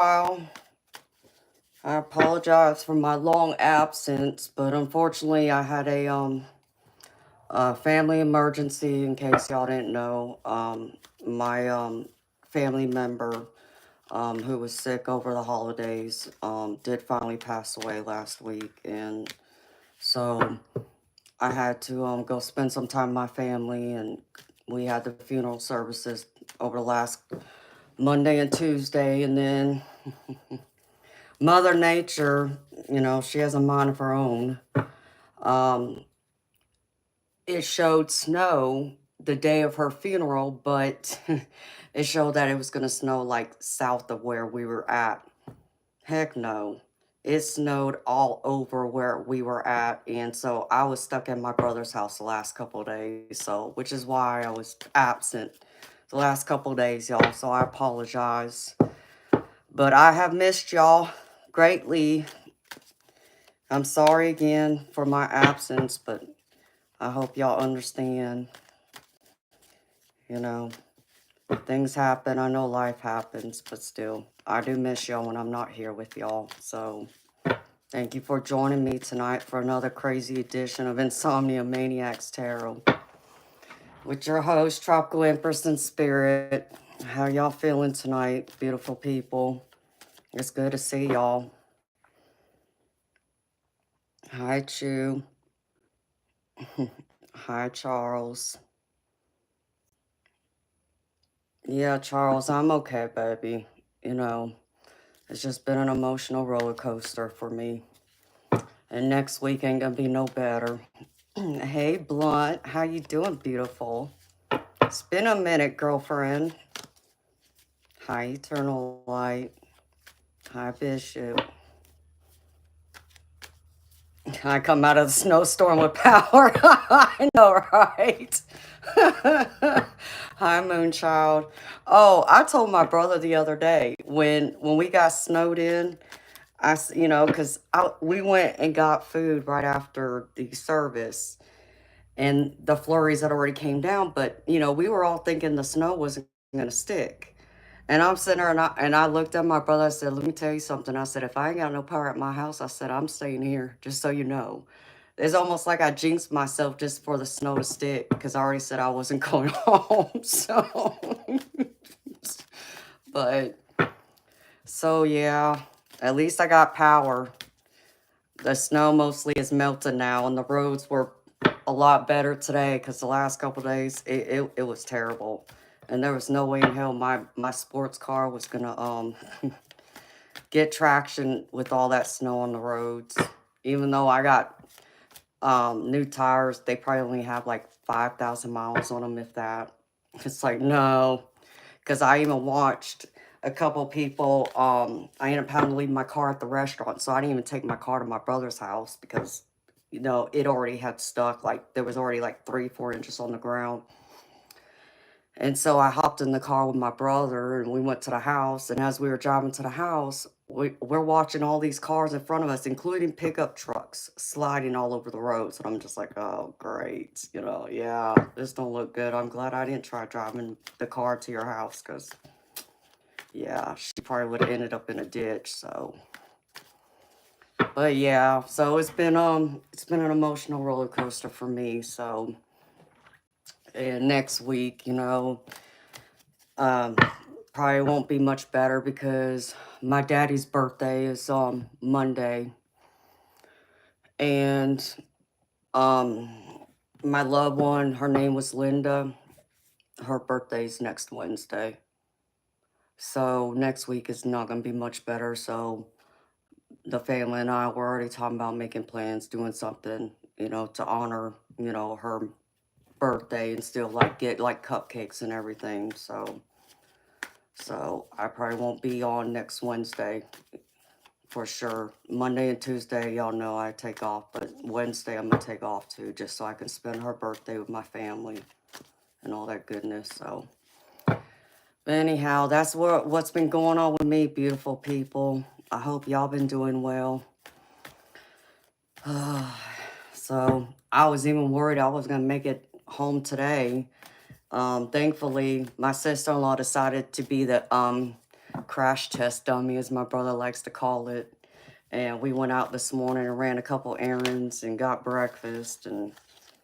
while. I apologize for my long absence, but unfortunately, I had a family emergency. In case y'all didn't know, my family member who was sick over the holidays did finally pass away last week, and so I had to go spend some time with my family, and we had the funeral services over the last Monday and Tuesday, and then Mother Nature, she has a mind of her own. Um, it showed snow the day of her funeral, but it showed that it was going to snow like south of where we were at. Heck no. It snowed all over where we were at, and so I was stuck in my brother's house the last couple of days, so which is why I was absent the last couple of days, y'all. So I apologize. But I have missed y'all greatly. I'm sorry again for my absence, but I hope y'all understand. You know, things happen. I know life happens, but still, I do miss y'all when I'm not here with y'all. So, thank you for joining me tonight for another crazy edition of Insomnia Maniacs Tarot with your host, Tropical Empress in Spirit. How y'all feeling tonight, beautiful people? It's good to see y'all. Hi, Chu. Hi, Charles. Yeah, Charles, I'm okay, baby. You know, it's just been an emotional roller coaster for me. And next week ain't gonna be no better. Hey, Blunt, how you doing, beautiful? It's been a minute, girlfriend. Hi, Eternal Light. Hi, Bishop. I come out of the snowstorm with power. I know, right? Hi, Moonchild. Oh, I told my brother the other day when we got snowed in, because we went and got food right after the service, and the flurries had already came down, but we were all thinking the snow wasn't gonna stick. And I'm sitting there, and I looked at my brother. I said, "Let me tell you something." I said, "If I ain't got no power at my house," I said, "I'm staying here, just so you know." It's almost like I jinxed myself just for the snow to stick, because I already said I wasn't going home. So, but so yeah, at least I got power. The snow mostly is melted now, and the roads were a lot better today, because the last couple days it was terrible, and there was no way in hell my sports car was gonna get traction with all that snow on the roads. Even though I got new tires, they probably only have like 5,000 miles on them, if that. It's like, no, because I even watched a couple people. I ended up having to leave my car at the restaurant, so I didn't even take my car to my brother's house because it already had stuck. Like there was already like 3-4 inches on the ground. And so I hopped in the car with my brother and we went to the house. And as we were driving to the house, we're watching all these cars in front of us, including pickup trucks, sliding all over the roads. And I'm just like, oh, great. Yeah, this don't look good. I'm glad I didn't try driving the car to your house, because, yeah, she probably would have ended up in a ditch. So, but yeah, so it's been an emotional roller coaster for me. So, and next week, Um, probably won't be much better because my daddy's birthday is on Monday, and um, my loved one, her name was Linda. Her birthday's next Wednesday, so next week is not gonna be much better. So the family and I were already talking about making plans, doing something, to honor, her birthday, and still like get like cupcakes and everything. So I probably won't be on next Wednesday for sure. Monday and Tuesday, y'all know I take off, but Wednesday I'm gonna take off too, just so I can spend her birthday with my family and all that goodness. So, but anyhow, that's what's been going on with me, beautiful people. I hope y'all been doing well. So I was even worried I was gonna make it home today. Thankfully, my sister-in-law decided to be the crash test dummy, as my brother likes to call it. And we went out this morning and ran a couple errands and got breakfast. And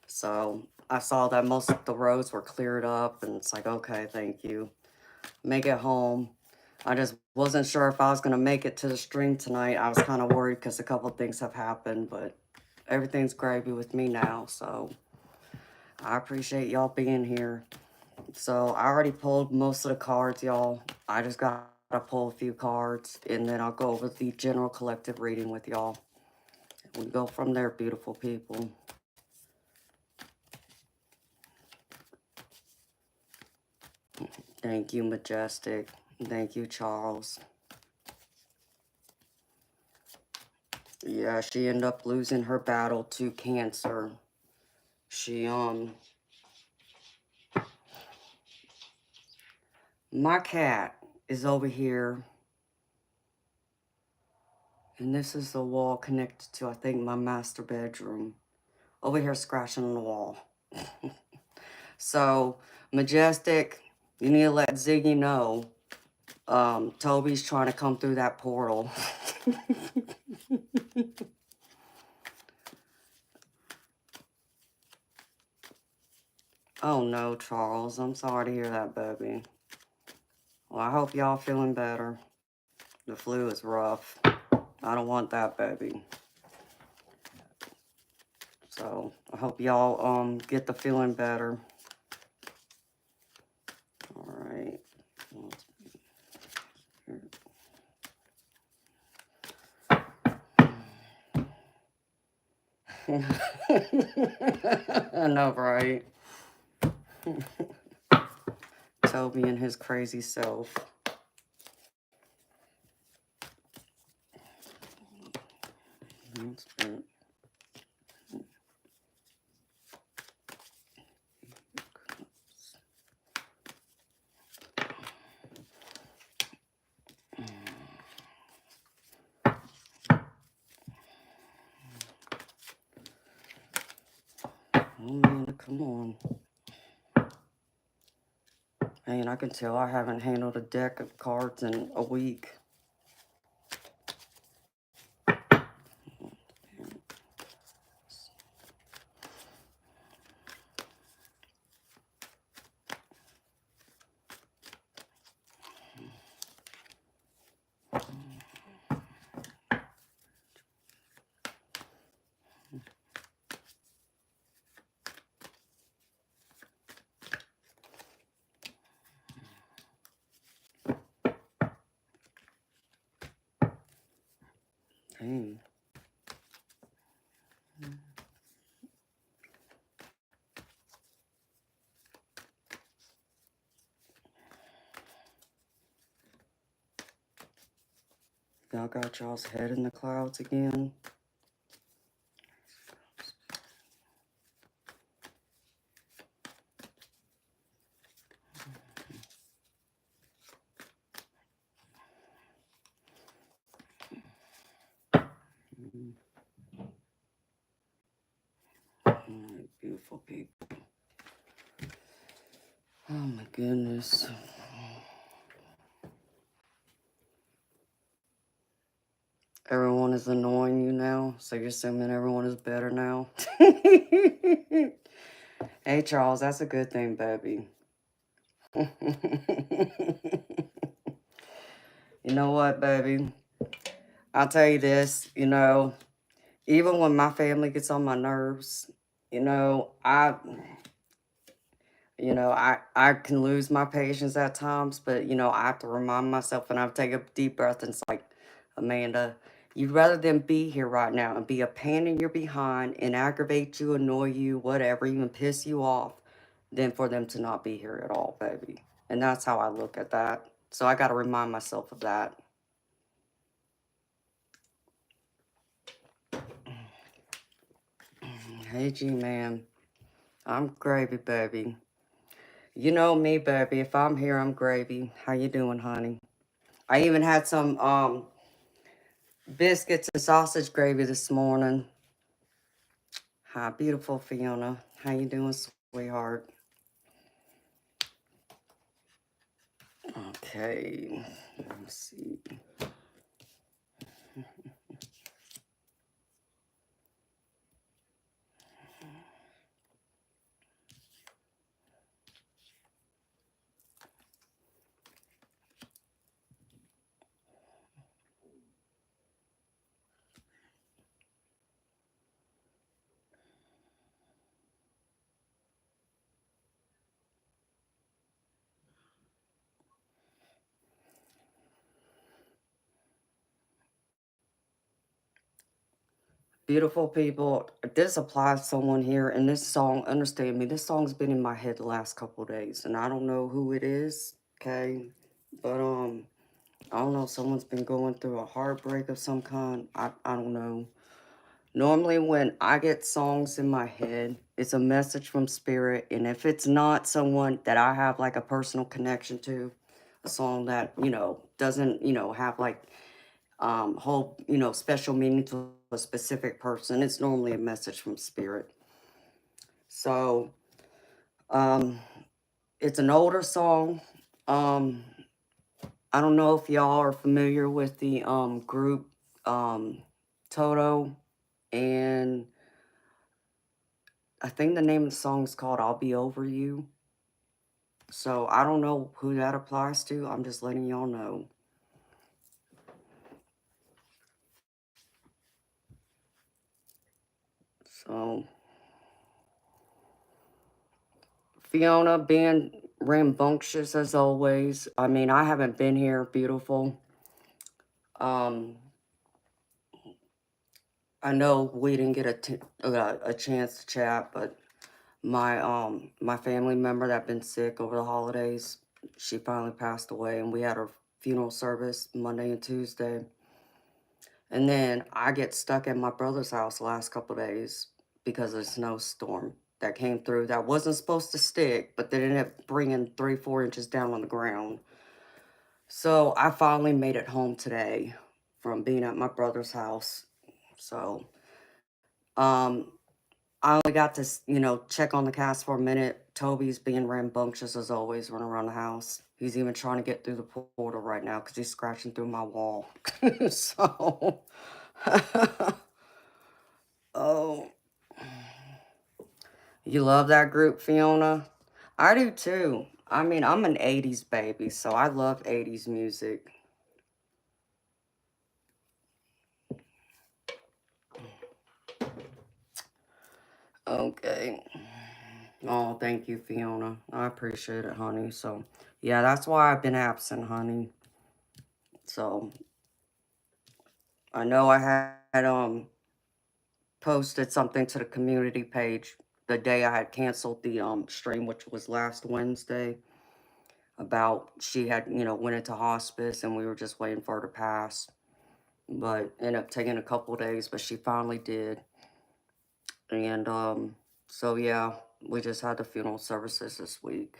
so I saw that most of the roads were cleared up. And it's like, okay, thank you. Make it home. I just wasn't sure if I was going to make it to the stream tonight. I was kind of worried because a couple of things have happened. But everything's gravy with me now. So I appreciate y'all being here. So I already pulled most of the cards, y'all. I just got to pull a few cards, and then I'll go over the general collective reading with y'all. We go from there, beautiful people. Thank you, Majestic. Thank you, Charles. Yeah, she ended up losing her battle to cancer. She, my cat is over here. And this is the wall connected to, I think, my master bedroom. Over here scratching on the wall. So, Majestic, you need to let Ziggy know. Toby's trying to come through that portal. Oh no, Charles. I'm sorry to hear that, baby. Well, I hope y'all feeling better. The flu is rough. I don't want that, baby. So, I hope y'all get the feeling better. Alright. I know, right? Toby and his crazy self. Oh man, come on. Man, I can tell I haven't handled a deck of cards in a week. Dang. Y'all got y'all's head in the clouds again. Alright, beautiful people. Oh my goodness. Everyone is annoying you now, so you're assuming everyone is better now? Hey, Charles, that's a good thing, baby. You know what, baby? I'll tell you this, even when my family gets on my nerves, I can lose my patience at times, but, I have to remind myself, and I take a deep breath, and it's like, Amanda, you'd rather them be here right now and be a pain in your behind and aggravate you, annoy you, whatever, even piss you off, than for them to not be here at all, baby. And that's how I look at that. So I got to remind myself of that. Hey, G-Man. I'm gravy, baby. You know me, baby. If I'm here, I'm gravy. How you doing, honey? I even had some biscuits and sausage gravy this morning. Hi, beautiful Fiona. How you doing, sweetheart? Okay. Let's see. Beautiful people, this applies to someone here, and this song, understand me, this song's been in my head the last couple of days, and I don't know who it is, okay? But, I don't know, someone's been going through a heartbreak of some kind. I don't know. Normally, when I get songs in my head, it's a message from spirit, and if it's not someone that I have like a personal connection to, a song that, doesn't, have like whole, special meaning to a specific person, it's normally a message from spirit. So, um, it's an older song. Um, I don't know if y'all are familiar with the group Toto, and I think the name of the song is called I'll Be Over You. So I don't know who that applies to. I'm just letting y'all know. So Fiona being rambunctious as always. I mean, I haven't been here, beautiful. Um, I know we didn't get a chance to chat, but my family member that been sick over the holidays, she finally passed away, and we had her funeral service Monday and Tuesday. And then I get stuck at my brother's house the last couple of days because of a snowstorm that came through that wasn't supposed to stick, but they ended up bringing 3-4 inches down on the ground. So I finally made it home today from being at my brother's house. So um, I only got to, check on the cast for a minute. Toby's being rambunctious as always, running around the house. He's even trying to get through the portal right now because he's scratching through my wall. So, oh, you love that group, Fiona? I do too. I mean, I'm an 80s baby, so I love 80s music. Okay. Oh, thank you, Fiona. I appreciate it, honey. So, yeah, that's why I've been absent, honey. So, I know I had posted something to the community page the day I had canceled the stream, which was last Wednesday, about she had, went into hospice and we were just waiting for her to pass. But ended up taking a couple days, but she finally did. And so yeah, we just had the funeral services this week.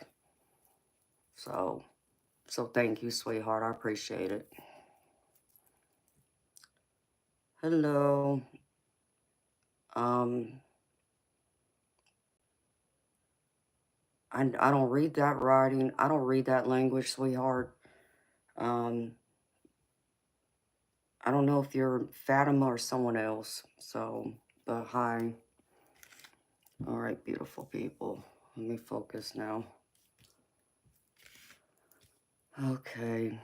So thank you, sweetheart. I appreciate it. Hello. Um I don't read that writing. I don't read that language, sweetheart. Um I don't know if you're Fatima or someone else. So, but hi. All right, beautiful people. Let me focus now. Okay.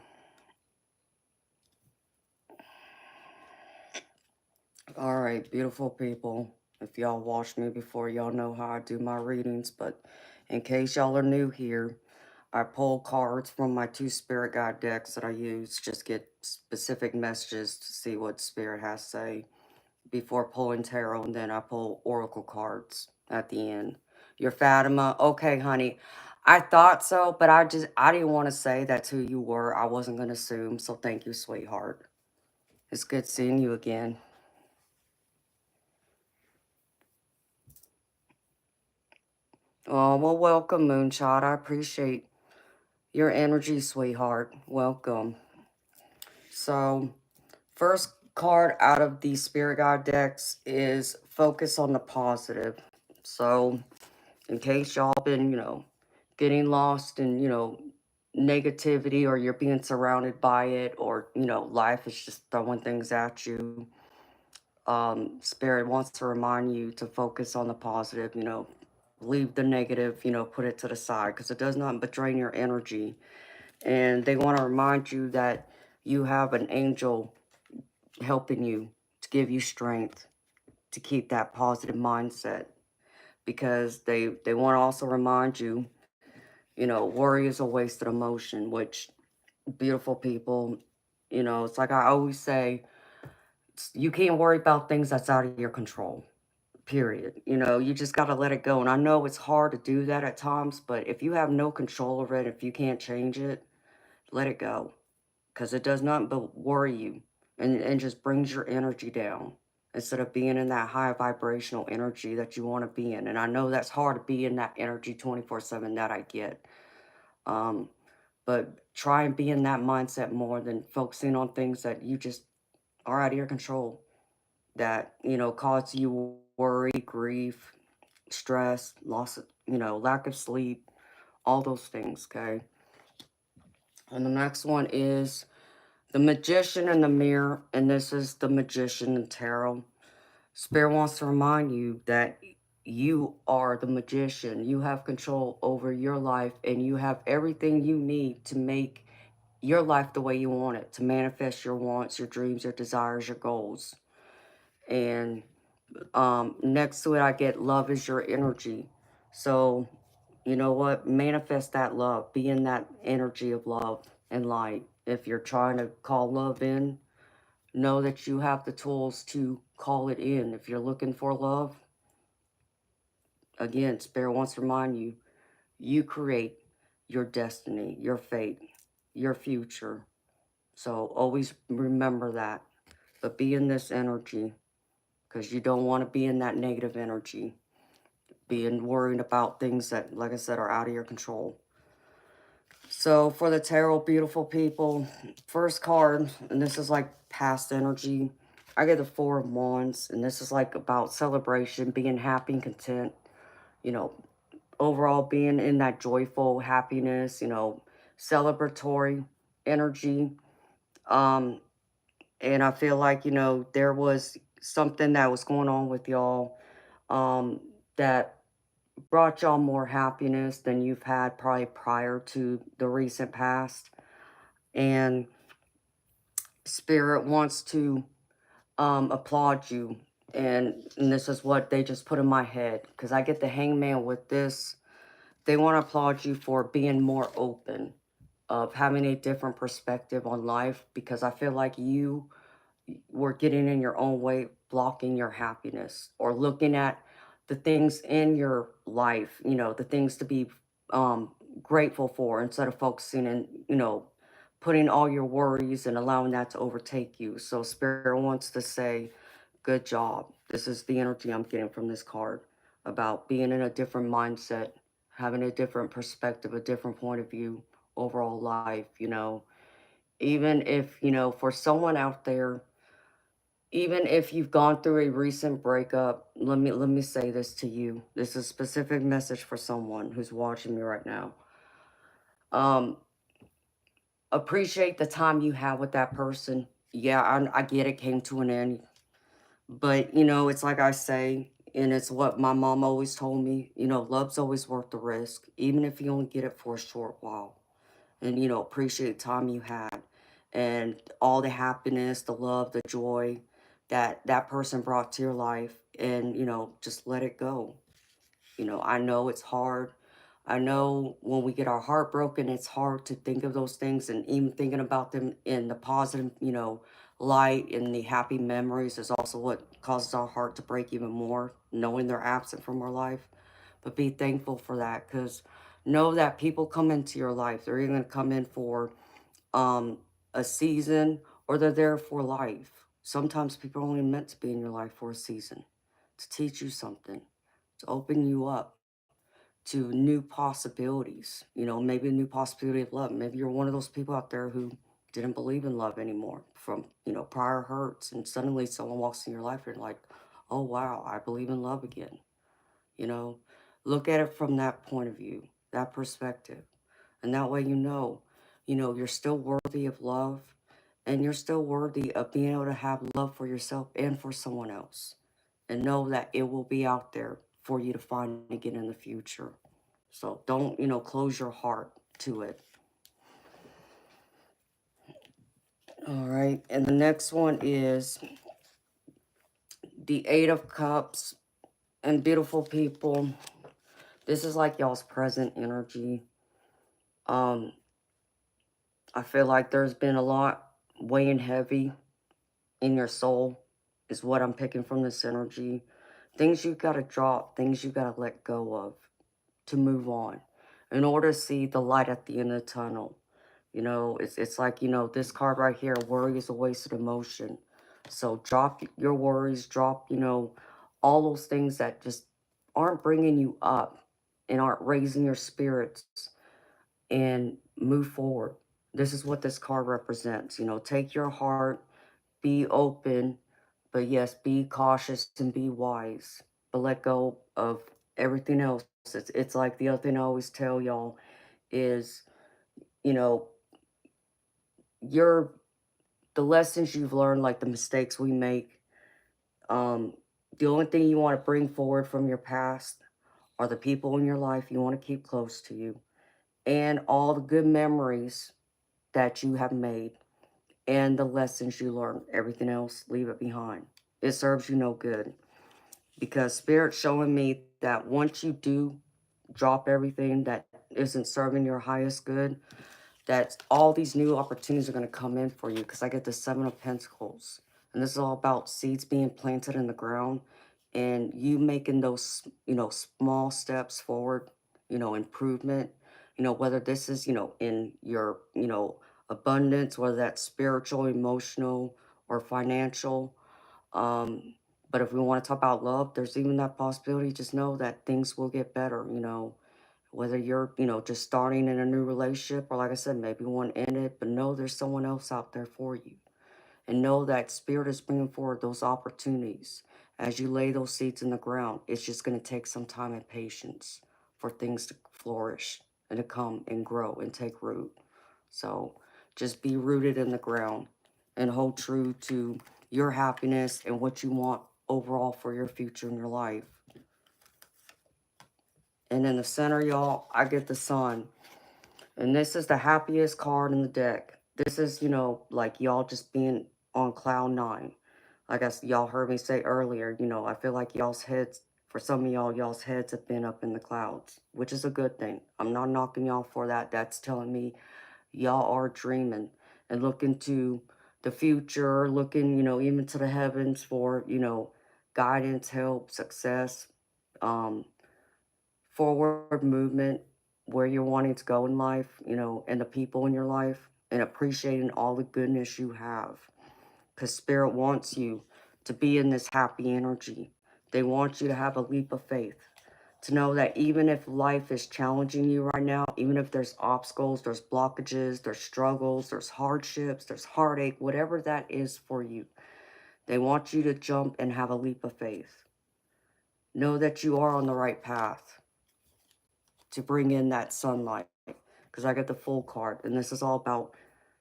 All right, beautiful people. If y'all watched me before, y'all know how I do my readings. But in case y'all are new here, I pull cards from my 2 spirit guide decks that I use. Just get specific messages to see what spirit has to say before pulling tarot. And then I pull oracle cards at the end. Your Fatima. Okay, honey. I thought so, but I didn't want to say that's who you were. I wasn't going to assume. So thank you, sweetheart. It's good seeing you again. Oh, well, welcome, Moonshot. I appreciate your energy, sweetheart. Welcome. So, first card out of the Spirit Guide decks is Focus on the Positive. So, in case y'all been, getting lost and, negativity or you're being surrounded by it, or life is just throwing things at you, spirit wants to remind you to focus on the positive, leave the negative, put it to the side, because it does not but drain your energy. And they want to remind you that you have an angel helping you, to give you strength to keep that positive mindset, because they want to also remind you, worry is a wasted emotion, which, beautiful people, it's like I always say, you can't worry about things that's out of your control, period. You just got to let it go. And I know it's hard to do that at times, but if you have no control over it, if you can't change it, let it go, because it does not but worry you, and just brings your energy down instead of being in that high vibrational energy that you want to be in. And I know that's hard to be in that energy 24/7, that I get. Um, but try and be in that mindset more than focusing on things that you just are out of your control, that, cause you worry, grief, stress, loss of, lack of sleep, all those things, okay? And the next one is the Magician in the Mirror, and this is the Magician in Tarot. Spirit wants to remind you that you are the magician. You have control over your life, and you have everything you need to make your life the way you want it, to manifest your wants, your dreams, your desires, your goals. And next to it, I get love is your energy. So, you know what? Manifest that love. Be in that energy of love and light. If you're trying to call love in, know that you have the tools to call it in. If you're looking for love, again, Spirit wants to remind you, you create your destiny, your fate, your future. So always remember that. But be in this energy, because you don't want to be in that negative energy, being worried about things that, like I said, are out of your control. So for the tarot, beautiful people, first card, and this is like past energy. I get the Four of Wands, and this is like about celebration, being happy and content, you know, overall being in that joyful happiness, celebratory energy. Um, and I feel like, there was something that was going on with y'all, that brought y'all more happiness than you've had probably prior to the recent past. And Spirit wants to applaud you. And this is what they just put in my head, because I get the Hangman with this. They want to applaud you for being more open, of having a different perspective on life, because I feel like you were getting in your own way, blocking your happiness, or looking at the things in your life, the things to be um, grateful for, instead of focusing and, putting all your worries and allowing that to overtake you. So Spirit wants to say, good job. This is the energy I'm getting from this card, about being in a different mindset, having a different perspective, a different point of view, overall life, even if, for someone out there, even if you've gone through a recent breakup, let me say this to you. This is a specific message for someone who's watching me right now. Um, appreciate the time you have with that person. Yeah, I get it came to an end, but it's like I say, and it's what my mom always told me. Love's always worth the risk, even if you only get it for a short while. And appreciate the time you had, and all the happiness, the love, the joy that that person brought to your life, and just let it go. I know it's hard. I know when we get our heart broken, it's hard to think of those things, and even thinking about them in the positive, light and the happy memories is also what causes our heart to break even more, knowing they're absent from our life. But be thankful for that, because know that people come into your life. They're either going to come in for um, a season, or they're there for life. Sometimes people are only meant to be in your life for a season, to teach you something, to open you up to new possibilities. Maybe a new possibility of love. Maybe you're one of those people out there who didn't believe in love anymore from, prior hurts, and suddenly someone walks in your life and you're like, oh wow, I believe in love again. you know Look at it from that point of view, that perspective. And that way you're still worthy of love, and you're still worthy of being able to have love for yourself and for someone else. And know that it will be out there for you to find again in the future. So don't, close your heart to it. All right. And the next one is the Eight of Cups. And beautiful people, this is like y'all's present energy. Um, I feel like there's been a lot weighing heavy in your soul, is what I'm picking from this energy. Things you got to drop, things you got to let go of to move on in order to see the light at the end of the tunnel. It's like, this card right here, worry is a wasted emotion. So drop your worries, drop, all those things that just aren't bringing you up and aren't raising your spirits, and move forward. This is what this card represents. Take your heart, be open, but yes, be cautious and be wise. But let go of everything else. It's like the other thing I always tell y'all is, you know, your the lessons you've learned, like the mistakes we make, um, the only thing you want to bring forward from your past are the people in your life you want to keep close to you, and all the good memories that you have made, and the lessons you learned. Everything else, leave it behind. It serves you no good. Because Spirit's showing me that once you do drop everything that isn't serving your highest good, that all these new opportunities are going to come in for you. Because I get the Seven of Pentacles. And this is all about seeds being planted in the ground and you making those, small steps forward, improvement, whether this is, in your, abundance, whether that's spiritual, emotional, or financial. Um, but if we want to talk about love, there's even that possibility. Just know that things will get better, whether you're, just starting in a new relationship, or like I said, maybe one ended, but know there's someone else out there for you. And know that Spirit is bringing forward those opportunities. As you lay those seeds in the ground, it's just going to take some time and patience for things to flourish and to come and grow and take root. So just be rooted in the ground and hold true to your happiness and what you want overall for your future in your life. And in the center, y'all, I get the Sun. And this is the happiest card in the deck. This is, like y'all just being on cloud nine. Like y'all heard me say earlier, I feel like y'all's heads, for some of y'all's heads have been up in the clouds, which is a good thing. I'm not knocking y'all for that. That's telling me y'all are dreaming and looking to the future, looking, even to the heavens for, guidance, help, success, um, forward movement, where you're wanting to go in life, and the people in your life, and appreciating all the goodness you have. Because Spirit wants you to be in this happy energy. They want you to have a leap of faith. To know that even if life is challenging you right now, even if there's obstacles, there's blockages, there's struggles, there's hardships, there's heartache, whatever that is for you, they want you to jump and have a leap of faith. Know that you are on the right path to bring in that sunlight. Because I get the full card, and this is all about,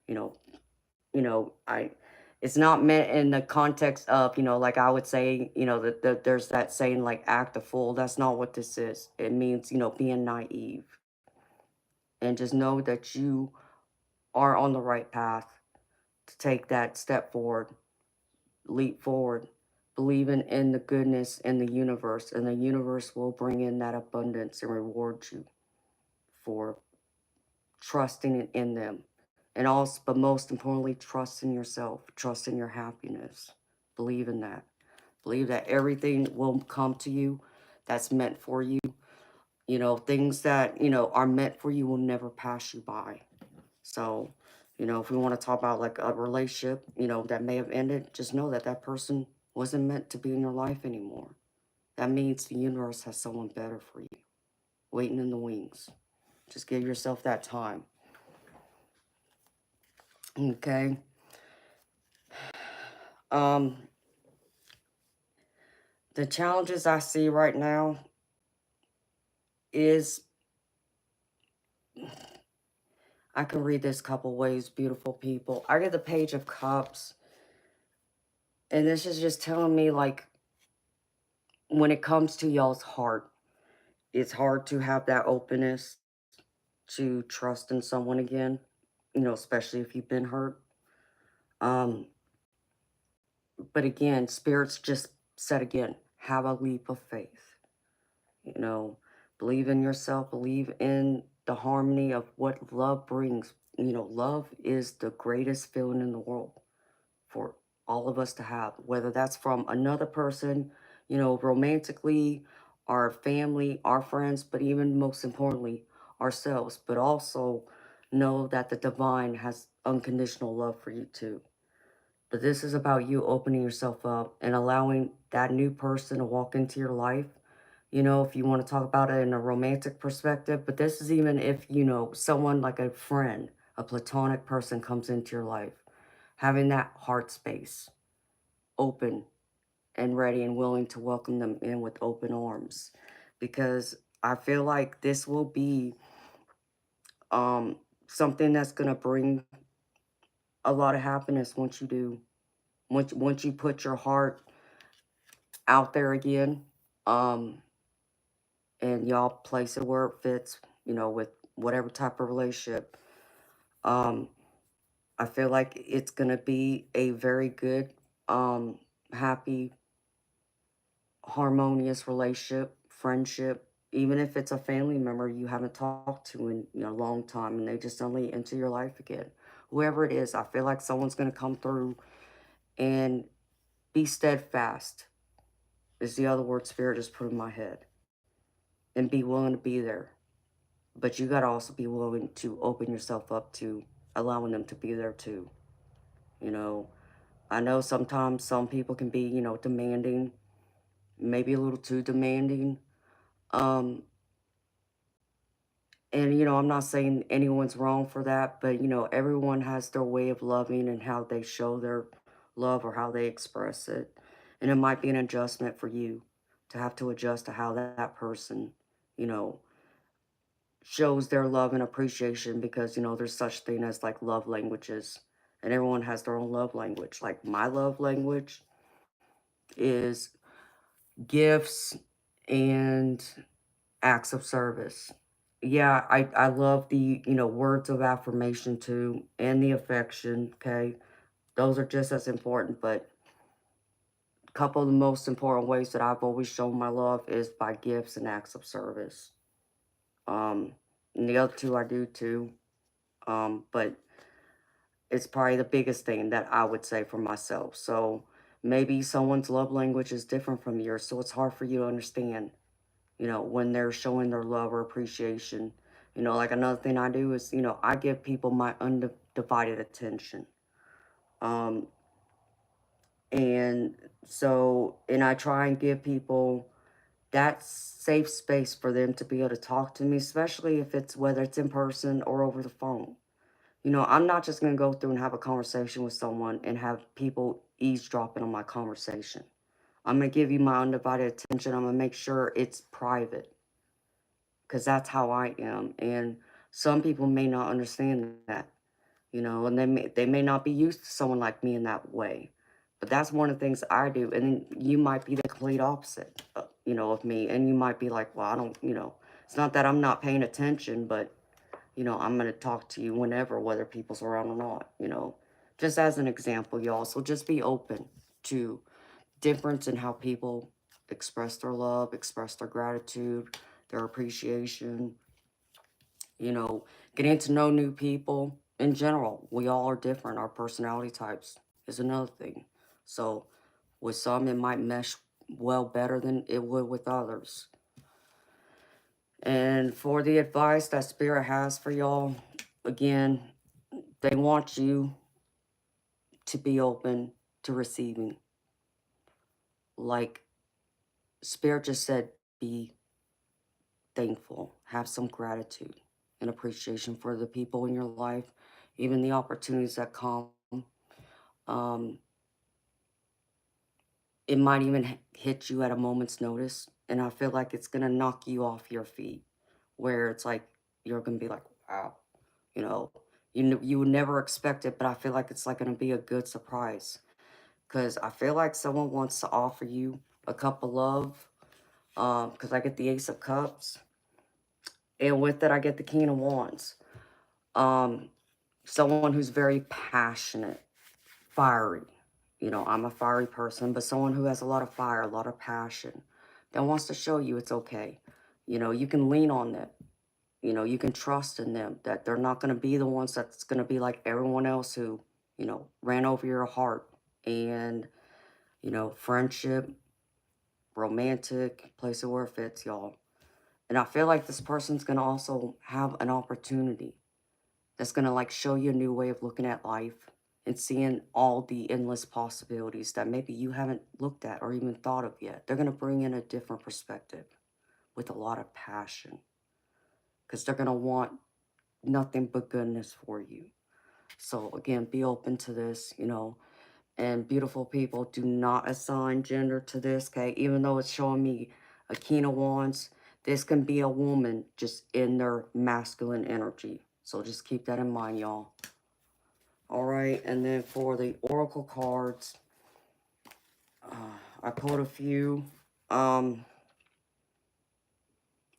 you know, I. It's not meant in the context of, like I would say, that there's that saying like act a fool. That's not what this is. It means, being naive. And just know that you are on the right path to take that step forward, leap forward, believing in the goodness in the universe, and the universe will bring in that abundance and reward you for trusting in them. And also, but most importantly, trust in yourself, trust in your happiness. Believe in that. Believe that everything will come to you that's meant for you. Things that, are meant for you will never pass you by. So, if we want to talk about like a relationship, that may have ended, just know that that person wasn't meant to be in your life anymore. That means the universe has someone better for you, waiting in the wings. Just give yourself that time. Okay. Um, the challenges I see right now is I can read this couple ways, beautiful people. I get the Page of Cups, and this is just telling me, like, when it comes to y'all's heart, it's hard to have that openness to trust in someone again, especially if you've been hurt. Um, but again, spirits just said again, have a leap of faith. You know, believe in yourself, believe in the harmony of what love brings. Love is the greatest feeling in the world for all of us to have, whether that's from another person, romantically, our family, our friends, but even most importantly, ourselves. But also know that the divine has unconditional love for you too. But this is about you opening yourself up and allowing that new person to walk into your life. If you want to talk about it in a romantic perspective, but this is even if, someone like a friend, a platonic person comes into your life, having that heart space open and ready and willing to welcome them in with open arms. Because I feel like this will be um, something that's going to bring a lot of happiness once you do. Once you put your heart out there again, um, and y'all place it where it fits, with whatever type of relationship. Um, I feel like it's gonna be a very good, happy, harmonious relationship, friendship, even if it's a family member you haven't talked to in a long time and they just suddenly enter your life again. Whoever it is, I feel like someone's gonna come through and be steadfast is the other word spirit just put in my head. And be willing to be there. But you gotta also be willing to open yourself up to allowing them to be there too. You know, I know sometimes some people can be, demanding, maybe a little too demanding. Um, and I'm not saying anyone's wrong for that, but everyone has their way of loving and how they show their love or how they express it. And it might be an adjustment for you to have to adjust to how that person, you know, shows their love and appreciation because there's such thing as like love languages, and everyone has their own love language. Like my love language is gifts and acts of service. Yeah, I love the words of affirmation too, and the affection. Okay, those are just as important, but a couple of the most important ways that I've always shown my love is by gifts and acts of service. um and the other two I do too. But it's probably the biggest thing that I would say for myself. So maybe someone's love language is different from yours, so it's hard for you to understand, when they're showing their love or appreciation. Like another thing I do is, I give people my undivided attention. Um, and and I try and give people that safe space for them to be able to talk to me, especially if it's whether it's in person or over the phone. I'm not just going to go through and have a conversation with someone and have people eavesdropping on my conversation. I'm going to give you my undivided attention. I'm going to make sure it's private because that's how I am. And some people may not understand that, and they may not be used to someone like me in that way. But that's one of the things I do. And then you might be the complete opposite, of me. And you might be like, well, I don't, it's not that I'm not paying attention, but I'm going to talk to you whenever, whether people's around or not, just as an example, y'all. So just be open to difference in how people express their love, express their gratitude, their appreciation, you know, getting to know new people in general. We all are different. Our personality types is another thing. So with some, it might mesh well better than it would with others. And for the advice that Spirit has for y'all, again, they want you to be open to receiving. Like Spirit just said, be thankful, have some gratitude and appreciation for the people in your life, even the opportunities that come. Um, it might even hit you at a moment's notice. And I feel like it's going to knock you off your feet, where it's like, you're going to be like, wow. You know, you would never expect it, but I feel like it's like going to be a good surprise. Because I feel like someone wants to offer you a cup of love. Because I get the Ace of Cups. And with it, I get the King of Wands. Um, Someone who's very passionate, fiery. You know, I'm a fiery person, but someone who has a lot of fire, a lot of passion, that wants to show you it's okay. You know, you can lean on them. You know, you can trust in them, that they're not going to be the ones that's going to be like everyone else who, you know, ran over your heart. And, you know, friendship, romantic, place it where it fits, y'all. And I feel like this person's going to also have an opportunity that's going to like show you a new way of looking at life and seeing all the endless possibilities that maybe you haven't looked at or even thought of yet. They're going to bring in a different perspective with a lot of passion, because they're going to want nothing but goodness for you. So again, be open to this, you know. And beautiful people, do not assign gender to this, okay? Even though it's showing me a King of Wands, this can be a woman just in their masculine energy. So just keep that in mind, y'all. All right, and then for the oracle cards, I pulled a few. I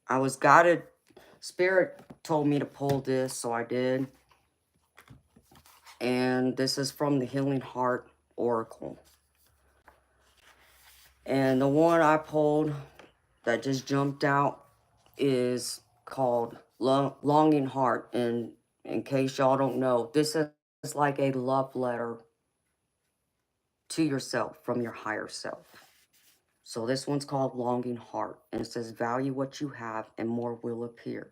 was guided. Spirit told me to pull this, so I did. And this is from the Healing Heart Oracle. And the one I pulled that just jumped out is called Longing Heart. And in case y'all don't know, this is like a love letter to yourself from your higher self. So this one's called Longing Heart, and it says, value what you have and more will appear.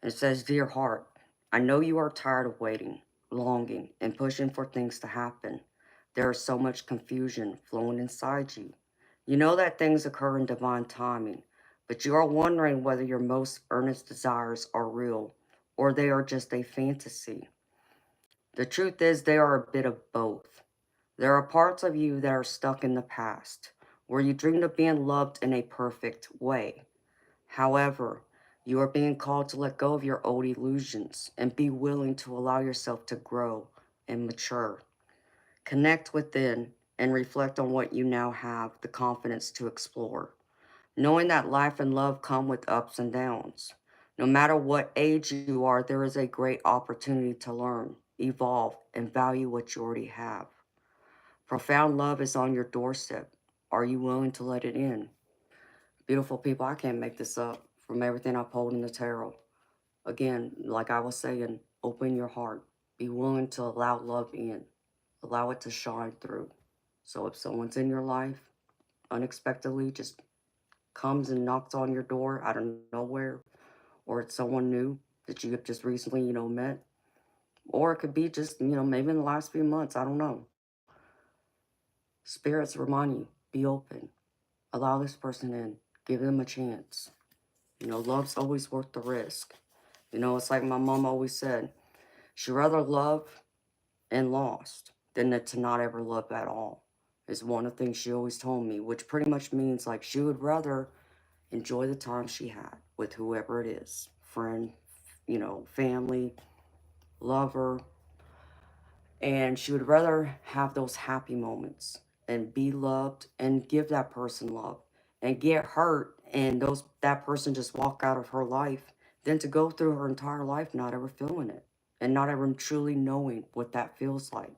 It says, dear heart, I know you are tired of waiting, longing, and pushing for things to happen. There is so much confusion flowing inside you. You know that things occur in divine timing, but you are wondering whether your most earnest desires are real or they are just a fantasy. The truth is, they are a bit of both. There are parts of you that are stuck in the past, where you dreamed of being loved in a perfect way. However, you are being called to let go of your old illusions and be willing to allow yourself to grow and mature. Connect within and reflect on what you now have the confidence to explore, knowing that life and love come with ups and downs. No matter what age you are, there is a great opportunity to learn, evolve, and value what you already have. Profound love is on your doorstep. Are you willing to let it in? Beautiful people, I can't make this up from everything I pulled in the tarot. Again, like I was saying, open your heart. Be willing to allow love in. Allow it to shine through. So if someone's in your life, unexpectedly just comes and knocks on your door out of nowhere, or it's someone new that you have just recently, you know, met, or it could be just, you know, maybe in the last few months, I don't know. Spirits remind you, be open. Allow this person in. Give them a chance. You know, love's always worth the risk. You know, it's like my mom always said, she'd rather love and lost than to not ever love at all. Is one of the things she always told me, which pretty much means like she would rather enjoy the time she had with whoever it is, friend, you know, family, lover, and she would rather have those happy moments and be loved and give that person love and get hurt and that person just walk out of her life than to go through her entire life not ever feeling it and not ever truly knowing what that feels like.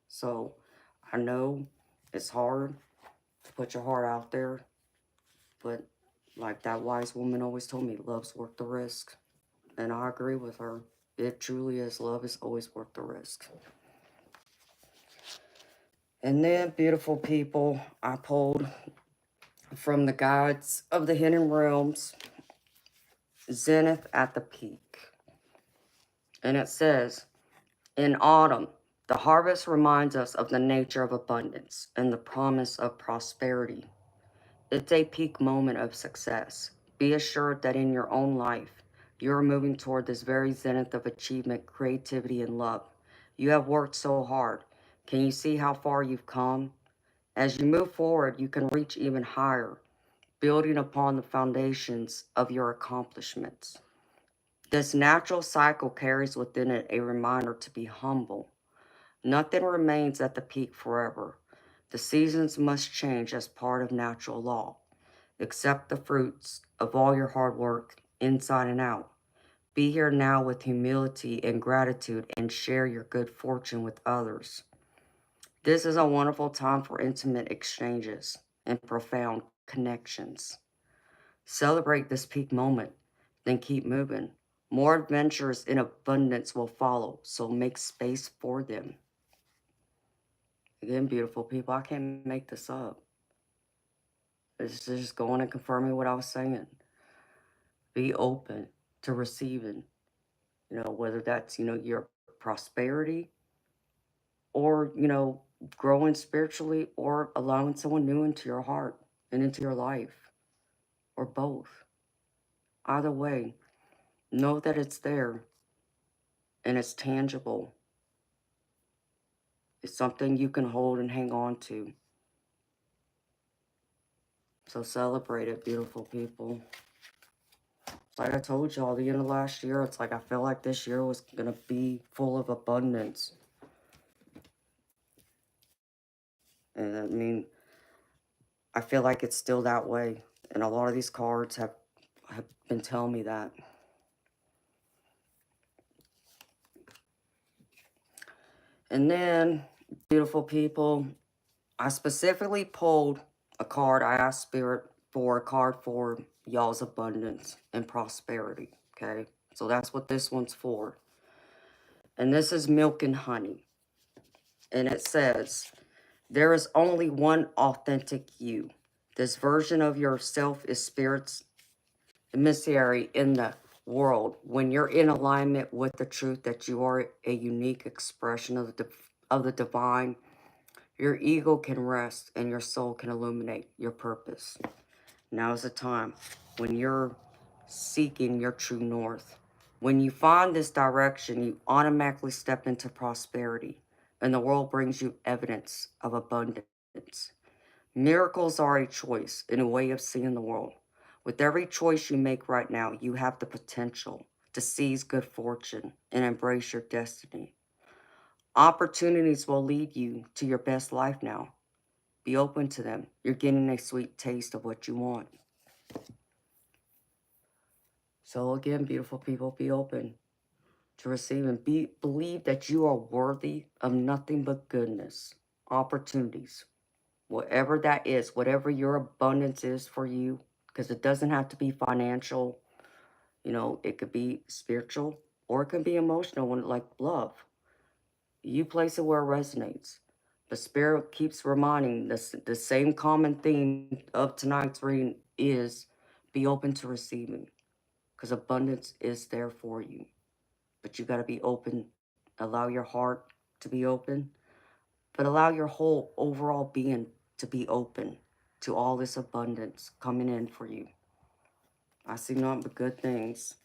So I know it's hard to put your heart out there, but like that wise woman always told me, love's worth the risk. And I agree with her. It truly is. Love is always worth the risk. And then, beautiful people, I pulled from the Guides of the Hidden Realms, Zenith at the Peak. And it says, in autumn, the harvest reminds us of the nature of abundance and the promise of prosperity. It's a peak moment of success. Be assured that in your own life, you are moving toward this very zenith of achievement, creativity, and love. You have worked so hard. Can you see how far you've come? As you move forward, you can reach even higher, building upon the foundations of your accomplishments. This natural cycle carries within it a reminder to be humble. Nothing remains at the peak forever. The seasons must change as part of natural law. Accept the fruits of all your hard work, inside and out. Be here now with humility and gratitude and share your good fortune with others. This is a wonderful time for intimate exchanges and profound connections. Celebrate this peak moment, then keep moving. More adventures in abundance will follow, so make space for them. Again, beautiful people, I can't make this up. It's just going and confirming what I was saying. Be open to receiving, whether that's, your prosperity or, growing spiritually or allowing someone new into your heart and into your life or both. Either way, know that it's there and it's tangible. It's something you can hold and hang on to. So celebrate it, beautiful people. Like I told y'all, the end of last year, it's like I feel like this year was going to be full of abundance. And I mean, I feel like it's still that way. And a lot of these cards have been telling me that. And then, beautiful people, I specifically pulled a card. I asked Spirit for a card for y'all's abundance and prosperity. Okay. So that's what this one's for. And this is Milk and Honey. And it says, there is only one authentic you. This version of yourself is Spirit's emissary in the world. When you're in alignment with the truth that you are a unique expression of the divine, your ego can rest and your soul can illuminate your purpose. Now is the time when you're seeking your true north. When you find this direction, you automatically step into prosperity, and the world brings you evidence of abundance. Miracles are a choice and a way of seeing the world. With every choice you make right now, you have the potential to seize good fortune and embrace your destiny. Opportunities will lead you to your best life now. Be open to them. You're getting a sweet taste of what you want. So again, beautiful people, be open to receiving. Believe that you are worthy of nothing but goodness, opportunities, whatever that is, whatever your abundance is for you, because it doesn't have to be financial. It could be spiritual or it can be emotional, like love. You place it where it resonates. The Spirit keeps reminding us the same common theme of tonight's reading is be open to receiving, because abundance is there for you. But you got to be open. Allow your heart to be open, but allow your whole overall being to be open to all this abundance coming in for you. I see nothing but good things.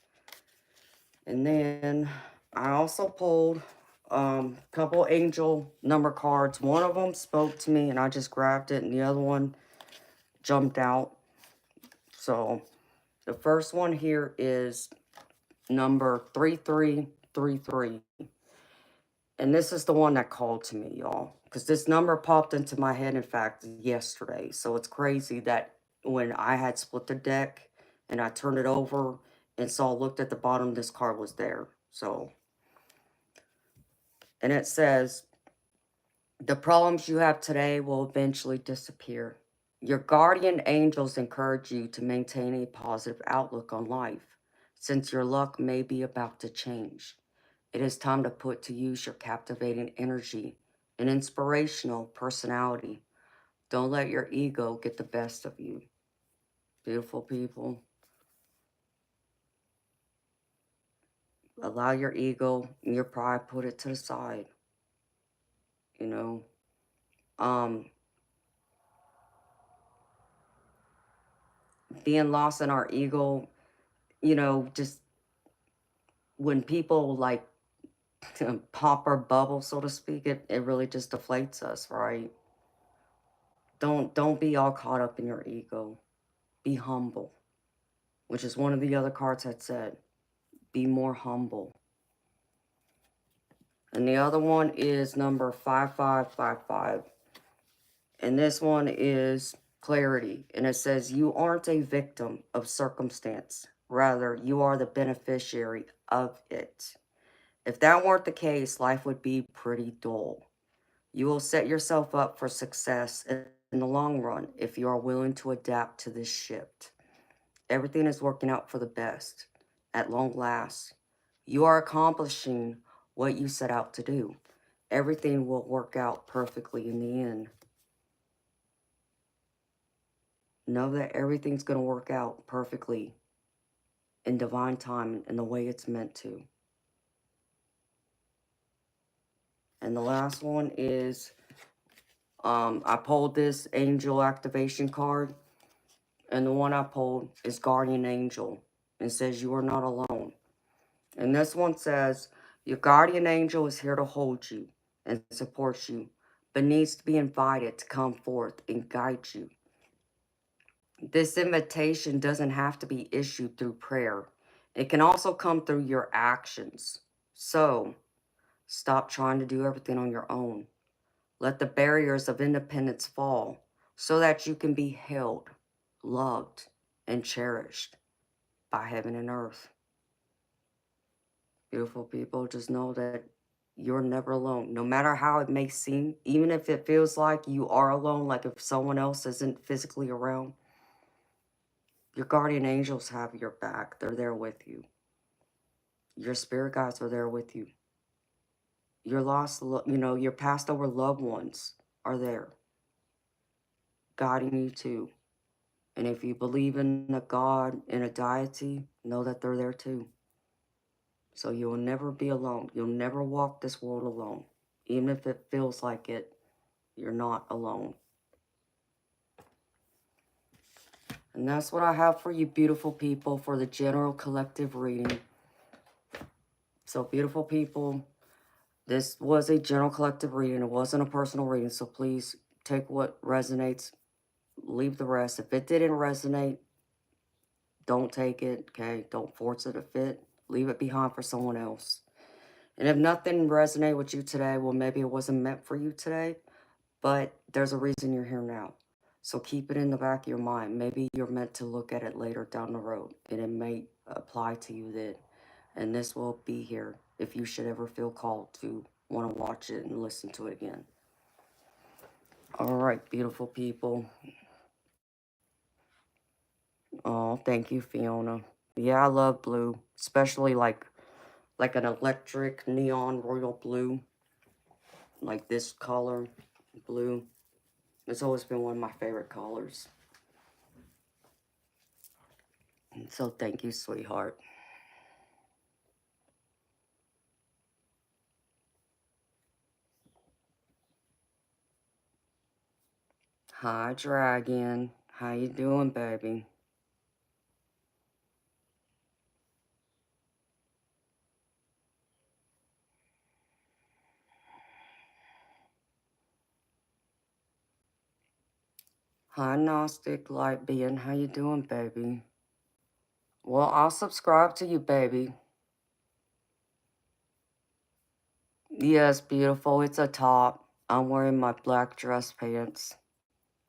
And then I also pulled a couple angel number cards. One of them spoke to me and I just grabbed it, and the other one jumped out. So the first one here is number 3333. And this is the one that called to me, y'all, because this number popped into my head, in fact, yesterday. So it's crazy that when I had split the deck and I turned it over and looked at the bottom, this card was there. So, and it says, the problems you have today will eventually disappear. Your guardian angels encourage you to maintain a positive outlook on life, since your luck may be about to change. It is time to put to use your captivating energy and inspirational personality. Don't let your ego get the best of you. Beautiful people. Allow your ego and your pride, put it to the side. You know, being lost in our ego, just when people like pop our bubble, so to speak, it really just deflates us, right? Don't be all caught up in your ego. Be humble, which is one of the other cards had said. Be more humble. And the other one is number 5555. And this one is clarity. And it says, you aren't a victim of circumstance. Rather, you are the beneficiary of it. If that weren't the case, life would be pretty dull. You will set yourself up for success in the long run if you are willing to adapt to this shift. Everything is working out for the best. At long last, you are accomplishing what you set out to do. Everything will work out perfectly in the end. Know that everything's going to work out perfectly in divine time and the way it's meant to. And the last one is, I pulled this angel activation card. And the one I pulled is Guardian Angel. It says you are not alone. And this one says, your guardian angel is here to hold you and support you, but needs to be invited to come forth and guide you. This invitation doesn't have to be issued through prayer. It can also come through your actions. So, stop trying to do everything on your own. Let the barriers of independence fall so that you can be held, loved, and cherished by heaven and earth. Beautiful people, just know that you're never alone. No matter how it may seem, even if it feels like you are alone, like if someone else isn't physically around, your guardian angels have your back. They're there with you. Your spirit guides are there with you. Your lost, your passed over loved ones are there, guiding you too. And if you believe in a God, in a deity, know that they're there too. So you will never be alone. You'll never walk this world alone. Even if it feels like it, you're not alone. And that's what I have for you, beautiful people, for the general collective reading. So, beautiful people, this was a general collective reading. It wasn't a personal reading. So please take what resonates, leave the rest. If it didn't resonate, don't take it, okay? Don't force it to fit. Leave it behind for someone else. And if nothing resonated with you today, well, maybe it wasn't meant for you today, but there's a reason you're here now. So keep it in the back of your mind. Maybe you're meant to look at it later down the road, and it may apply to you then. And this will be here if you should ever feel called to want to watch it and listen to it again. All right, beautiful people. Oh, thank you, Fiona. Yeah, I love blue, especially like an electric neon royal blue, like this color, blue. It's always been one of my favorite colors. So thank you, sweetheart. Hi, Dragon. How you doing, baby? Hi, Gnostic Light Being. How you doing, baby? Well, I'll subscribe to you, baby. Yes, beautiful. It's a top. I'm wearing my black dress pants.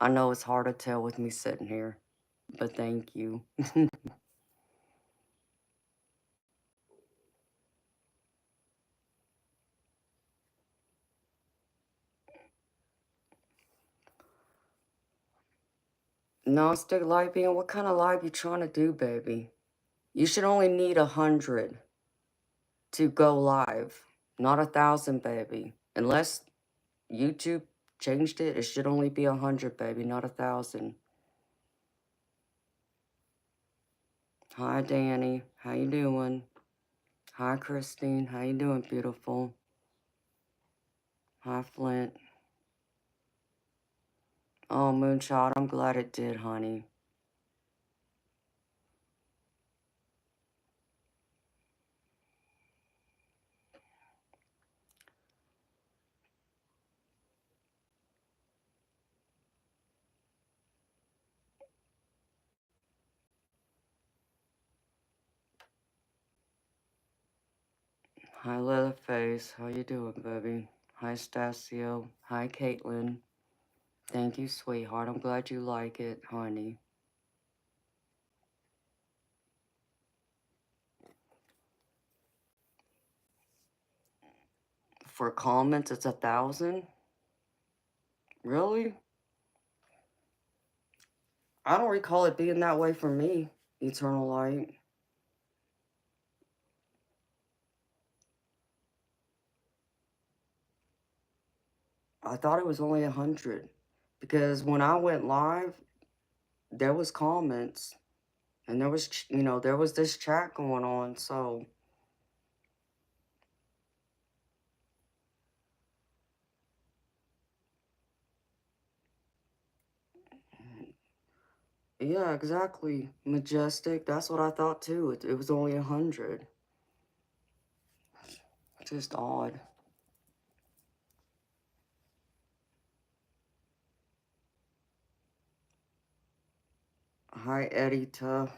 I know it's hard to tell with me sitting here, but thank you. Gnostic Light Being, what kind of live you trying to do, baby? You should only need 100 to go live, not 1,000, baby. Unless YouTube changed it, it should only be 100, baby, not 1,000. Hi, Danny. How you doing? Hi, Christine. How you doing, beautiful? Hi, Flint. Oh, Moonshot, I'm glad it did, honey. Hi, Leatherface. How you doing, baby? Hi, Stasio. Hi, Caitlin. Thank you, sweetheart. I'm glad you like it, honey. For comments, it's 1,000? Really? I don't recall it being that way for me, Eternal Light. I thought it was only 100. Because when I went live, there was comments. And there was, there was this chat going on, so... Yeah, exactly. Majestic. That's what I thought, too. It was only 100. Just odd. Hi, Edita.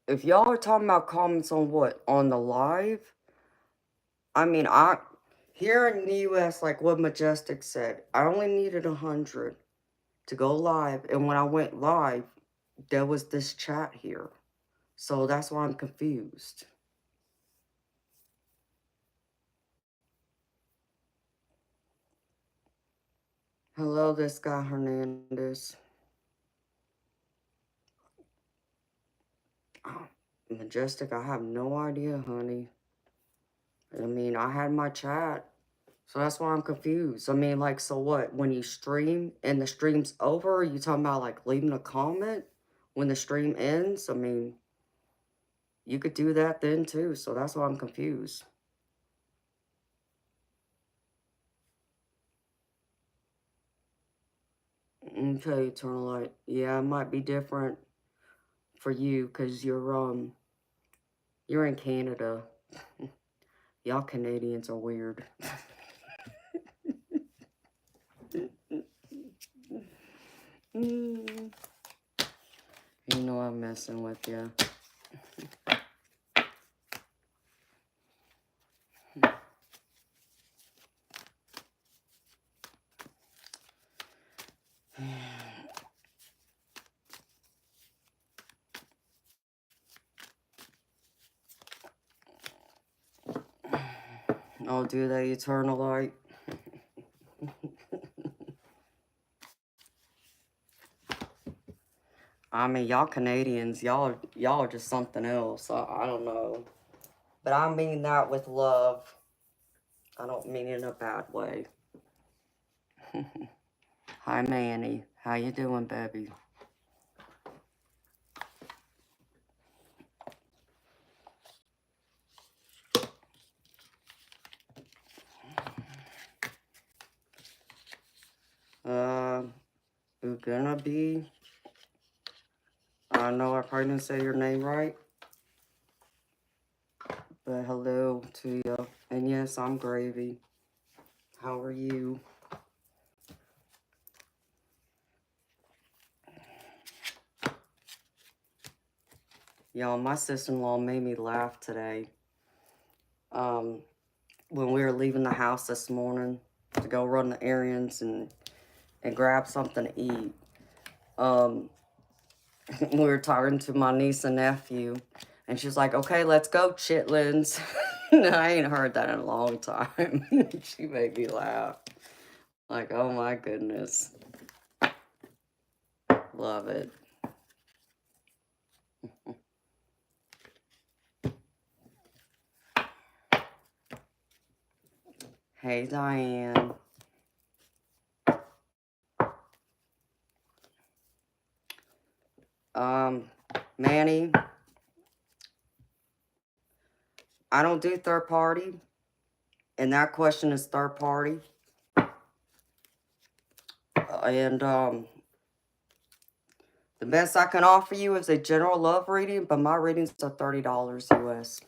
If y'all are talking about comments on what? On the live? I mean, here in the US, like what Majestic said, I only needed 100 to go live. And when I went live, there was this chat here. So that's why I'm confused. Hello, this guy Hernandez. Oh, Majestic, I have no idea, honey. I mean, I had my chat. So that's why I'm confused. I mean, like, so what? When you stream and the stream's over, you talking about, like, leaving a comment when the stream ends? I mean, you could do that then, too. So that's why I'm confused. Okay, Eternal Light. Yeah, it might be different for you because you're in Canada. Y'all Canadians are weird. You know I'm messing with you. Oh, do they, Eternal Light? I mean, y'all Canadians, y'all are just something else. I don't know. But I mean that with love. I don't mean it in a bad way. Hi, Manny. How you doing, baby? You're gonna be... I know I probably didn't say your name right. But hello to you. And yes, I'm Gravy. How are you? Y'all, my sister-in-law made me laugh today. When we were leaving the house this morning to go run the errands and grab something to eat. We were talking to my niece and nephew, and she's like, okay, let's go, chitlins. I ain't heard that in a long time. She made me laugh. Like, oh my goodness. Love it. Hey, Diane. Manny, I don't do third party, and that question is third party. And the best I can offer you is a general love reading, but my readings are $30 US.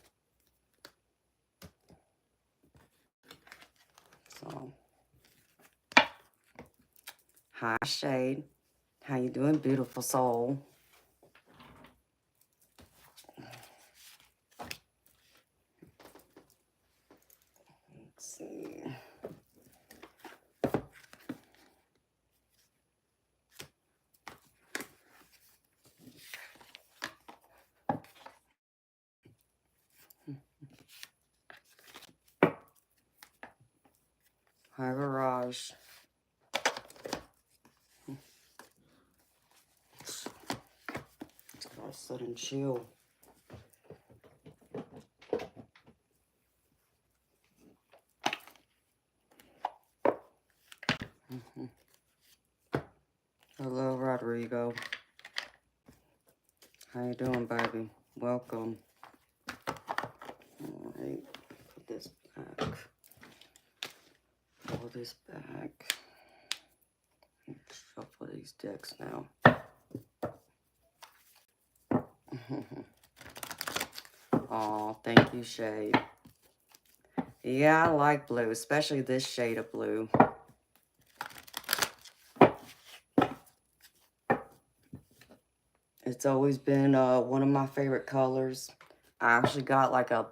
Hi, Shade. How you doing, beautiful soul? Let's see. Hi, Garage. Just gotta sit and chill. Hello, Rodrigo. How you doing, baby? Welcome. All right, put this back. Pull this back. Shuffle these decks now. Oh, thank you, Shade. Yeah, I like blue, especially this shade of blue. It's always been one of my favorite colors. I actually got like a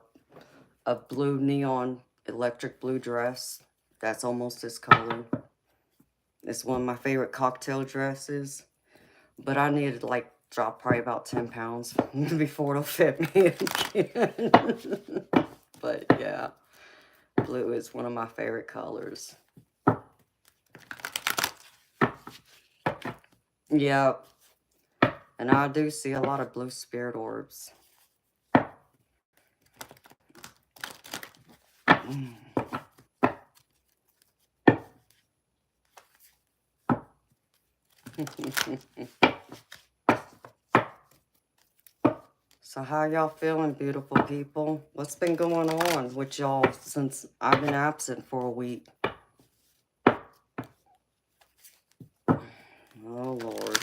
blue neon electric blue dress that's almost this color. It's one of my favorite cocktail dresses, but I needed to like drop probably about 10 pounds before it'll fit me again. But yeah, blue is one of my favorite colors. Yep. And I do see a lot of blue spirit orbs. So how y'all feeling, beautiful people? What's been going on with y'all since I've been absent for a week? Oh, Lord.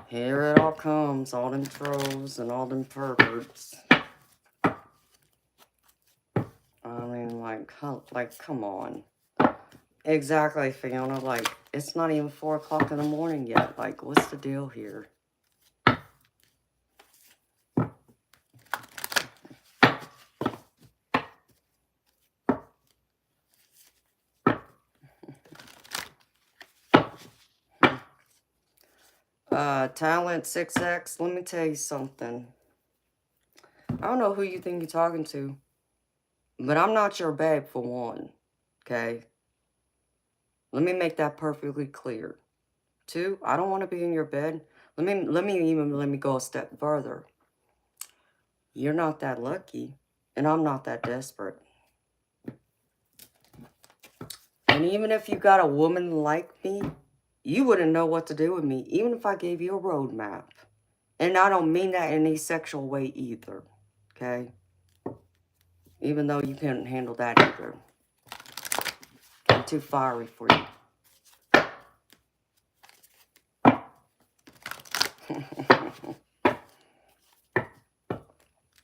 Here it all comes, all them trolls and all them perverts. I mean, like, come on. Exactly, Fiona. Like, it's not even 4 o'clock in the morning yet. Like, what's the deal here? Talent 6X, let me tell you something. I don't know who you think you're talking to, but I'm not your babe for one, okay? Let me make that perfectly clear. 2, I don't want to be in your bed. Let me go a step further. You're not that lucky, and I'm not that desperate. And even if you got a woman like me, you wouldn't know what to do with me, even if I gave you a roadmap. And I don't mean that in a sexual way either, okay? Even though you couldn't handle that either. I'm too fiery for you.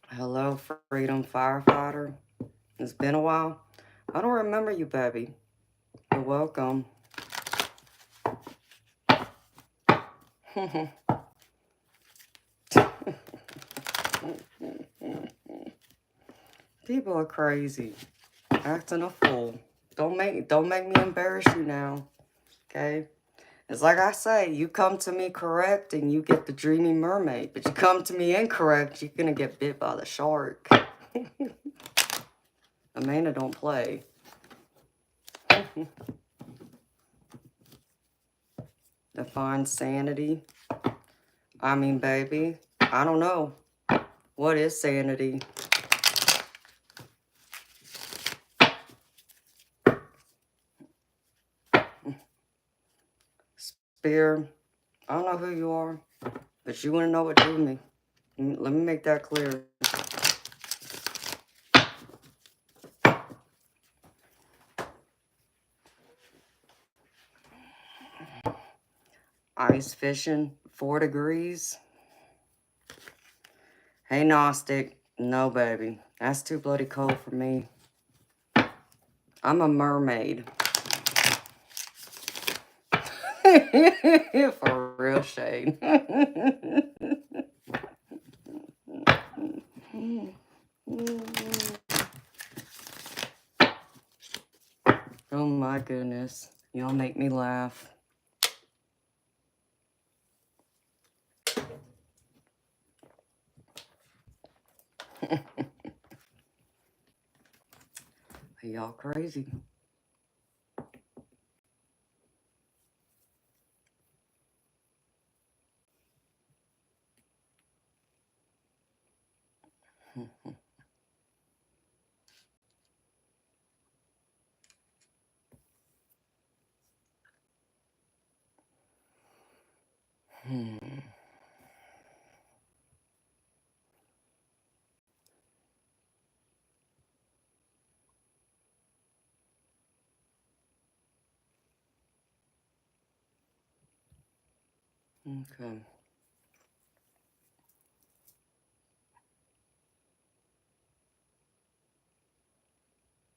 Hello, Freedom Firefighter. It's been a while. I don't remember you, baby. You're welcome. People are crazy. Acting a fool. Don't make me embarrass you now. Okay? It's like I say, you come to me correct and you get the dreamy mermaid. But you come to me incorrect, you're gonna get bit by the shark. Amanda don't play. Define sanity. I mean, baby, I don't know. What is sanity? Spear, I don't know who you are, but you wouldn't know what to do with me. Let me make that clear. Ice fishing, 4 degrees. Hey, Gnostic. No, baby. That's too bloody cold for me. I'm a mermaid. For real shade. Oh my goodness. Y'all make me laugh. Y'all crazy. Okay.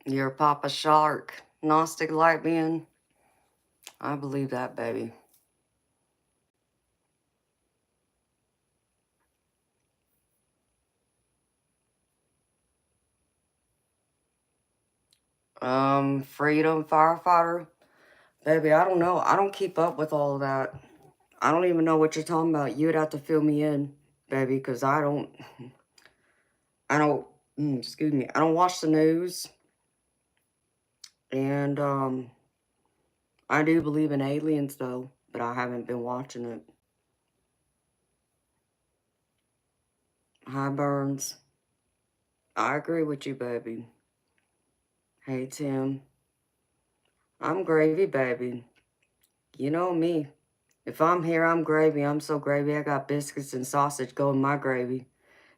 You're Papa Shark. Gnostic light being. I believe that, baby. Freedom firefighter. Baby, I don't know. I don't keep up with all of that. I don't even know what you're talking about. You'd have to fill me in, baby, because I don't, excuse me, I don't watch the news. And, I do believe in aliens, though, but I haven't been watching it. Hi, Burns. I agree with you, baby. Hey, Tim. I'm gravy, baby. You know me. If I'm here, I'm gravy. I'm so gravy, I got biscuits and sausage going in my gravy.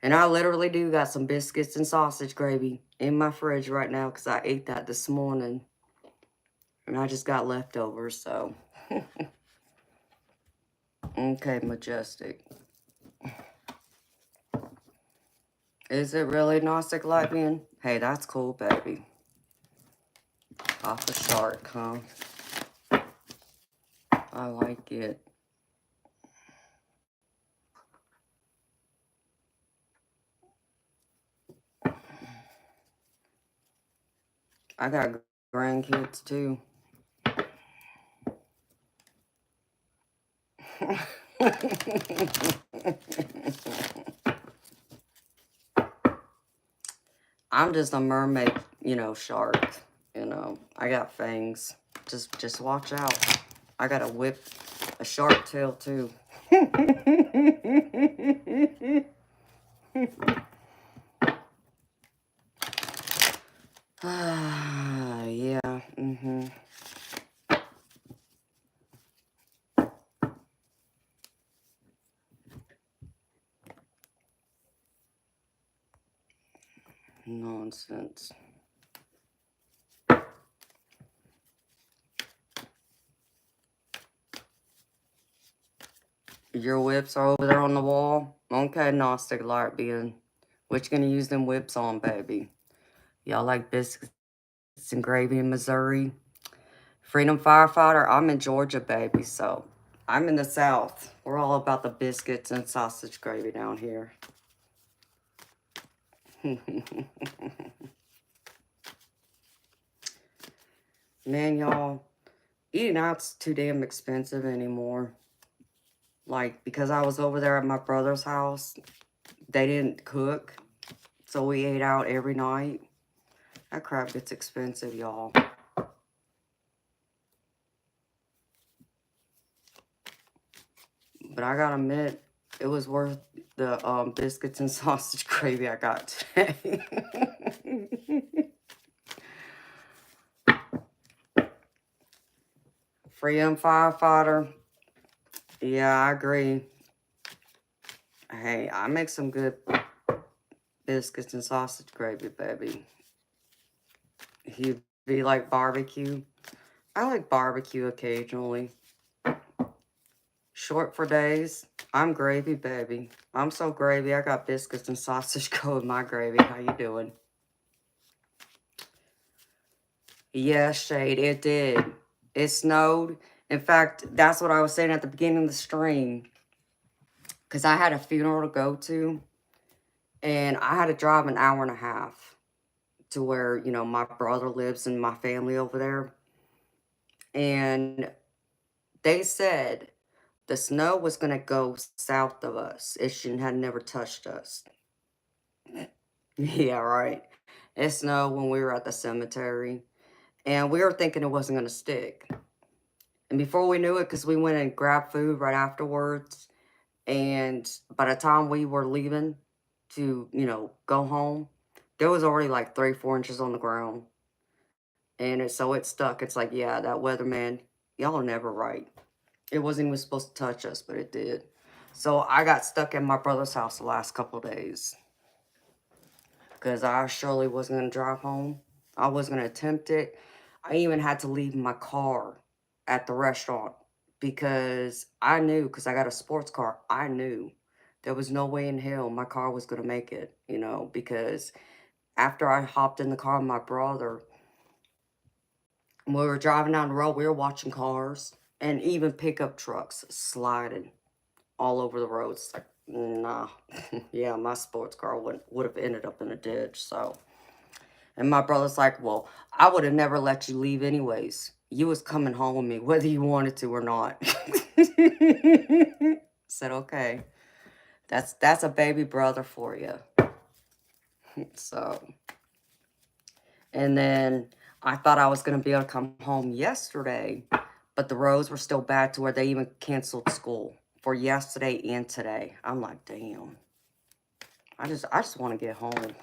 And I literally do got some biscuits and sausage gravy in my fridge right now because I ate that this morning. And I just got leftovers, so. Okay, Majestic. Is it really Gnostic Lightning? Hey, that's cool, baby. Off the shark, huh? I like it. I got grandkids, too. I'm just a mermaid, you know, shark. You know, I got fangs. Just watch out. I got a shark tail, too. Yeah, Nonsense. Your whips are over there on the wall? Okay, Gnostic Light being. What you gonna use them whips on, baby? Y'all like biscuits and gravy in Missouri? Freedom Firefighter, I'm in Georgia, baby, so I'm in the South. We're all about the biscuits and sausage gravy down here. Man, y'all, eating out's too damn expensive anymore. Like, because I was over there at my brother's house, they didn't cook, so we ate out every night. That crap gets expensive, y'all. But I gotta admit, it was worth the biscuits and sausage gravy I got today. Freedom Firefighter. Yeah, I agree. Hey, I make some good biscuits and sausage gravy, baby. You be like barbecue? I like barbecue occasionally. Short for days. I'm gravy, baby. I'm so gravy. I got biscuits and sausage go with my gravy. How you doing? Yeah, Shade, it did. It snowed. In fact, that's what I was saying at the beginning of the stream. Because I had a funeral to go to. And I had to drive an hour and a half to where, you know, my brother lives and my family over there. And they said the snow was going to go south of us. It had never touched us. Yeah, right. It snowed when we were at the cemetery. And we were thinking it wasn't going to stick. And before we knew it, because we went and grabbed food right afterwards. And by the time we were leaving to, you know, go home, there was already like 3-4 inches on the ground. And so it stuck. It's like, yeah, that weatherman, y'all are never right. It wasn't even supposed to touch us, but it did. So I got stuck at my brother's house the last couple of days. Because I surely wasn't going to drive home. I wasn't going to attempt it. I even had to leave my car at the restaurant. Because I knew, because I got a sports car, I knew there was no way in hell my car was going to make it. You know, because after I hopped in the car with my brother, when we were driving down the road, we were watching cars and even pickup trucks sliding all over the roads. Like, nah. Yeah, my sports car would have ended up in a ditch, so. And my brother's like, well, I would have never let you leave anyways. You was coming home with me, whether you wanted to or not. Said, okay. That's a baby brother for you. So. And then I thought I was going to be able to come home yesterday, but the roads were still bad to where they even canceled school for yesterday and today. I'm like, damn. I just want to get home.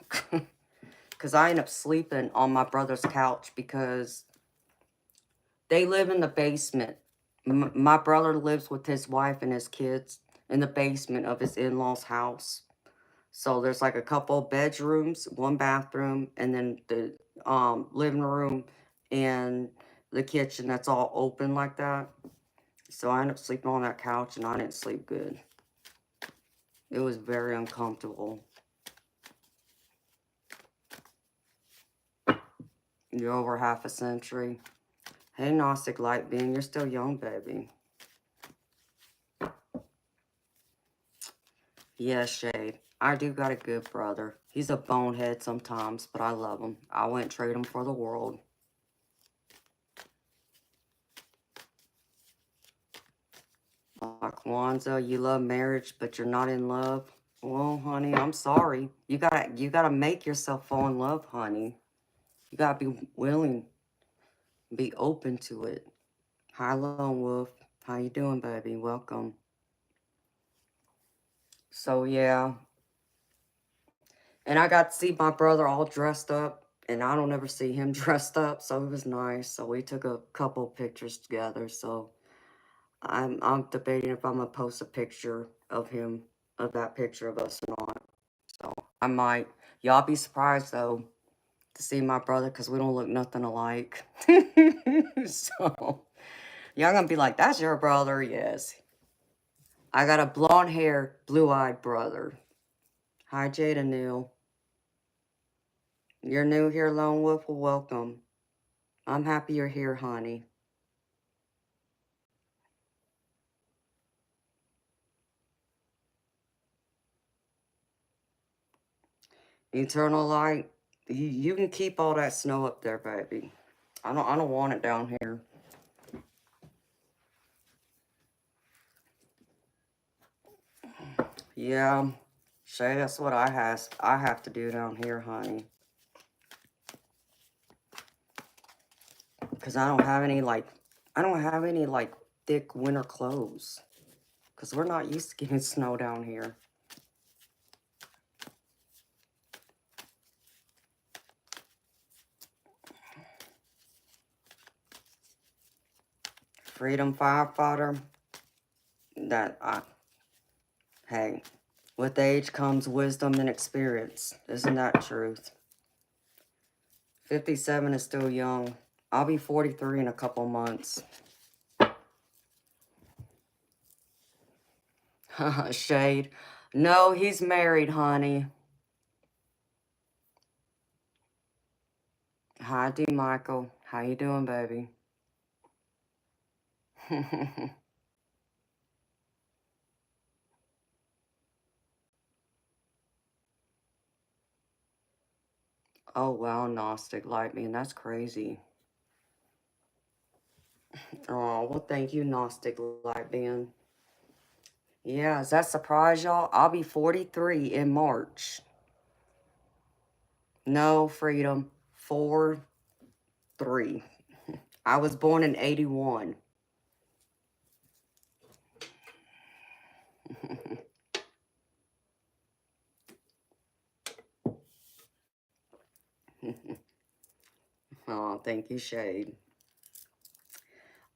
Because I ended up sleeping on my brother's couch because they live in the basement. My brother lives with his wife and his kids in the basement of his in-laws' house. So there's like a couple bedrooms, one bathroom, and then the living room and the kitchen that's all open like that. So I ended up sleeping on that couch and I didn't sleep good. It was very uncomfortable. You're over half a century. Hey, Gnostic Light Being, you're still young, baby. Yeah, Shade. I do got a good brother. He's a bonehead sometimes, but I love him. I wouldn't trade him for the world. Like Kwanzaa, you love marriage, but you're not in love. Well, honey, I'm sorry. You gotta make yourself fall in love, honey. You gotta be willing, be open to it. Hi, Lone Wolf. How you doing, baby? Welcome. So yeah, and I got to see my brother all dressed up, and I don't ever see him dressed up, so it was nice. So we took a couple pictures together. So I'm debating if I'm gonna post a picture of him, of that picture of us or not. So I might. Y'all be surprised though to see my brother because we don't look nothing alike. So y'all gonna be like, "That's your brother?" Yes. I got a blonde hair, blue-eyed brother. Hi, Jada Neal. You're new here, Lone Wolf. Well, welcome. I'm happy you're here, honey. Eternal light. You can keep all that snow up there, baby. I don't want it down here. Yeah, Shay, that's what I have to do down here, honey. Cause I don't have any like thick winter clothes. Cause we're not used to getting snow down here. Freedom firefighter. Hey, with age comes wisdom and experience. Isn't that truth? 57 is still young. I'll be 43 in a couple months. Shade. No, he's married, honey. Hi, D. Michael. How you doing, baby? Oh, wow, Gnostic Light Being. That's crazy. Oh, well, thank you, Gnostic Light Being. Yeah, does that surprise y'all? I'll be 43 in March. No, Freedom. 4-3. I was born in 81. Oh, thank you, Shade.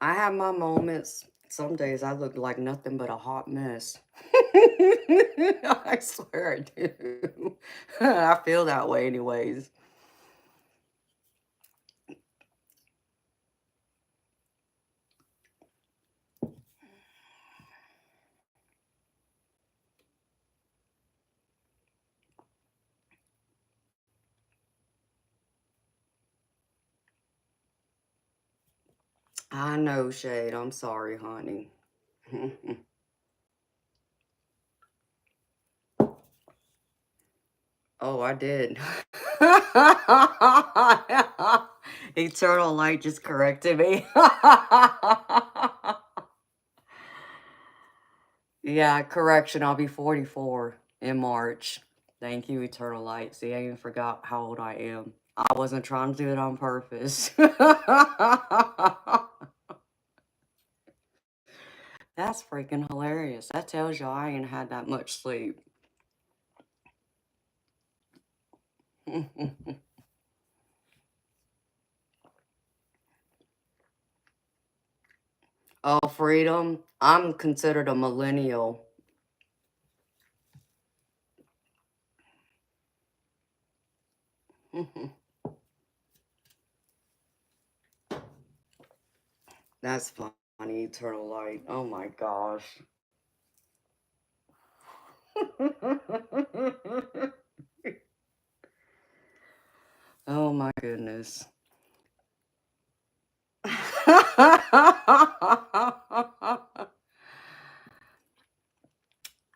I have my moments. Some days I look like nothing but a hot mess. I swear I do. I feel that way anyways. I know, Shade. I'm sorry, honey. Oh, I did. Eternal Light just corrected me. Yeah, correction. I'll be 44 in March. Thank you, Eternal Light. See, I even forgot how old I am. I wasn't trying to do it on purpose. That's freaking hilarious. That tells you I ain't had that much sleep. Oh, Freedom. I'm considered a millennial. That's funny, Eternal Light. Oh my gosh. Oh my goodness.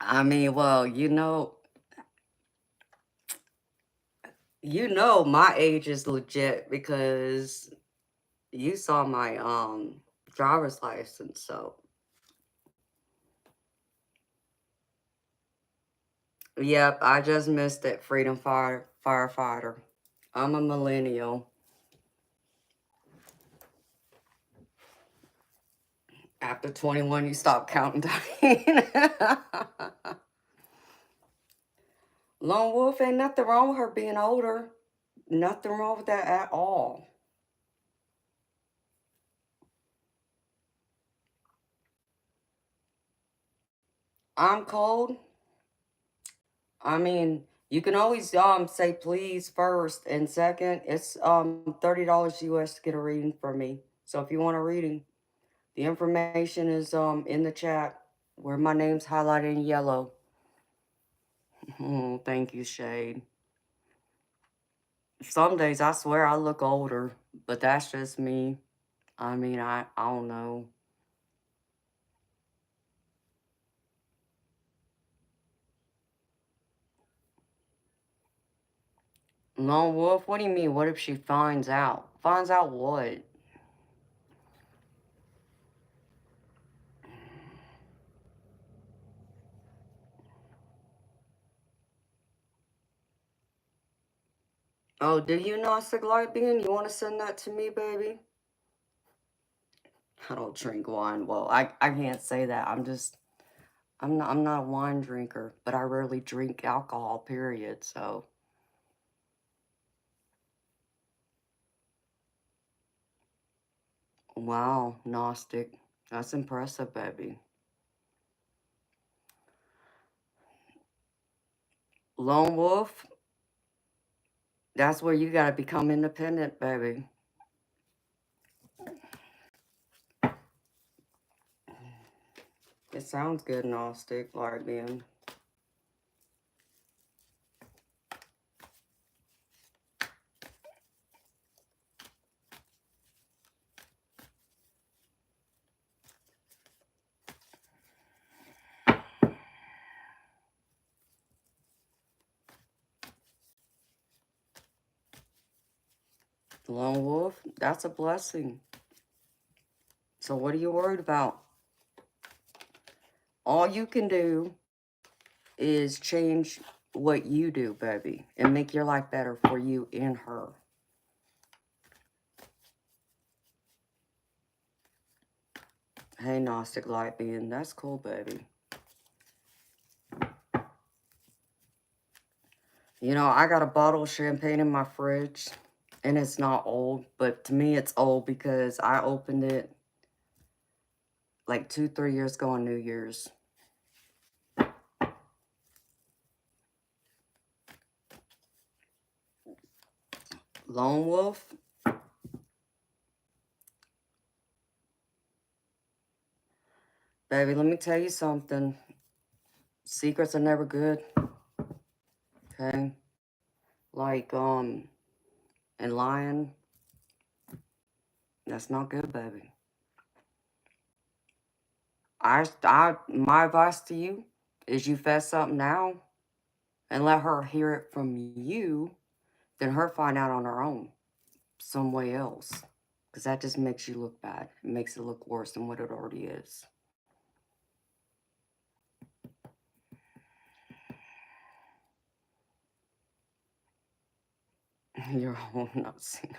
I mean, well, my age is legit because you saw my driver's license, so yep, I just missed it, firefighter. I'm a millennial. After 21, you stop counting down. Lone Wolf, ain't nothing wrong with her being older. Nothing wrong with that at all. I'm cold. I mean, you can always say please first, and second, it's $30 US to get a reading from me. So if you want a reading, the information is in the chat where my name's highlighted in yellow. Oh, thank you, Shade. Some days I swear I look older, but that's just me. I mean, I don't know. Lone Wolf, what do you mean? What if she finds out? Finds out what? Oh, do you Gnostic Light Being? You want to send that to me, baby? I don't drink wine. Well, I can't say that. I'm not a wine drinker, but I rarely drink alcohol, period. So, wow, Gnostic. That's impressive, baby. Lone Wolf, that's where you gotta become independent, baby. It sounds good, Gnostic, like being. Lone wolf, that's a blessing. So what are you worried about? All you can do is change what you do, baby, and make your life better for you and her. Hey, Gnostic light being, that's cool, baby. You know, I got a bottle of champagne in my fridge, and it's not old, but to me it's old because I opened it like 2-3 years ago on New Year's. Lone wolf. Baby, let me tell you something. Secrets are never good. Okay? Like, and lying, that's not good, baby. My advice to you is you fess up now and let her hear it from you, then her find out on her own, some way else. Because that just makes you look bad. It makes it look worse than what it already is. You're home, not seen.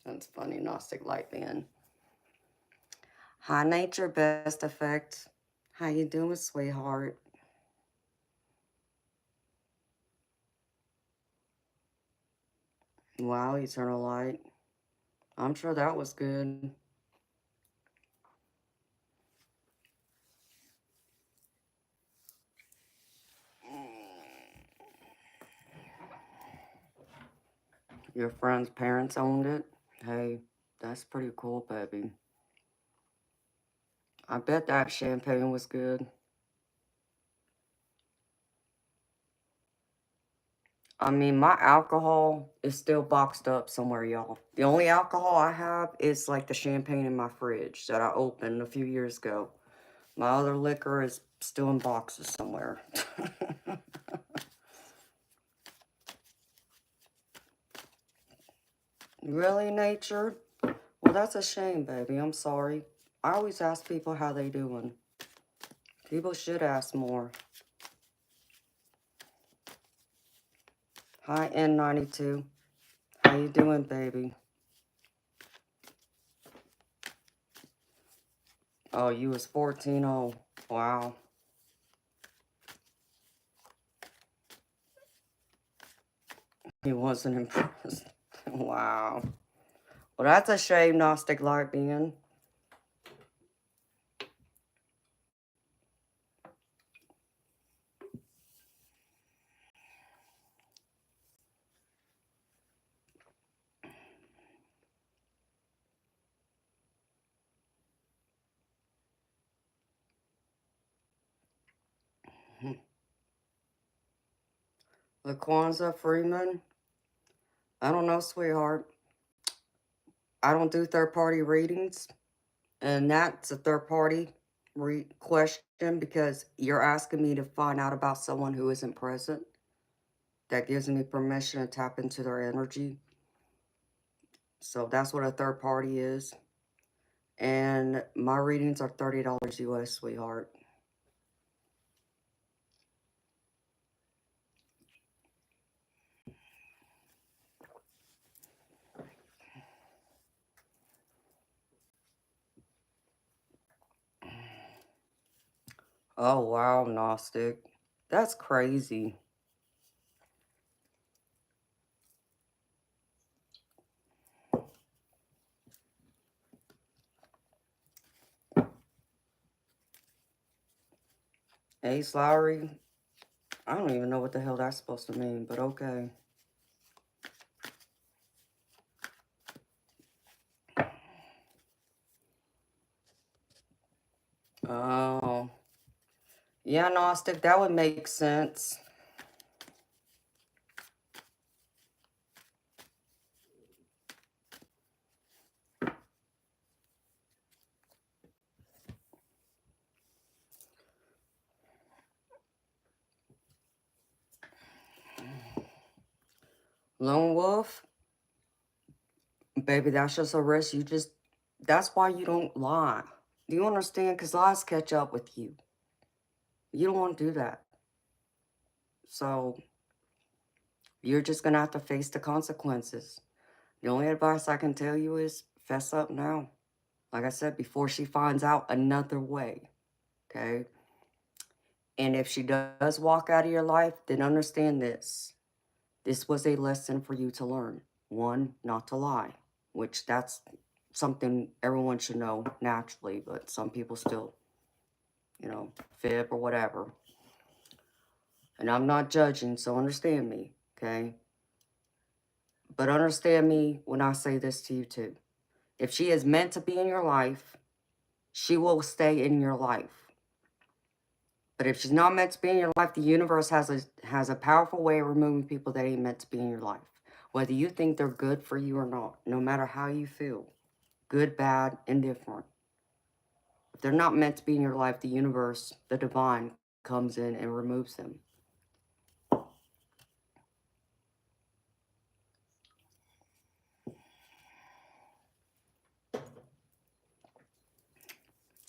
That's funny, Gnostic Light Man. Hi, Nature Best Effect. How you doing, sweetheart? Wow, Eternal Light. I'm sure that was good. Your friend's parents owned it? Hey, that's pretty cool, baby. I bet that champagne was good. I mean, my alcohol is still boxed up somewhere, y'all. The only alcohol I have is like the champagne in my fridge that I opened a few years ago. My other liquor is still in boxes somewhere. Really, Nature? Well, that's a shame, baby. I'm sorry. I always ask people how they doing. People should ask more. Hi, N92. How you doing, baby? Oh, you was 14. Oh, wow. He wasn't impressed. Wow. Well, that's a shame, Gnostic Light being. LaQuanza Freeman. I don't know, sweetheart. I don't do third-party readings. And that's a third-party question because you're asking me to find out about someone who isn't present. That gives me permission to tap into their energy. So that's what a third party is. And my readings are $30 US, sweetheart. Oh, wow, Gnostic. That's crazy. Ace Lowry. I don't even know what the hell that's supposed to mean, but okay. Oh. Yeah, Gnostic, that would make sense. Lone Wolf, baby, that's just a risk. That's why you don't lie. Do you understand? Because lies catch up with you. You don't want to do that. So you're just going to have to face the consequences. The only advice I can tell you is fess up now. Like I said, before she finds out another way. Okay? And if she does walk out of your life, then understand this. This was a lesson for you to learn. One, not to lie, which that's something everyone should know naturally, but some people still, fib or whatever. And I'm not judging, so understand me, okay? But understand me when I say this to you too. If she is meant to be in your life, she will stay in your life. But if she's not meant to be in your life, the universe has a powerful way of removing people that ain't meant to be in your life. Whether you think they're good for you or not, no matter how you feel. Good, bad, indifferent. If they're not meant to be in your life, the universe, the divine, comes in and removes them.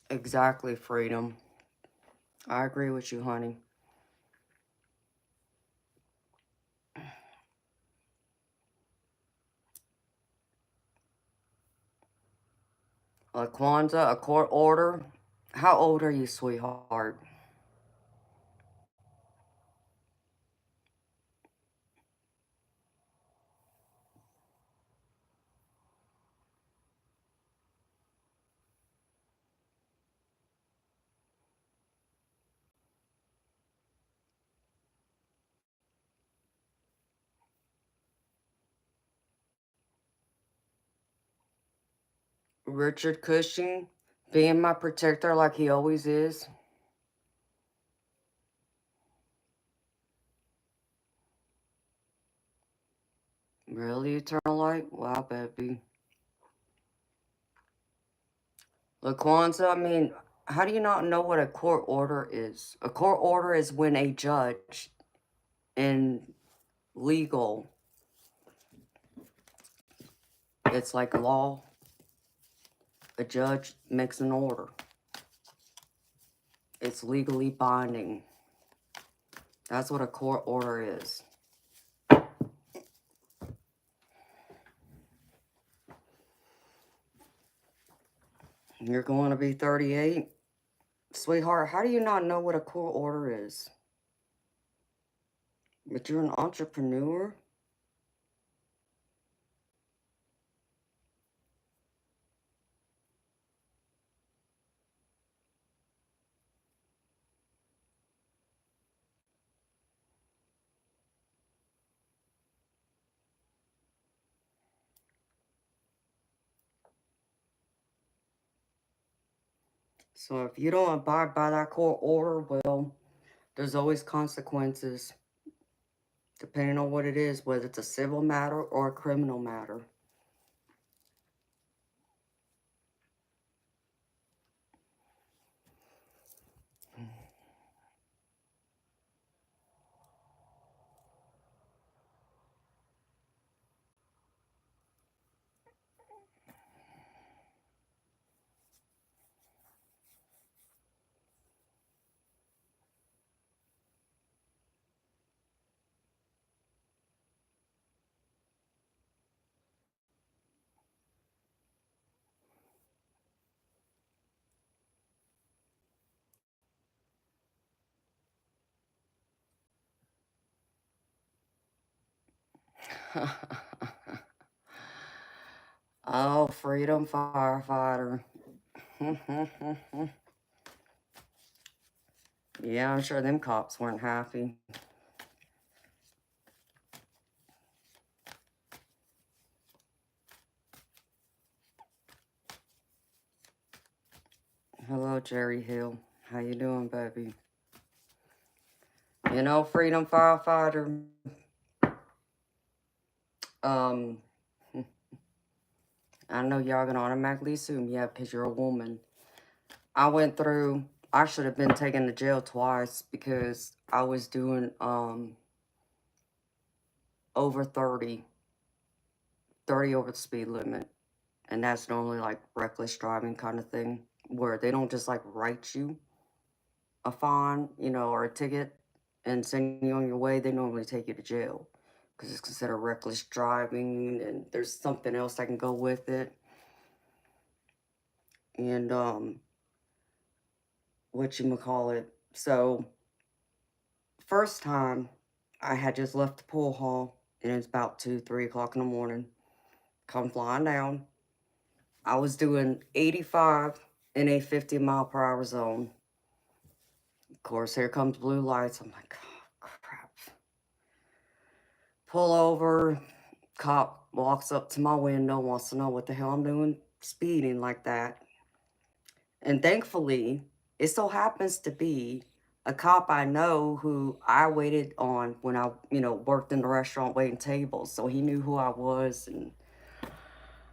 Exactly, Freedom. I agree with you, honey. Kwanzaa, a court order. How old are you, sweetheart? Richard Cushing, being my protector like he always is. Really, eternal light? Wow, baby. Laquanza, I mean, how do you not know what a court order is? A court order is when a judge in legal, it's like law, a judge makes an order. It's legally binding. That's what a court order is. You're going to be 38? Sweetheart, how do you not know what a court order is? But you're an entrepreneur? So if you don't abide by that court order, well, there's always consequences, depending on what it is, whether it's a civil matter or a criminal matter. Oh, freedom firefighter. Yeah, I'm sure them cops weren't happy. Hello, Jerry Hill. How you doing, baby? You know, freedom firefighter. Um, I know y'all gonna automatically assume, yeah, because you're a woman. I should have been taken to jail twice because I was doing, over 30 over the speed limit. And that's normally like reckless driving kind of thing, where they don't just like write you a fine, you know, or a ticket and send you on your way. They normally take you to jail because it's considered reckless driving, and there's something else that can go with it. And whatchamacallit. So first time I had just left the pool hall, and it's about 2, 3 o'clock in the morning. Come flying down. I was doing 85 in a 50-mile-per-hour zone. Of course, here comes blue lights. I'm like, oh, crap. Pull over. Cop walks up to my window, wants to know what the hell I'm doing speeding like that. And thankfully, it so happens to be a cop I know who I waited on when I, worked in the restaurant waiting tables. So he knew who I was. And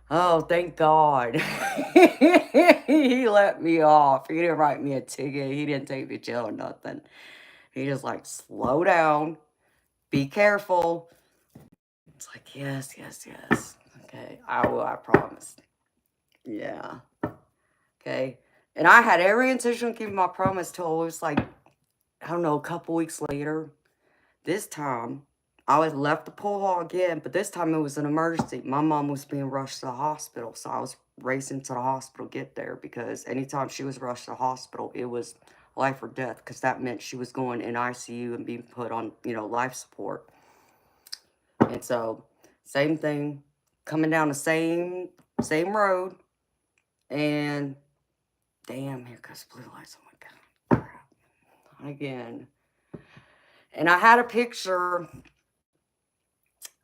oh, thank God. He let me off. He didn't write me a ticket. He didn't take me to jail or nothing. He just like, slow down. Be careful. It's like, yes, yes, yes. Okay, I will, I promise. Yeah. Okay. And I had every intention of keeping my promise till it was like, I don't know, a couple weeks later. This time, I was left the pool hall again, but this time it was an emergency. My mom was being rushed to the hospital, so I was racing to the hospital to get there because anytime she was rushed to the hospital, it was life or death because that meant she was going in ICU and being put on, life support. And so, same thing, coming down the same road, and damn, here comes blue lights. Oh my God, crap. Again. And I had a picture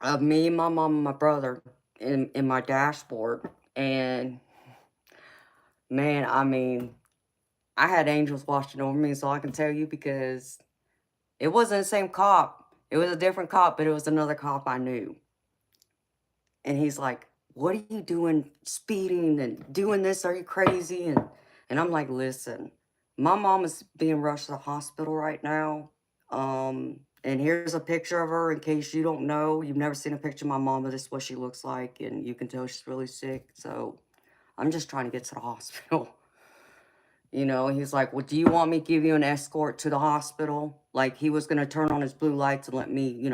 of me, my mom, and my brother in my dashboard. And man, I mean, I had angels watching over me, so I can tell you because it wasn't the same cop. It was a different cop, but it was another cop I knew. And he's like, what are you doing speeding and doing this? Are you crazy? And I'm like, listen, my mom is being rushed to the hospital right now. And here's a picture of her in case you don't know. You've never seen a picture of my mom, but this is what she looks like. And you can tell she's really sick. So I'm just trying to get to the hospital. He's like, well, do you want me to give you an escort to the hospital? Like he was going to turn on his blue lights and let me,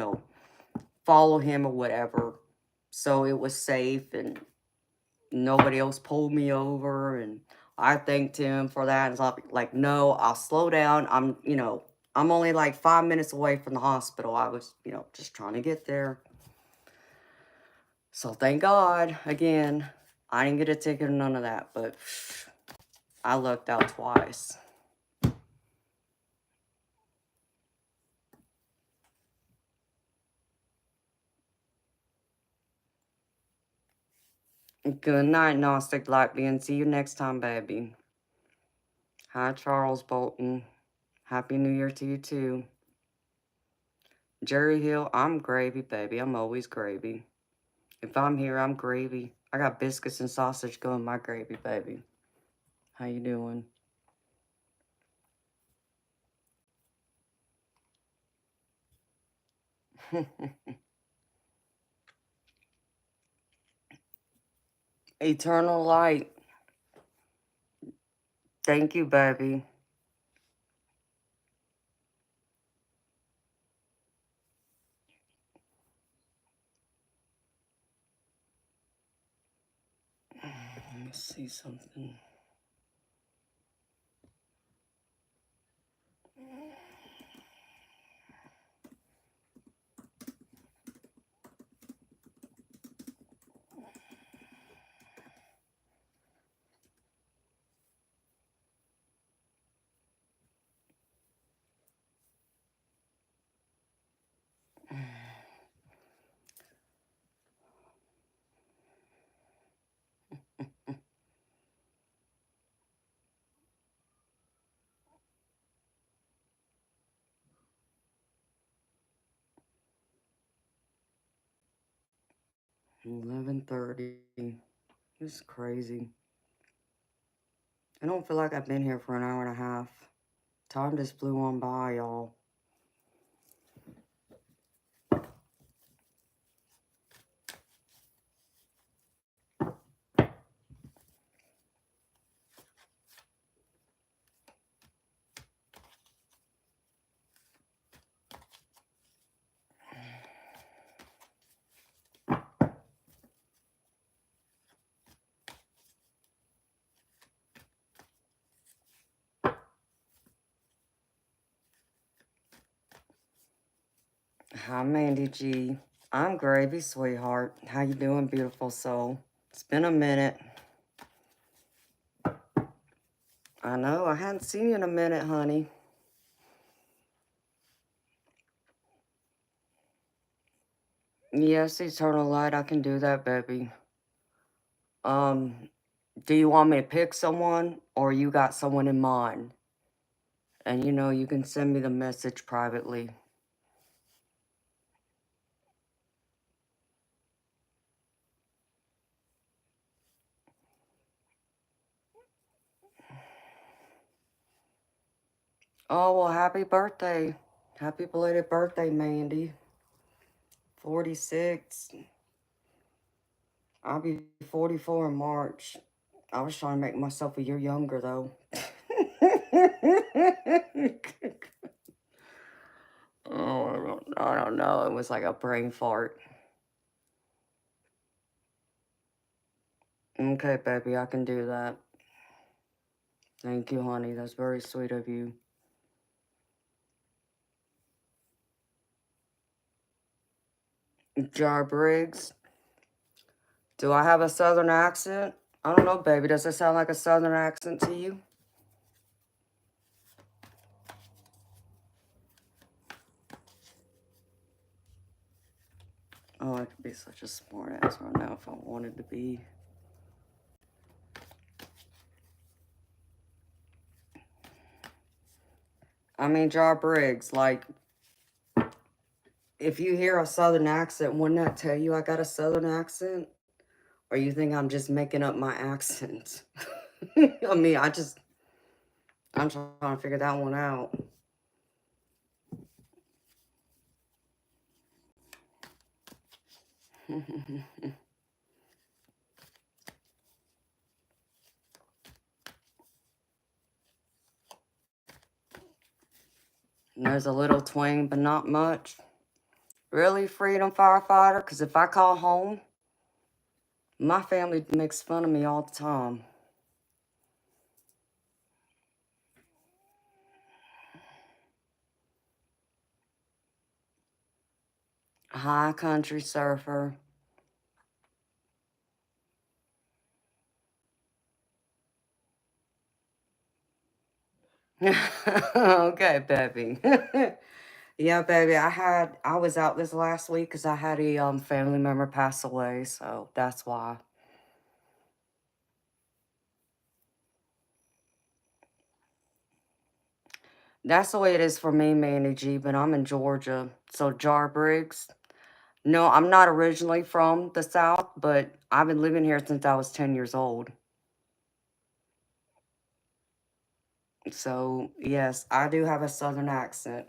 follow him or whatever. So it was safe and nobody else pulled me over. And I thanked him for that. And so like, no, I'll slow down. I'm only like 5 minutes away from the hospital. I was, just trying to get there. So thank God, again, I didn't get a ticket or none of that, but I lucked out twice. Good night, Gnostic Light Being. See you next time, baby. Hi, Charles Bolton. Happy New Year to you, too. Jerry Hill, I'm gravy, baby. I'm always gravy. If I'm here, I'm gravy. I got biscuits and sausage going my gravy, baby. How you doing? Eternal light. Thank you, baby. Let me see something. 11:30. This is crazy. I don't feel like I've been here for an hour and a half. Time just flew on by, y'all. Hi, Mandy G. I'm Gravy, sweetheart. How you doing, beautiful soul? It's been a minute. I know, I hadn't seen you in a minute, honey. Yes, Eternal Light, I can do that, baby. Do you want me to pick someone, or you got someone in mind? And you can send me the message privately. Oh, well, happy birthday. Happy belated birthday, Mandy. 46. I'll be 44 in March. I was trying to make myself a year younger, though. Oh, I don't know. It was like a brain fart. Okay, baby, I can do that. Thank you, honey. That's very sweet of you. Jar Briggs. Do I have a southern accent? I don't know, baby. Does it sound like a southern accent to you? Oh, I could be such a smart ass right now if I wanted to be. I mean, Jar Briggs, like, if you hear a southern accent, wouldn't that tell you I got a southern accent? Or you think I'm just making up my accent? I mean, I'm trying to figure that one out. There's a little twang, but not much. Really, freedom firefighter? Because if I call home, my family makes fun of me all the time. High country surfer. Okay, baby. Yeah, baby. I was out this last week because I had a family member pass away, so that's why. That's the way it is for me, Manny G, but I'm in Georgia. So Jar Briggs. No, I'm not originally from the South, but I've been living here since I was 10 years old. So, yes, I do have a Southern accent.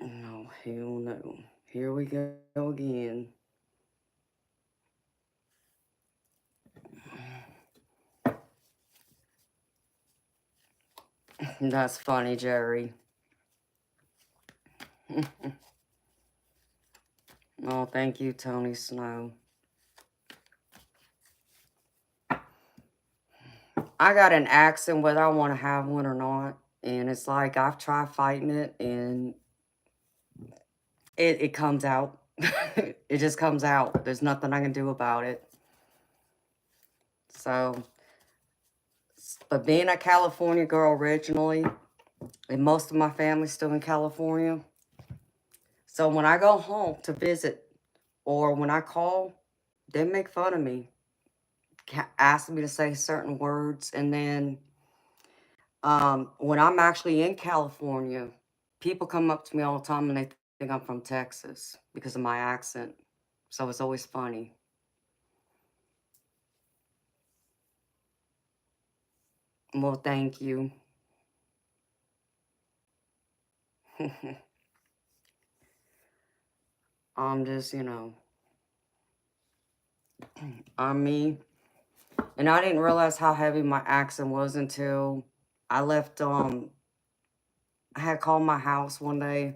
No, hell no. Here we go again. That's funny, Jerry. Oh, thank you, Tony Snow. I got an accent whether I want to have one or not. And it's like I've tried fighting it and it comes out. It just comes out. There's nothing I can do about it. So, but being a California girl originally, and most of my family's still in California. So when I go home to visit or when I call, they make fun of me, ask me to say certain words. And then when I'm actually in California, people come up to me all the time and they think I'm from Texas because of my accent. So it's always funny. Well, thank you. I'm just, I'm me. And I didn't realize how heavy my accent was until I left, I had called my house one day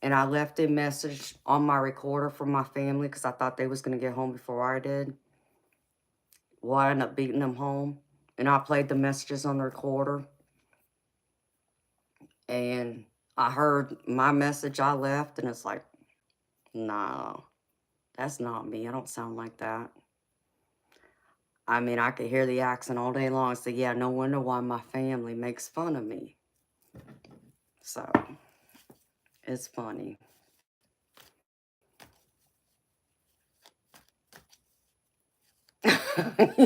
and I left a message on my recorder for my family because I thought they was going to get home before I did. Well, I ended up beating them home. And I played the messages on the recorder. And I heard my message I left, and it's like, no, that's not me. I don't sound like that. I mean, I could hear the accent all day long. So, yeah, no wonder why my family makes fun of me. So, it's funny.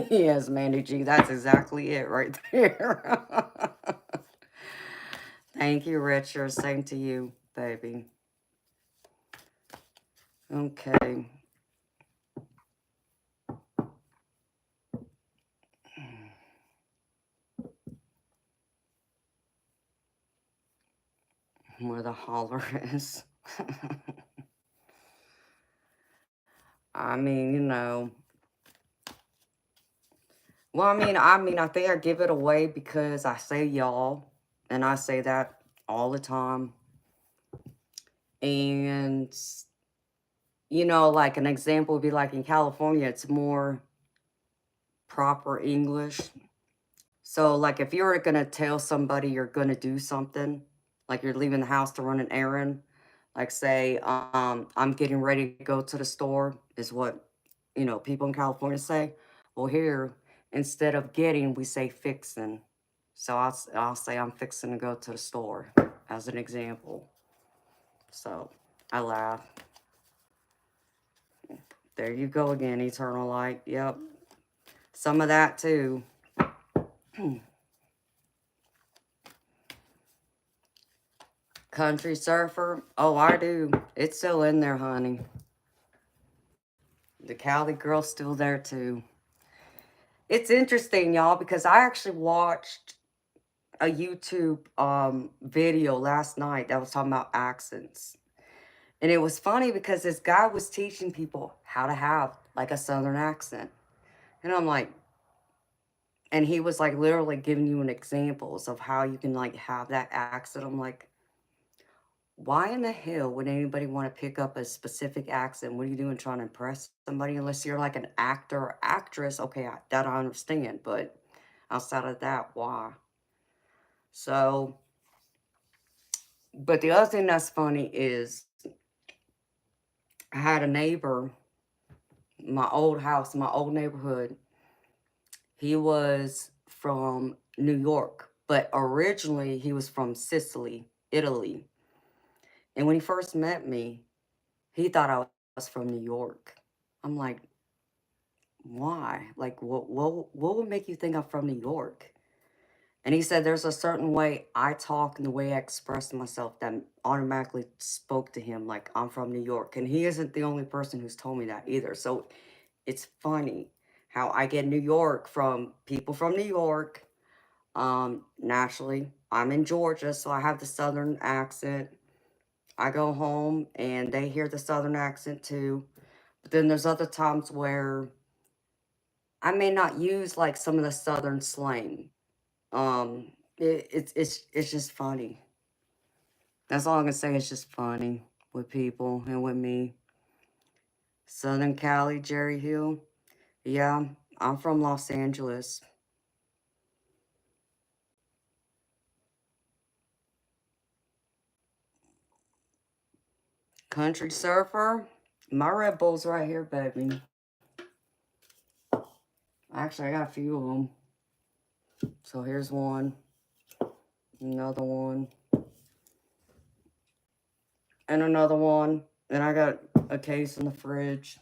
Yes, Mandy G, that's exactly it right there. Thank you, Richard. Same to you, baby. Okay. Where the holler is. I mean, Well, I think I give it away because I say y'all, and I say that all the time. And, like an example would be like in California, it's more proper English. So, like, if you're going to tell somebody you're going to do something, like you're leaving the house to run an errand, like say, I'm getting ready to go to the store, is what, people in California say. Well, here, instead of getting, we say fixing. So I'll say I'm fixing to go to the store as an example. So I laugh. There you go again, eternal light. Yep. Some of that too. Country surfer. Oh, I do. It's still in there, honey. The Cali girl's still there too. It's interesting, y'all, because I actually watched a YouTube video last night that was talking about accents. And it was funny because this guy was teaching people how to have like a southern accent. And I'm like, and he was like literally giving you an examples of how you can like have that accent. I'm like, why in the hell would anybody want to pick up a specific accent? What are you doing trying to impress somebody? Unless you're like an actor or actress. Okay, that I understand. But outside of that, why? So, but the other thing that's funny is I had a neighbor, my old house, my old neighborhood. He was from New York, but originally he was from Sicily, Italy. And when he first met me, he thought I was from New York. I'm like, why? Like, what would make you think I'm from New York? And he said there's a certain way I talk and the way I express myself that automatically spoke to him like I'm from New York. And he isn't the only person who's told me that either. So it's funny how I get New York from people from New York. Naturally, I'm in Georgia, so I have the southern accent. I go home and they hear the southern accent too. But then there's other times where I may not use like some of the southern slang. It's just funny. That's all I can say. It's just funny with people and with me. Southern Cali, Jerry Hill. Yeah, I'm from Los Angeles. Country surfer. My Red Bull's right here, baby. Actually, I got a few of them. So here's one, another one, and another one. And I got a case in the fridge.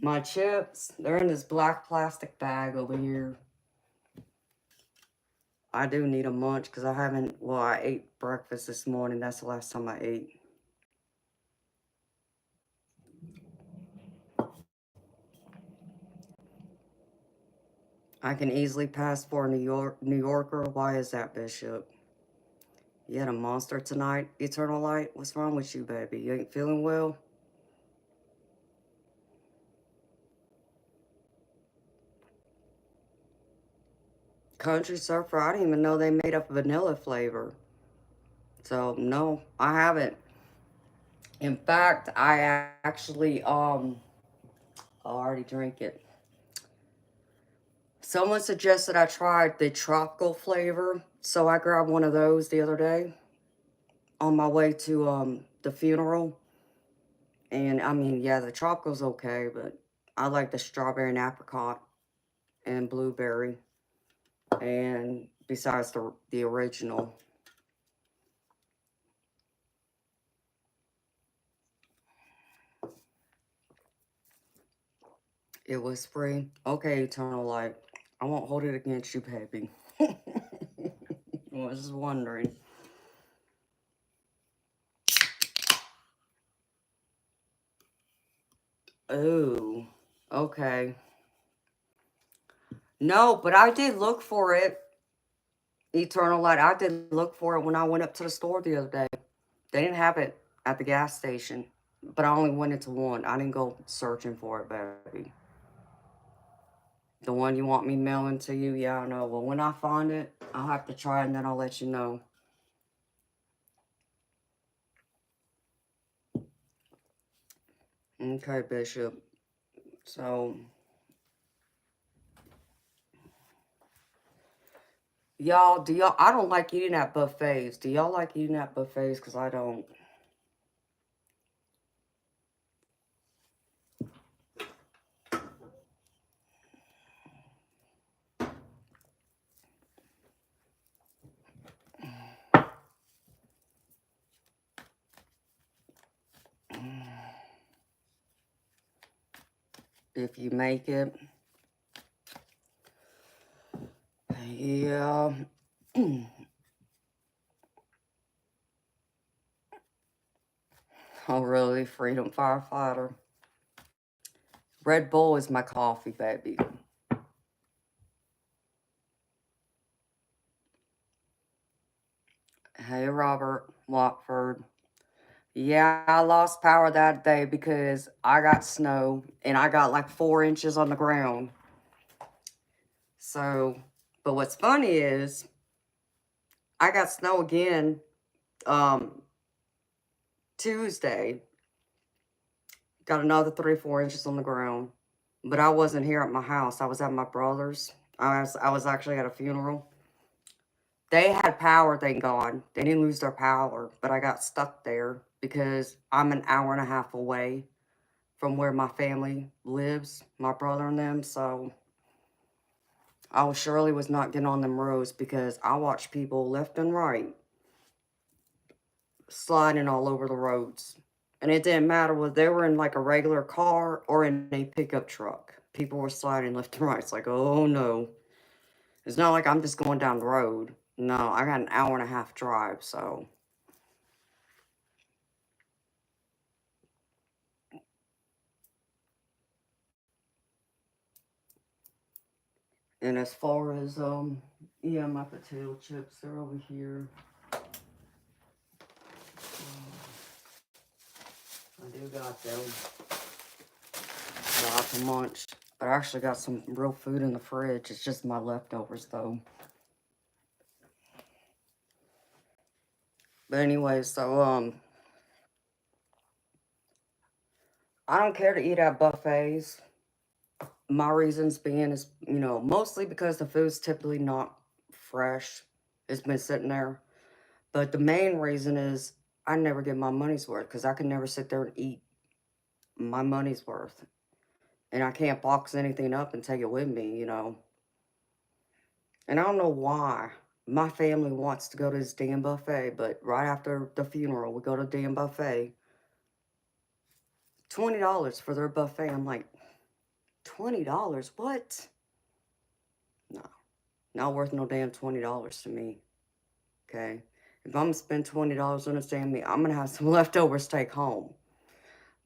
My chips, they're in this black plastic bag over here. I do need a munch because I haven't, well, I ate breakfast this morning. That's the last time I ate. I can easily pass for a New Yorker. Why is that, Bishop? You had a monster tonight, Eternal Light? What's wrong with you, baby? You ain't feeling well? Country Surfer, I didn't even know they made up vanilla flavor. So, no, I haven't. In fact, I actually, I already drink it. Someone suggested I tried the tropical flavor, so I grabbed one of those the other day on my way to the funeral. And I mean, yeah, the tropical's okay, but I like the strawberry and apricot and blueberry. And besides the original, it was free. Okay, Eternal Light. I won't hold it against you, baby. I was just wondering. Ooh, okay. No, but I did look for it. Eternal Light. I did look for it when I went up to the store the other day. They didn't have it at the gas station, but I only went into one. I didn't go searching for it, baby. The one you want me mailing to you? Yeah, I know. Well, when I find it, I'll have to try it and then I'll let you know. Okay, Bishop. So, y'all, I don't like eating at buffets. Do y'all like eating at buffets? Because I don't. If you make it. Yeah. Oh, really? Freedom Firefighter. Red Bull is my coffee, baby. Hey, Robert Watford. Yeah, I lost power that day because I got snow and I got like 4 inches on the ground. So, but what's funny is I got snow again um Tuesday. Got another 3 or 4 inches on the ground. But I wasn't here at my house. I was at my brother's. I was actually at a funeral. They had power, thank God. They didn't lose their power, but I got stuck there because I'm an hour and a half away from where my family lives, my brother and them. So I surely was not getting on them roads because I watched people left and right sliding all over the roads. And it didn't matter whether they were in like a regular car or in a pickup truck. People were sliding left and right. It's like, oh no. It's not like I'm just going down the road. No, I got an hour and a half drive, so. And as far as, yeah, my potato chips are over here. I do got them. Got to munch. But I actually got some real food in the fridge. It's just my leftovers, though. But anyway, so, I don't care to eat at buffets. My reasons being is, mostly because the food's typically not fresh. It's been sitting there. But the main reason is I never get my money's worth because I can never sit there and eat my money's worth. And I can't box anything up and take it with me. And I don't know why my family wants to go to this damn buffet, but right after the funeral, we go to the damn buffet. $20 for their buffet. I'm like, $20? What? No. Not worth no damn $20 to me. Okay? If I'm gonna spend $20, understand me, I'm gonna have some leftovers to take home.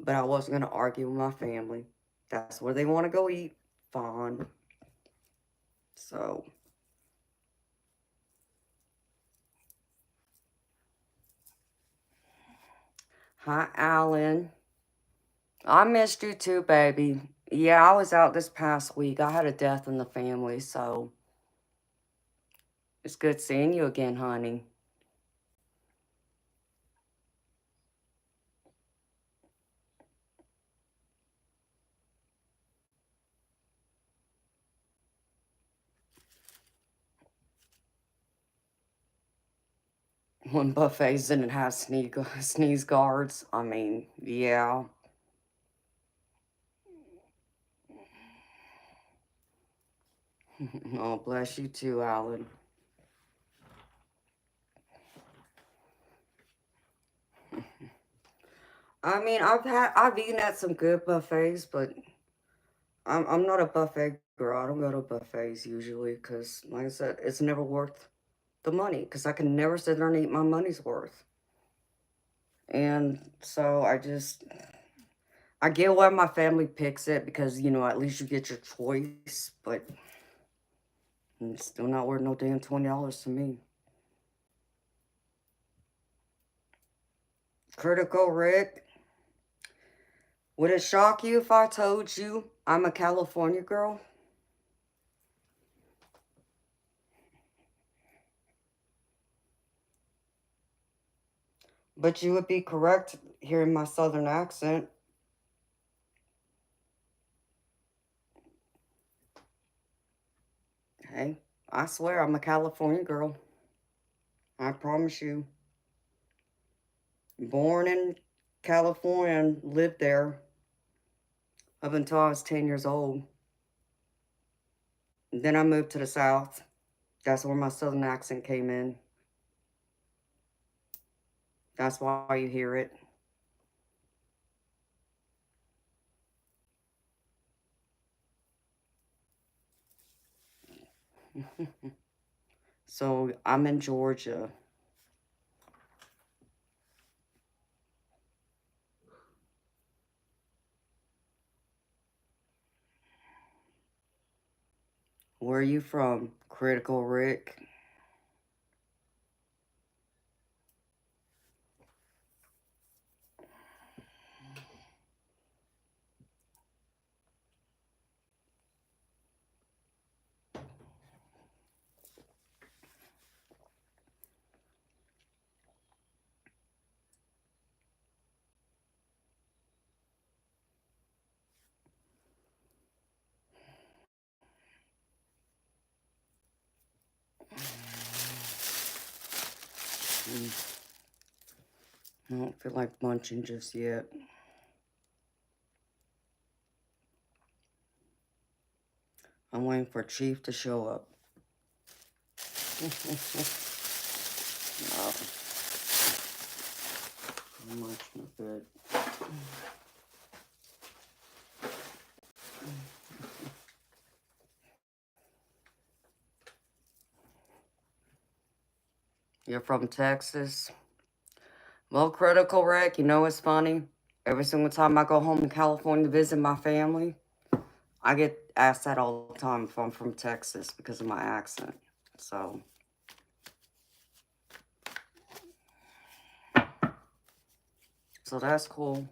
But I wasn't gonna argue with my family. That's where they want to go eat. Fine. So, hi, Alan. I missed you too, baby. Yeah, I was out this past week. I had a death in the family, so it's good seeing you again, honey. When buffets didn't have sneeze guards, I mean, yeah. Oh, bless you too, Alan. I mean, I've eaten at some good buffets, but I'm not a buffet girl. I don't go to buffets usually because, like I said, it's never worth the money because I can never sit there and eat my money's worth. And so I get why my family picks it because, at least you get your choice, but it's still not worth no damn $20 to me. Critical Rick, would it shock you if I told you I'm a California girl? But you would be correct hearing my southern accent. Hey, I swear I'm a California girl. I promise you. Born in California and lived there up until I was 10 years old. Then I moved to the South. That's where my southern accent came in. That's why you hear it. So I'm in Georgia. Where are you from, Critical Rick? I don't feel like munching just yet. I'm waiting for Chief to show up. No, I'm munching a bit. You're from Texas? Well, Critical Rick, it's funny. Every single time I go home to California to visit my family, I get asked that all the time if I'm from Texas because of my accent. So that's cool.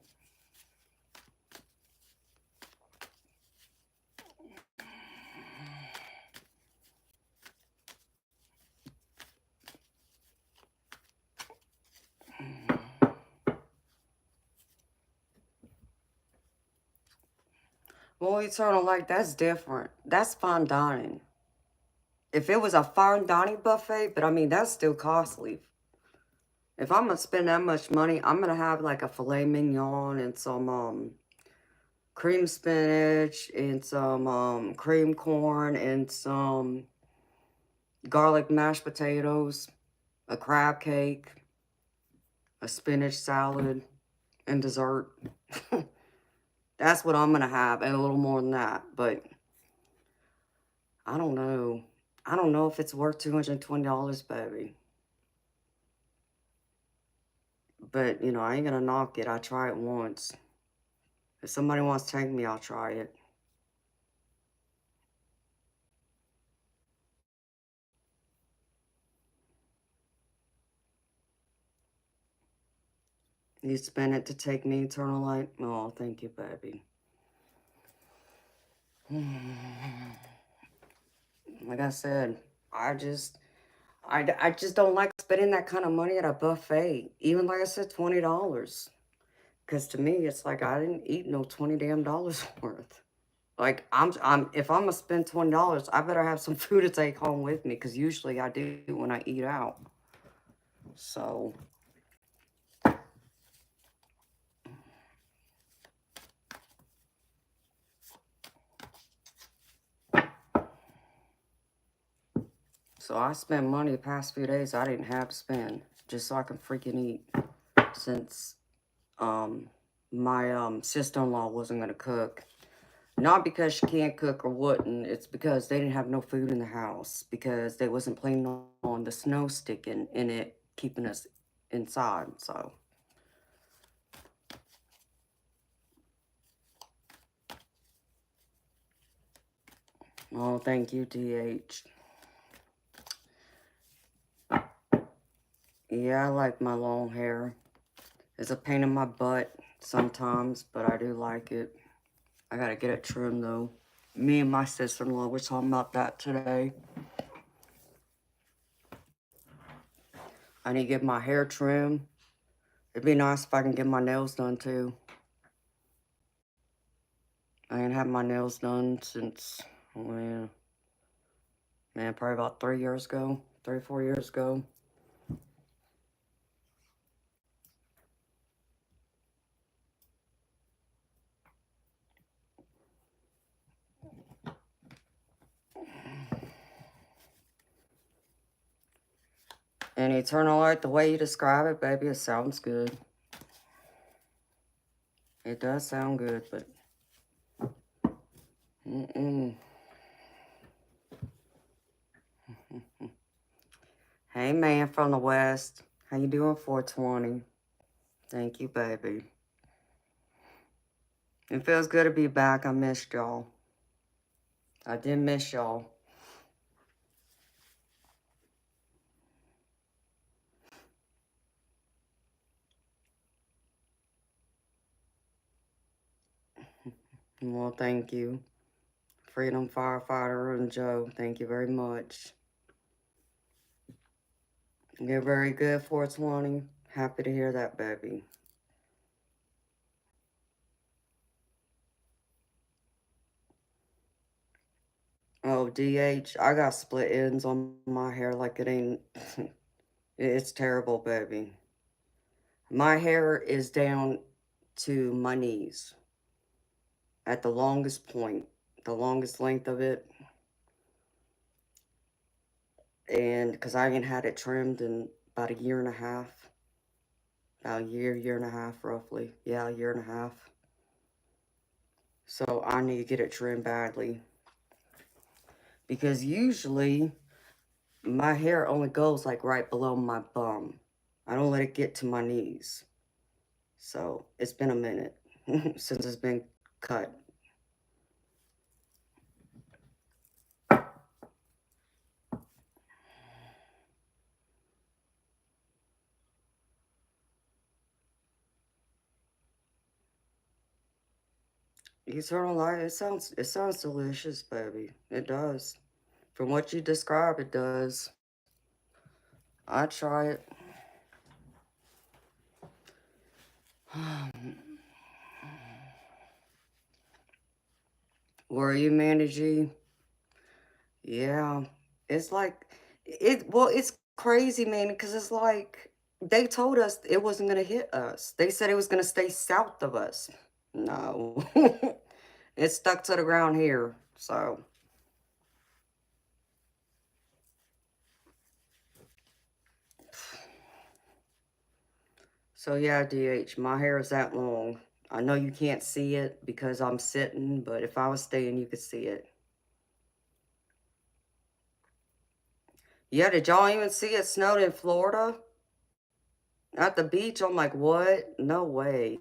Well, Eternal, like, that's different. That's fine dining. If it was a fine dining buffet, but I mean, that's still costly. If I'm gonna spend that much money, I'm gonna have like a filet mignon and some cream spinach and some cream corn and some garlic mashed potatoes, a crab cake, a spinach salad, and dessert. That's what I'm gonna have, and a little more than that. But I don't know. I don't know if it's worth $220, baby. But, you know, I ain't gonna knock it. I try it once. If somebody wants to take me, I'll try it. You spend it to take me eternal light? Oh, thank you, baby. Like I said, I just don't like spending that kind of money at a buffet. Even like I said, $20. Because to me, it's like I didn't eat no 20 damn dollars worth. Like if I'm gonna spend $20, I better have some food to take home with me. Because usually I do when I eat out. So I spent money the past few days I didn't have to spend just so I can freaking eat. Since my sister-in-law wasn't gonna cook. Not because she can't cook or wouldn't, it's because they didn't have no food in the house because they wasn't planning on the snow sticking in it, keeping us inside, so. Oh, thank you, DH. Yeah, I like my long hair. It's a pain in my butt sometimes, but I do like it. I gotta get it trimmed, though. Me and my sister-in-law were talking about that today. I need to get my hair trimmed. It'd be nice if I can get my nails done, too. I ain't had my nails done since, well, man, probably about 3 years ago. 3 or 4 years ago. And eternal light, the way you describe it, baby, it sounds good. It does sound good, but... Hey, man from the West. How you doing, 420? Thank you, baby. It feels good to be back. I missed y'all. I did miss y'all. Well, thank you. Freedom Firefighter and Joe, thank you very much. You're very good, 420. Happy to hear that, baby. Oh, DH, I got split ends on my hair like it ain't... It's terrible, baby. My hair is down to my knees. At the longest point. The longest length of it. And because I ain't had it trimmed in about a year and a half. About a year and a half, roughly. Yeah, a year and a half. So I need to get it trimmed badly. Because usually, my hair only goes like right below my bum. I don't let it get to my knees. So it's been a minute since it's been cut. Eternal light, it sounds delicious, baby. It does. From what you describe, it does. I try it. Were you, Mandy G? Yeah. It's like, it's crazy, man, because it's like, they told us it wasn't going to hit us. They said it was going to stay south of us. No. It's stuck to the ground here, so. So yeah, DH, my hair is that long. I know you can't see it because I'm sitting, but if I was staying, you could see it. Yeah, did y'all even see it snowed in Florida? At the beach, I'm like, what? No way.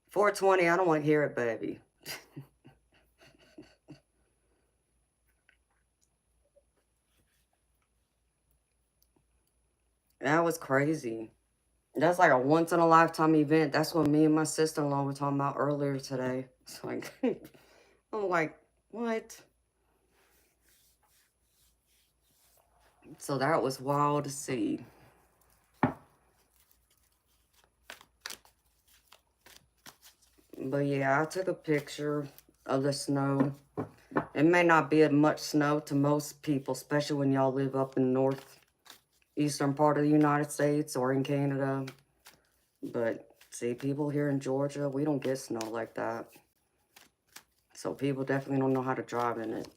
420, I don't want to hear it, baby. That was crazy. That's like a once in a lifetime event. That's what me and my sister-in-law were talking about earlier today. It's like, I'm like, what? So that was wild to see. But yeah, I took a picture of the snow. It may not be as much snow to most people, especially when y'all live up in the northeastern part of the United States or in Canada. But see, people here in Georgia, we don't get snow like that. So people definitely don't know how to drive in it.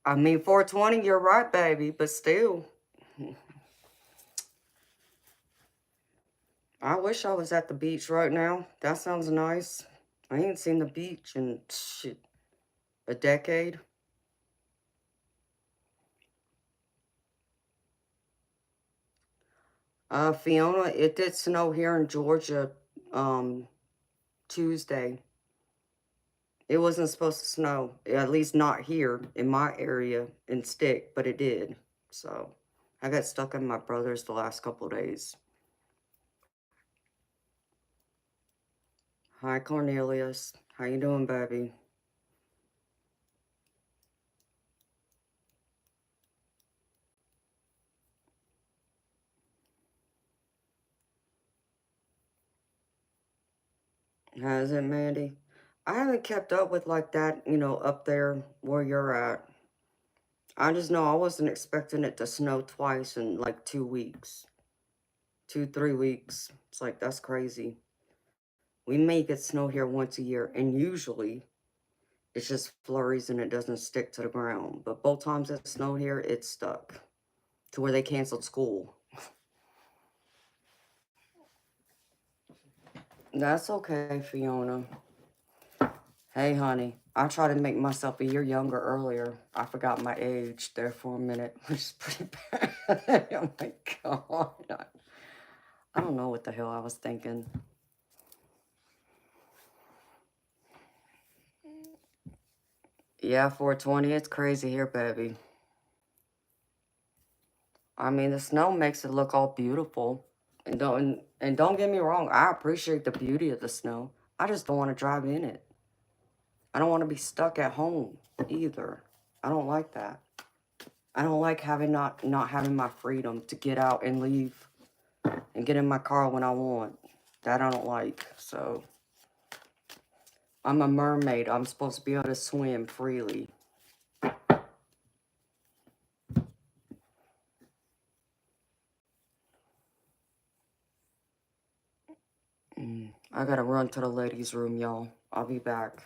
I mean, 420, you're right, baby, but still. I wish I was at the beach right now. That sounds nice. I ain't seen the beach in, shit, a decade. Fiona, it did snow here in Georgia, Tuesday. It wasn't supposed to snow, at least not here in my area in Stick, but it did. So I got stuck in my brother's the last couple of days. Hi, Cornelius. How you doing, baby? How's it, Mandy? I haven't kept up with like that, up there where you're at. I just know I wasn't expecting it to snow twice in like 2 weeks. 3 weeks. It's like, that's crazy. We may get snow here once a year, and usually it's just flurries and it doesn't stick to the ground. But both times it snowed here, it stuck to where they canceled school. That's okay, Fiona. Hey, honey. I tried to make myself a year younger earlier. I forgot my age there for a minute, which is pretty bad. Oh my God. I don't know what the hell I was thinking. Yeah, 420, it's crazy here, baby. I mean, the snow makes it look all beautiful. And don't get me wrong, I appreciate the beauty of the snow. I just don't want to drive in it. I don't want to be stuck at home either. I don't like that. I don't like having not having my freedom to get out and leave and get in my car when I want. That I don't like. So I'm a mermaid. I'm supposed to be able to swim freely. I gotta run to the ladies' room, y'all. I'll be back.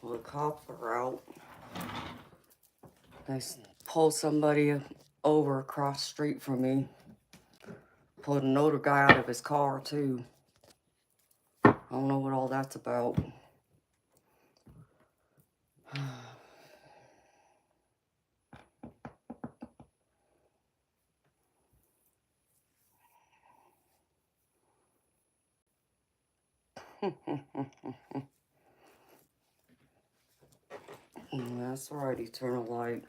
Well, the cops are out. They pulled somebody over across the street from me. Pulled another guy out of his car, too. I don't know what all that's about. That's right, Eternal Light.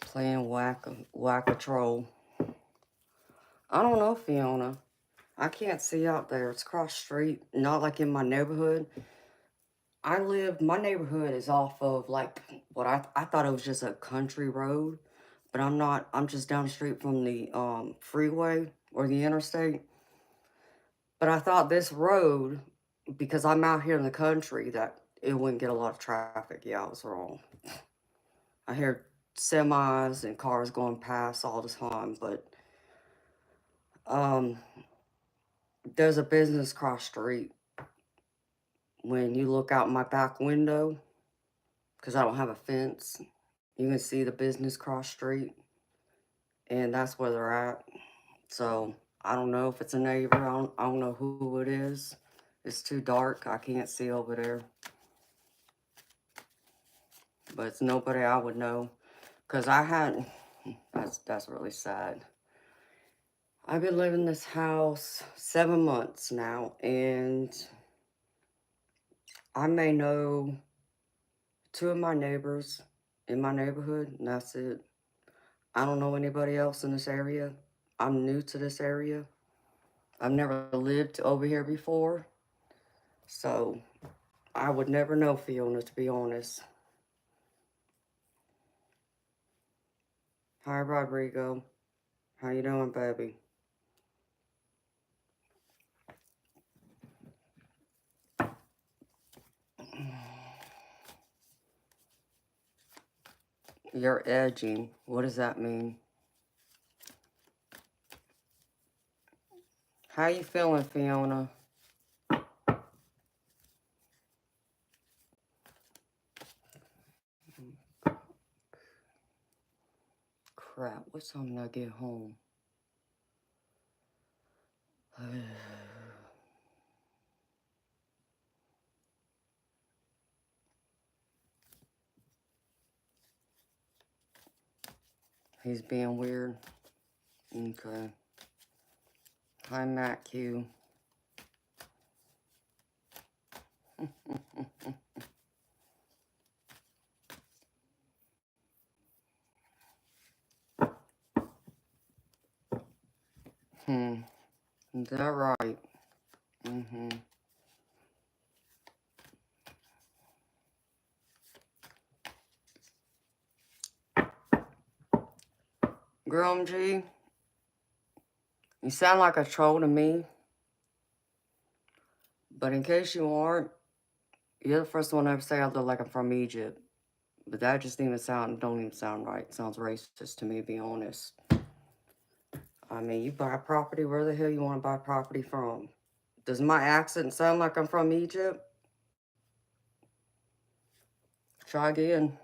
Playing whack-a-troll. I don't know, Fiona. I can't see out there. It's across the street, not like in my neighborhood. My neighborhood is off of like what I thought it was just a country road, but I'm not. I'm just down the street from the freeway or the interstate. But I thought this road, because I'm out here in the country, that it wouldn't get a lot of traffic. Yeah, I was wrong. I hear semis and cars going past all the time, but um, there's a business across the street. When you look out my back window, because I don't have a fence, you can see the business cross street, and that's where they're at. So I don't know if it's a neighbor. I don't know who it is. It's too dark. I can't see over there. But it's nobody I would know, because I hadn't. That's really sad. I've been living in this house 7 months now, and I may know 2 of my neighbors in my neighborhood, and that's it. I don't know anybody else in this area. I'm new to this area. I've never lived over here before, so I would never know, Fiona, to be honest. Hi, Rodrigo. How you doing, baby? You're edging. What does that mean? How you feeling, Fiona? Crap, what time did I get home? He's being weird. Okay. Hi, Matt Q. Is that right? Girl, G, you sound like a troll to me. But in case you aren't, you're the first one to ever say I look like I'm from Egypt. But that just don't even sound right. It sounds racist to me, to be honest. I mean, you buy property, where the hell you want to buy property from? Does my accent sound like I'm from Egypt? Try again.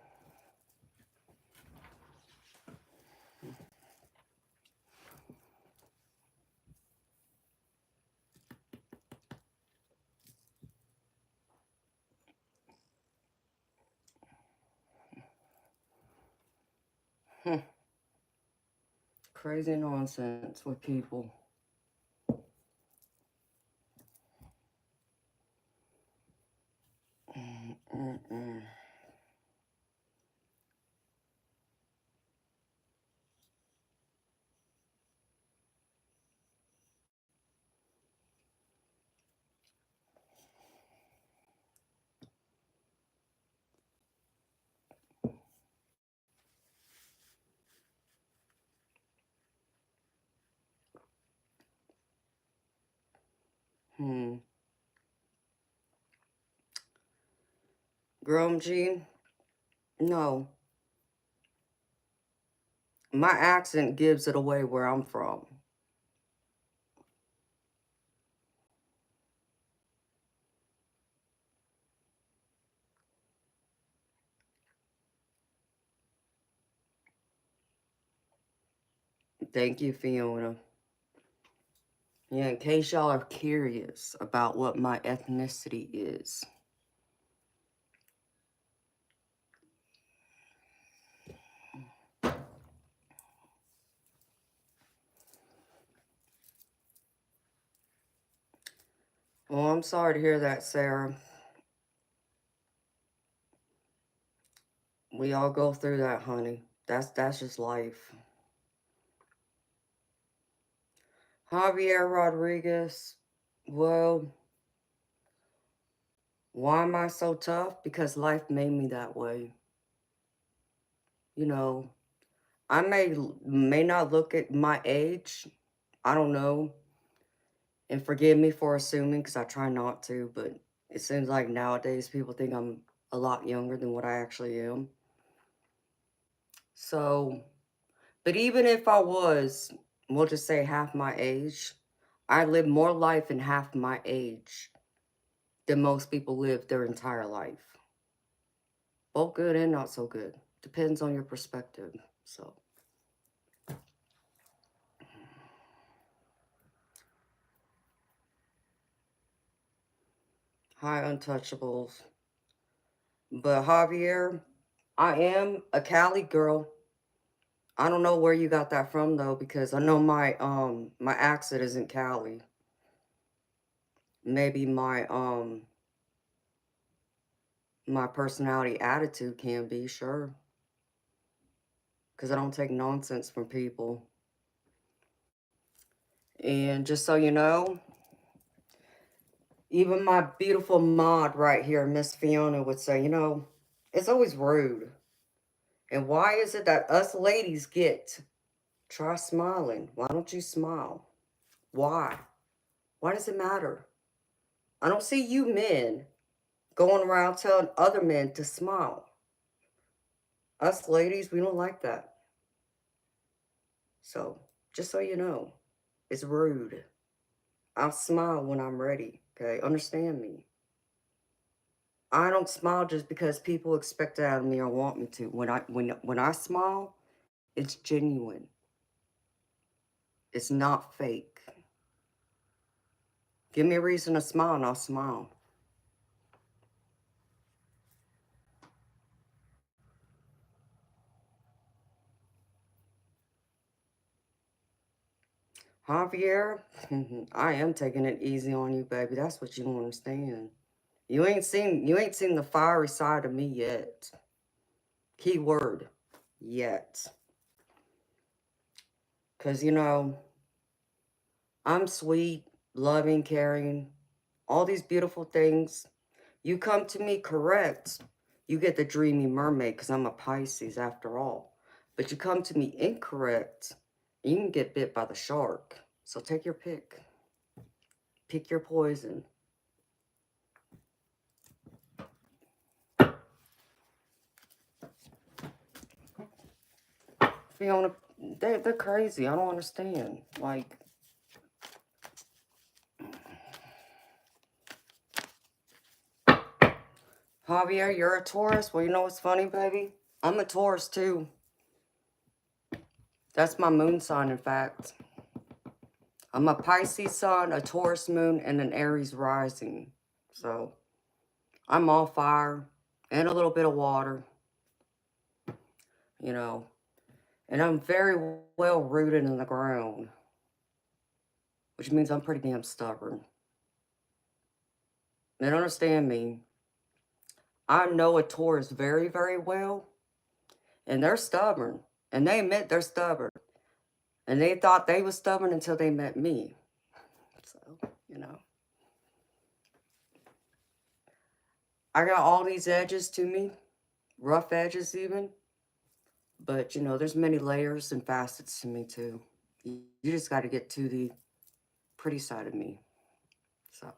Crazy nonsense with people. Girl, G, no. My accent gives it away where I'm from. Thank you, Fiona. Yeah, in case y'all are curious about what my ethnicity is. Well, I'm sorry to hear that, Sarah. We all go through that, honey. That's just life. Javier Rodriguez, well, why am I so tough? Because life made me that way. You know, I may not look at my age. I don't know. And forgive me for assuming, because I try not to, but it seems like nowadays people think I'm a lot younger than what I actually am. So, but even if I was, we'll just say half my age, I live more life in half my age than most people live their entire life. Both good and not so good. Depends on your perspective. So, hi, Untouchables. But Javier, I am a Cali girl. I don't know where you got that from though, because I know my accent isn't Cali. Maybe my personality attitude can be, sure. Because I don't take nonsense from people. And just so you know, even my beautiful mod right here, Miss Fiona, would say, you know, it's always rude. And why is it that us ladies get, try smiling? Why don't you smile? Why? Why does it matter? I don't see you men going around telling other men to smile. Us ladies, we don't like that. So, just so you know, it's rude. I'll smile when I'm ready, okay? Understand me. I don't smile just because people expect it out of me or want me to. When I smile, it's genuine. It's not fake. Give me a reason to smile and I'll smile. Javier, I am taking it easy on you, baby. That's what you don't understand. You ain't seen the fiery side of me yet. Key word, yet. Cause you know, I'm sweet, loving, caring, all these beautiful things. You come to me correct, you get the dreamy mermaid because I'm a Pisces after all. But you come to me incorrect, you can get bit by the shark. So take your pick. Pick your poison. Fiona, they're crazy. I don't understand. Like, Javier, you're a Taurus? Well, you know what's funny, baby? I'm a Taurus too. That's my moon sign, in fact. I'm a Pisces sun, a Taurus moon, and an Aries rising. So, I'm all fire and a little bit of water, you know. And I'm very well rooted in the ground, which means I'm pretty damn stubborn. And understand me, I know a Taurus very, very well, and they're stubborn. And they admit they're stubborn. And they thought they was stubborn until they met me. So, you know. I got all these edges to me, rough edges even. But, you know, there's many layers and facets to me too. You just got to get to the pretty side of me. So.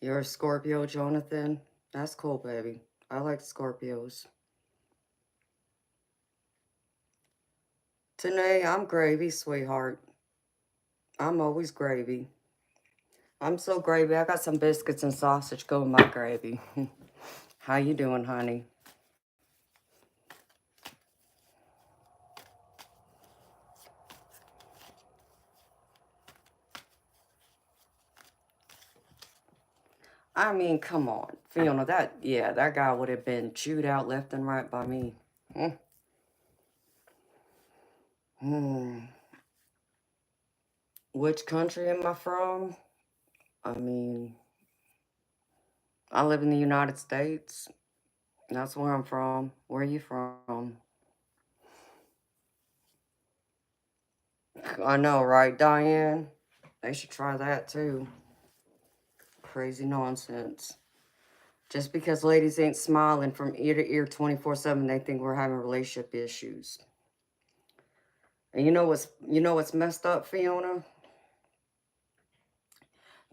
You're a Scorpio, Jonathan? That's cool, baby. I like Scorpios. Today, I'm gravy, sweetheart. I'm always gravy. I'm so gravy. I got some biscuits and sausage. Go with my gravy. How you doing, honey? I mean, come on. Fiona, that guy would have been chewed out left and right by me. Hmm. Hmm. Which country am I from? I mean, I live in the United States. That's where I'm from. Where are you from? I know, right, Diane? They should try that too. Crazy nonsense. Just because ladies ain't smiling from ear to ear 24/7, they think we're having relationship issues. And you know what's messed up, Fiona?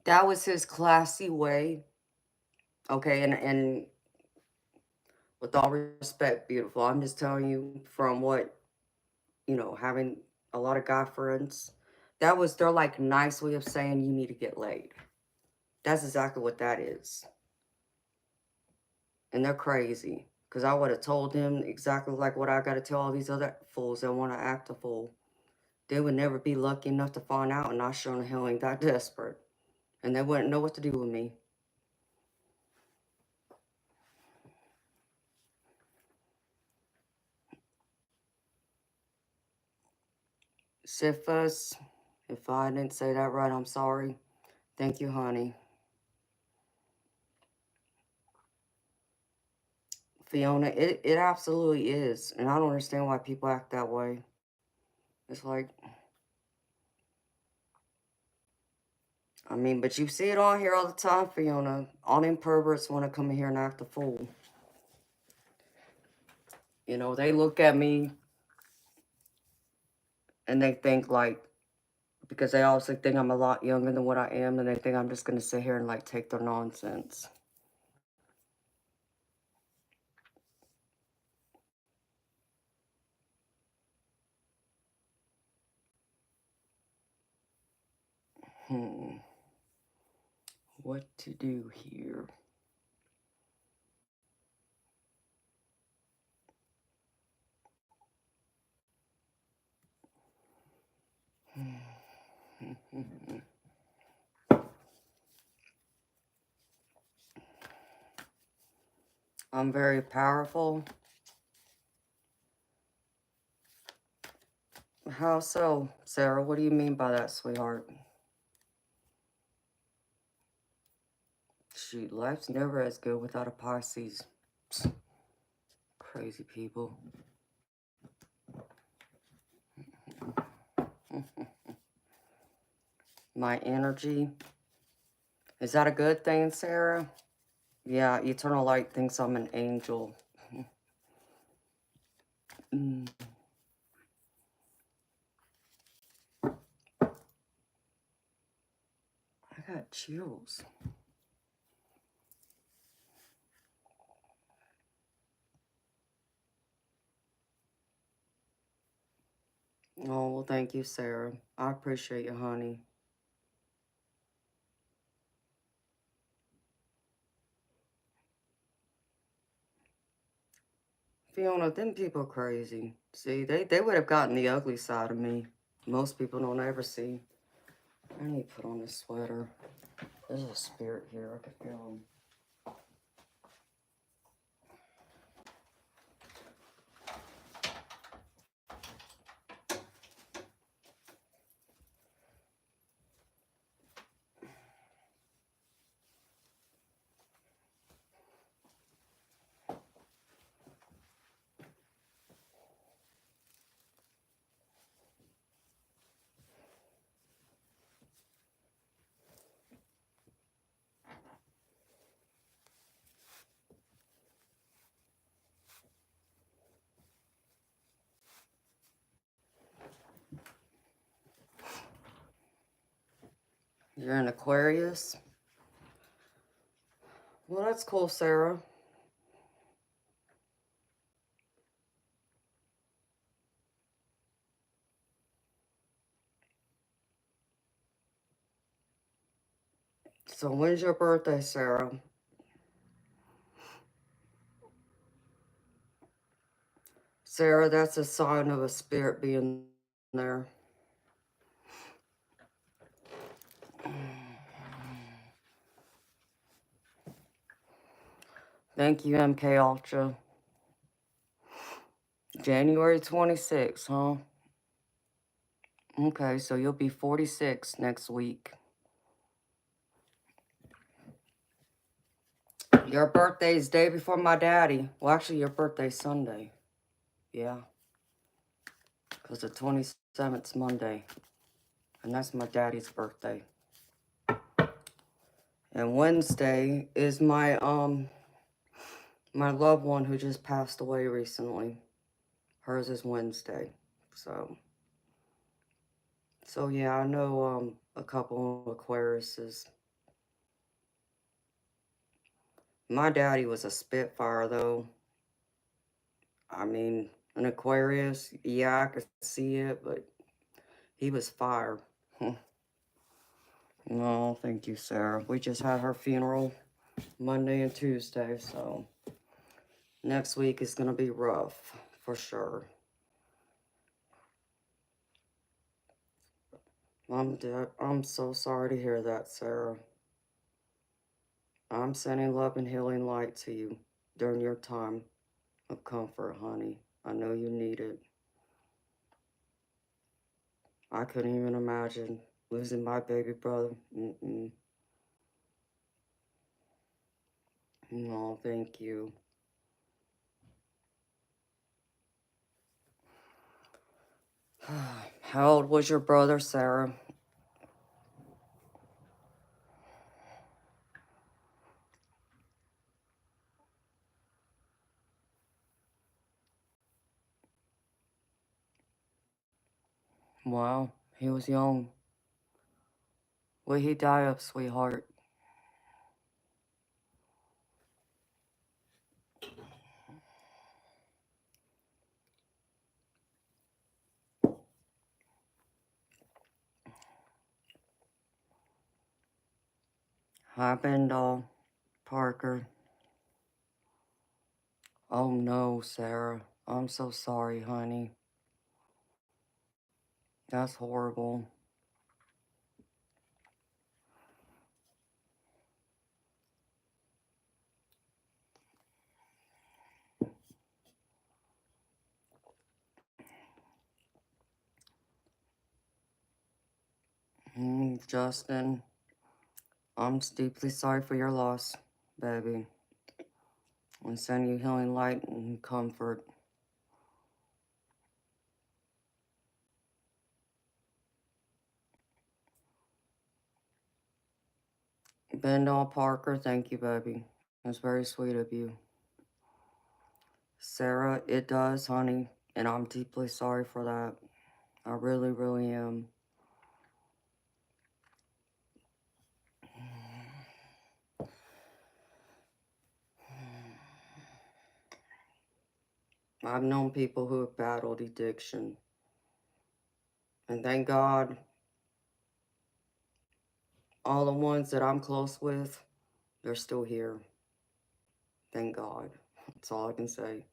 That was his classy way. Okay, and with all respect, beautiful, I'm just telling you from what, having a lot of guy friends, that was their like nice way of saying you need to get laid. That's exactly what that is. And they're crazy. Because I would have told them exactly like what I got to tell all these other fools that want to act a fool. They would never be lucky enough to find out, and I sure the hell ain't that desperate. And they wouldn't know what to do with me. Sifus, if I didn't say that right, I'm sorry. Thank you, honey. Fiona, it absolutely is. And I don't understand why people act that way. It's like, I mean, but you see it on here all the time, Fiona. All them perverts want to come in here and act a fool. They look at me and they think like, because they also think I'm a lot younger than what I am, and they think I'm just going to sit here and like take their nonsense. What to do here? I'm very powerful. How so, Sarah? What do you mean by that, sweetheart? Shoot, life's never as good without a Pisces. Psst, crazy people. My energy. Is that a good thing, Sarah? Yeah, Eternal Light thinks I'm an angel. I got chills. Oh, well, thank you, Sarah. I appreciate you, honey. Fiona, them people crazy. See, they would have gotten the ugly side of me. Most people don't ever see. I need to put on this sweater. There's a spirit here. I can feel him. You're an Aquarius? Well, that's cool, Sarah. So when's your birthday, Sarah? Sarah, that's a sign of a spirit being there. Thank you, MK Ultra. January 26th, huh? Okay, so you'll be 46 next week. Your birthday's day before my daddy. Well, actually, your birthday's Sunday. Yeah. Because the 27th's Monday. And that's my daddy's birthday. And Wednesday is my loved one who just passed away recently. Hers is Wednesday. So yeah, I know a couple of Aquariuses. My daddy was a Spitfire though. I mean, an Aquarius, yeah, I could see it, but he was fire. No, thank you, Sarah. We just had her funeral Monday and Tuesday, so next week is gonna be rough for sure. I'm so sorry to hear that, Sarah. I'm sending love and healing light to you during your time of comfort, honey. I know you need it. I couldn't even imagine losing my baby brother. No, thank you. How old was your brother, Sarah? Wow, he was young. What he die of, sweetheart? Hi, Bendall. Parker. Oh no, Sarah. I'm so sorry, honey. That's horrible. Justin, I'm deeply sorry for your loss, baby. And send you healing light and comfort. Bendall Parker, thank you, baby. That's very sweet of you. Sarah, it does, honey. And I'm deeply sorry for that. I really, really am. I've known people who have battled addiction. And thank God, all the ones that I'm close with, they're still here. Thank God. That's all I can say.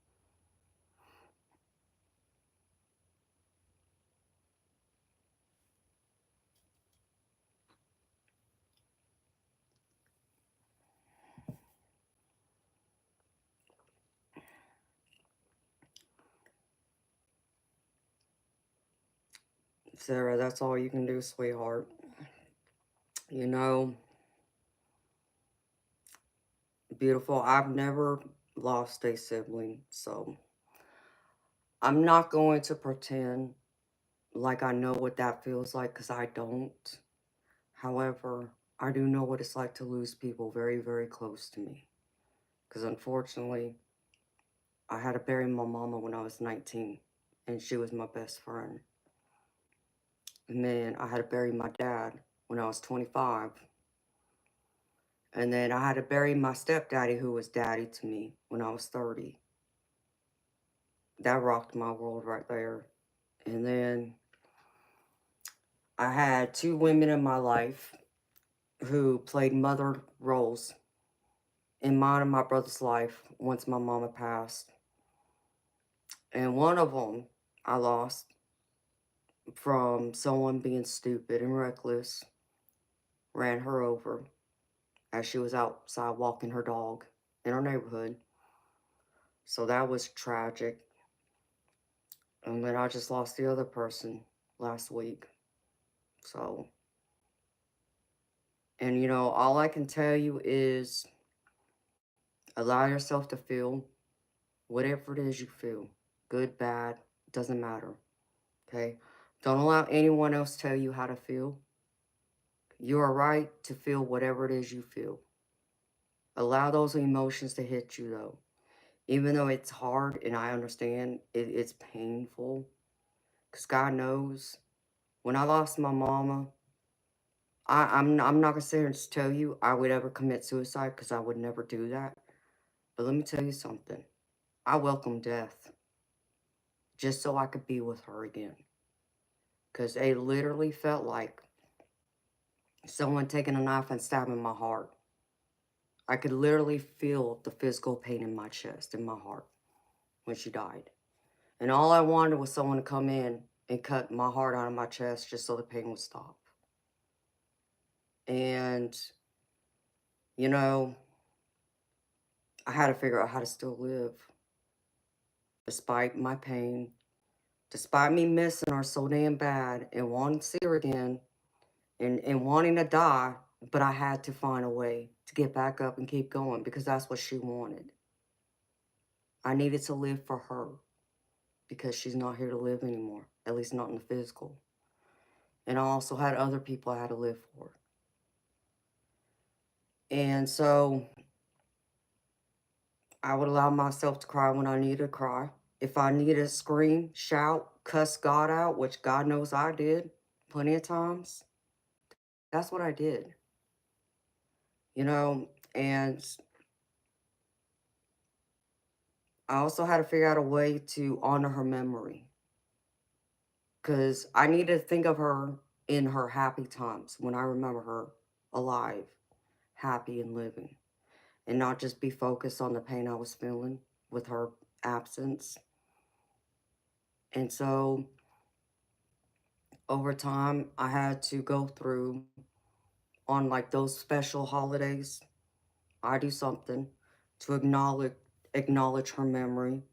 Sarah, that's all you can do, sweetheart. You know, beautiful, I've never lost a sibling, so I'm not going to pretend like I know what that feels like, because I don't. However, I do know what it's like to lose people very, very close to me. Because unfortunately, I had to bury my mama when I was 19, and she was my best friend. And then I had to bury my dad when I was 25. And then I had to bury my stepdaddy, who was daddy to me, when I was 30. That rocked my world right there. And then I had two women in my life who played mother roles in mine and my brother's life once my mama passed. And one of them I lost from someone being stupid and reckless, ran her over as she was outside walking her dog. in our neighborhood. So that was tragic. And then I just lost the other person last week. So, and all I can tell you is allow yourself to feel whatever it is you feel. Good, bad, doesn't matter. Okay? Don't allow anyone else tell you how to feel. You are right to feel whatever it is you feel. Allow those emotions to hit you though. Even though it's hard and I understand it's painful. Because God knows. When I lost my mama, I'm not going to sit here and just tell you I would ever commit suicide because I would never do that. But let me tell you something. I welcome death just so I could be with her again. Because it literally felt like someone taking a knife and stabbing my heart. I could literally feel the physical pain in my chest, in my heart, when she died. And all I wanted was someone to come in and cut my heart out of my chest just so the pain would stop. And, I had to figure out how to still live. Despite my pain, despite me missing her so damn bad and wanting to see her again and wanting to die, but I had to find a way to get back up and keep going because that's what she wanted. I needed to live for her because she's not here to live anymore, at least not in the physical. And I also had other people I had to live for. And so I would allow myself to cry when I needed to cry. If I needed to scream, shout, cuss God out, which God knows I did plenty of times, that's what I did. And I also had to figure out a way to honor her memory. Because I need to think of her in her happy times when I remember her alive, happy and living. And not just be focused on the pain I was feeling with her absence. And so over time, I had to go through on like those special holidays. I do something to acknowledge her memory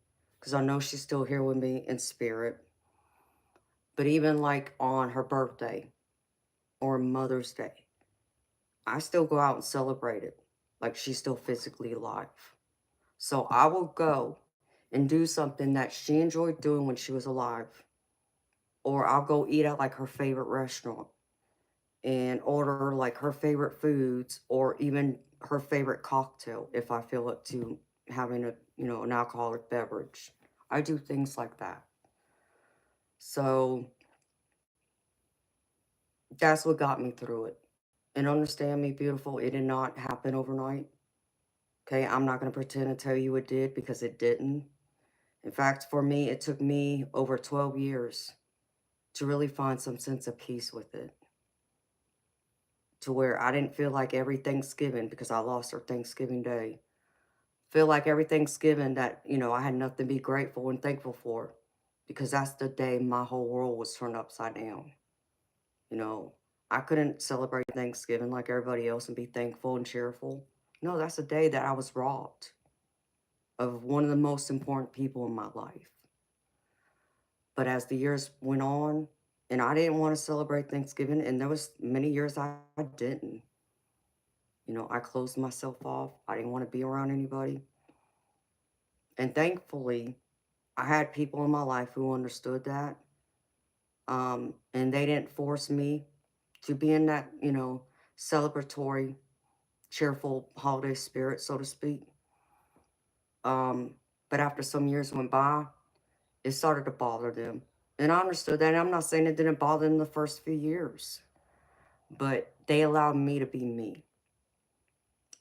because I know she's still here with me in spirit. But even like on her birthday or Mother's Day, I still go out and celebrate it like she's still physically alive. So I will go and do something that she enjoyed doing when she was alive. Or I'll go eat at like her favorite restaurant and order like her favorite foods or even her favorite cocktail if I feel up to having an alcoholic beverage. I do things like that. So that's what got me through it. And understand me, beautiful, it did not happen overnight. Okay, I'm not going to pretend to tell you it did because it didn't. In fact, for me, it took me over 12 years to really find some sense of peace with it. To where I didn't feel like every Thanksgiving, because I lost her Thanksgiving Day, feel like every Thanksgiving that, I had nothing to be grateful and thankful for. Because that's the day my whole world was turned upside down. I couldn't celebrate Thanksgiving like everybody else and be thankful and cheerful. No, that's the day that I was robbed of one of the most important people in my life. But as the years went on, and I didn't want to celebrate Thanksgiving, and there was many years I didn't. I closed myself off. I didn't want to be around anybody. And thankfully, I had people in my life who understood that. And they didn't force me to be in that, celebratory, cheerful holiday spirit, so to speak. But after some years went by, it started to bother them. And I understood that. And I'm not saying it didn't bother them the first few years, but they allowed me to be me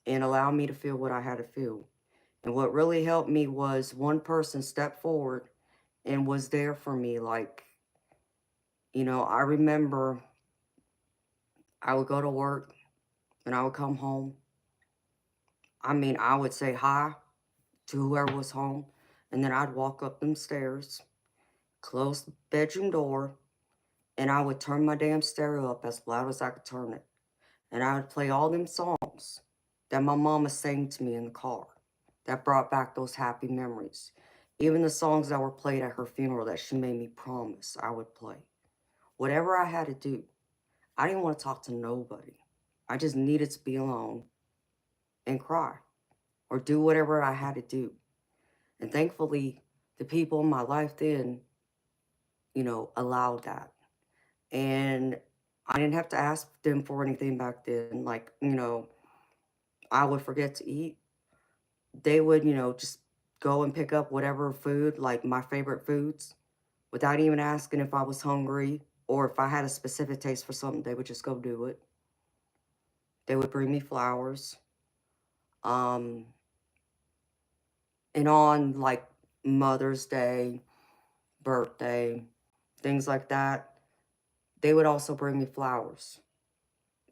and allowed me to feel what I had to feel. And what really helped me was one person stepped forward and was there for me. Like, I remember I would go to work and I would come home. I would say hi to whoever was home. And then I'd walk up them stairs, close the bedroom door, and I would turn my damn stereo up as loud as I could turn it. And I would play all them songs that my mama sang to me in the car. that brought back those happy memories. Even the songs that were played at her funeral that she made me promise I would play. Whatever I had to do, I didn't want to talk to nobody. I just needed to be alone and cry or do whatever I had to do. And thankfully, the people in my life then, allowed that. And I didn't have to ask them for anything back then. Like, I would forget to eat. They would, just go and pick up whatever food, like my favorite foods, without even asking if I was hungry or if I had a specific taste for something. They would just go do it. They would bring me flowers. Um, and on like Mother's Day, birthday, things like that, they would also bring me flowers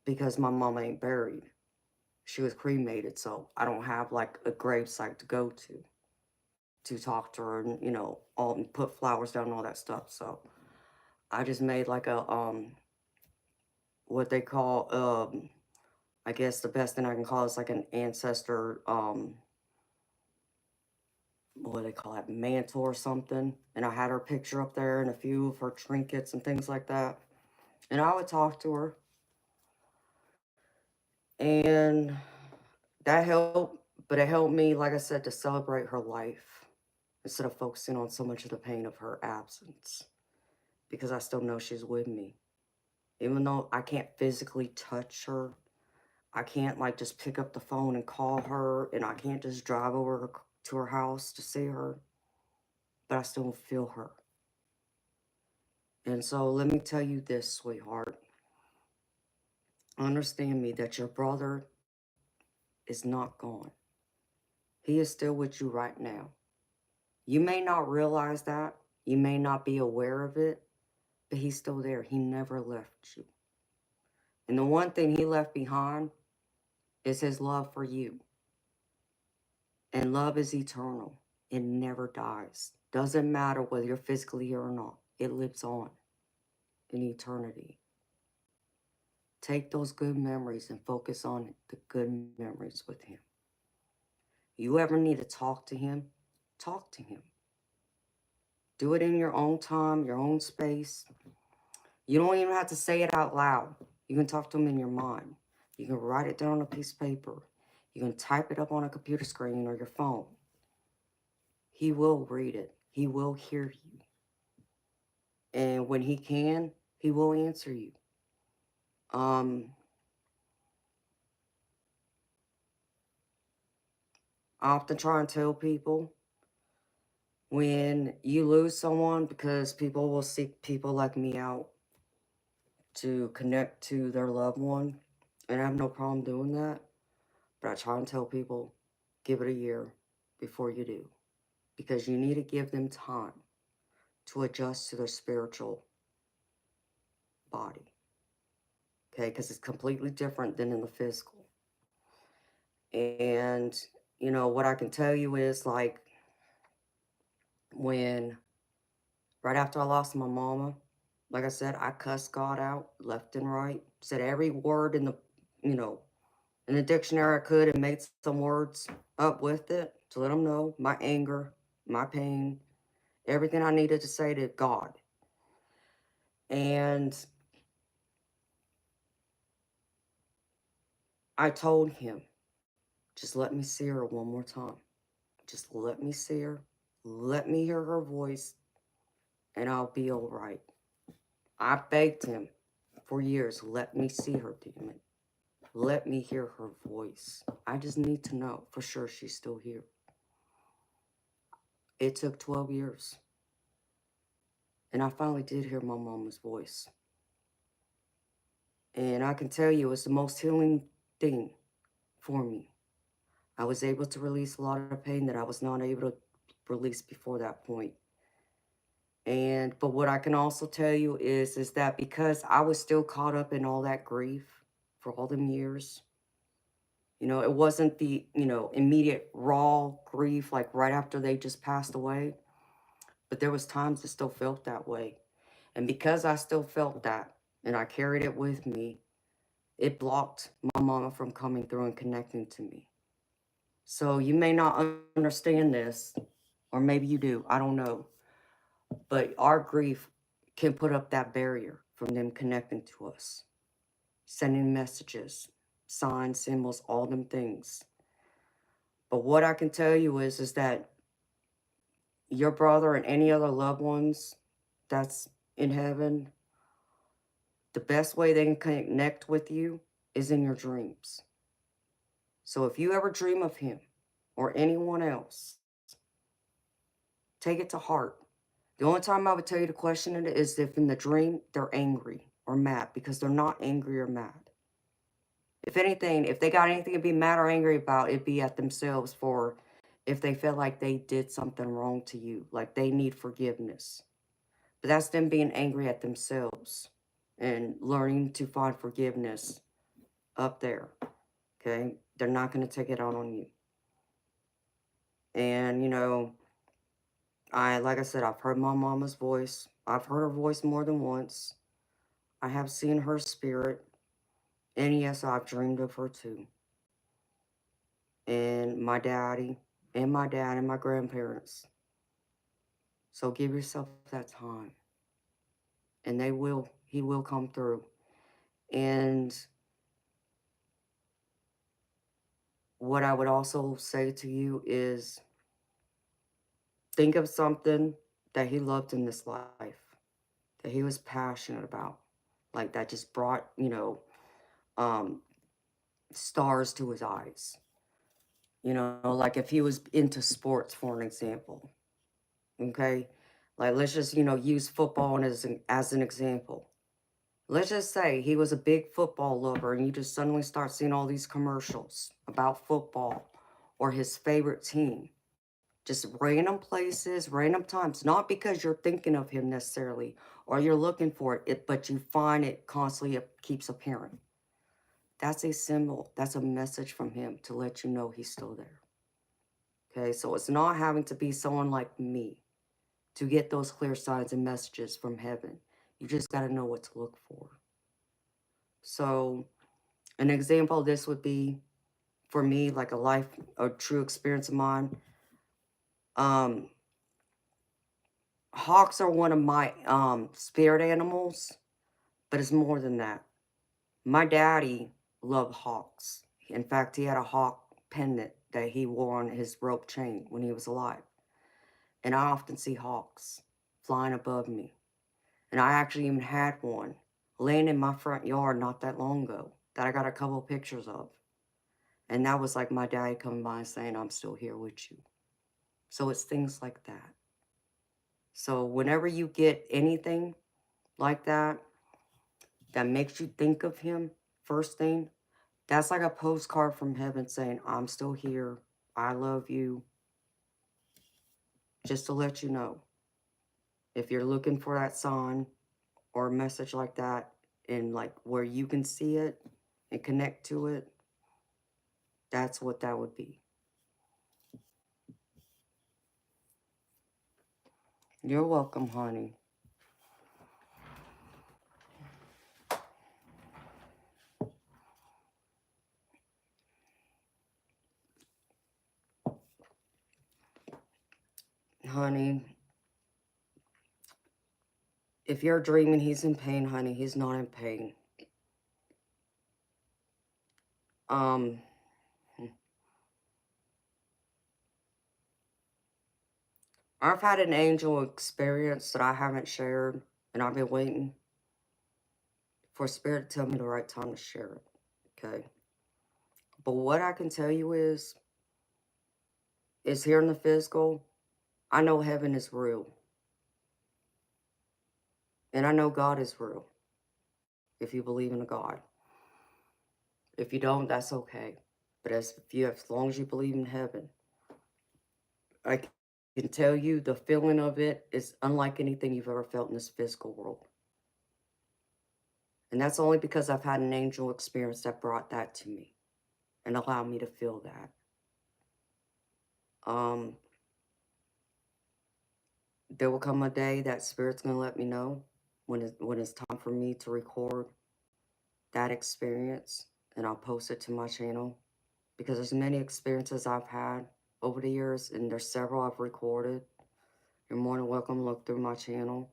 because my mama ain't buried. She was cremated, so I don't have like a gravesite to go to talk to her and, all and put flowers down and all that stuff. So I just made like a what they call I guess the best thing I can call is like an ancestor what do they call it, mantle or something. And I had her picture up there and a few of her trinkets and things like that. And I would talk to her. And that helped, but it helped me, like I said, to celebrate her life instead of focusing on so much of the pain of her absence. Because I still know she's with me. Even though I can't physically touch her, I can't like just pick up the phone and call her, and I can't just drive over to her house to see her, but I still feel her. And so let me tell you this, sweetheart. Understand me that your brother is not gone. He is still with you right now. You may not realize that. You may not be aware of it, but he's still there. He never left you. And the one thing he left behind is his love for you. And love is eternal. It never dies. Doesn't matter whether you're physically here or not. It lives on in eternity. Take those good memories and focus on the good memories with him. You ever need to talk to him? Talk to him. Do it in your own time, your own space. You don't even have to say it out loud. You can talk to him in your mind. You can write it down on a piece of paper. You can type it up on a computer screen or your phone. He will read it. He will hear you. And when he can, he will answer you. I often try and tell people when you lose someone, because people will seek people like me out to connect to their loved one. And I have no problem doing that. But I try and tell people, give it a year before you do. Because you need to give them time to adjust to their spiritual body. Okay, because it's completely different than in the physical. And, what I can tell you is like when, right after I lost my mama, like I said, I cussed God out left and right, said every word in the, in the dictionary I could and made some words up with it to let him know my anger, my pain, everything I needed to say to God. And I told him, just let me see her one more time. Just let me see her. Let me hear her voice, and I'll be all right. I begged him for years, let me see her, damn it. Let me hear her voice. I just need to know for sure she's still here. It took 12 years. And I finally did hear my mama's voice. And I can tell you, it's the most healing thing for me. I was able to release a lot of pain that I was not able to release before that point. But what I can also tell you is that because I was still caught up in all that grief for all them years, it wasn't the, immediate raw grief like right after they just passed away, but there was times I still felt that way. And because I still felt that and I carried it with me, it blocked my mama from coming through and connecting to me. So you may not understand this, or maybe you do, I don't know. But our grief can put up that barrier from them connecting to us, sending messages, signs, symbols, all them things. But what I can tell you is that your brother and any other loved ones that's in heaven, the best way they can connect with you is in your dreams. So if you ever dream of him or anyone else, take it to heart. The only time I would tell you to question it is if in the dream they're angry or mad, because they're not angry or mad. If anything, if they got anything to be mad or angry about, it'd be at themselves for if they feel like they did something wrong to you, like they need forgiveness. But that's them being angry at themselves and learning to find forgiveness up there. Okay? They're not going to take it out on you. And, you know, like I said, I've heard my mama's voice. I've heard her voice more than once. I have seen her spirit. And yes, I've dreamed of her too. And my daddy, and my dad, and my grandparents. So give yourself that time. And he will come through. And what I would also say to you is think of something that he loved in this life, that he was passionate about, like that just brought, um, stars to his eyes. Like if he was into sports, for an example, okay? Like let's just, use football as an example. Let's just say he was a big football lover and you just suddenly start seeing all these commercials about football or his favorite team. Just random places, random times, not because you're thinking of him necessarily or you're looking for it, but you find it constantly, it keeps appearing. That's a symbol. That's a message from him to let you know he's still there. Okay, so it's not having to be someone like me to get those clear signs and messages from heaven. You just got to know what to look for. So an example of this would be, for me, like a true experience of mine. Hawks are one of my spirit animals, but it's more than that. My daddy loved hawks. In fact, he had a hawk pendant that he wore on his rope chain when he was alive. And I often see hawks flying above me. And I actually even had one laying in my front yard not that long ago that I got a couple of pictures of. And that was like my daddy coming by and saying, I'm still here with you. So it's things like that. So whenever you get anything like that makes you think of him, first thing, that's like a postcard from heaven saying, I'm still here. I love you. Just to let you know. If you're looking for that sign or a message like that and like where you can see it and connect to it, that's what that would be. You're welcome, honey. Honey, if you're dreaming he's in pain, honey, he's not in pain. Um, I've had an angel experience that I haven't shared, and I've been waiting for Spirit to tell me the right time to share it, okay? But what I can tell you is here in the physical, I know heaven is real. And I know God is real, if you believe in a God. If you don't, that's okay. But as long as you believe in heaven, I can tell you the feeling of it is unlike anything you've ever felt in this physical world. And that's only because I've had an angel experience that brought that to me and allowed me to feel that. There will come a day that Spirit's going to let me know when it's time for me to record that experience, and I'll post it to my channel. because there's many experiences I've had over the years, and there's several I've recorded. You're more than welcome to look through my channel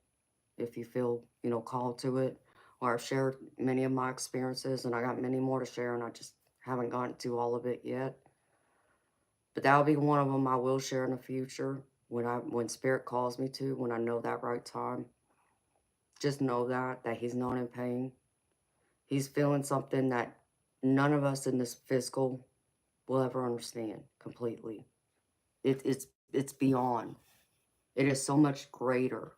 if you feel, called to it. Or I've shared many of my experiences, and I got many more to share, and I just haven't gotten to all of it yet. But that'll be one of them I will share in the future when Spirit calls me to, when I know that right time. Just know that he's not in pain. He's feeling something that none of us in this physical will ever understand completely. It's beyond. It is so much greater,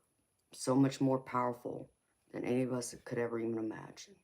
so much more powerful than any of us could ever even imagine.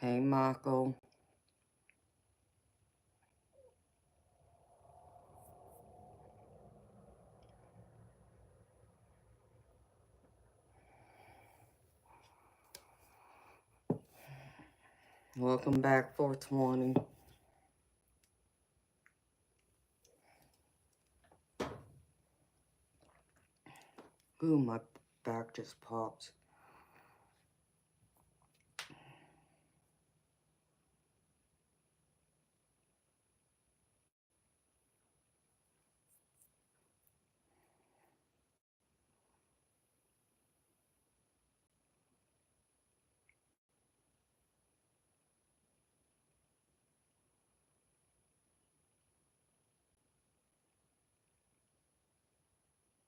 Hey, Michael. Welcome back, 420. Ooh, my back just popped.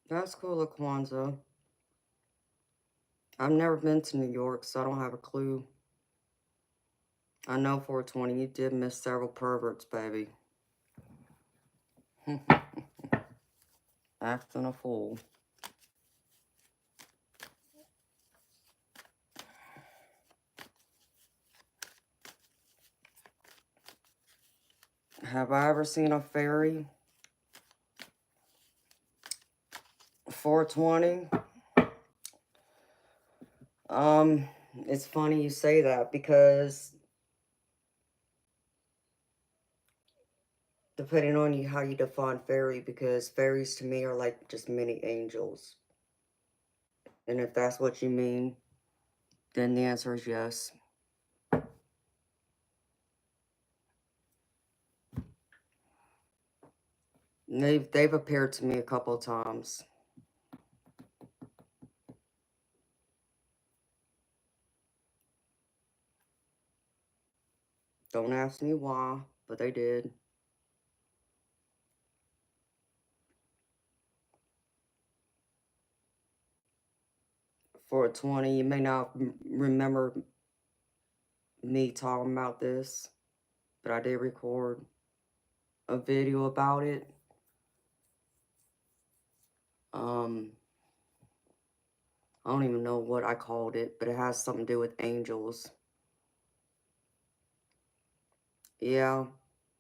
That's cool, Laquanza. I've never been to New York, so I don't have a clue. I know 420, you did miss several perverts, baby. Acting a fool. Have I ever seen a fairy? 420? It's funny you say that, because depending on how you define fairy, because fairies to me are like just mini angels. And if that's what you mean, then the answer is yes. They've appeared to me a couple of times. Don't ask me why, but they did. For 20, you may not remember me talking about this, but I did record a video about it. I don't even know what I called it, but it has something to do with angels. Yeah,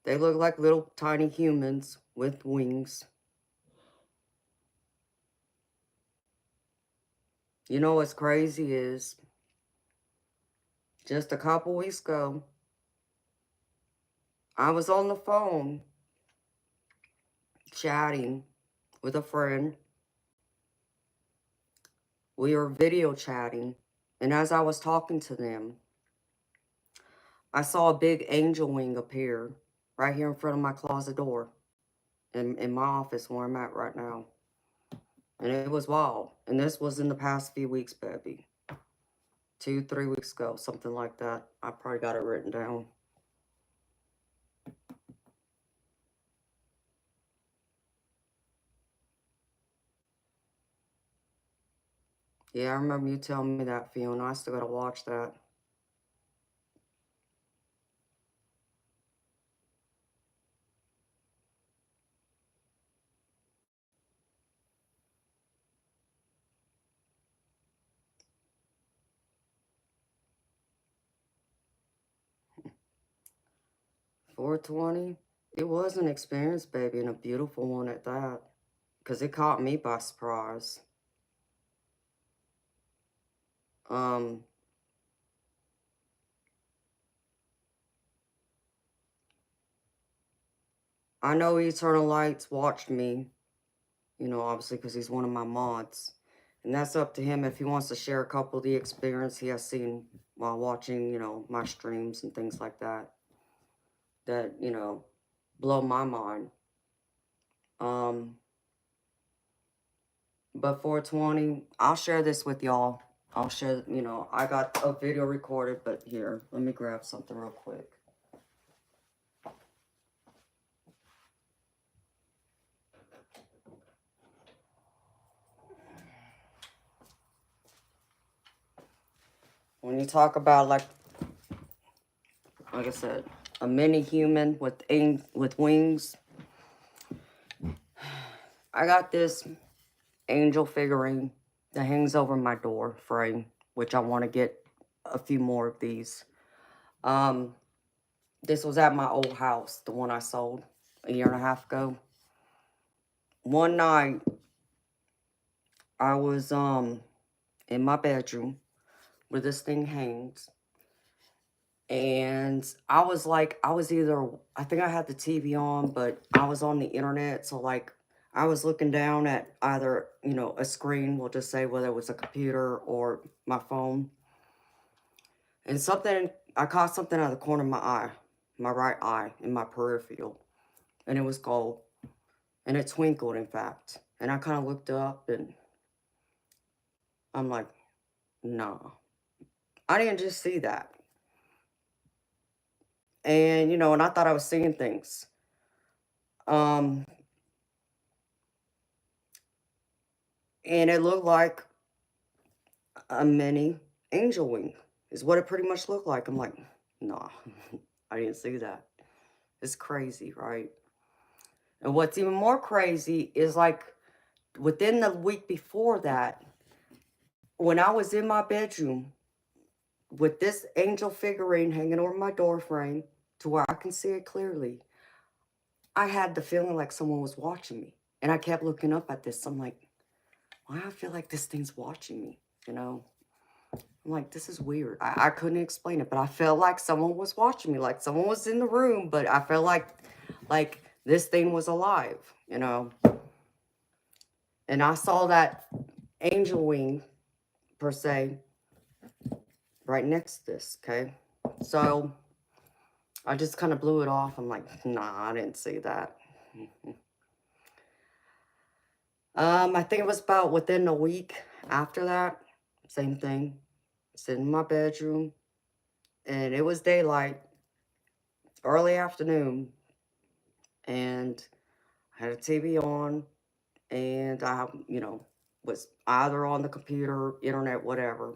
they look like little tiny humans with wings. You know what's crazy is, just a couple weeks ago, I was on the phone chatting with a friend. We were video chatting, and as I was talking to them, I saw a big angel wing appear right here in front of my closet door in my office where I'm at right now. And it was wild. And this was in the past few weeks, baby. 2-3 weeks ago, something like that. I probably got it written down. Yeah, I remember you telling me that, Fiona. I still gotta watch that. 420. It was an experience, baby, and a beautiful one at that. Because it caught me by surprise. Um, I know Eternal Lights watched me, you know, obviously because he's one of my mods. And that's up to him if he wants to share a couple of the experience he has seen while watching, you know, my streams and things like that. That, you know, blow my mind. But 420, I'll share this with y'all. I'll share, you know, I got a video recorded, but here, let me grab something real quick. When you talk about, like I said, a mini human with wings, I got this angel figurine that hangs over my door frame, which I want to get a few more of these. This was at my old house, the one I sold a year and a half ago. One night, I was in my bedroom where this thing hangs, and I was like, I think I had the TV on, but I was on the internet, so like I was looking down at either, you know, a screen, we'll just say, whether it was a computer or my phone, and I caught something out of the corner of my eye, my right eye, in my peripheral, and it was gold, and it twinkled, in fact, and I kind of looked up, and I'm like, nah, I didn't just see that. And, you know, and I thought I was seeing things. And it looked like a mini angel wing is what it pretty much looked like. I'm like, nah, I didn't see that. It's crazy, right? And what's even more crazy is like within the week before that, when I was in my bedroom with this angel figurine hanging over my door frame to where I can see it clearly, I had the feeling like someone was watching me. And I kept looking up at this. I'm like, why do I feel like this thing's watching me, you know? I'm like, this is weird. I couldn't explain it, but I felt like someone was watching me, like someone was in the room, but I felt like this thing was alive, you know? And I saw that angel wing, per se, right next to this, okay? So I just kind of blew it off. I'm like, nah, I didn't see that. I think it was about within a week after that, same thing. Sitting in my bedroom, and it was daylight, early afternoon, and I had a TV on, and I, you know, was either on the computer, internet, whatever.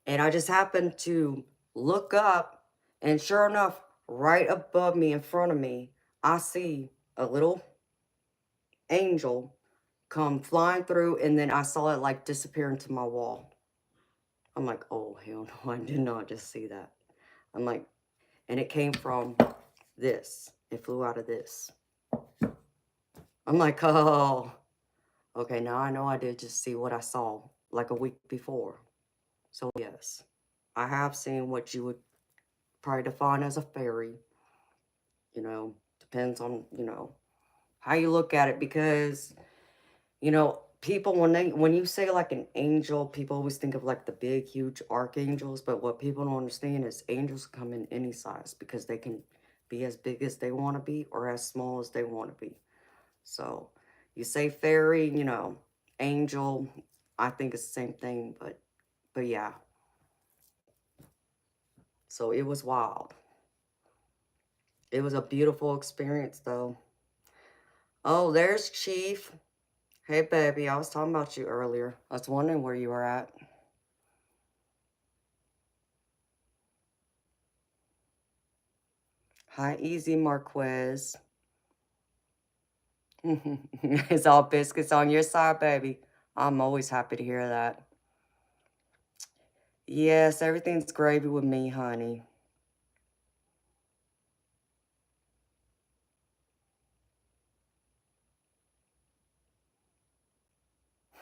And I just happened to look up, and sure enough, right above me, in front of me, I see a little angel come flying through, and then I saw it like disappear into my wall. I'm like, oh, hell no, I did not just see that. I'm like, and it came from this. It flew out of this. I'm like, oh, okay, now I know I did just see what I saw like a week before. So yes, I have seen what you would probably define as a fairy. You know, depends on, you know, how you look at it, because, you know, people, when you say like an angel, people always think of like the big, huge archangels, but what people don't understand is angels come in any size, because they can be as big as they want to be or as small as they want to be. So you say fairy, you know, angel, I think it's the same thing, but yeah. So it was wild. It was a beautiful experience though. Oh, there's Chief. Hey baby, I was talking about you earlier. I was wondering where you were at. Hi, Easy Marquez. It's all biscuits on your side, baby. I'm always happy to hear that. Yes, everything's gravy with me, honey.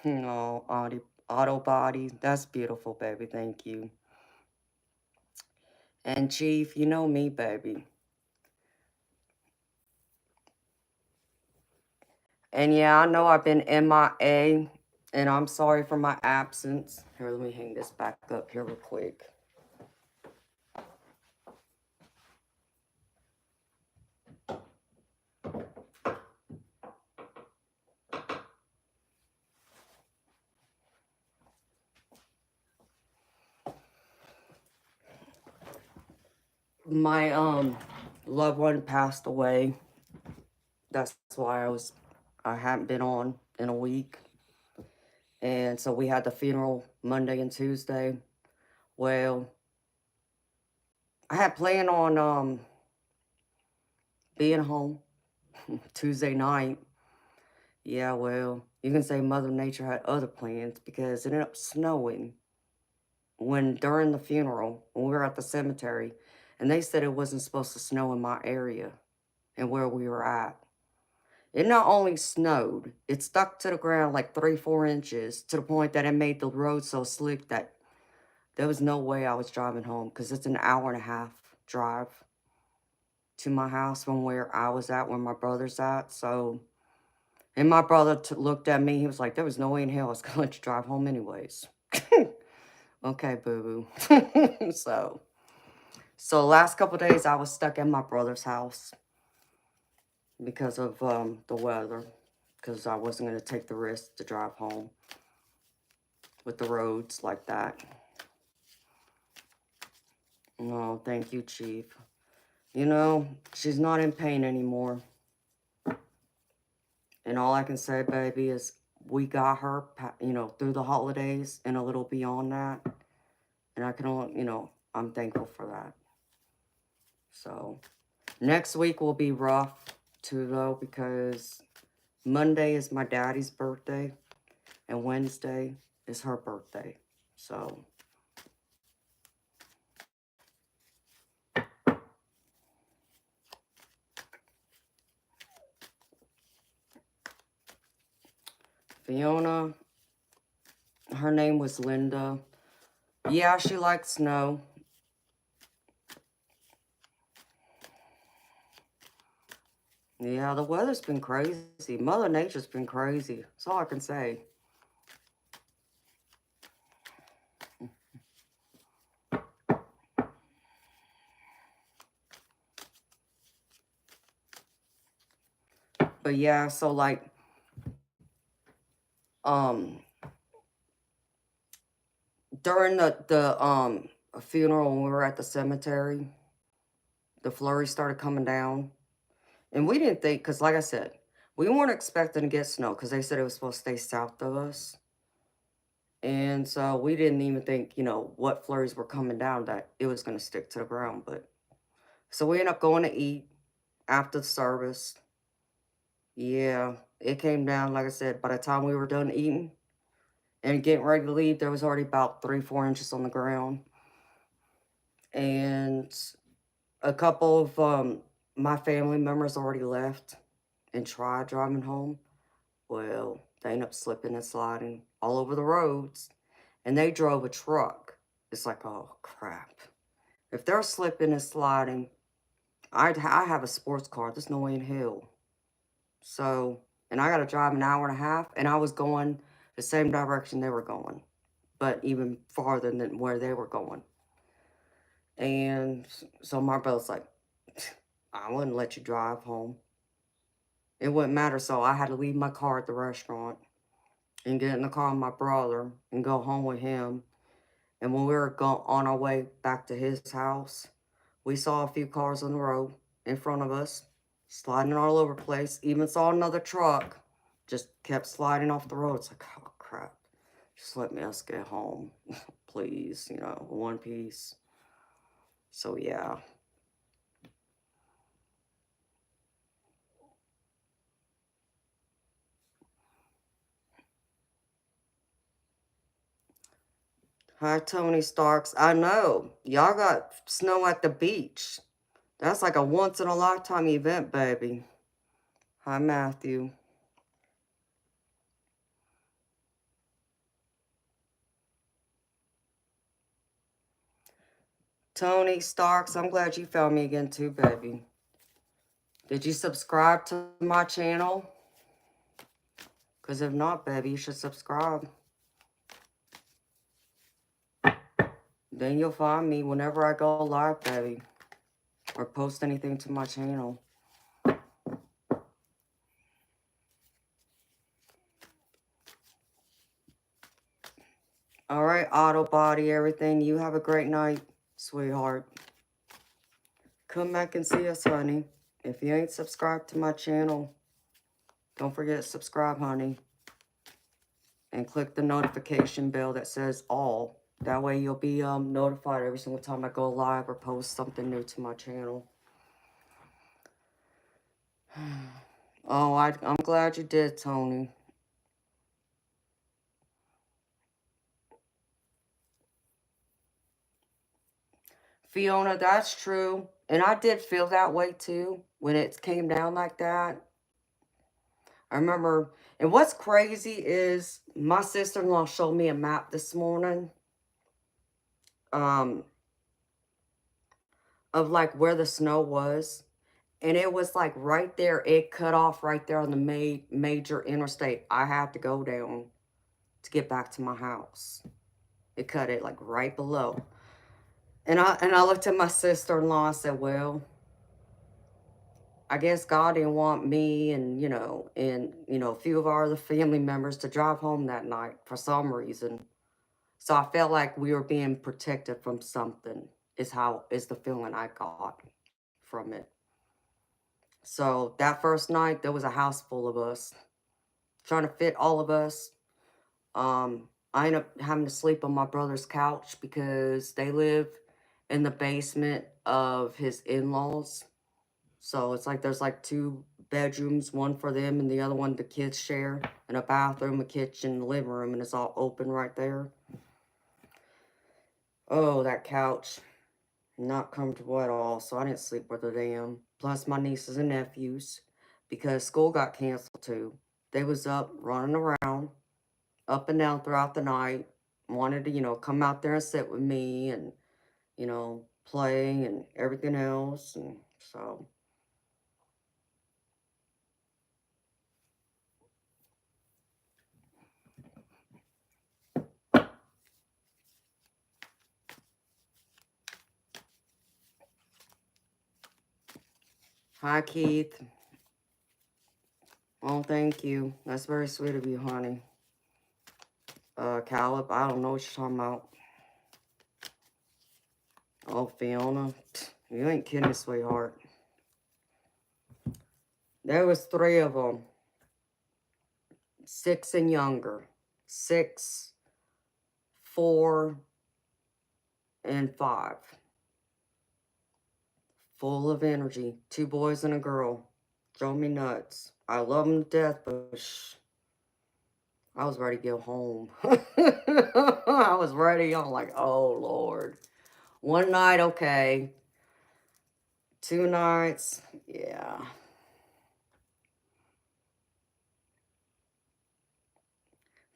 No, auto body. That's beautiful, baby. Thank you. And Chief, you know me, baby. And yeah, I know I've been MIA, and I'm sorry for my absence. Here, let me hang this back up here real quick. My loved one passed away. That's why I hadn't been on in a week. And so we had the funeral Monday and Tuesday. Well, I had planned on being home Tuesday night. Yeah, well, you can say Mother Nature had other plans because it ended up snowing when during the funeral, when we were at the cemetery, and they said it wasn't supposed to snow in my area and where we were at. It not only snowed, it stuck to the ground like 3, 4 inches to the point that it made the road so slick that there was no way I was driving home because it's an hour and a half drive to my house from where I was at, where my brother's at. So, and my brother looked at me. He was like, there was no way in hell I was going to let you drive home anyways. Okay, boo-boo. So last couple days I was stuck in my brother's house because of the weather, because I wasn't going to take the risk to drive home with the roads like that. No, thank you, Chief. You know, she's not in pain anymore. And all I can say, baby, is we got her, you know, through the holidays and a little beyond that. And I can only, you know, I'm thankful for that. So, next week will be rough, too, though, because Monday is my daddy's birthday, and Wednesday is her birthday. So, Fiona, her name was Linda. Yeah, she likes snow. Yeah, the weather's been crazy. Mother Nature's been crazy. That's all I can say. But yeah, so like, um, during the funeral when we were at the cemetery, the flurry started coming down. And we didn't think, because like I said, we weren't expecting to get snow because they said it was supposed to stay south of us. And so we didn't even think, you know, what flurries were coming down that it was going to stick to the ground. But so we ended up going to eat after the service. Yeah, it came down, like I said, by the time we were done eating and getting ready to leave, there was already about 3, 4 inches on the ground. And a couple of my family members already left and tried driving home. Well, they ended up slipping and sliding all over the roads. And they drove a truck. It's like, oh, crap. If they're slipping and sliding, I have a sports car. There's no way in hell. So, and I got to drive an hour and a half. And I was going the same direction they were going, but even farther than where they were going. And so my brother's like, I wouldn't let you drive home. It wouldn't matter. So I had to leave my car at the restaurant and get in the car with my brother and go home with him. And when we were on our way back to his house, we saw a few cars on the road in front of us, sliding all over the place. Even saw another truck, just kept sliding off the road. It's like, oh, crap. Just let us get home, please, you know, one piece. So, yeah. Hi, Tony Starks. I know. Y'all got snow at the beach. That's like a once-in-a-lifetime event, baby. Hi, Matthew. Tony Starks, I'm glad you found me again too, baby. Did you subscribe to my channel? Because if not, baby, you should subscribe. Then you'll find me whenever I go live, baby. Or post anything to my channel. Alright, auto body, everything. You have a great night, sweetheart. Come back and see us, honey. If you ain't subscribed to my channel, don't forget to subscribe, honey. And click the notification bell that says all. That way you'll be notified every single time I go live or post something new to my channel. Oh, I'm glad you did, Tony. Fiona, that's true. And I did feel that way too when it came down like that. I remember, and what's crazy is my sister-in-law showed me a map this morning of like where the snow was. And it was like right there. It cut off right there on the major interstate I had to go down to get back to my house. It cut it like right below. And I looked at my sister-in-law. I said, well, I guess God didn't want me and, a few of our other family members to drive home that night for some reason. So I felt like we were being protected from something is the feeling I got from it. So that first night, there was a house full of us, trying to fit all of us. I ended up having to sleep on my brother's couch because they live in the basement of his in-laws. So it's like there's like 2 bedrooms, one for them and the other one the kids share, and a bathroom, a kitchen, a living room, and it's all open right there. Oh, that couch. Not comfortable at all, so I didn't sleep with a damn. Plus my nieces and nephews, because school got canceled too. They was up running around, up and down throughout the night, wanted to, come out there and sit with me and, play and everything else. And so, hi, Keith. Oh, thank you. That's very sweet of you, honey. Caleb, I don't know what you're talking about. Oh, Fiona, you ain't kidding, sweetheart. There was 3 of them. 6 and younger. 6, 4, and 5. Full of energy. 2 boys and a girl. Drove me nuts. I love them to death, but I was ready to go home. I was ready. I'm like, oh, Lord. One night, okay. 2 nights, yeah.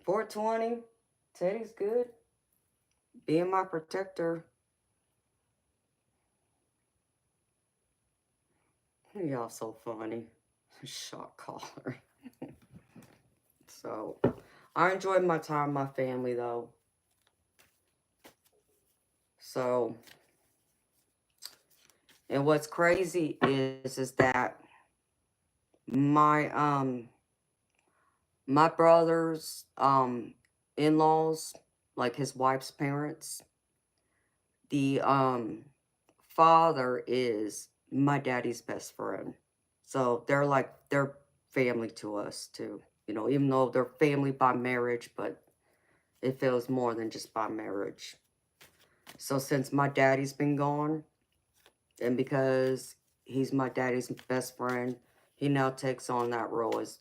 $420. Teddy's good. Being my protector. Y'all so funny. Shot caller. So, I enjoyed my time with my family, though. So, and what's crazy is that my brother's in-laws, like his wife's parents, the father is my daddy's best friend. So they're family to us too. Even though they're family by marriage, but it feels more than just by marriage. So since my daddy's been gone, and because he's my daddy's best friend, he now takes on that role as,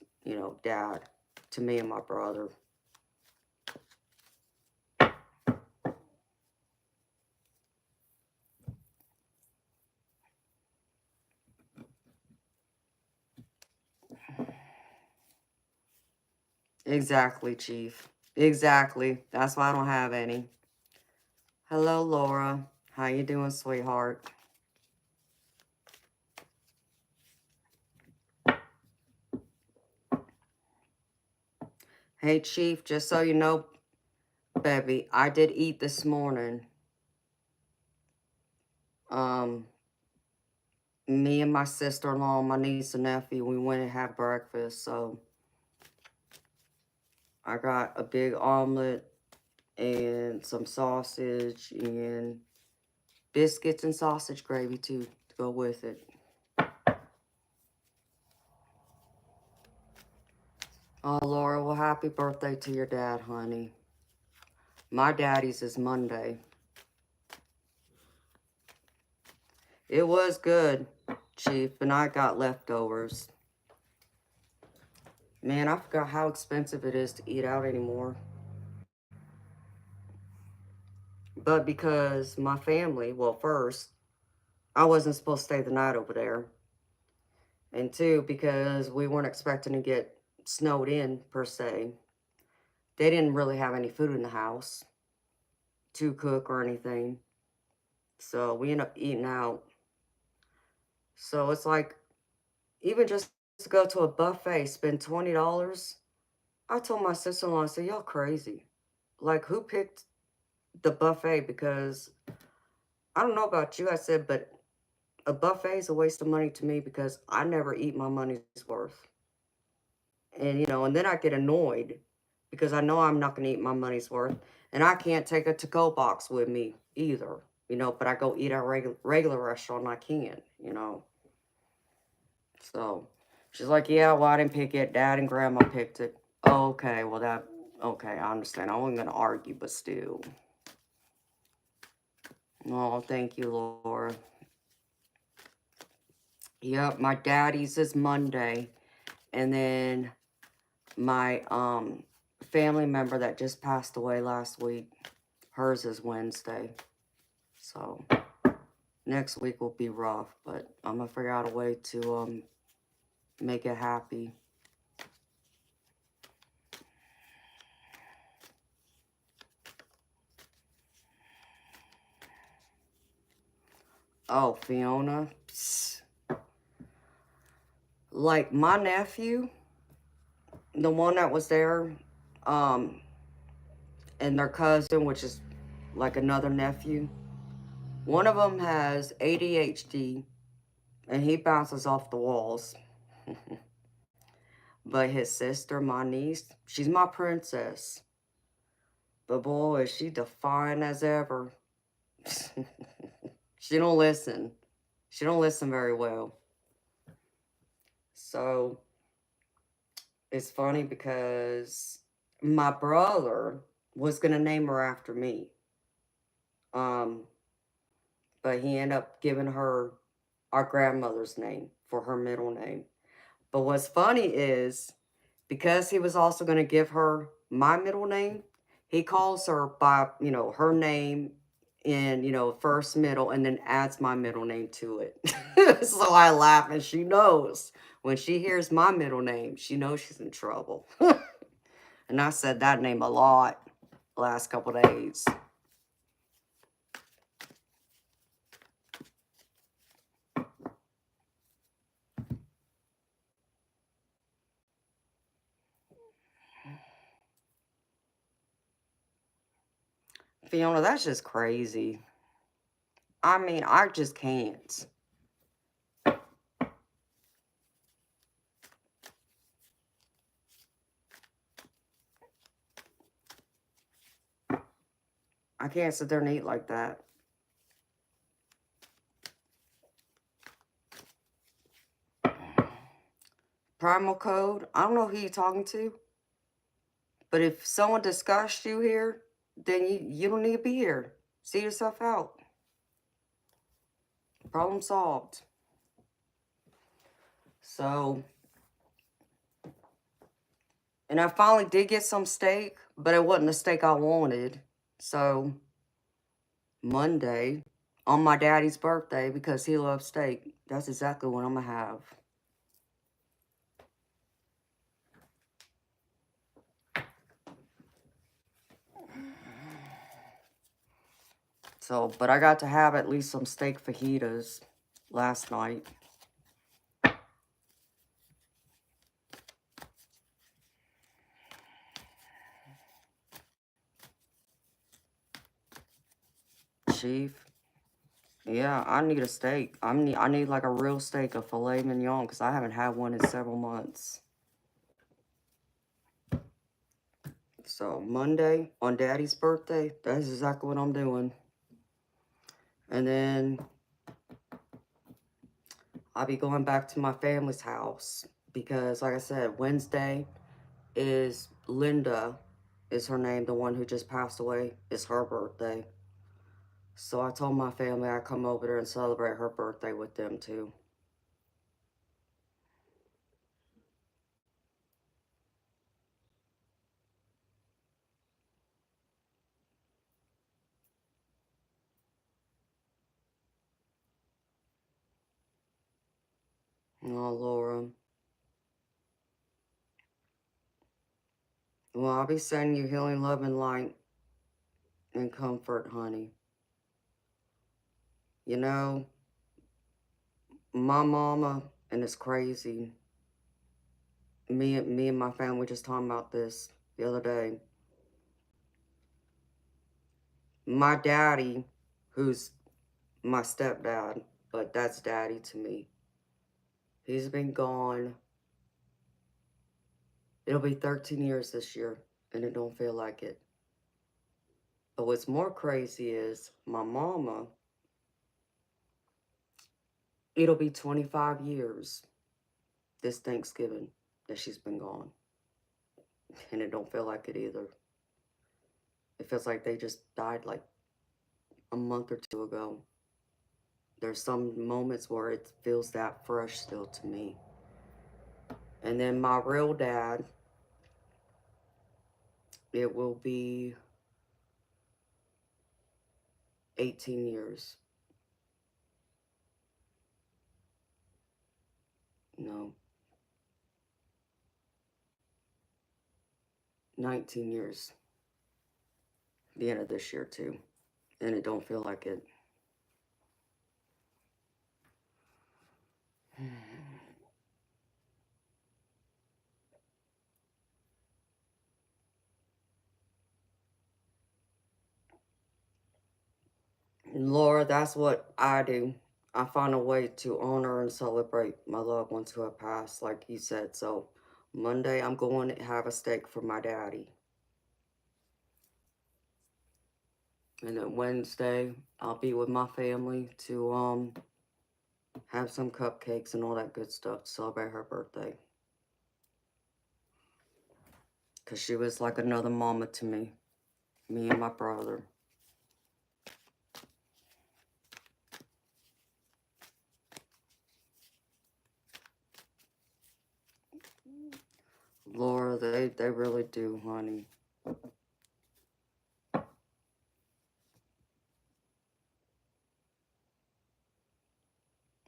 dad to me and my brother. Exactly, Chief. Exactly. That's why I don't have any. Hello, Laura. How you doing, sweetheart? Hey, Chief, just so you know, baby, I did eat this morning. Me and my sister-in-law, my niece and nephew, we went and had breakfast, so I got a big omelet and some sausage and biscuits and sausage gravy, too, to go with it. Oh, Laura, well, happy birthday to your dad, honey. My daddy's is Monday. It was good, Chief, and I got leftovers. Man, I forgot how expensive it is to eat out anymore. But because my family, well, first, I wasn't supposed to stay the night over there. And two, because we weren't expecting to get snowed in, per se. They didn't really have any food in the house to cook or anything. So we ended up eating out. So it's like, even just to go to a buffet, spend $20. I told my sister-in-law, I said, y'all crazy. Like, who picked the buffet? Because I don't know about you, I said, but a buffet is a waste of money to me because I never eat my money's worth. And, you know, and then I get annoyed because I know I'm not going to eat my money's worth. And I can't take a to-go box with me either, you know, but I go eat at a regular restaurant, I can, you know. So she's like, yeah, well, I didn't pick it. Dad and Grandma picked it. Oh, okay, well, okay, I understand. I wasn't going to argue, but still. Oh, thank you, Laura. Yep, my daddy's is Monday. And then my family member that just passed away last week, hers is Wednesday. So next week will be rough, but I'm going to figure out a way to make it happy. Oh, Fiona. Psst. Like my nephew, the one that was there, and their cousin, which is like another nephew, one of them has ADHD, and he bounces off the walls. But his sister, my niece, she's my princess. But boy, is she defiant as ever. She don't listen. She don't listen very well. So it's funny because my brother was going to name her after me. But he ended up giving her our grandmother's name for her middle name. But what's funny is, because he was also going to give her my middle name, he calls her by, you know, her name in, you know, first, middle, and then adds my middle name to it. So I laugh, and she knows. When she hears my middle name, she knows she's in trouble. And I said that name a lot the last couple days. Fiona, that's just crazy. I mean, I just can't. I can't sit there and eat like that. Primal code, I don't know who you're talking to. But if someone discussed you here, then you don't need to be here. See yourself out. Problem solved. So, and I finally did get some steak, but it wasn't the steak I wanted. So, Monday, on my daddy's birthday, because he loves steak, that's exactly what I'm going to have. So, but I got to have at least some steak fajitas last night. Chief. Yeah, I need a steak. I need like a real steak, a filet mignon, because I haven't had one in several months. So Monday, on Daddy's birthday, that's exactly what I'm doing. And then I'll be going back to my family's house because, like I said, Wednesday is Linda, is her name, the one who just passed away. It's her birthday. So I told my family I'd come over there and celebrate her birthday with them too. Oh, Laura. Well, I'll be sending you healing, love, and light and comfort, honey. You know, my mama, and it's crazy. Me and my family just talking about this the other day. My daddy, who's my stepdad, but that's daddy to me. He's been gone. It'll be 13 years this year, and it don't feel like it. But what's more crazy is my mama, it'll be 25 years this Thanksgiving that she's been gone. And it don't feel like it either. It feels like they just died like a month or two ago. There's some moments where it feels that fresh still to me. And then my real dad, it will be 18 years. No, 19 years. The end of this year too. And it don't feel like it. Laura, that's what I do. I find a way to honor and celebrate my loved ones who have passed, like you said. So Monday, I'm going to have a steak for my daddy. And then Wednesday, I'll be with my family to have some cupcakes and all that good stuff to celebrate her birthday. Because she was like another mama to me and my brother. Laura, they really do, honey.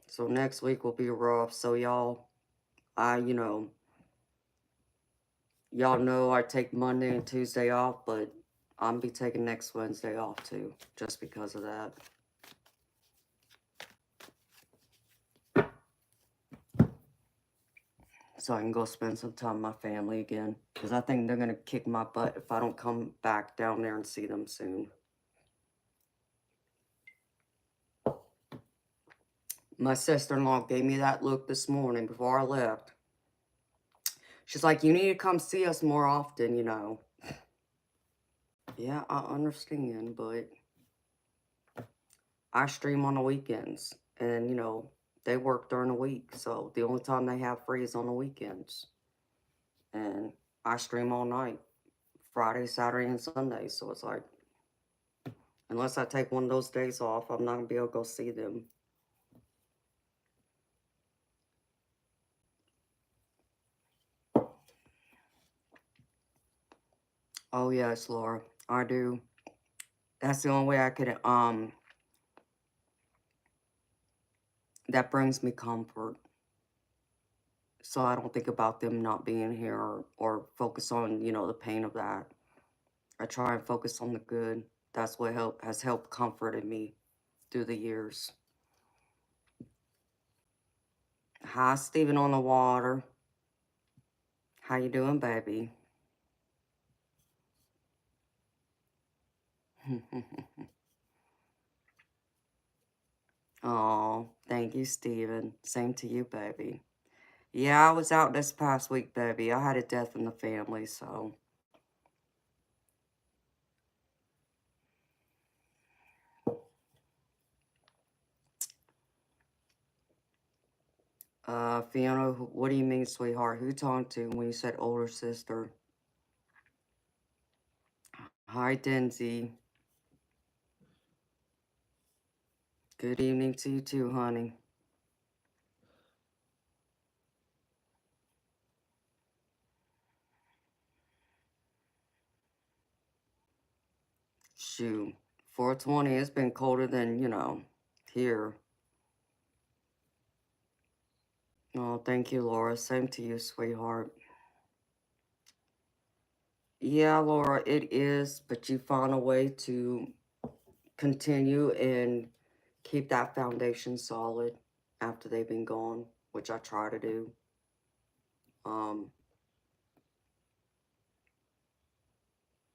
So next week will be rough. So y'all, y'all know I take Monday and Tuesday off, but I'm be taking next Wednesday off too, just because of that. So I can go spend some time with my family again. Because I think they're going to kick my butt if I don't come back down there and see them soon. My sister-in-law gave me that look this morning before I left. She's like, you need to come see us more often, Yeah, I understand, but I stream on the weekends. And, they work during the week. So the only time they have free is on the weekends. And I stream all night. Friday, Saturday, and Sunday. So it's like, unless I take one of those days off, I'm not going to be able to go see them. Oh, yes, Laura. I do. That's the only way I could, that brings me comfort. So I don't think about them not being here or focus on, the pain of that. I try and focus on the good, That's what has helped comforted me through the years. Hi, Stephen on the water. How you doing, baby? Oh, thank you, Stephen. Same to you, baby. Yeah, I was out this past week, baby. I had a death in the family, so. Fiona, what do you mean, sweetheart? Who you talking to when you said older sister? Hi, Denzi. Good evening to you too, honey. Shoot, 420, it's been colder than, here. Oh, thank you, Laura. Same to you, sweetheart. Yeah, Laura, it is, but you found a way to continue and keep that foundation solid after they've been gone, which I try to do.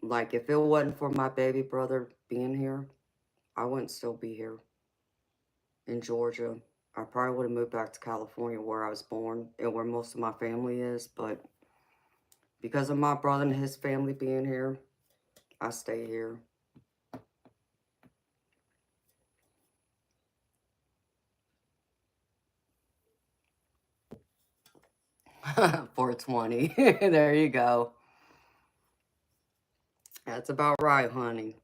Like, if it wasn't for my baby brother being here, I wouldn't still be here in Georgia. I probably would have moved back to California where I was born and where most of my family is, but because of my brother and his family being here, I stay here. $420. There you go. That's about right, honey.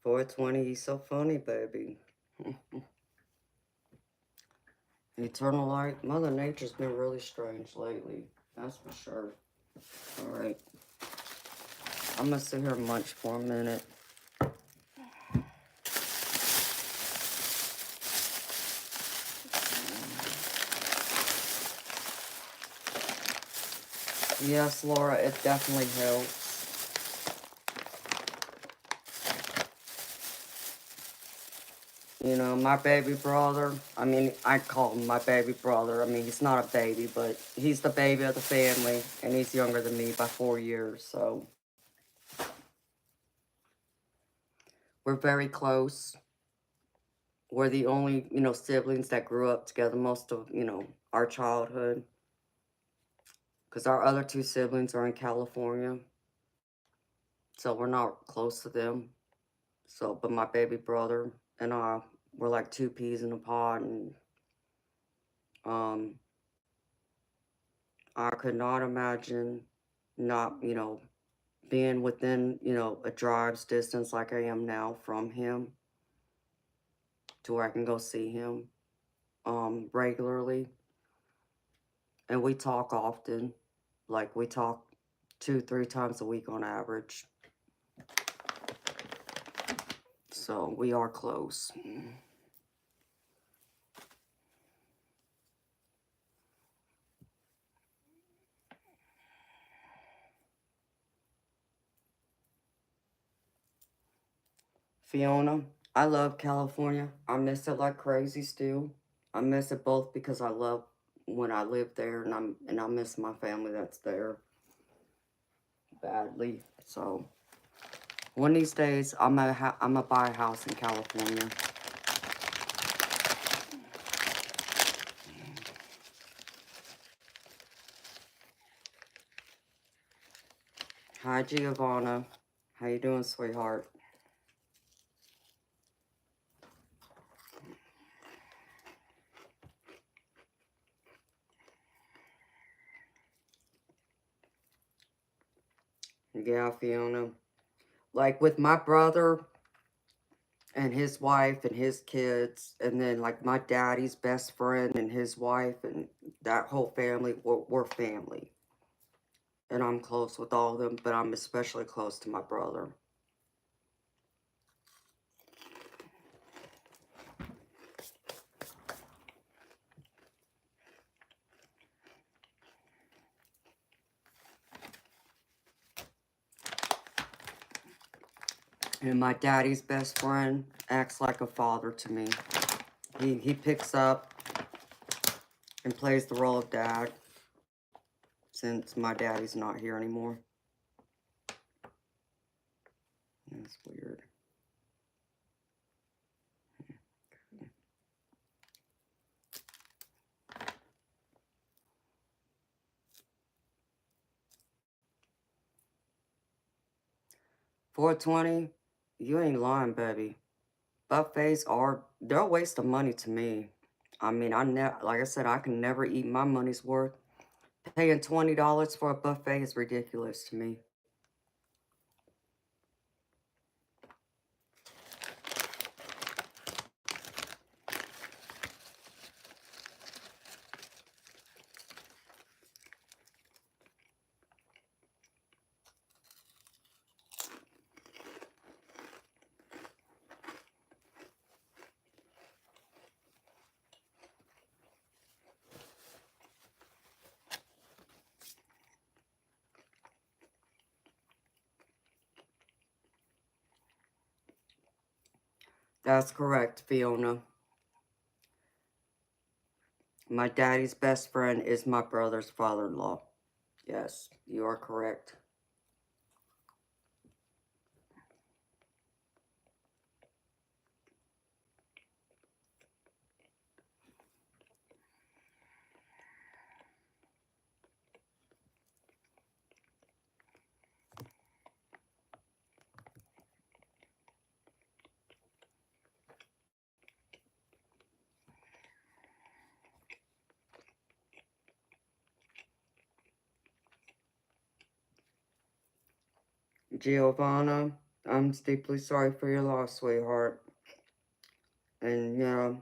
420, he's so funny, baby. Eternal light. Mother Nature's been really strange lately. That's for sure. Alright. I'm gonna sit here and munch for a minute. Yes, Laura, it definitely helps. You know, my baby brother, I mean, I call him my baby brother. I mean, he's not a baby, but he's the baby of the family, and he's younger than me by 4 years, so. We're very close. We're the only, siblings that grew up together most of, our childhood. Because our other 2 siblings are in California, so we're not close to them. So, but my baby brother and I, we're like 2 peas in a pod, and I could not imagine not, being within, a drive's distance like I am now from him to where I can go see him regularly. And we talk often. Like, we talk 2-3 times a week on average. So we are close. Fiona, I love California. I miss it like crazy still. I miss it both because I love when I lived there, and I miss my family that's there badly. So one of these days, I'm gonna buy a house in California. Hi, Giovanna. How you doing, sweetheart? Yeah, Fiona. Like with my brother, and his wife and his kids, and then like my daddy's best friend and his wife and that whole family, we're family. And I'm close with all of them, but I'm especially close to my brother. And my daddy's best friend acts like a father to me. He picks up and plays the role of dad since my daddy's not here anymore. That's weird. $4.20, you ain't lying, baby. Buffets they're a waste of money to me. I mean, like I said, I can never eat my money's worth. Paying $20 for a buffet is ridiculous to me. That's correct, Fiona. My daddy's best friend is my brother's father-in-law. Yes, you are correct. Giovanna, I'm deeply sorry for your loss, sweetheart. And, you know,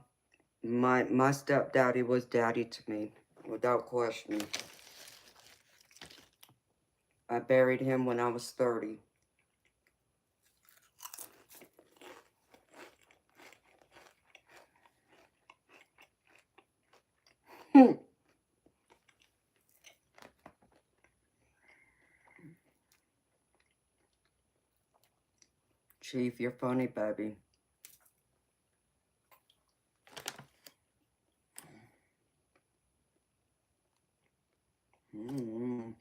my stepdaddy was daddy to me, without question. I buried him when I was 30. Chief, you're funny, baby. Mm-hmm.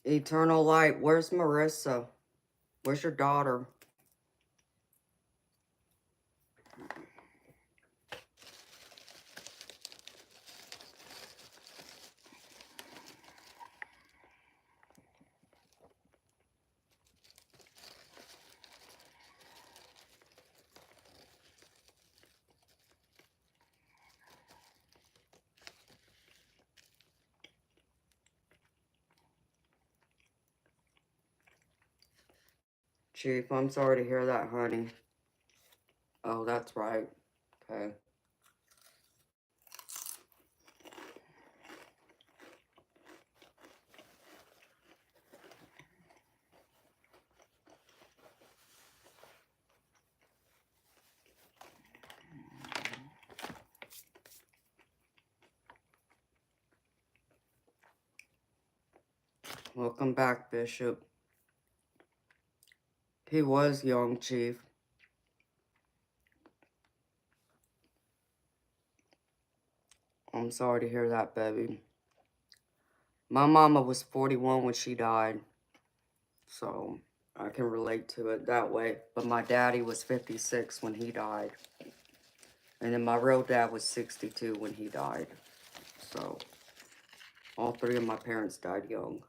Eternal light, where's Marissa? Where's your daughter? Chief, I'm sorry to hear that, honey. Oh, that's right. Okay. Welcome back, Bishop. He was young, Chief. I'm sorry to hear that, baby. My mama was 41 when she died, so I can relate to it that way. But my daddy was 56 when he died. And then my real dad was 62 when he died. So all three of my parents died young.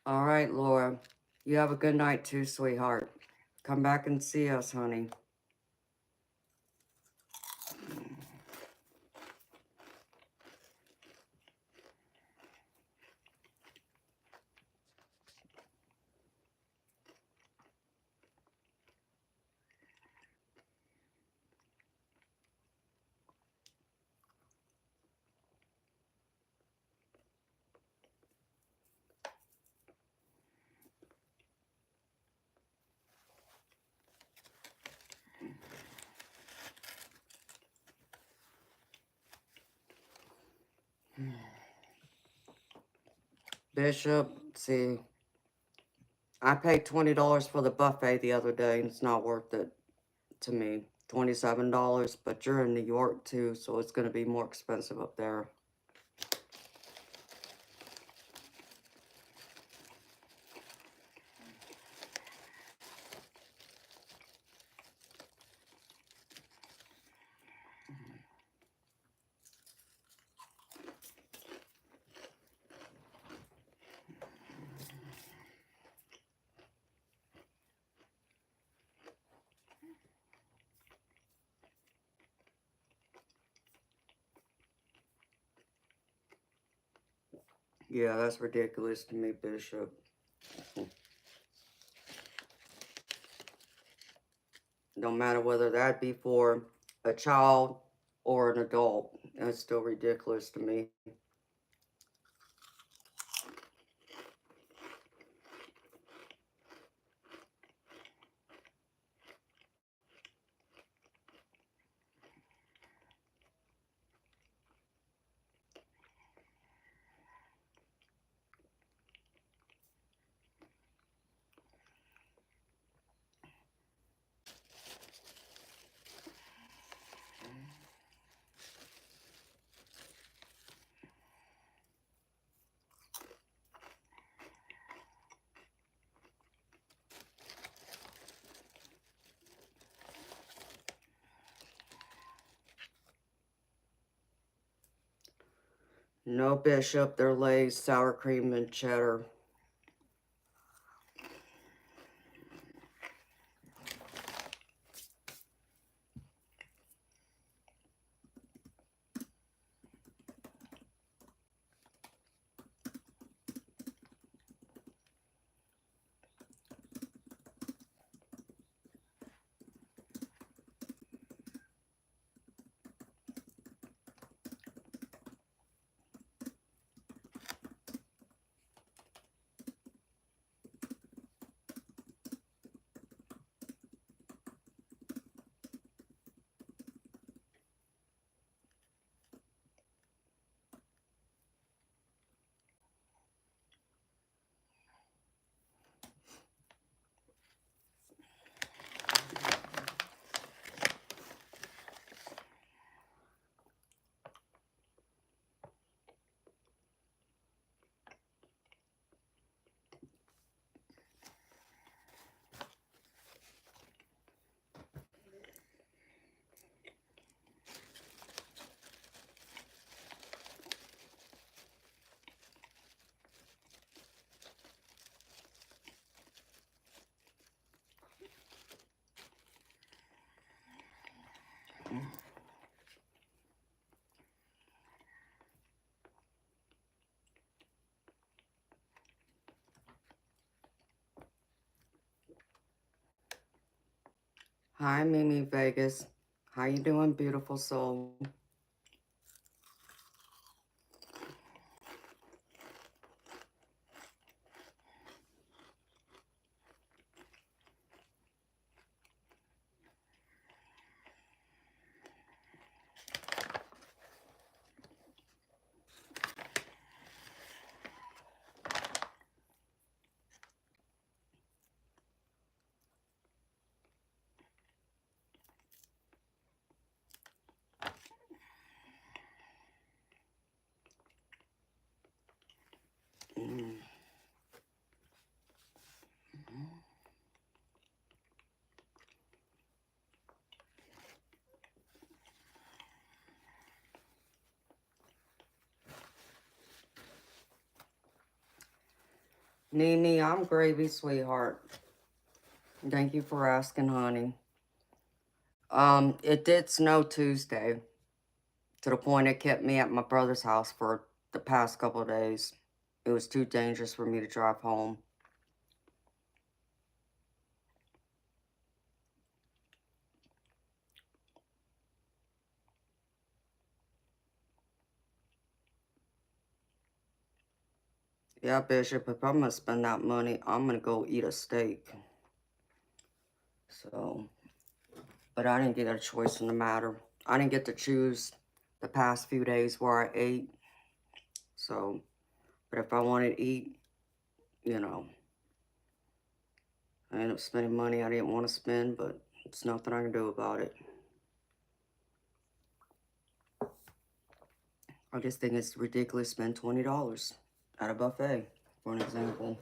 All right, Laura. You have a good night too, sweetheart. Come back and see us, honey. Bishop, see, I paid $20 for the buffet the other day, and it's not worth it to me. $27, but you're in New York too, so it's going to be more expensive up there. Yeah, that's ridiculous to me, Bishop. No matter whether that be for a child or an adult, it's still ridiculous to me. No, Bishop, they're Lay's sour cream and cheddar. Hi, Mimi Vegas. How you doing, beautiful soul? Nene, I'm gravy, sweetheart. Thank you for asking, honey. It did snow Tuesday to the point it kept me at my brother's house for the past couple of days. It was too dangerous for me to drive home. Yeah, Bishop, if I'm gonna spend that money, I'm gonna go eat a steak. So, but I didn't get a choice in the matter. I didn't get to choose the past few days where I ate. So, but if I wanted to eat, you know, I ended up spending money I didn't want to spend, but it's nothing I can do about it. I just think it's ridiculous to spend $20 at a buffet, for an example.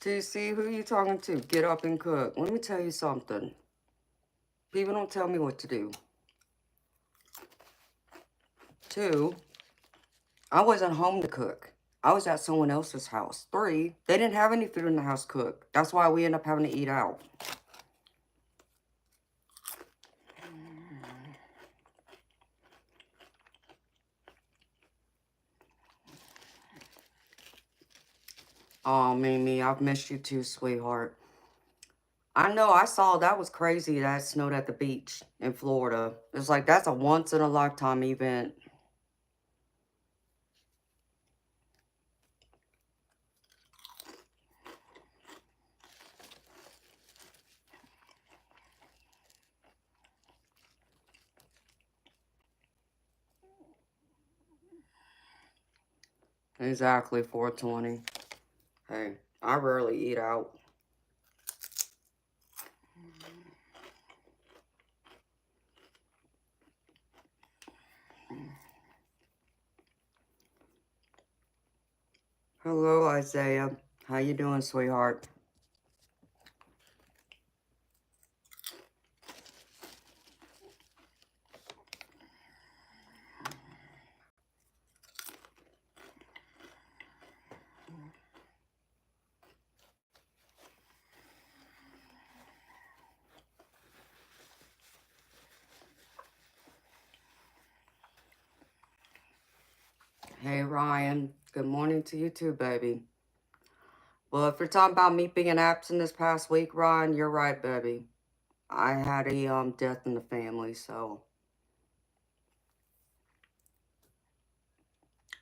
TC, who you talking to? Get up and cook. Let me tell you something. People don't tell me what to do. 2, I wasn't home to cook. I was at someone else's house. 3, they didn't have any food in the house cooked. That's why we end up having to eat out. Oh, Mimi, I've missed you too, sweetheart. I know, I saw that was crazy that it snowed at the beach in Florida. It's like, that's a once in a lifetime event. Exactly, 420. Hey, I rarely eat out. Hello, Isaiah. How you doing, sweetheart? Hey, Ryan. Good morning to you too, baby. Well, if you're talking about me being absent this past week, Ryan, you're right, baby. I had a death in the family, so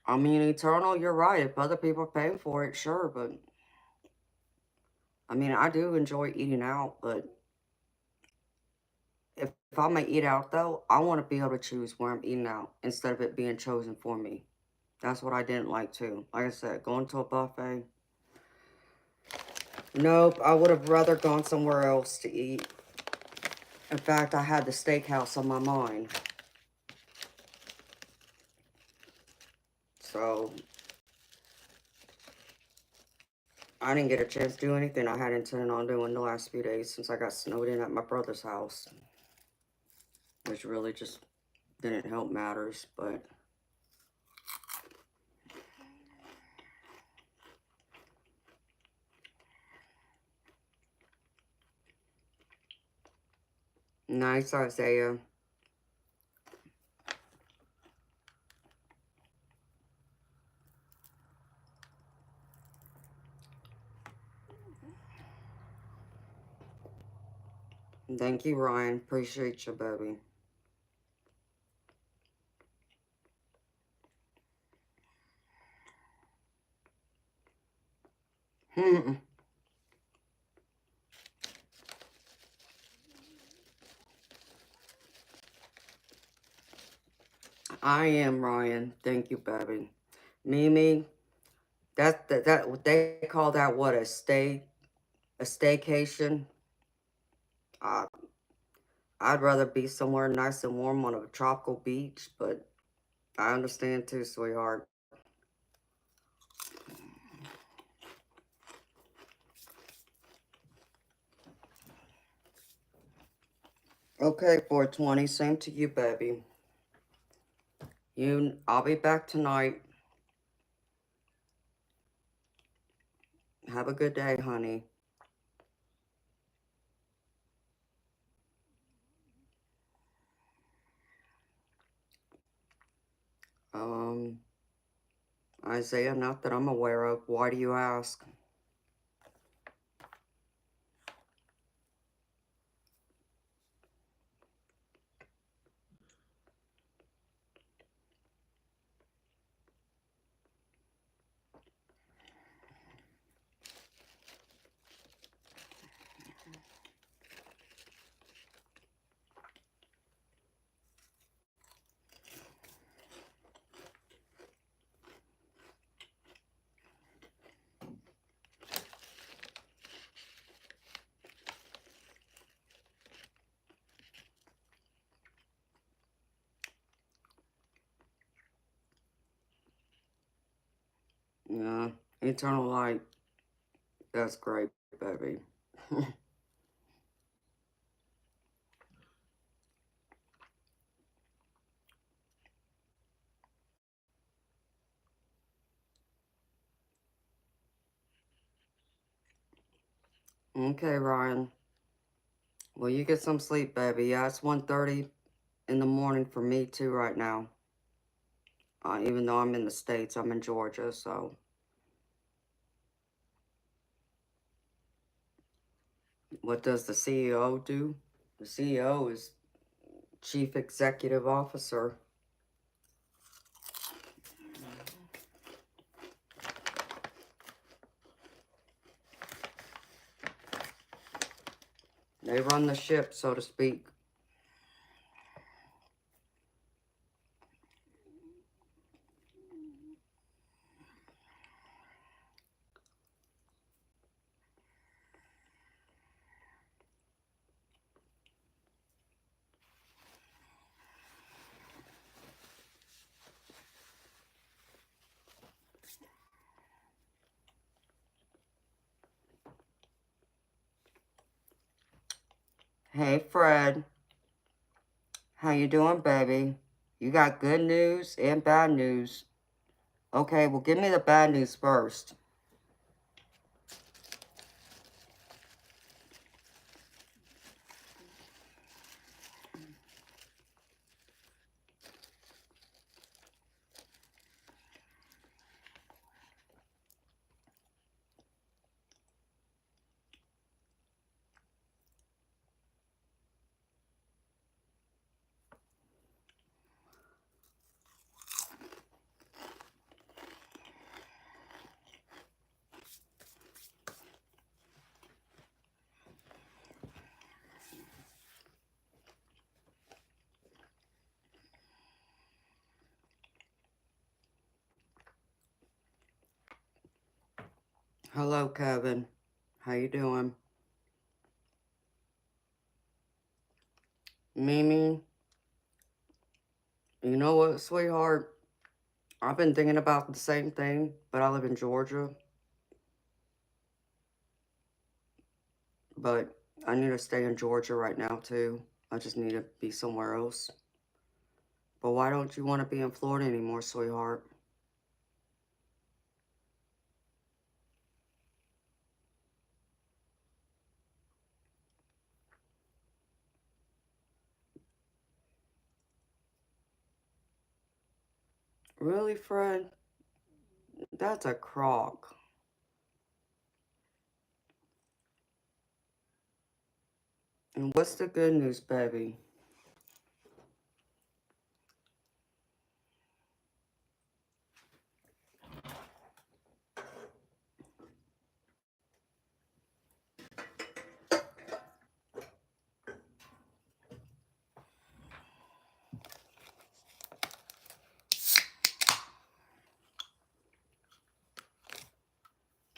I mean, eternal. You're right. If other people are paying for it, sure, but I mean, I do enjoy eating out, but if I'm gonna eat out though, I want to be able to choose where I'm eating out instead of it being chosen for me. That's what I didn't like too. Like I said, going to a buffet. Nope, I would have rather gone somewhere else to eat. In fact, I had the steakhouse on my mind. So, I didn't get a chance to do anything I had intended on doing the last few days since I got snowed in at my brother's house. Which really just didn't help matters, but... Nice, Isaiah. Thank you, Ryan. Appreciate you, baby. I am, Ryan. Thank you, baby. Mimi, that what they call that, what, a staycation? Uh, I'd rather be somewhere nice and warm on a tropical beach, but I understand too, sweetheart. Okay, 420. Same to you, baby. I'll be back tonight. Have a good day, honey. Um, Isaiah, not that I'm aware of. Why do you ask? Yeah, eternal light. That's great, baby. Okay, Ryan. Well, you get some sleep, baby. Yeah, it's 1:30 in the morning for me, too, right now. Even though I'm in the States, I'm in Georgia, so... What does the CEO do? The CEO is Chief Executive Officer. They run the ship, so to speak. Hey, Fred. How you doing, baby? You got good news and bad news. Okay, well, give me the bad news first. Hello, Kevin. How you doing? Mimi, you know what, sweetheart? I've been thinking about the same thing, but I live in Georgia. But I need to stay in Georgia right now, too. I just need to be somewhere else. But why don't you want to be in Florida anymore, sweetheart? Really, Fred? That's a crock. And what's the good news, baby?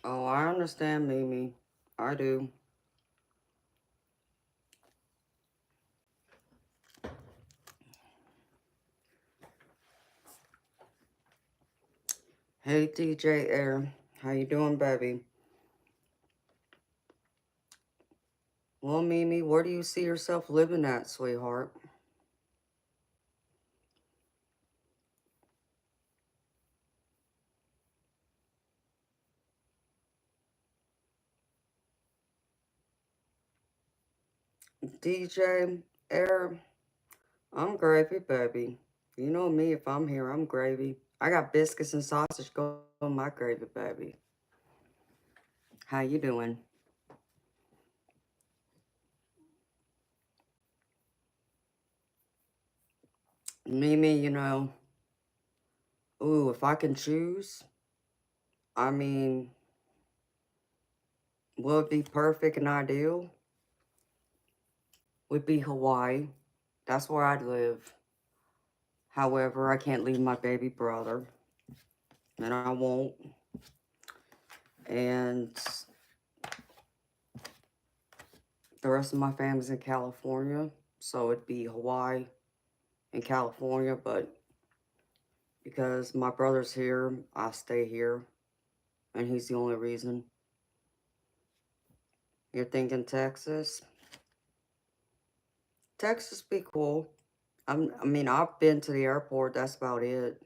Oh, I understand, Mimi. I do. Hey, DJ Air. How you doing, baby? Well, Mimi, where do you see yourself living at, sweetheart? DJ Air, I'm gravy, baby. You know me, if I'm here, I'm gravy. I got biscuits and sausage going on my gravy, baby. How you doing? Mimi, ooh, if I can choose, I mean, what would be perfect and ideal would be Hawaii. That's where I'd live. However, I can't leave my baby brother, and I won't. And the rest of my family's in California, so it'd be Hawaii and California, but because my brother's here, I stay here, and he's the only reason. You're thinking Texas? Texas be cool. I mean, I've been to the airport. That's about it.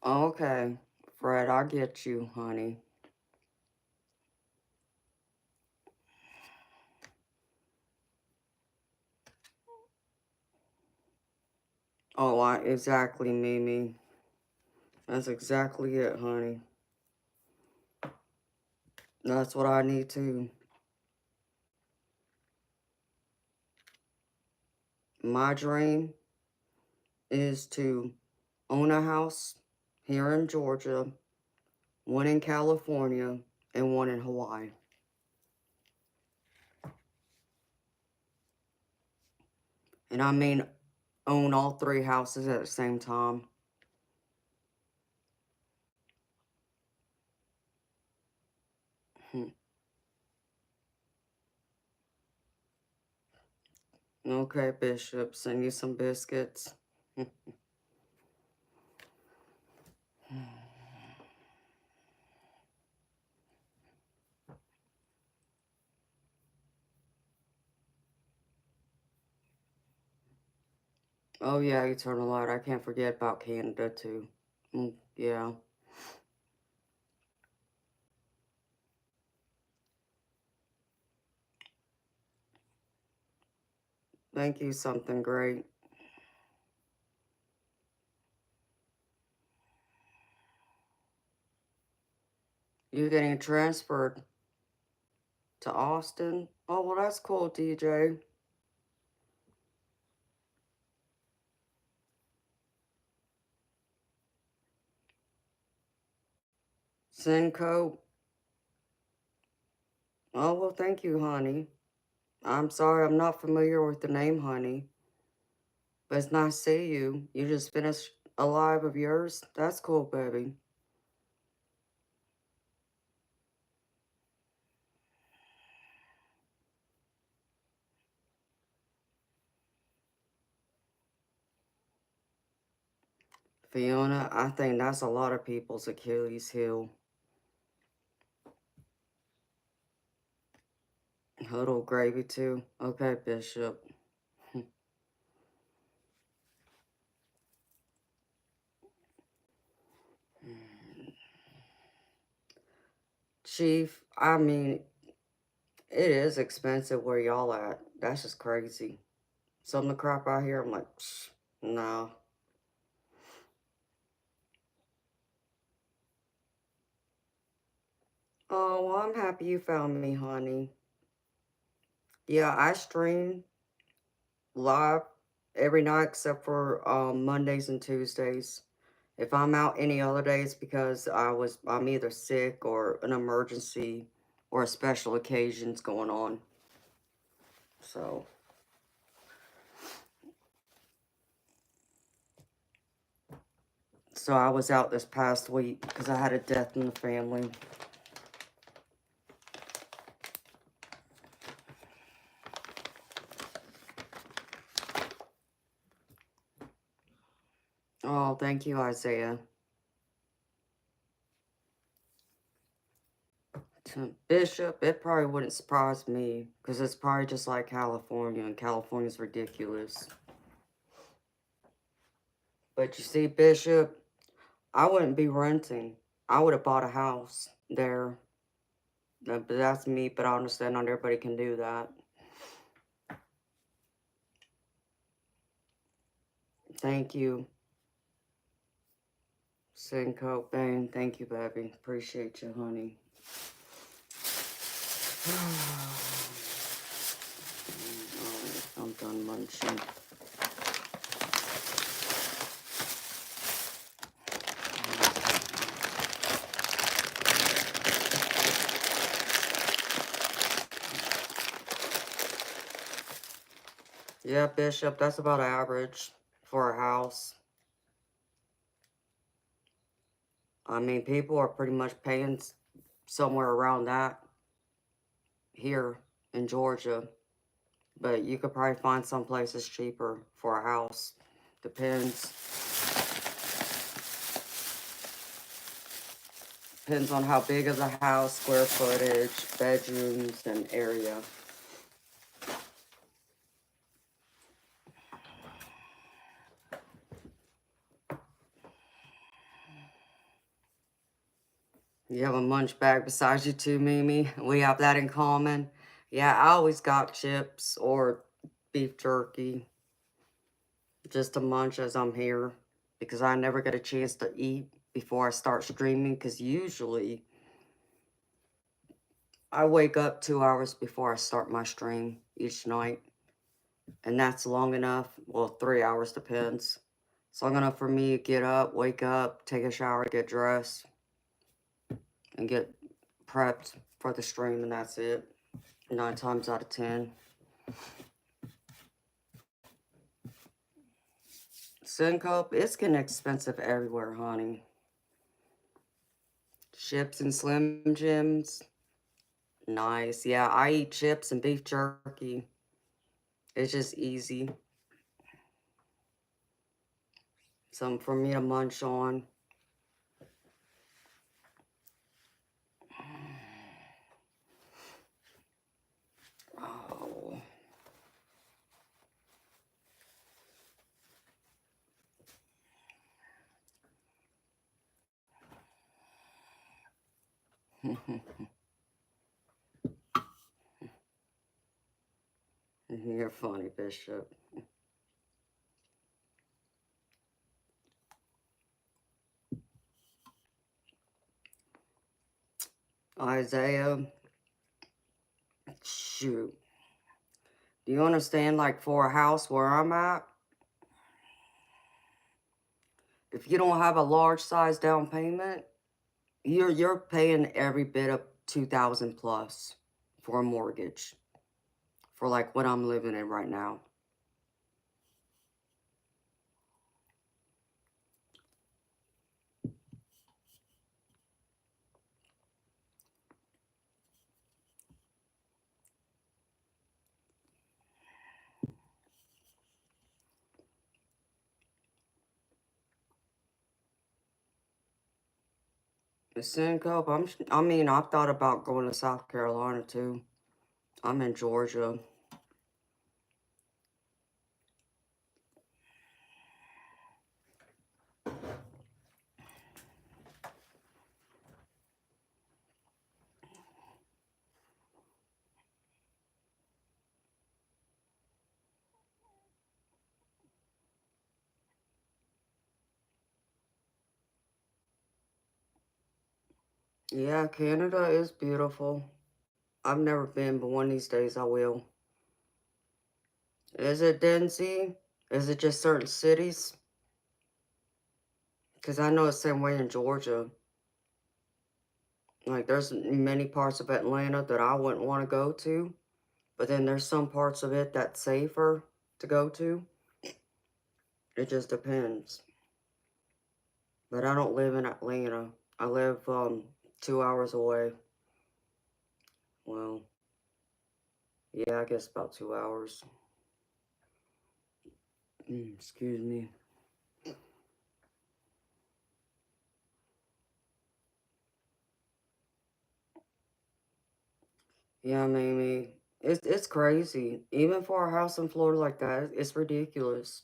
Okay, Fred, I get you, honey. Oh, exactly, Mimi. That's exactly it, honey. That's what I need too. My dream is to own a house here in Georgia, one in California, and one in Hawaii. And I mean, own all three houses at the same time. Hmm. Okay, Bishop, send you some biscuits. Oh yeah, Eternal Light. I can't forget about Canada too. Yeah. Thank you, something great. You're getting transferred to Austin? Oh, well, that's cool, DJ. Cinco. Oh, well, thank you, honey. I'm sorry I'm not familiar with the name, honey. But it's nice to see you. You just finished a live of yours? That's cool, baby. Fiona, I think that's a lot of people's Achilles heel. Huddle gravy, too. Okay, Bishop. Chief, I mean, it is expensive where y'all at. That's just crazy. Some of the crap out here, I'm like, no. Oh, well, I'm happy you found me, honey. Yeah, I stream live every night except for Mondays and Tuesdays. If I'm out any other days because I'm either sick or an emergency or a special occasions going on. So I was out this past week because I had a death in the family. Oh, thank you, Isaiah. Bishop, it probably wouldn't surprise me because it's probably just like California, and California's ridiculous. But you see, Bishop, I wouldn't be renting. I would have bought a house there. But that's me, but I understand not everybody can do that. Thank you. Cinco, Bane, thank you, baby. Appreciate you, honey. Alright, I'm done munching. Yeah, Bishop, that's about average for a house. I mean, people are pretty much paying somewhere around that here in Georgia. But you could probably find some places cheaper for a house. Depends. Depends on how big of the house, square footage, bedrooms, and area. You have a munch bag beside you too, Mimi. We have that in common. Yeah, I always got chips or beef jerky just to munch as I'm here because I never get a chance to eat before I start streaming because usually I wake up 2 hours before I start my stream each night. And that's long enough. Well, 3 hours depends. It's long enough for me to get up, wake up, take a shower, get dressed, and get prepped for the stream, and that's it. 9 times out of 10. Syncope, it's getting expensive everywhere, honey. Chips and Slim Jims. Nice. Yeah, I eat chips and beef jerky. It's just easy. Something for me to munch on. Oh. You're funny, Bishop. Isaiah, shoot. Do you understand, like, for a house where I'm at, if you don't have a large size down payment, you're paying every bit of 2,000 plus for a mortgage for like what I'm living in right now. The Syncope, I mean, I've thought about going to South Carolina too. I'm in Georgia. Yeah, Canada is beautiful. I've never been, but one of these days I will. Is it Denzi? Is it just certain cities? Because I know it's the same way in Georgia. Like, there's many parts of Atlanta that I wouldn't want to go to. But then there's some parts of it that's safer to go to. It just depends. But I don't live in Atlanta. I live 2 hours away. Well, yeah, I guess about 2 hours. Excuse me. Yeah, Mamie. It's crazy. Even for a house in Florida like that, it's ridiculous.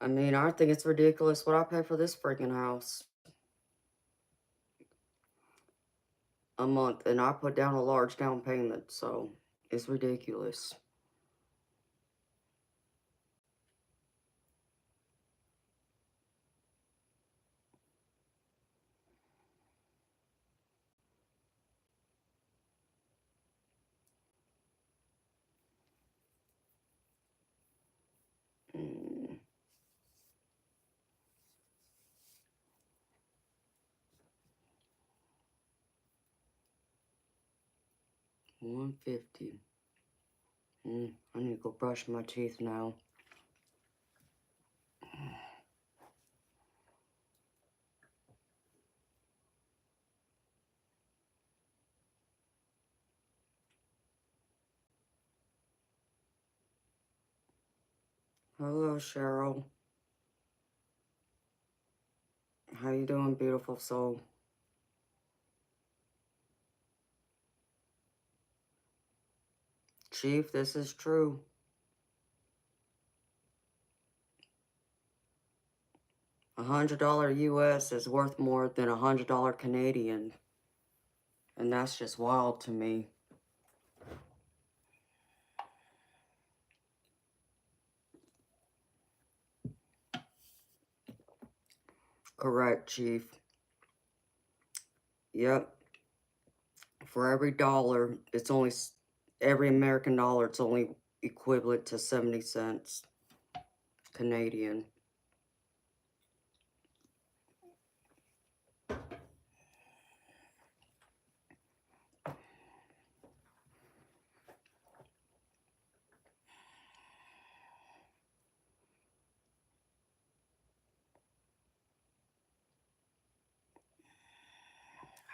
I mean, I think it's ridiculous what I pay for this freaking house a month, and I put down a large down payment, so it's ridiculous. Mm, 150. I need to go brush my teeth now. Hello, Cheryl. How you doing, beautiful soul? Chief, this is true. $100 US is worth more than $100 Canadian. And that's just wild to me. Correct, Chief. Yep. For every dollar, it's only, every American dollar, it's only equivalent to 70 cents Canadian.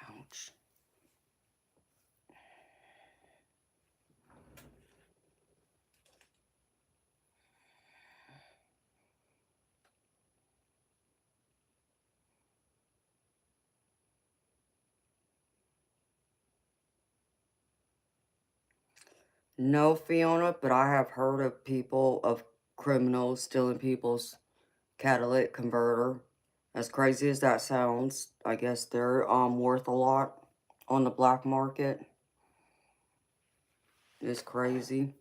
Ouch. No, Fiona, but I have heard of people, of criminals stealing people's catalytic converter. As crazy as that sounds, I guess they're worth a lot on the black market. It's crazy.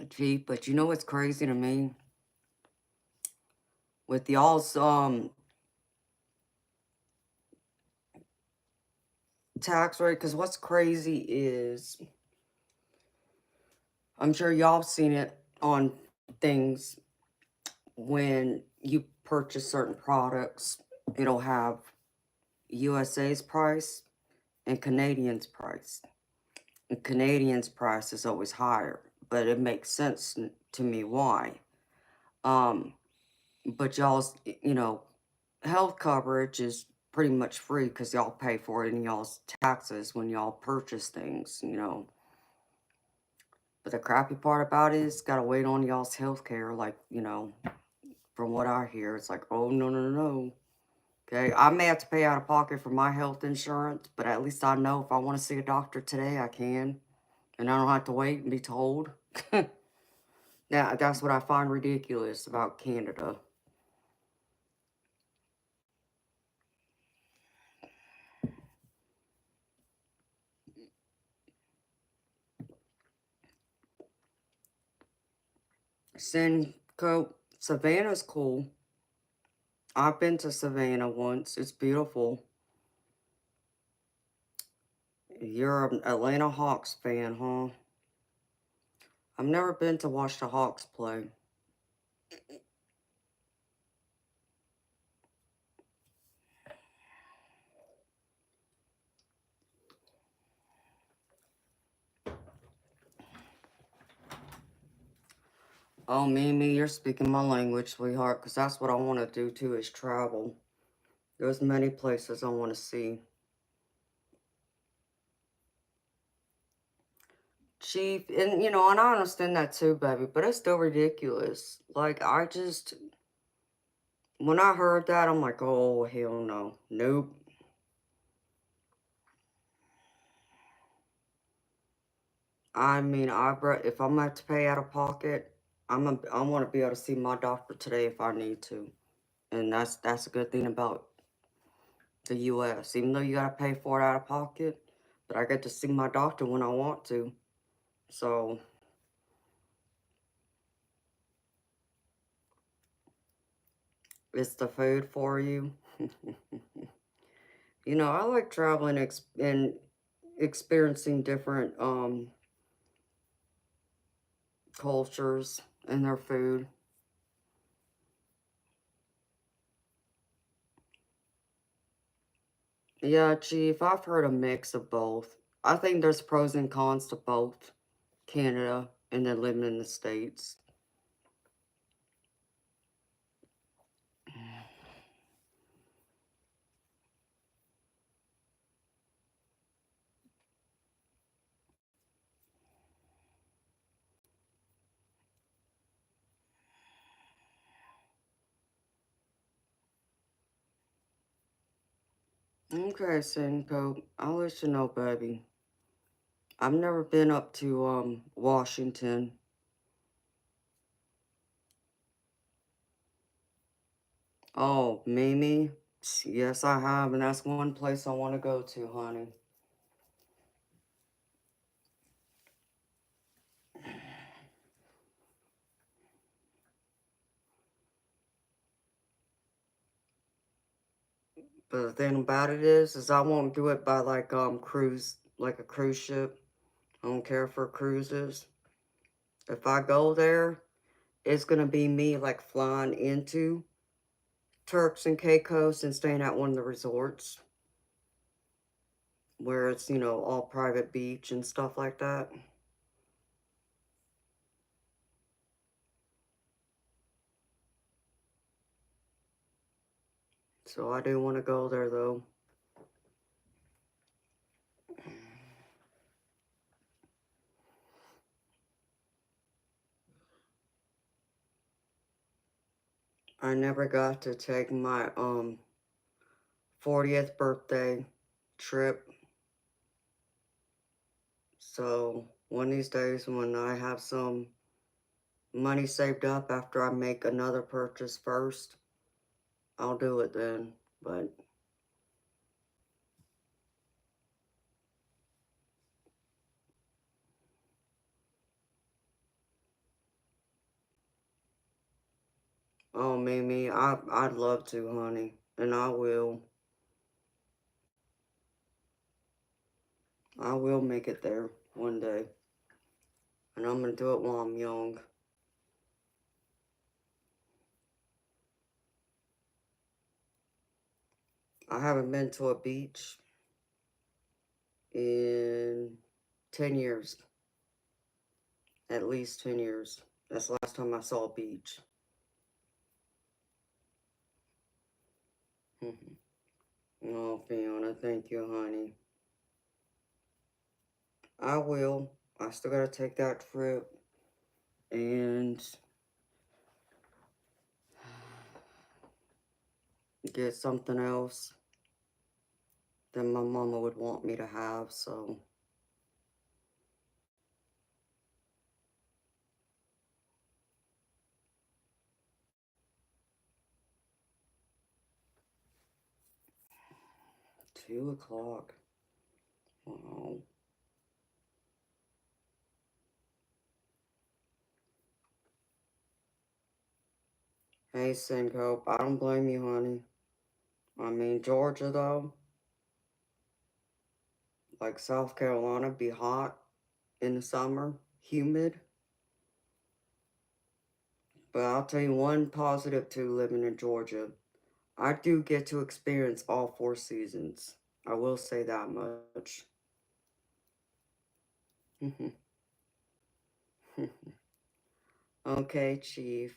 Gee, but you know what's crazy to me? With y'all's tax rate, because what's crazy is, I'm sure y'all seen it on things, when you purchase certain products, it'll have USA's price and Canadian's price. And Canadian's price is always higher, but it makes sense to me why. Um, but y'all's, health coverage is pretty much free because y'all pay for it in y'all's taxes when y'all purchase things. But the crappy part about it is gotta wait on y'all's health care, like, from what I hear, it's like, oh, no, no, no, no. Okay, I may have to pay out of pocket for my health insurance, but at least I know if I want to see a doctor today, I can. And I don't have to wait and be told. Now, that's what I find ridiculous about Canada. Sinco, Savannah's cool. I've been to Savannah once. It's beautiful. You're an Atlanta Hawks fan, huh? I've never been to watch the Hawks play. Oh, Mimi, you're speaking my language, sweetheart, because that's what I want to do too, is travel. There's many places I want to see. Cheap, and I understand that too, baby, but it's still ridiculous. Like, when I heard that, I'm like, oh, hell no. Nope. I mean, if I'm gonna have to pay out of pocket, I want to be able to see my doctor today if I need to. And that's a good thing about the U.S. Even though you gotta pay for it out of pocket, but I get to see my doctor when I want to. So, it's the food for you. I like traveling and experiencing different cultures and their food. Yeah, Chief, I've heard a mix of both. I think there's pros and cons to both Canada and then living in the States. Okay, Senko, I'll let you know, baby. I've never been up to Washington. Oh, Mimi? Yes, I have, and that's one place I want to go to, honey. But the thing about it is I won't do it by like like a cruise ship. I don't care for cruises. If I go there, it's gonna be me like flying into Turks and Caicos and staying at one of the resorts where it's, all private beach and stuff like that. So I do want to go there though. I never got to take my 40th birthday trip. So one of these days when I have some money saved up after I make another purchase first, I'll do it then. But Oh, Mimi, I'd love to, honey. And I will. I will make it there one day. And I'm going to do it while I'm young. I haven't been to a beach in 10 years. At least 10 years. That's the last time I saw a beach. Oh, Fiona, thank you, honey. I will. I still gotta take that trip. And get something else that my mama would want me to have, so. 2 o'clock. Wow. Hey, Syncope, I don't blame you, honey. I mean, Georgia, though, like South Carolina, be hot in the summer, humid. But I'll tell you one positive to living in Georgia. I do get to experience all 4 seasons. I will say that much. Okay, Chief.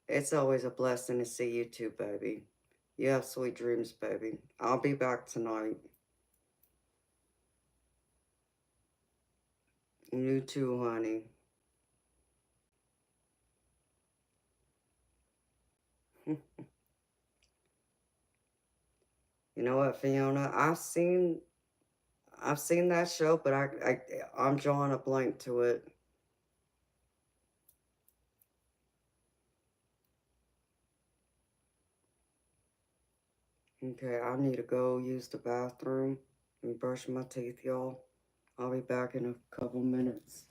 It's always a blessing to see you too, baby. You have sweet dreams, baby. I'll be back tonight. You too, honey. You know what, Fiona? I've seen that show, but I'm drawing a blank to it. Okay, I need to go use the bathroom and brush my teeth, y'all. I'll be back in a couple minutes.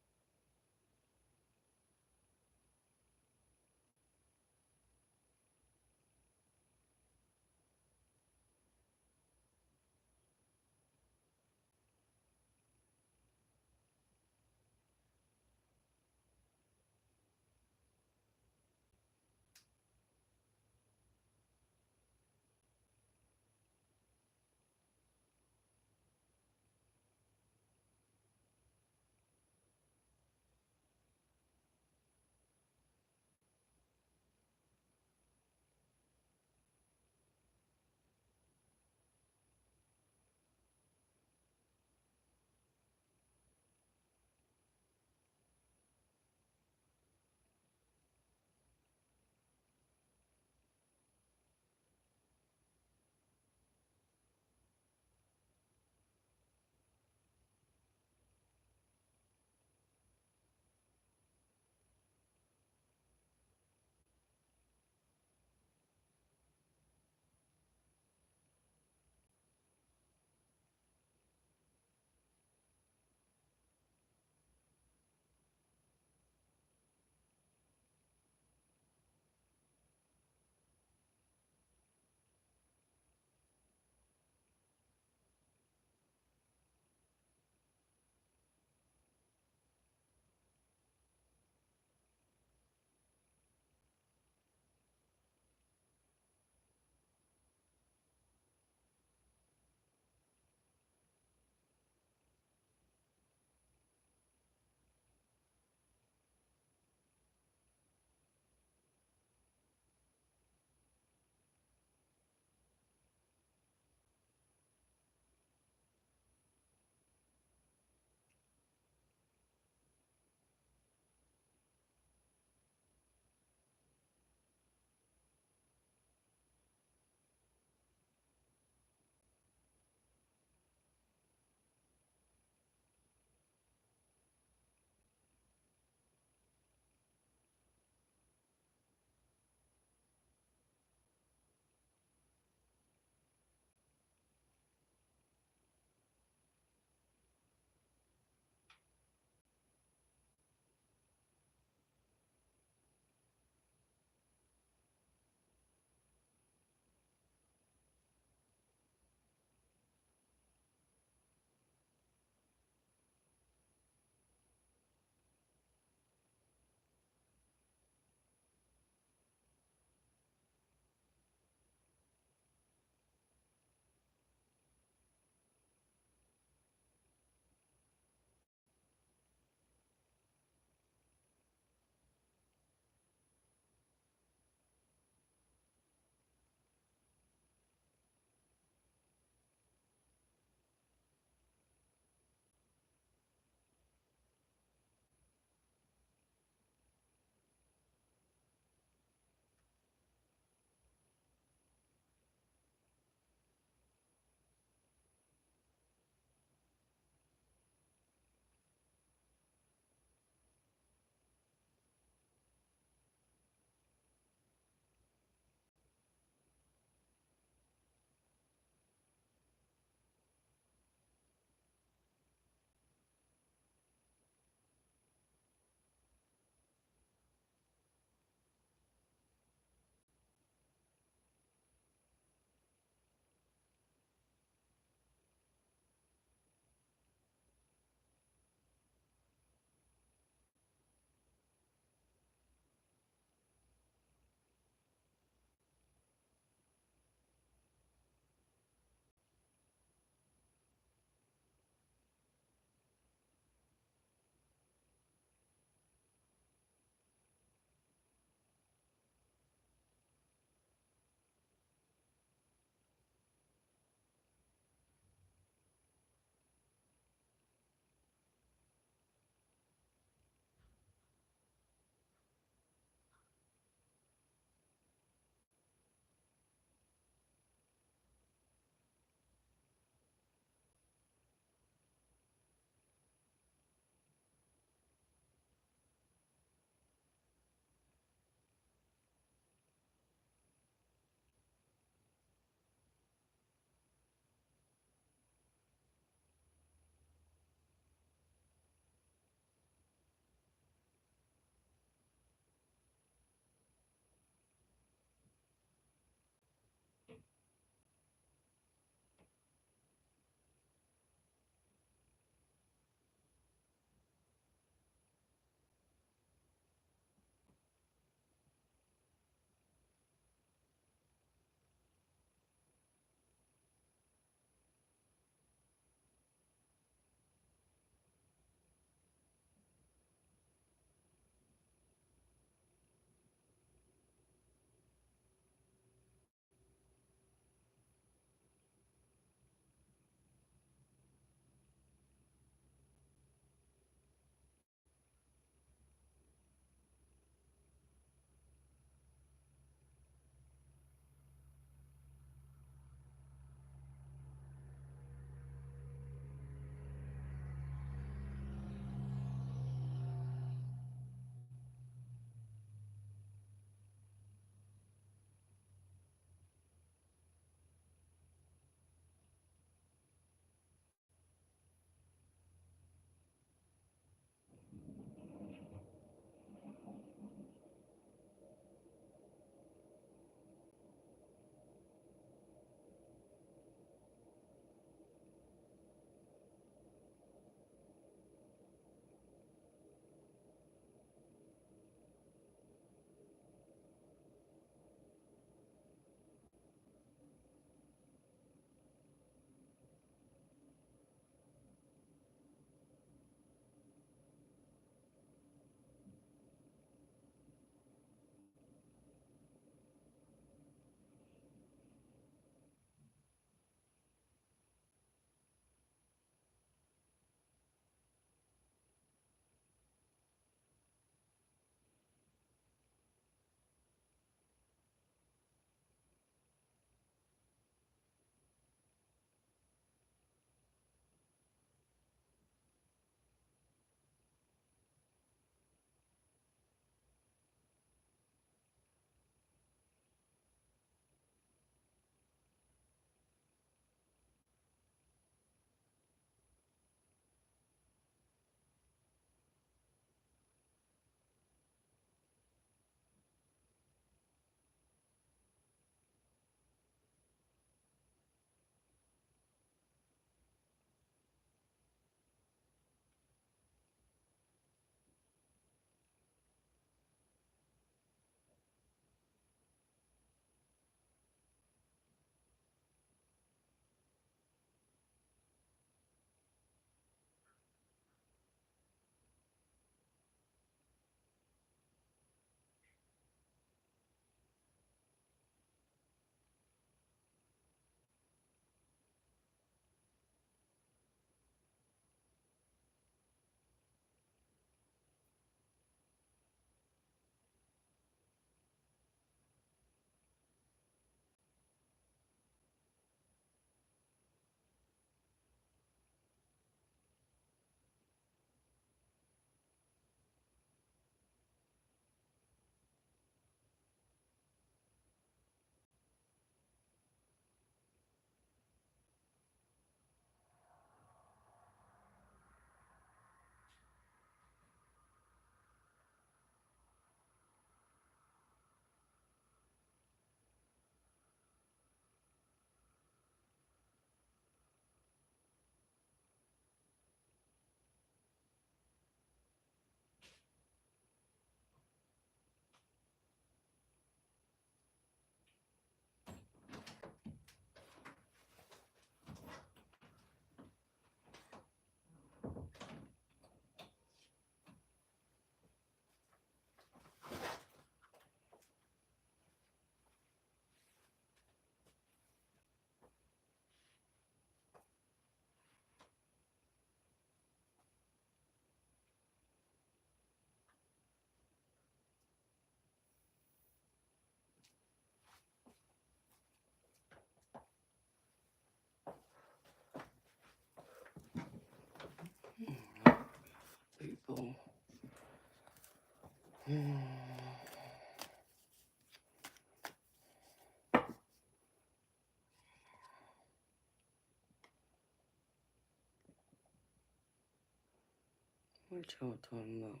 What y'all talking about?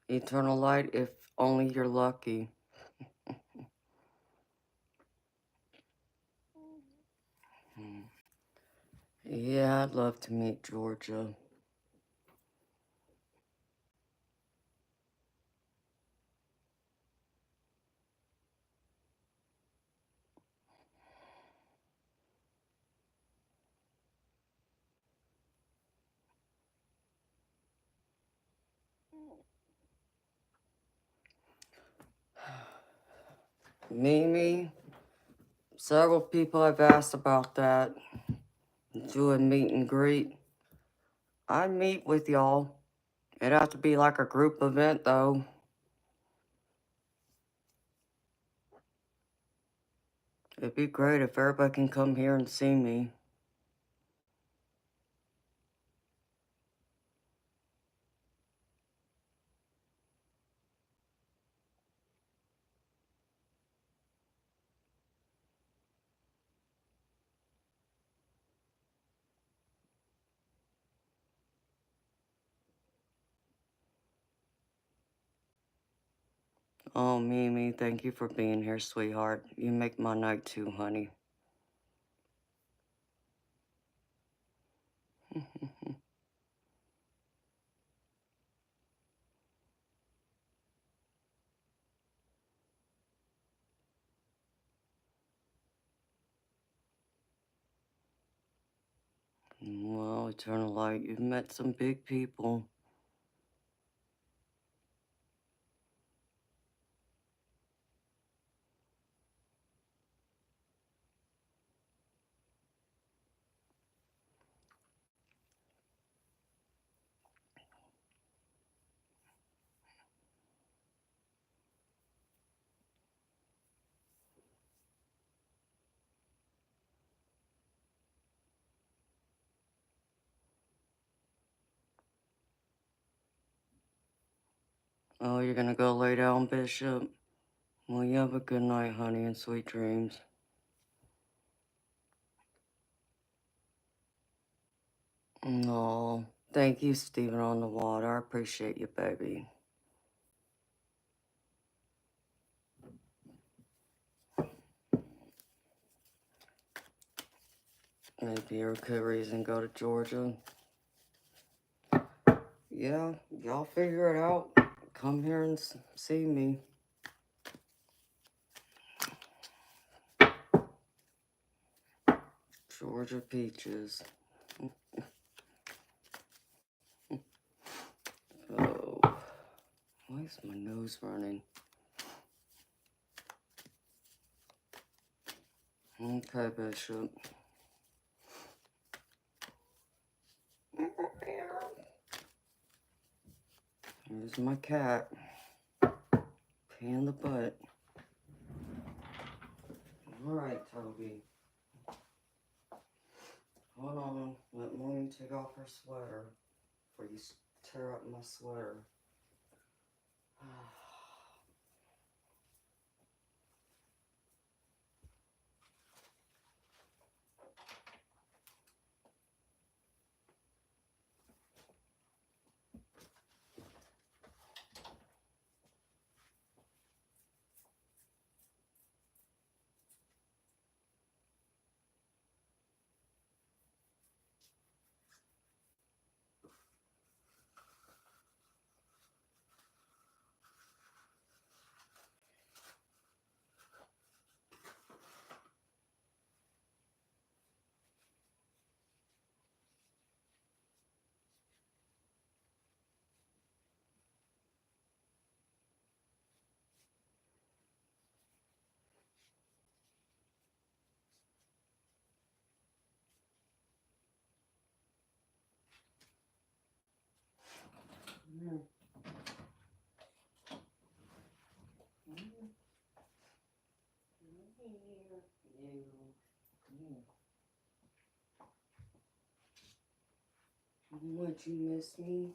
Eternal light, if only you're lucky. Yeah, I'd love to meet Georgia. Mimi, several people have asked about that. Do a meet and greet. I meet with y'all. It'd have to be like a group event, though. It'd be great if everybody can come here and see me. Oh, Mimi, thank you for being here, sweetheart. You make my night too, honey. Well, Eternal Light, you've met some big people. Oh, you're gonna go lay down, Bishop? Well, you have a good night, honey, and sweet dreams. No, thank you, Stephen on the water. I appreciate you, baby. Maybe you're a good reason to go to Georgia. Yeah, y'all figure it out. Come here and see me. Georgia peaches. Oh, why is my nose running? Okay, Bishop. My cat. Pain in the butt. Alright, Toby. Hold on. Let Mommy take off her sweater before you tear up my sweater. Would you miss me?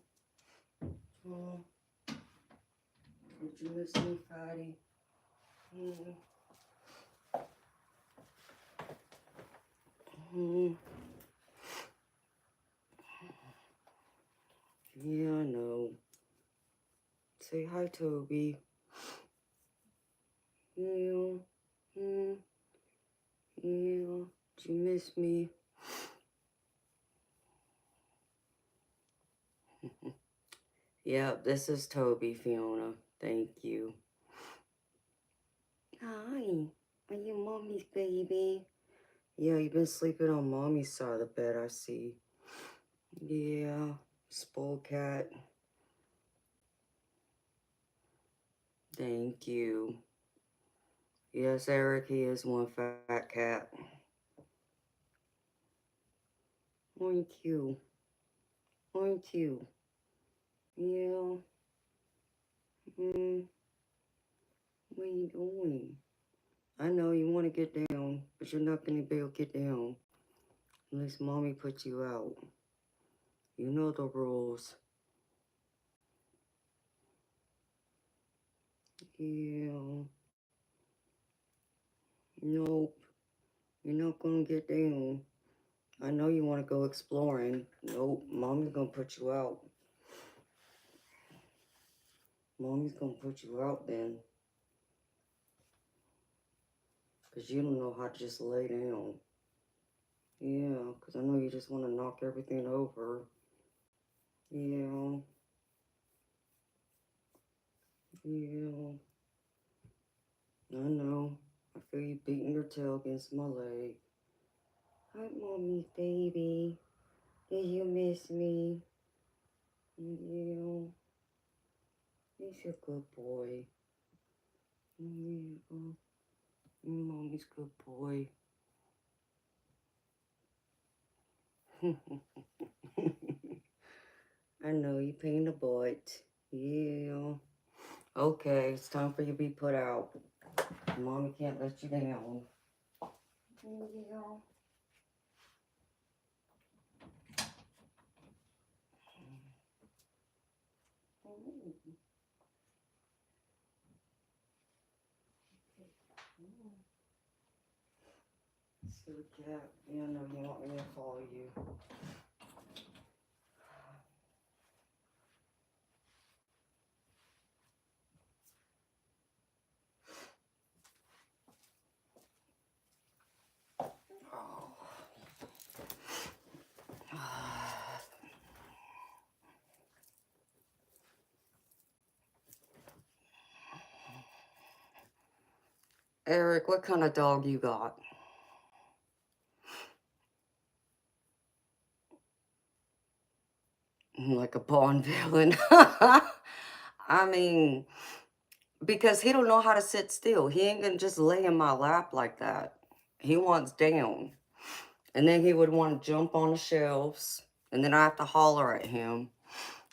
Would you miss me, Fatty? Yeah, I know. Say hi, Toby. Yeah. Yeah. Did you miss me? Yeah, this is Toby, Fiona. Thank you. Hi. Are you Mommy's baby? Yeah, you've been sleeping on Mommy's side of the bed, I see. Yeah, spoiled cat. Thank you. Yes, Eric, he is one fat cat. Thank you. Thank you. Yeah. What are you doing? I know you want to get down, but you're not going to be able to get down unless Mommy puts you out. You know the rules. Yeah. Nope. You're not going to get down. I know you want to go exploring. Nope. Mommy's going to put you out. Mommy's going to put you out then. Because you don't know how to just lay down. Yeah, because I know you just want to knock everything over. Yeah. Yeah. I know. I feel you beating your tail against my leg. Hi, Mommy's baby. Did you miss me? Yeah. He's a good boy. Yeah. Mommy's good boy. I know you pain the butt. Yeah. Okay, it's time for you to be put out. Mommy can't let you down. Yeah. Silly cat. Yeah, I know you want me to follow you. Eric, what kind of dog you got? Like a Bond villain. I mean, because he don't know how to sit still. He ain't gonna just lay in my lap like that. He wants down. And then he would want to jump on the shelves. And then I have to holler at him.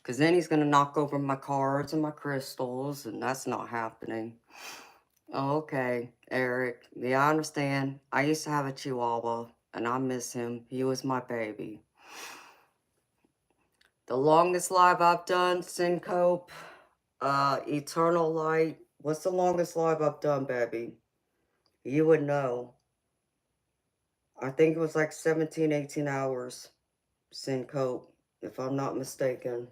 Because then he's going to knock over my cards and my crystals, and that's not happening. Okay, Eric. Yeah, I understand. I used to have a Chihuahua, and I miss him. He was my baby. The longest live I've done, Syncope, Eternal Light. What's the longest live I've done, baby? You would know. I think it was like 17, 18 hours, Syncope, if I'm not mistaken.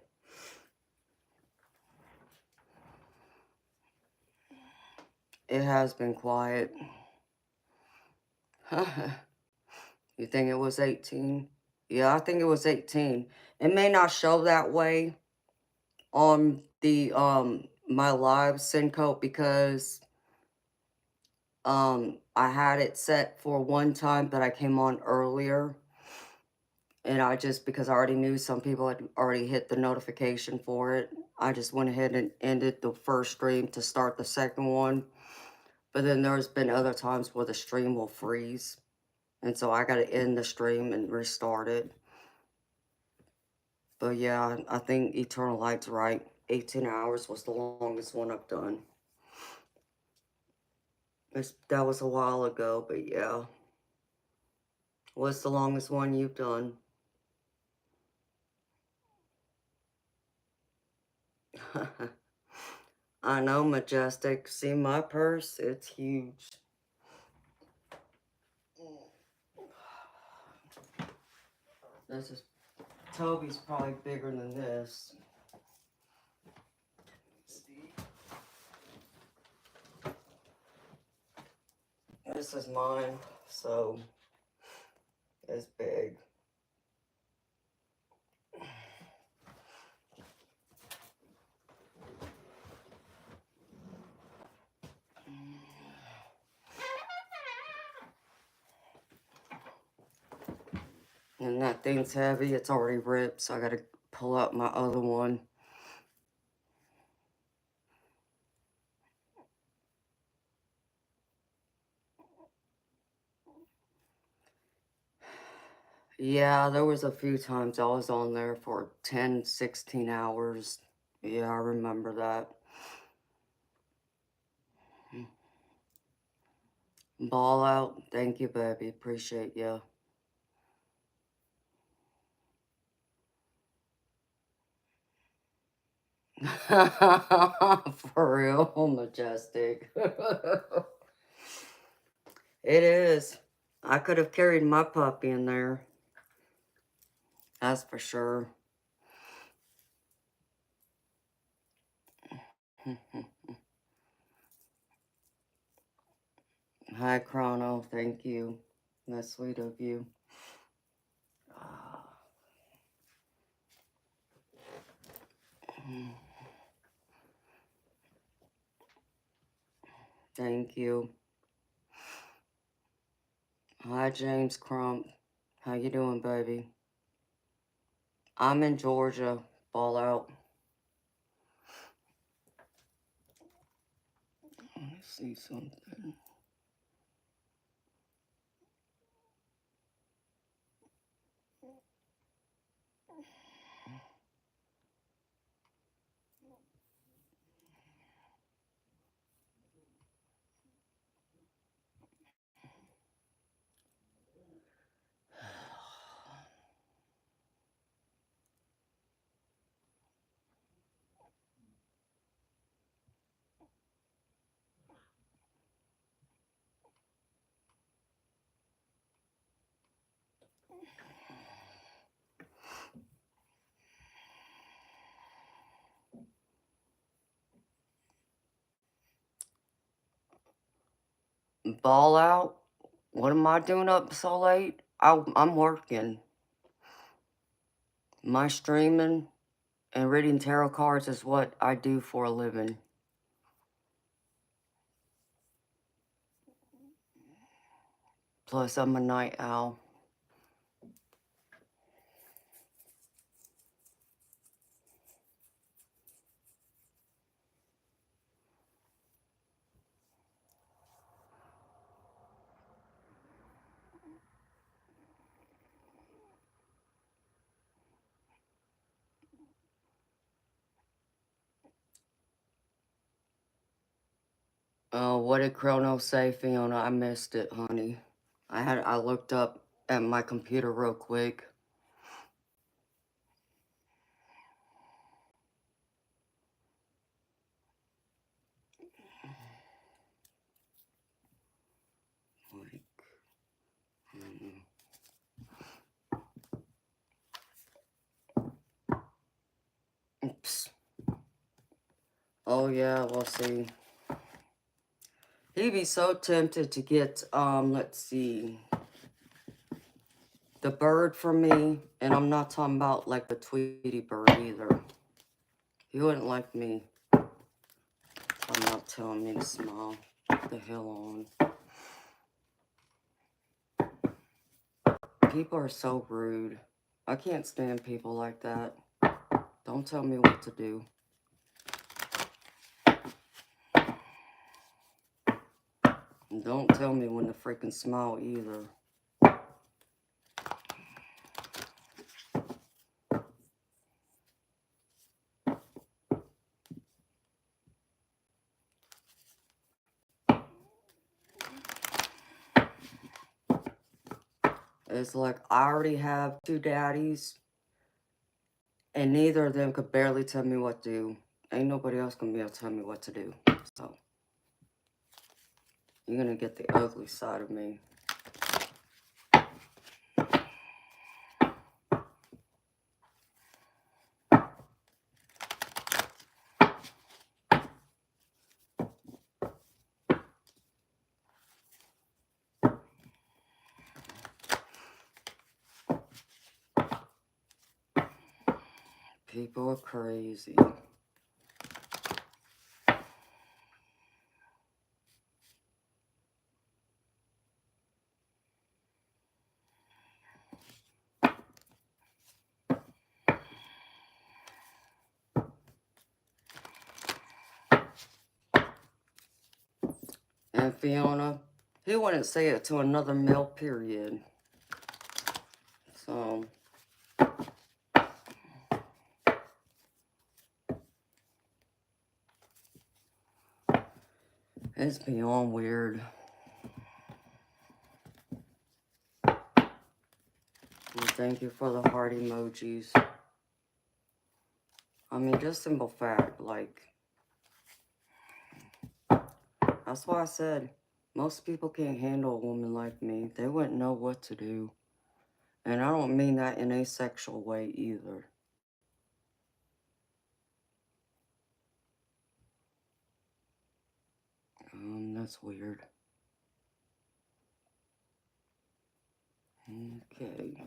It has been quiet. You think it was 18? Yeah, I think it was 18. It may not show that way on the my live Syncope because I had it set for one time that I came on earlier, and I just, because I already knew some people had already hit the notification for it, I just went ahead and ended the first stream to start the second one. But then there's been other times where the stream will freeze, and so I got to end the stream and restart it. But yeah, I think Eternal Light's right. 18 hours was the longest one I've done. That was a while ago, but yeah. What's the longest one you've done? I know, Majestic. See my purse? It's huge. This is, Toby's probably bigger than this. See? This is mine, so it's big. And that thing's heavy. It's already ripped, so I gotta pull out my other one. Yeah, there was a few times I was on there for 10, 16 hours. Yeah, I remember that. Ball out. Thank you, baby. Appreciate you. For real, Majestic. It is. I could have carried my puppy in there. That's for sure. Hi, Chrono. Thank you. That's sweet of you. Thank you. Hi, James Crump. How you doing, baby? I'm in Georgia. Ball out. Let me see something. Ball out? What am I doing up so late? I'm working. My streaming and reading tarot cards is what I do for a living. Plus, I'm a night owl. What did Chrono say, Fiona? I missed it, honey. I looked up at my computer real quick. Like, oops. Oh yeah, we'll see. He'd be so tempted to get, let's see, the bird from me, and I'm not talking about like the Tweety bird either. He wouldn't like me. I'm not telling me to smile. What the hell on? People are so rude. I can't stand people like that. Don't tell me what to do. And don't tell me when to freaking smile either. It's like I already have 2 daddies, and neither of them could barely tell me what to do. Ain't nobody else gonna be able to tell me what to do. So, you're gonna get the ugly side of me. People are crazy. And Fiona, he wouldn't say it to another male, period. So, it's beyond weird. And thank you for the heart emojis. I mean, just simple fact, like, that's why I said, most people can't handle a woman like me. They wouldn't know what to do. And I don't mean that in a sexual way either. That's weird. Okay.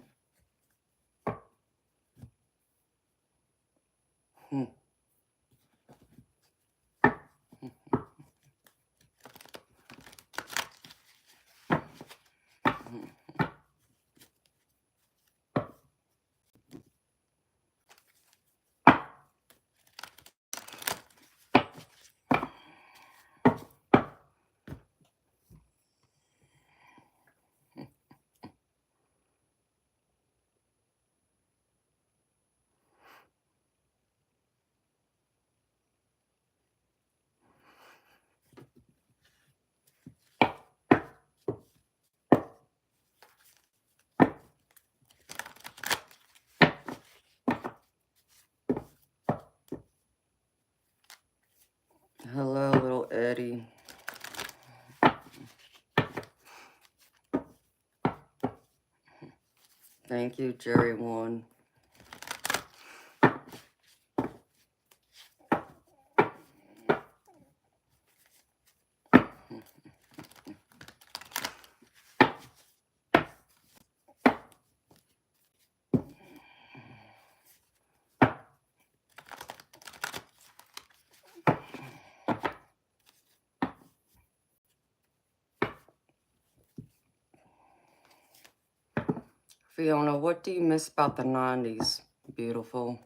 Hello, little Eddie. Thank you, Jerry One. Fiona, what do you miss about the 90s? Beautiful.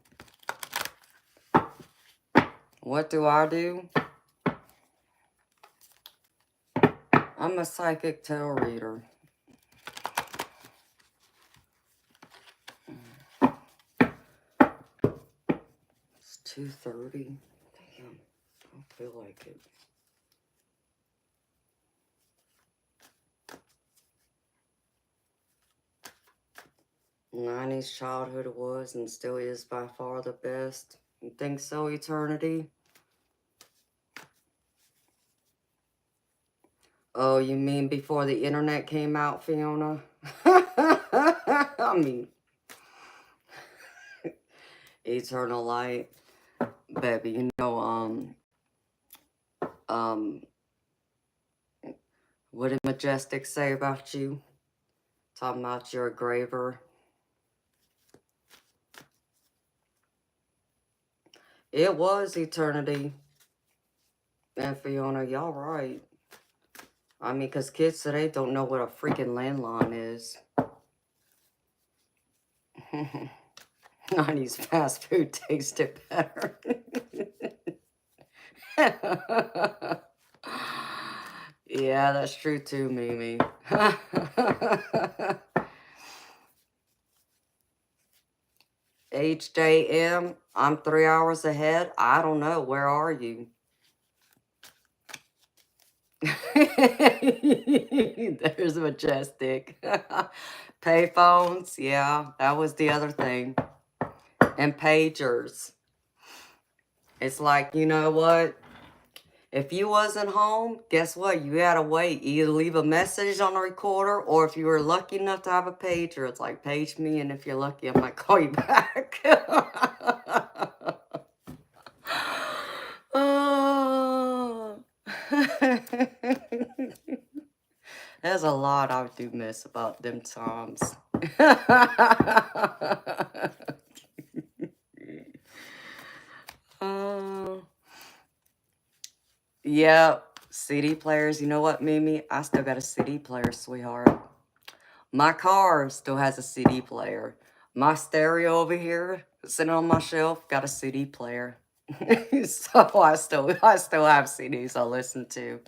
What do I do? I'm a psychic tarot reader. It's 2:30. Damn, I don't feel like it. 90s childhood was and still is by far the best. You think so, Eternity? Oh, you mean before the internet came out, Fiona? I mean, Eternal Light. Baby, you know, what did Majestic say about you? Talking about you're a graver. It was Eternity. And Fiona, y'all right. I mean, because kids today don't know what a freaking landline is. 90s fast food tasted better. Yeah, that's true too, Mimi. HJM, I'm 3 hours ahead. I don't know. Where are you? There's Majestic. Payphones, yeah, that was the other thing. And pagers. It's like, you know what? If you wasn't home, guess what? You had to wait. Either leave a message on the recorder, or if you were lucky enough to have a pager, it's like, page me, and if you're lucky, I might call you back. Oh. There's a lot I do miss about them times. Yeah, CD players. You know what, Mimi? I still got a CD player, sweetheart. My car still has a CD player. My stereo over here, sitting on my shelf, got a CD player. So I still have CDs I listen to.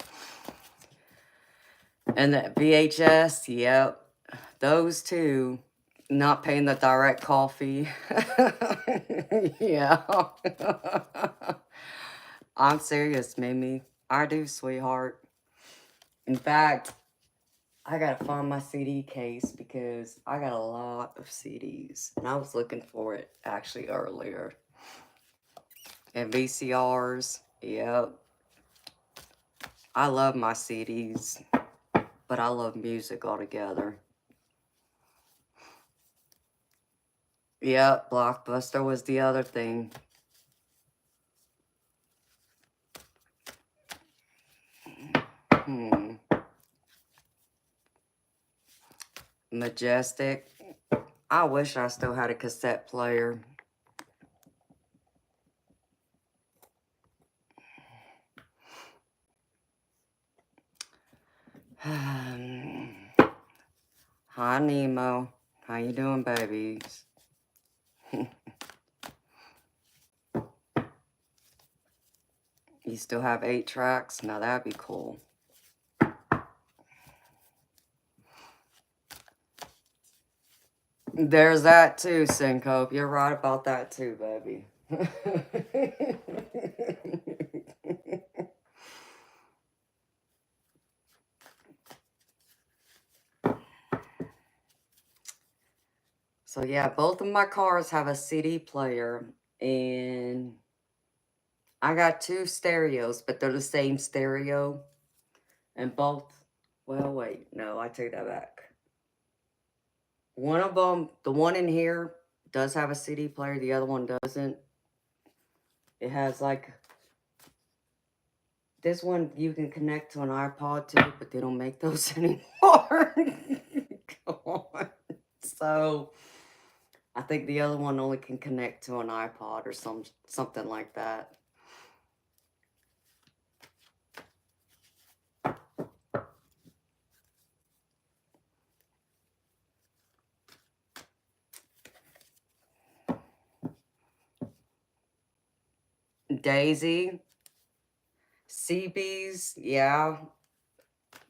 And the VHS, yep. Those two. Not paying the direct coffee. Yeah. I'm serious, Mimi. I do, sweetheart. In fact, I gotta find my CD case because I got a lot of CDs. And I was looking for it actually earlier. And VCRs, yep. I love my CDs, but I love music altogether. Yep, Blockbuster was the other thing. Majestic. I wish I still had a cassette player. Hi, Nemo. How you doing, babies? You still have 8 tracks? Now that'd be cool. There's that too, Syncope. You're right about that too, baby. So yeah, both of my cars have a CD player, and I got 2 stereos, but they're the same stereo. And both, well, wait, no, I take that back. One of them, the one in here, does have a CD player. The other one doesn't. It has like, this one you can connect to an iPod too, but they don't make those anymore. Come on. So, I think the other one only can connect to an iPod or something like that. Daisy, CBs, yeah,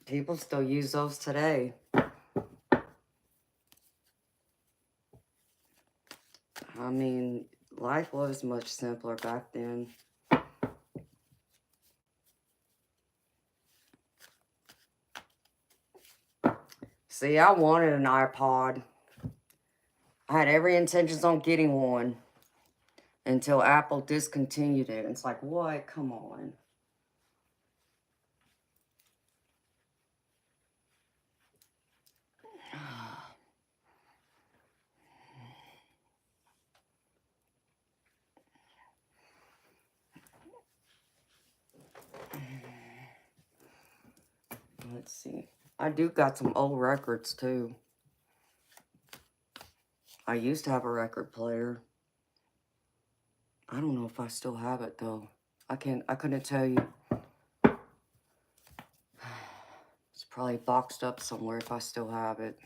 people still use those today. I mean, life was much simpler back then. See, I wanted an iPod. I had every intentions on getting one until Apple discontinued it. It's like, what? Come on. Let's see. I do got some old records too. I used to have a record player. I don't know if I still have it though. I couldn't tell you. It's probably boxed up somewhere if I still have it.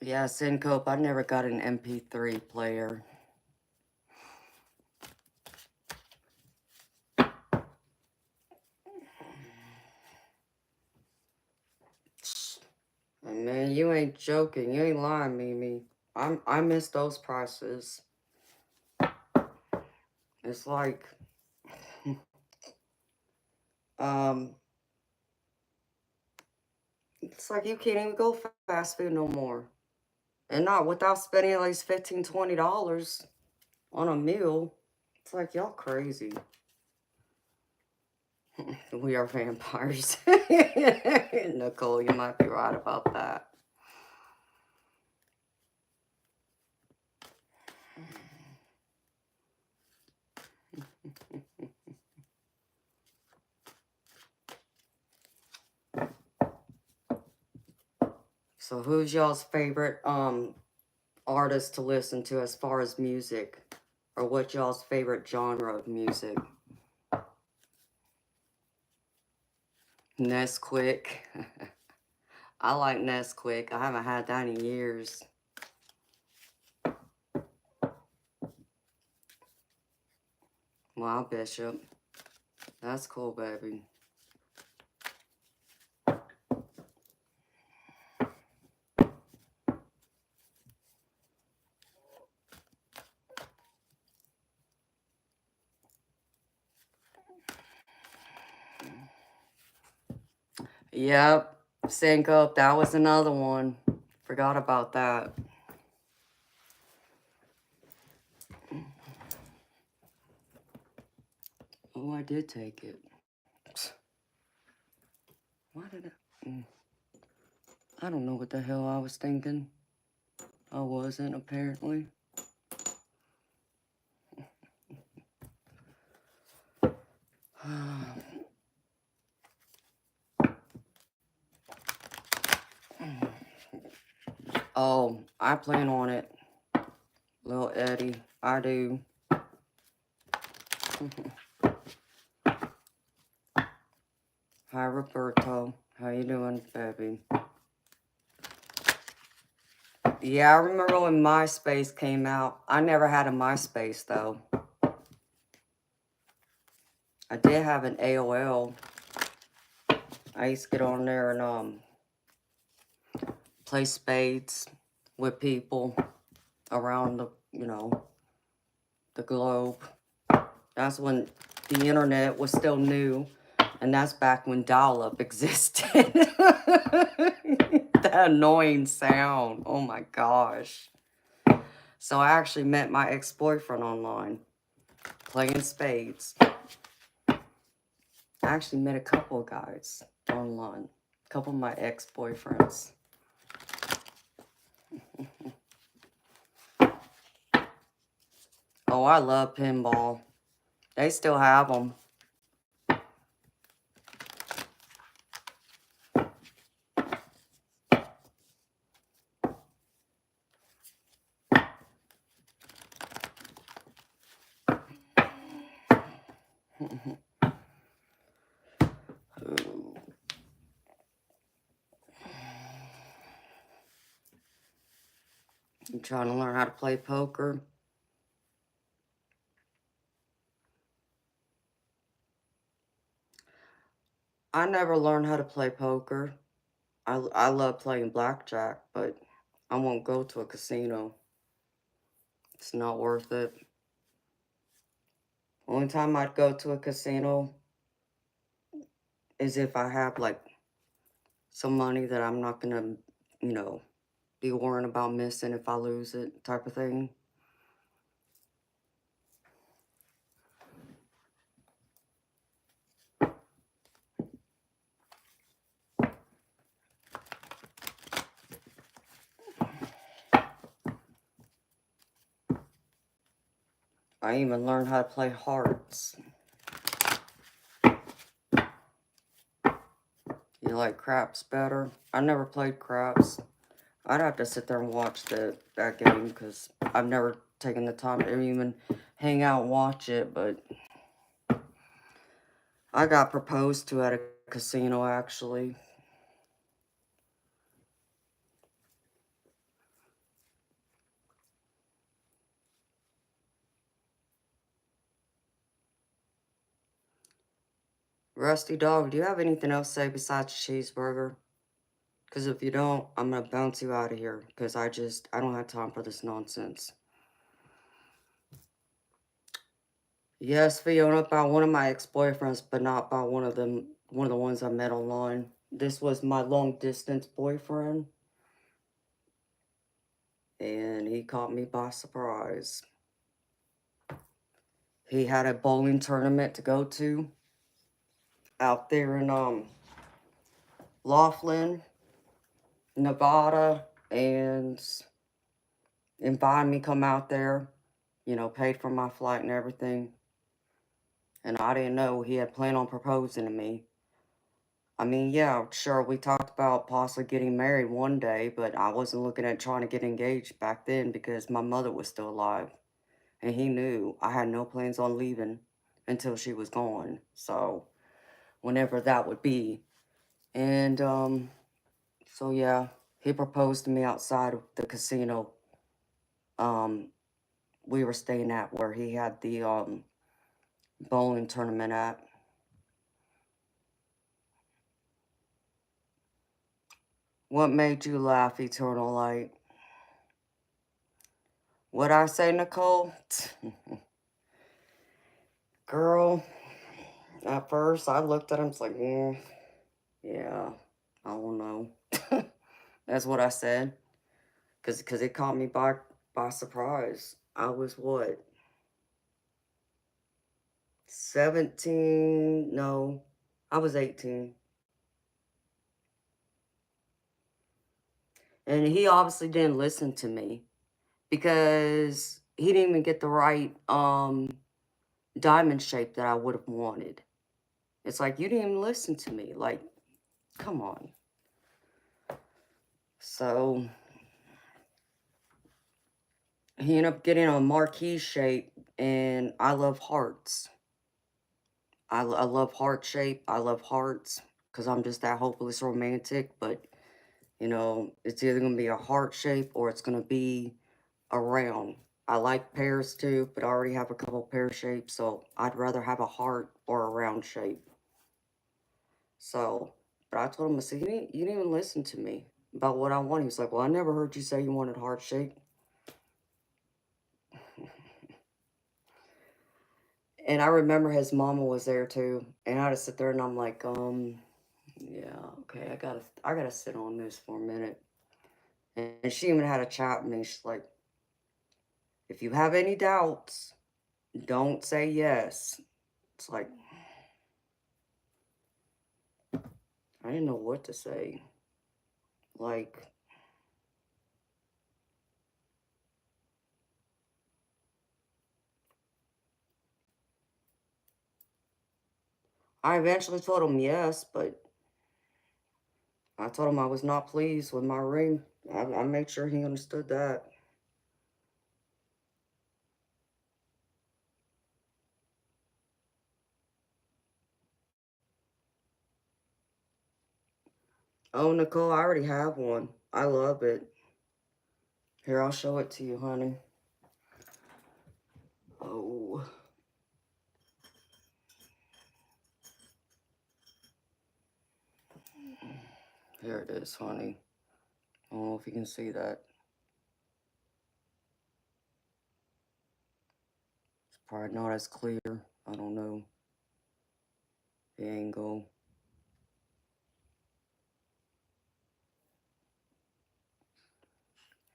Yeah, Syncope, I never got an MP3 player. Man, you ain't joking. You ain't lying, Mimi. I miss those prices. It's like, it's like you can't even go fast food no more. And not without spending at least $15, $20 on a meal. It's like, y'all crazy. We are vampires. Nicole, you might be right about that. So who's y'all's favorite artist to listen to as far as music? Or what's y'all's favorite genre of music? Nesquik. I like Nesquik. I haven't had that in years. Wow, Bishop. That's cool, baby. Yep. Syncope. That was another one. Forgot about that. Oh, I did take it. Why did I don't know what the hell I was thinking. I wasn't, apparently. Oh, I plan on it. Little Eddie, I do. Hi, Roberto. How you doing, baby? Yeah, I remember when MySpace came out. I never had a MySpace, though. I did have an AOL. I used to get on there and play spades with people around the, the globe. That's when the internet was still new, and that's back when dial-up existed. That annoying sound. Oh my gosh. So I actually met my ex-boyfriend online, playing spades. I actually met a couple of guys online. A couple of my ex-boyfriends. Oh, I love pinball. They still have them. You trying to learn how to play poker? I never learned how to play poker. I love playing blackjack, but I won't go to a casino. It's not worth it. Only time I'd go to a casino as if I have like some money that I'm not gonna, be worrying about missing if I lose it, type of thing. I even learned how to play hearts. You like craps better? I never played craps. I'd have to sit there and watch that game because I've never taken the time to even hang out and watch it, but I got proposed to at a casino, actually. Rusty Dog, do you have anything else to say besides cheeseburger? Because if you don't, I'm going to bounce you out of here because I don't have time for this nonsense. Yes, Fiona, about one of my ex-boyfriends, but not by one of the ones I met online. This was my long-distance boyfriend, and he caught me by surprise. He had a bowling tournament to go to out there in Laughlin, Nevada, and invited me come out there, paid for my flight and everything. And I didn't know he had planned on proposing to me. I mean, yeah, sure, we talked about possibly getting married one day, but I wasn't looking at trying to get engaged back then because my mother was still alive. And he knew I had no plans on leaving until she was gone. So, whenever that would be. And, so yeah, he proposed to me outside of the casino we were staying at where he had the, bowling tournament at. What made you laugh, Eternal Light? What I say, Nicole? Girl, at first I looked at him, it's like, yeah, I don't know. That's what I said. Because it caught me by surprise. I was what? 17? No, I was 18. And he obviously didn't listen to me because he didn't even get the right diamond shape that I would have wanted. It's like, you didn't even listen to me. Like, come on. So he ended up getting a marquee shape, and I love hearts. I love heart shape. I love hearts because I'm just that hopeless romantic. But, it's either going to be a heart shape or it's going to be a round. I like pears too, but I already have a couple pear shapes, so I'd rather have a heart or a round shape. So, but I told him, I said, you didn't even listen to me about what I want. He was like, well, I never heard you say you wanted heart shape. And I remember his mama was there too, and I had to sit there and I'm like, yeah, okay, I gotta sit on this for a minute. And she even had a chat with me. She's like, if you have any doubts, don't say yes. It's like, I didn't know what to say. Like, I eventually told him yes, but I told him I was not pleased with my ring. I made sure he understood that. Oh, Nicole, I already have one. I love it. Here, I'll show it to you, honey. Oh. Here it is, honey. I don't know if you can see that. It's probably not as clear. I don't know. The angle.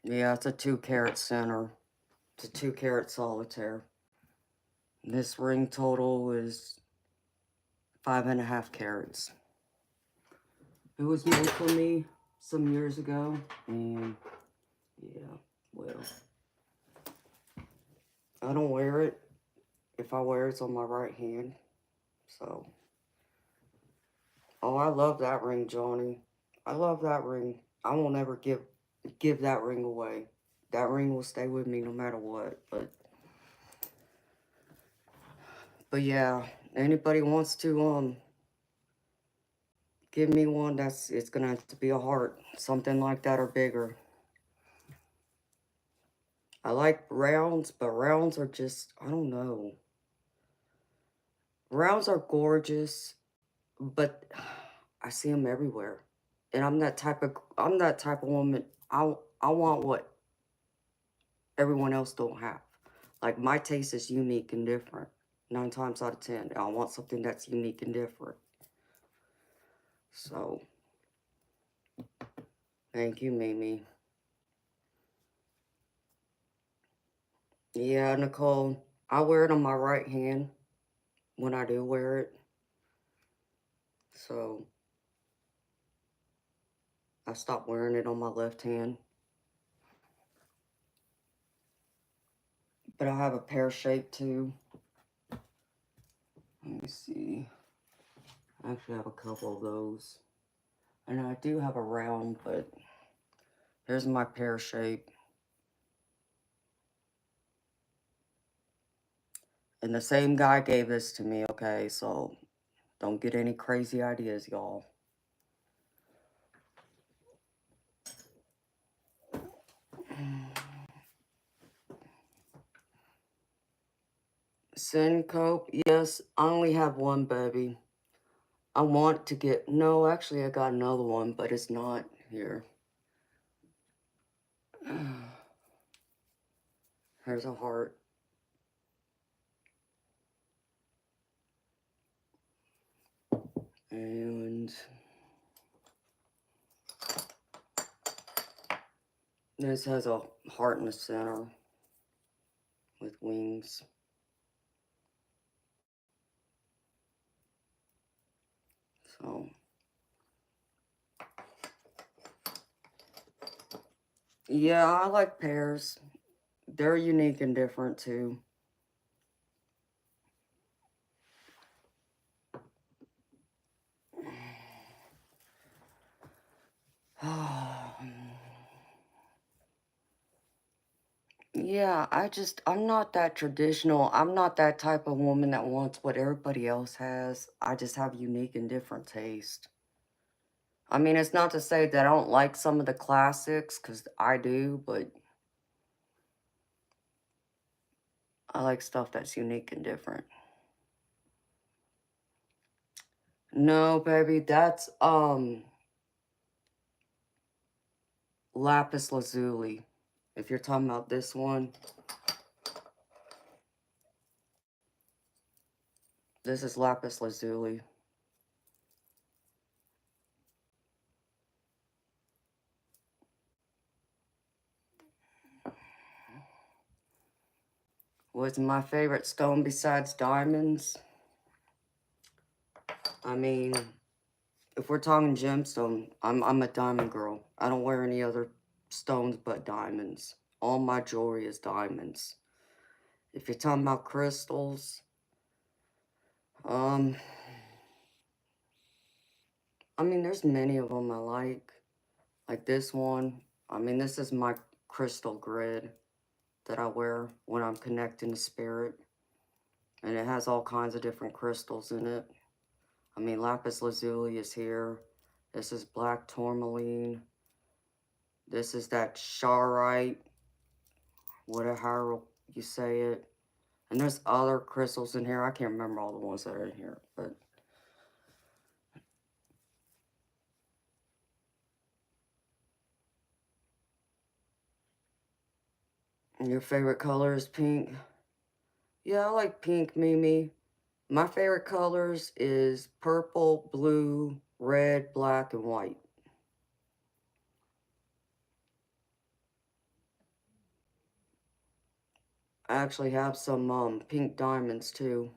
Yeah, it's a 2-carat center. It's a 2-carat solitaire. This ring total is 5.5 carats. It was made for me some years ago, and yeah, well, I don't wear it. If I wear it, it's on my right hand, so. Oh, I love that ring, Johnny. I love that ring. I won't ever give that ring away. That ring will stay with me no matter what, but yeah, anybody wants to, give me one, it's gonna have to be a heart. Something like that or bigger. I like rounds, but rounds are just, I don't know. Rounds are gorgeous, but I see them everywhere. And I'm that type of woman. I want what everyone else don't have. Like, my taste is unique and different. 9 times out of 10, I want something that's unique and different. So, thank you, Mimi. Yeah, Nicole, I wear it on my right hand when I do wear it. So, I stopped wearing it on my left hand. But I have a pear shape too. Let me see. I actually have a couple of those. And I do have a round, but here's my pear shape. And the same guy gave this to me, okay? So don't get any crazy ideas, y'all. Syncope, yes, I only have one, baby. I want to get, no, actually I got another one, but it's not here. Here's a heart. And this has a heart in the center with wings. So, yeah, I like pears. They're unique and different too. Yeah, I'm not that traditional. I'm not that type of woman that wants what everybody else has. I just have unique and different taste. I mean, it's not to say that I don't like some of the classics, because I do, but I like stuff that's unique and different. No, baby, that's, lapis lazuli. If you're talking about this one, this is lapis lazuli. What's my favorite stone besides diamonds? I mean, if we're talking gemstone, I'm a diamond girl. I don't wear any other stones but diamonds. All my jewelry is diamonds. If you're talking about crystals, I mean, there's many of them I like. Like this one. I mean, this is my crystal grid that I wear when I'm connecting to spirit. And it has all kinds of different crystals in it. I mean, lapis lazuli is here. This is black tourmaline. This is that charite, whatever you say it. And there's other crystals in here. I can't remember all the ones that are in here, but your favorite color is pink? Yeah, I like pink, Mimi. My favorite colors is purple, blue, red, black, and white. I actually have some pink diamonds too.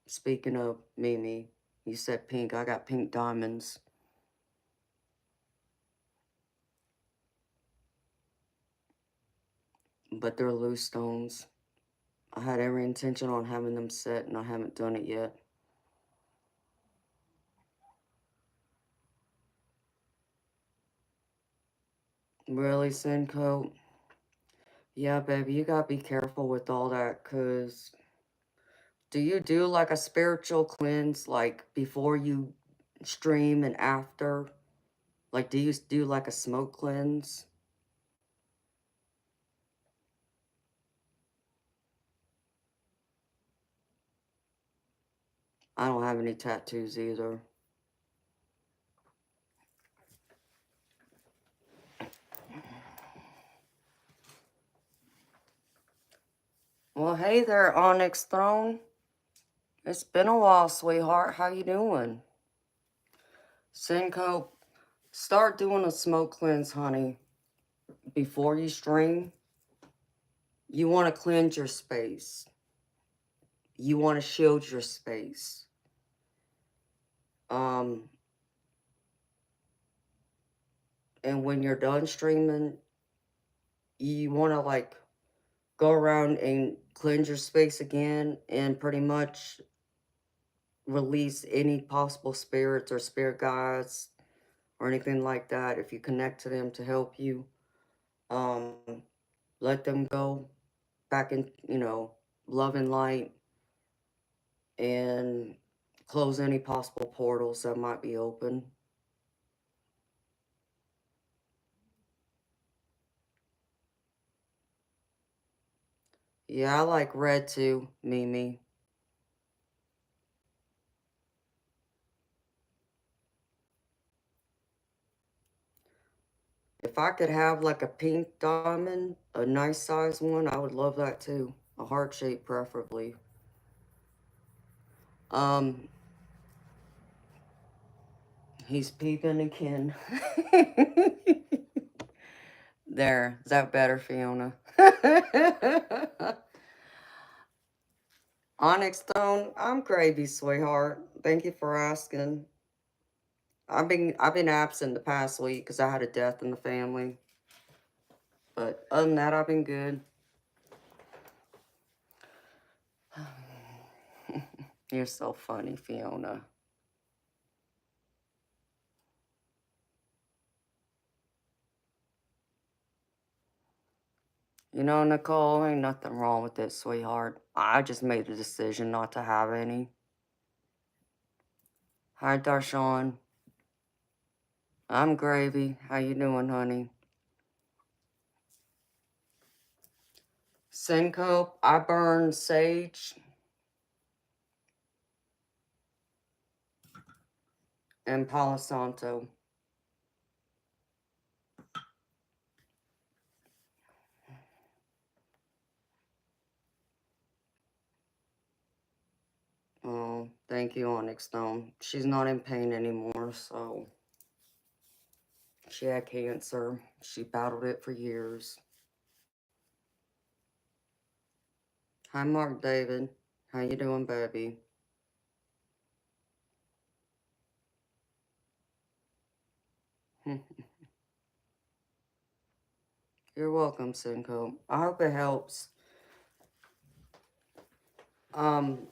Speaking of Mimi, you said pink. I got pink diamonds. But they're loose stones. I had every intention on having them set, and I haven't done it yet. Really, Senko? Yeah, baby, you gotta be careful with all that, cause do you do like a spiritual cleanse, like before you stream and after? Like, do you do like a smoke cleanse? I don't have any tattoos either. Well, hey there, Onyx Throne. It's been a while, sweetheart. How you doing? Senko, start doing a smoke cleanse, honey. Before you stream, you want to cleanse your space. You want to shield your space. And when you're done streaming, you want to like go around and cleanse your space again and pretty much release any possible spirits or spirit guides or anything like that. If you connect to them to help you, um, let them go back in, love and light, and close any possible portals that might be open. Yeah, I like red too, Mimi. If I could have like a pink diamond, a nice size one, I would love that too. A heart shape preferably. Um, he's peeping again. There, is that better, Fiona? Onyx Stone, I'm gravy, sweetheart. Thank you for asking. I've been absent the past week because I had a death in the family. But other than that, I've been good. You're so funny, Fiona. You know, Nicole, ain't nothing wrong with it, sweetheart. I just made the decision not to have any. Hi, Darshawn. I'm Gravy. How you doing, honey? Syncope, I burn sage and Palo Santo. Oh, thank you, Onyx Stone. She's not in pain anymore, so... She had cancer. She battled it for years. Hi, Mark David. How you doing, baby? You're welcome, Cinco. I hope it helps. Um,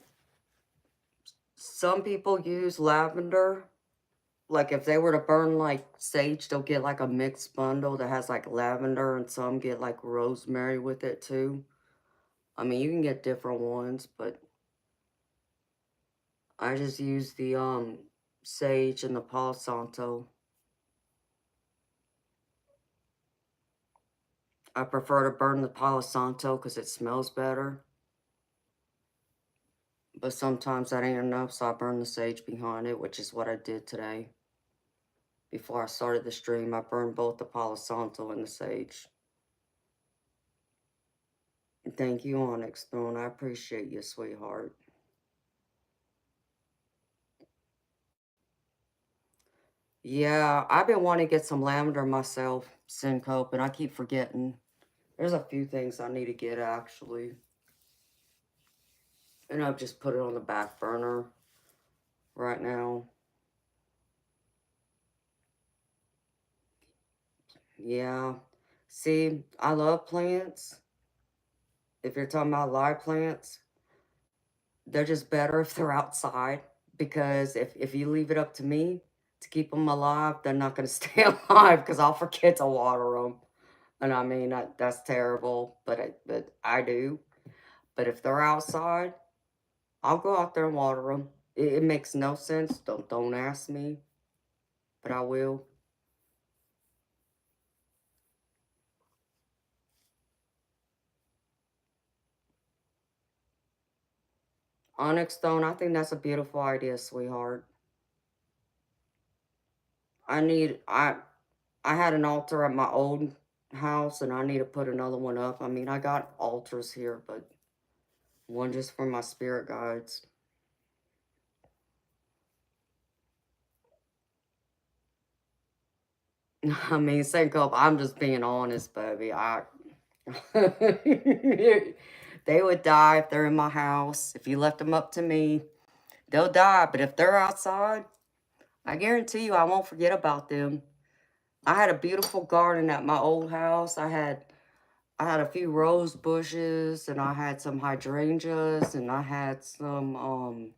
some people use lavender. Like if they were to burn like sage, they'll get like a mixed bundle that has like lavender, and some get like rosemary with it too. I mean, you can get different ones, but I just use the sage and the Palo Santo. I prefer to burn the Palo Santo because it smells better. But sometimes that ain't enough, so I burn the sage behind it, which is what I did today. Before I started the stream, I burned both the Palo Santo and the sage. Thank you, Onyx Throne. I appreciate you, sweetheart. Yeah, I've been wanting to get some lavender myself, Syncope, and I keep forgetting. There's a few things I need to get, actually. And I've just put it on the back burner right now. Yeah. See, I love plants. If you're talking about live plants, they're just better if they're outside. Because if you leave it up to me to keep them alive, they're not going to stay alive because I'll forget to water them. And I mean, that's terrible, but I do. But if they're outside, I'll go out there and water them. It makes no sense. Don't ask me, but I will. Onyx stone, I think that's a beautiful idea, sweetheart. I had an altar at my old house, and I need to put another one up. I mean, I got altars here, but one just for my spirit guides. I mean, Syncope, I'm just being honest, baby. They would die if they're in my house. If you left them up to me, they'll die. But if they're outside, I guarantee you I won't forget about them. I had a beautiful garden at my old house. I had a few rose bushes, and I had some hydrangeas, and I had some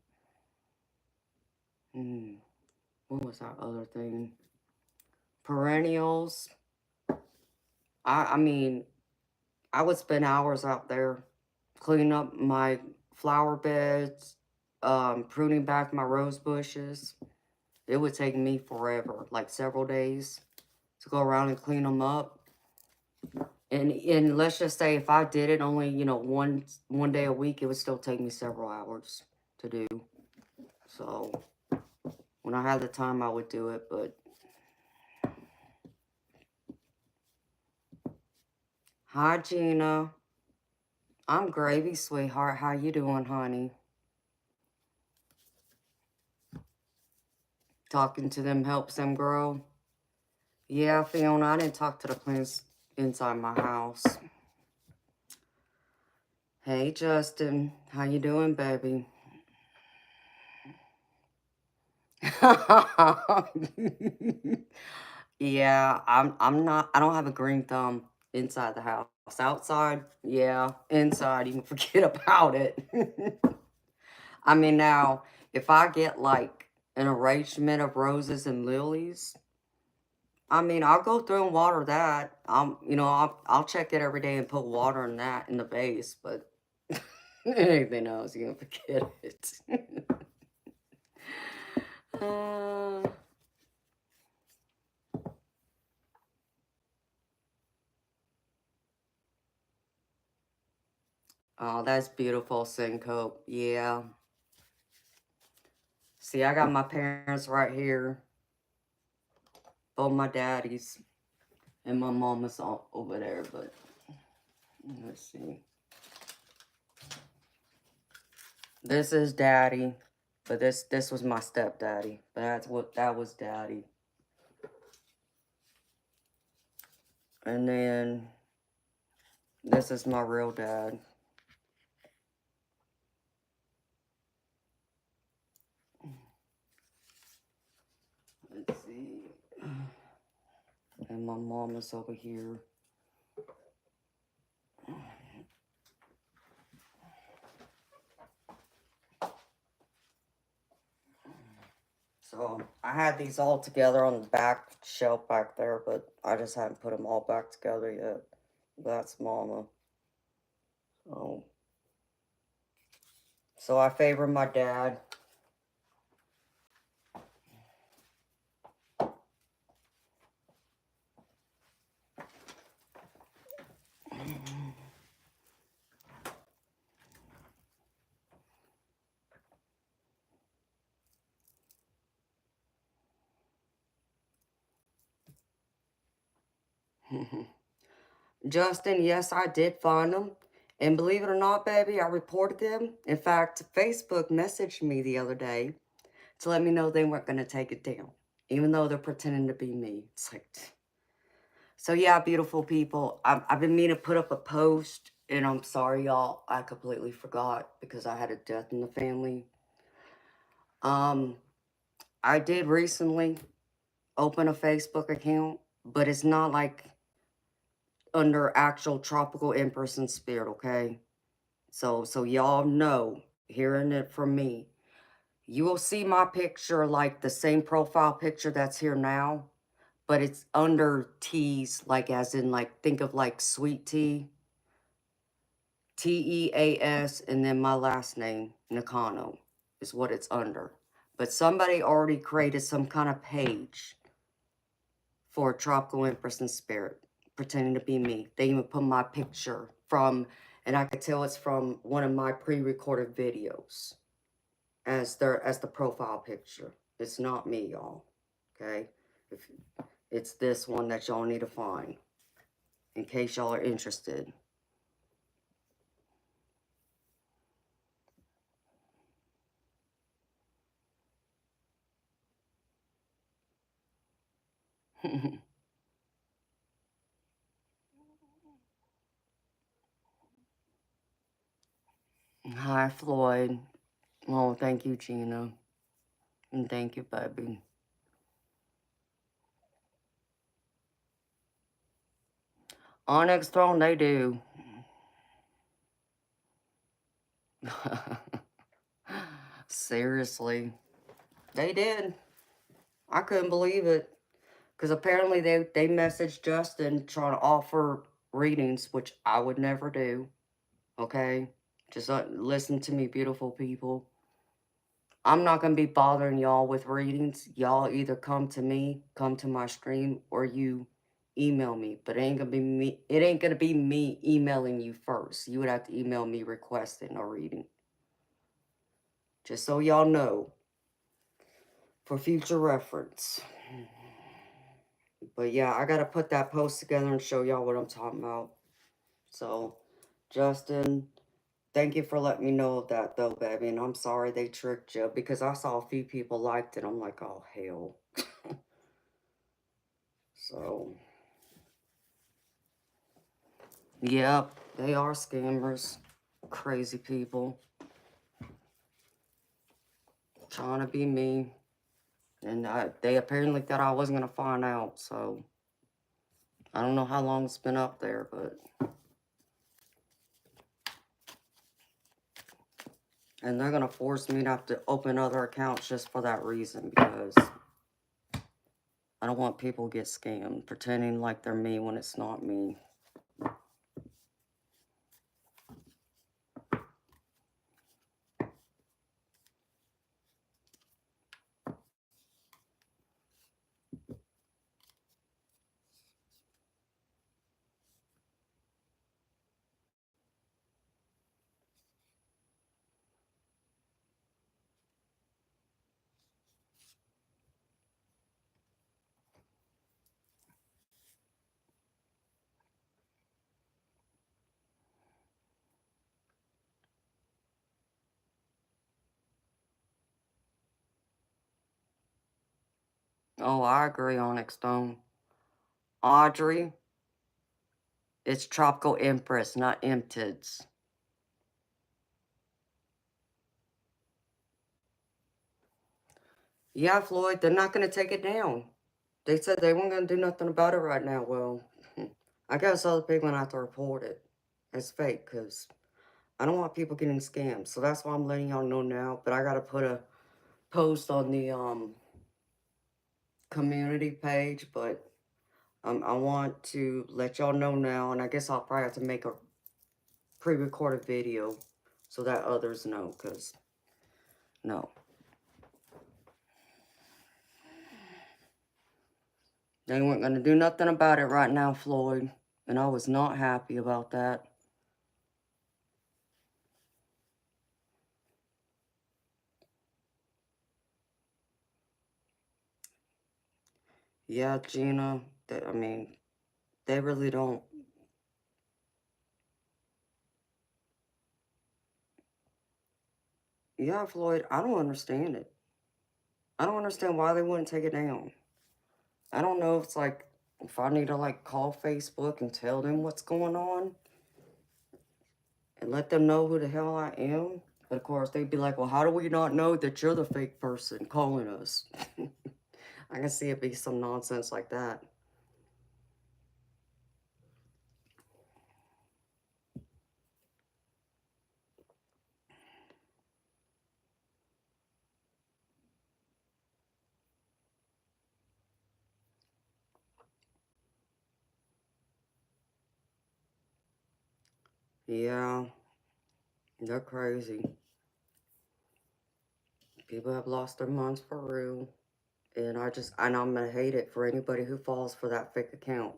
what was our other thing? Perennials. I mean, I would spend hours out there cleaning up my flower beds, pruning back my rose bushes. It would take me forever, like several days, to go around and clean them up. And let's just say if I did it only, one day a week, it would still take me several hours to do. So when I had the time, I would do it. But hi, Gina. I'm gravy, sweetheart. How you doing, honey? Talking to them helps them grow. Yeah, Fiona, I didn't talk to the plants inside my house. Hey, Justin. How you doing, baby? Yeah, I don't have a green thumb inside the house. Outside, yeah. Inside, you can forget about it. I mean, now, if I get like an arrangement of roses and lilies, I mean, I'll go through and water that. I'll check it every day and put water in that in the vase, but anything else, you can forget it. uh, oh, that's beautiful, Syncope. Yeah. See, I got my parents right here. Both my daddies. And my mom is all over there, but let's see. This is daddy, but this was my stepdaddy. But that was daddy. And then this is my real dad. Let's see. And my mom is over here. So I had these all together on the back shelf back there, but I just haven't put them all back together yet. That's mama. So I favor my dad. Justin, yes, I did find them. And believe it or not, baby, I reported them. In fact, Facebook messaged me the other day to let me know they weren't going to take it down, even though they're pretending to be me. It's like, so yeah, beautiful people. I've been meaning to put up a post And I'm sorry, y'all. I completely forgot because I had a death in the family. Um, I did recently open a Facebook account, but it's not like under actual tropical Empress and Spirit, okay? So y'all know, hearing it from me, you will see my picture like the same profile picture that's here now, but it's under T's, like as in like, think of like sweet tea, Teas, and then my last name, Nakano, is what it's under. But somebody already created some kind of page for Tropical Empress and Spirit, pretending to be me. They even put my picture from, and I could tell it's from one of my pre-recorded videos as the profile picture. It's not me, y'all. Okay? If it's this one that y'all need to find, in case y'all are interested. Hi, Floyd. Oh, thank you, Gina. And thank you, baby. Onyx Throne, they do. Seriously. They did. I couldn't believe it. Because apparently they messaged Justin trying to offer readings, which I would never do. Okay? Just listen to me, beautiful people. I'm not going to be bothering y'all with readings. Y'all either come to me, come to my stream, or you email me. But it ain't going to be me. It ain't going to be me emailing you first. You would have to email me requesting a reading. Just so y'all know. For future reference. But yeah, I got to put that post together and show y'all what I'm talking about. So, Justin, thank you for letting me know that, though, baby. And I'm sorry they tricked you because I saw a few people liked it. I'm like, oh, hell. So, yep, they are scammers. Crazy people. Trying to be me. And they apparently thought I wasn't going to find out. So, I don't know how long it's been up there, but... And they're going to force me to have to open other accounts just for that reason, because I don't want people to get scammed, pretending like they're me when it's not me. Oh, I agree, Onyx Stone. Audrey, it's Tropical Empress, not Emtids. Yeah, Floyd, they're not going to take it down. They said they weren't going to do nothing about it right now. Well, I guess other people going to have to report it as fake, because I don't want people getting scammed. So that's why I'm letting y'all know now. But I got to put a post on the community page, but I want to let y'all know now, and I guess I'll probably have to make a pre-recorded video so that others know, because, no. They weren't going to do nothing about it right now, Floyd, and I was not happy about that. Yeah, Gina, I mean, they really don't. Yeah, Floyd, I don't understand it. I don't understand why they wouldn't take it down. I don't know if it's like, if I need to like call Facebook and tell them what's going on. and let them know who the hell I am. But of course, they'd be like, well, how do we not know that you're the fake person calling us? I can see it be some nonsense like that. Yeah, they're crazy. People have lost their minds for real. And I'm gonna hate it for anybody who falls for that fake account.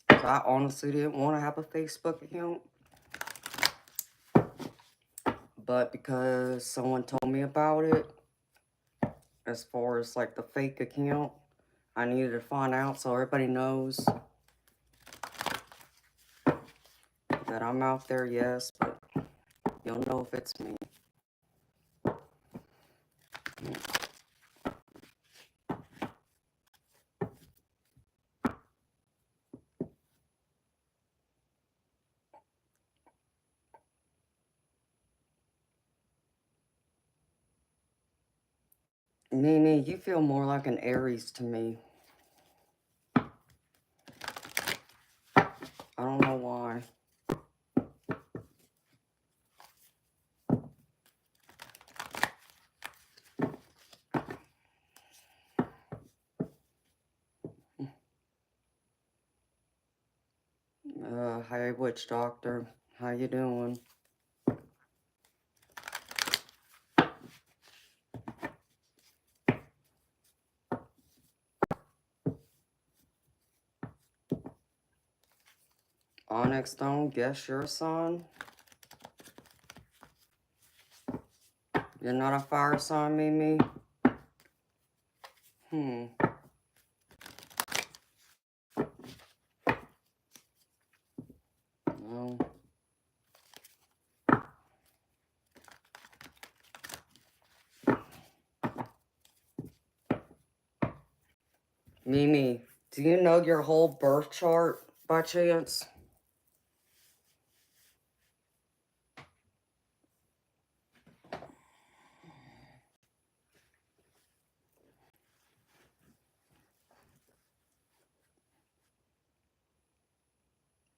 I honestly didn't want to have a Facebook account. But because someone told me about it, as far as like the fake account, I needed to find out so everybody knows that I'm out there, yes, but you'll know if it's me. Mimi, you feel more like an Aries to me. I don't know why. Hey, witch doctor, how you doing? Onyx don't guess your sign? You're not a fire sign, Mimi? No. Mimi, do you know your whole birth chart by chance?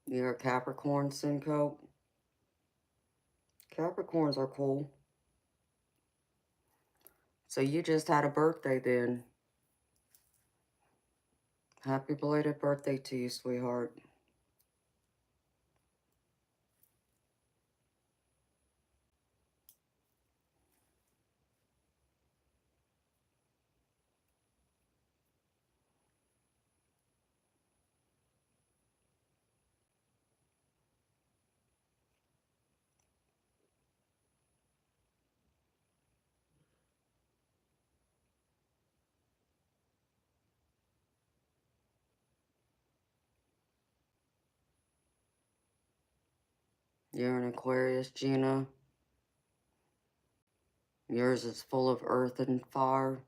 You're a Capricorn, Syncope? Capricorns are cool. So you just had a birthday then. Happy belated birthday to you, sweetheart. You're an Aquarius, Gina. Yours is full of earth and fire.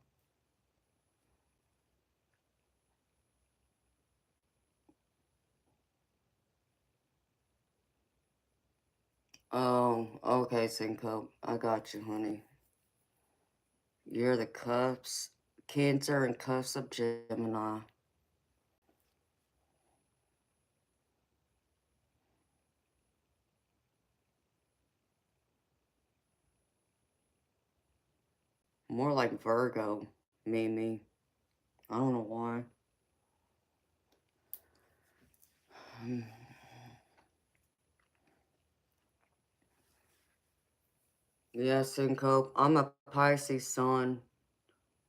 Oh, okay, Syncope. I got you, honey. You're the cups, Cancer and cups of Gemini. More like Virgo, Mimi. I don't know why. Yeah, Syncope. I'm a Pisces sun,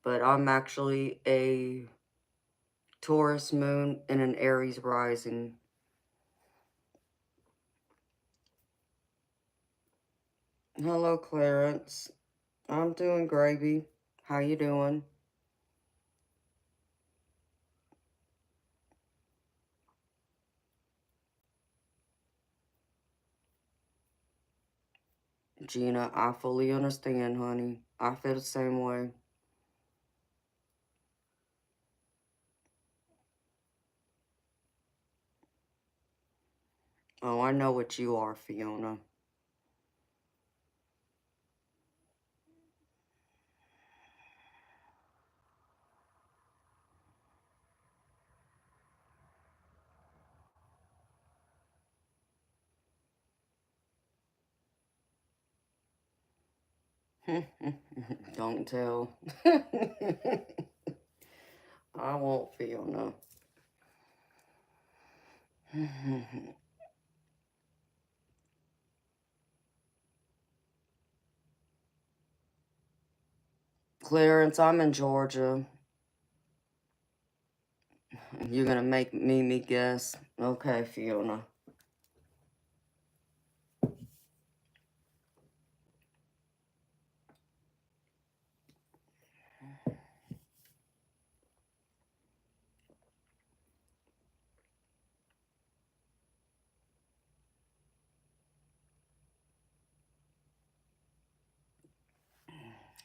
but I'm actually a Taurus moon and an Aries rising. Hello, Clarence. I'm doing gravy. How you doing? Gina, I fully understand, honey. I feel the same way. Oh, I know what you are, Fiona. Don't tell. I won't, Fiona. Clarence, I'm in Georgia. You're gonna make me guess. Okay, Fiona.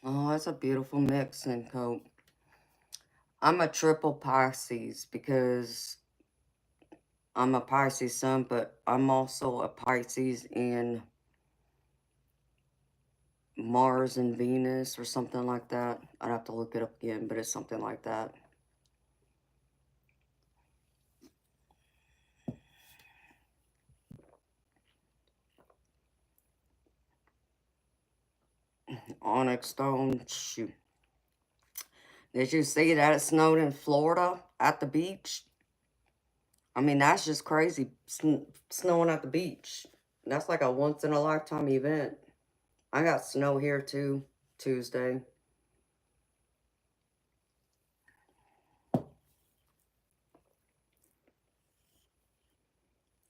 Oh, that's a beautiful mix and coat. I'm a triple Pisces because I'm a Pisces sun, but I'm also a Pisces in Mars and Venus or something like that. I'd have to look it up again, but it's something like that. Onyx stone, shoot. Did you see that it snowed in Florida at the beach? I mean, that's just crazy. Snowing at the beach. That's like a once in a lifetime event. I got snow here too, Tuesday.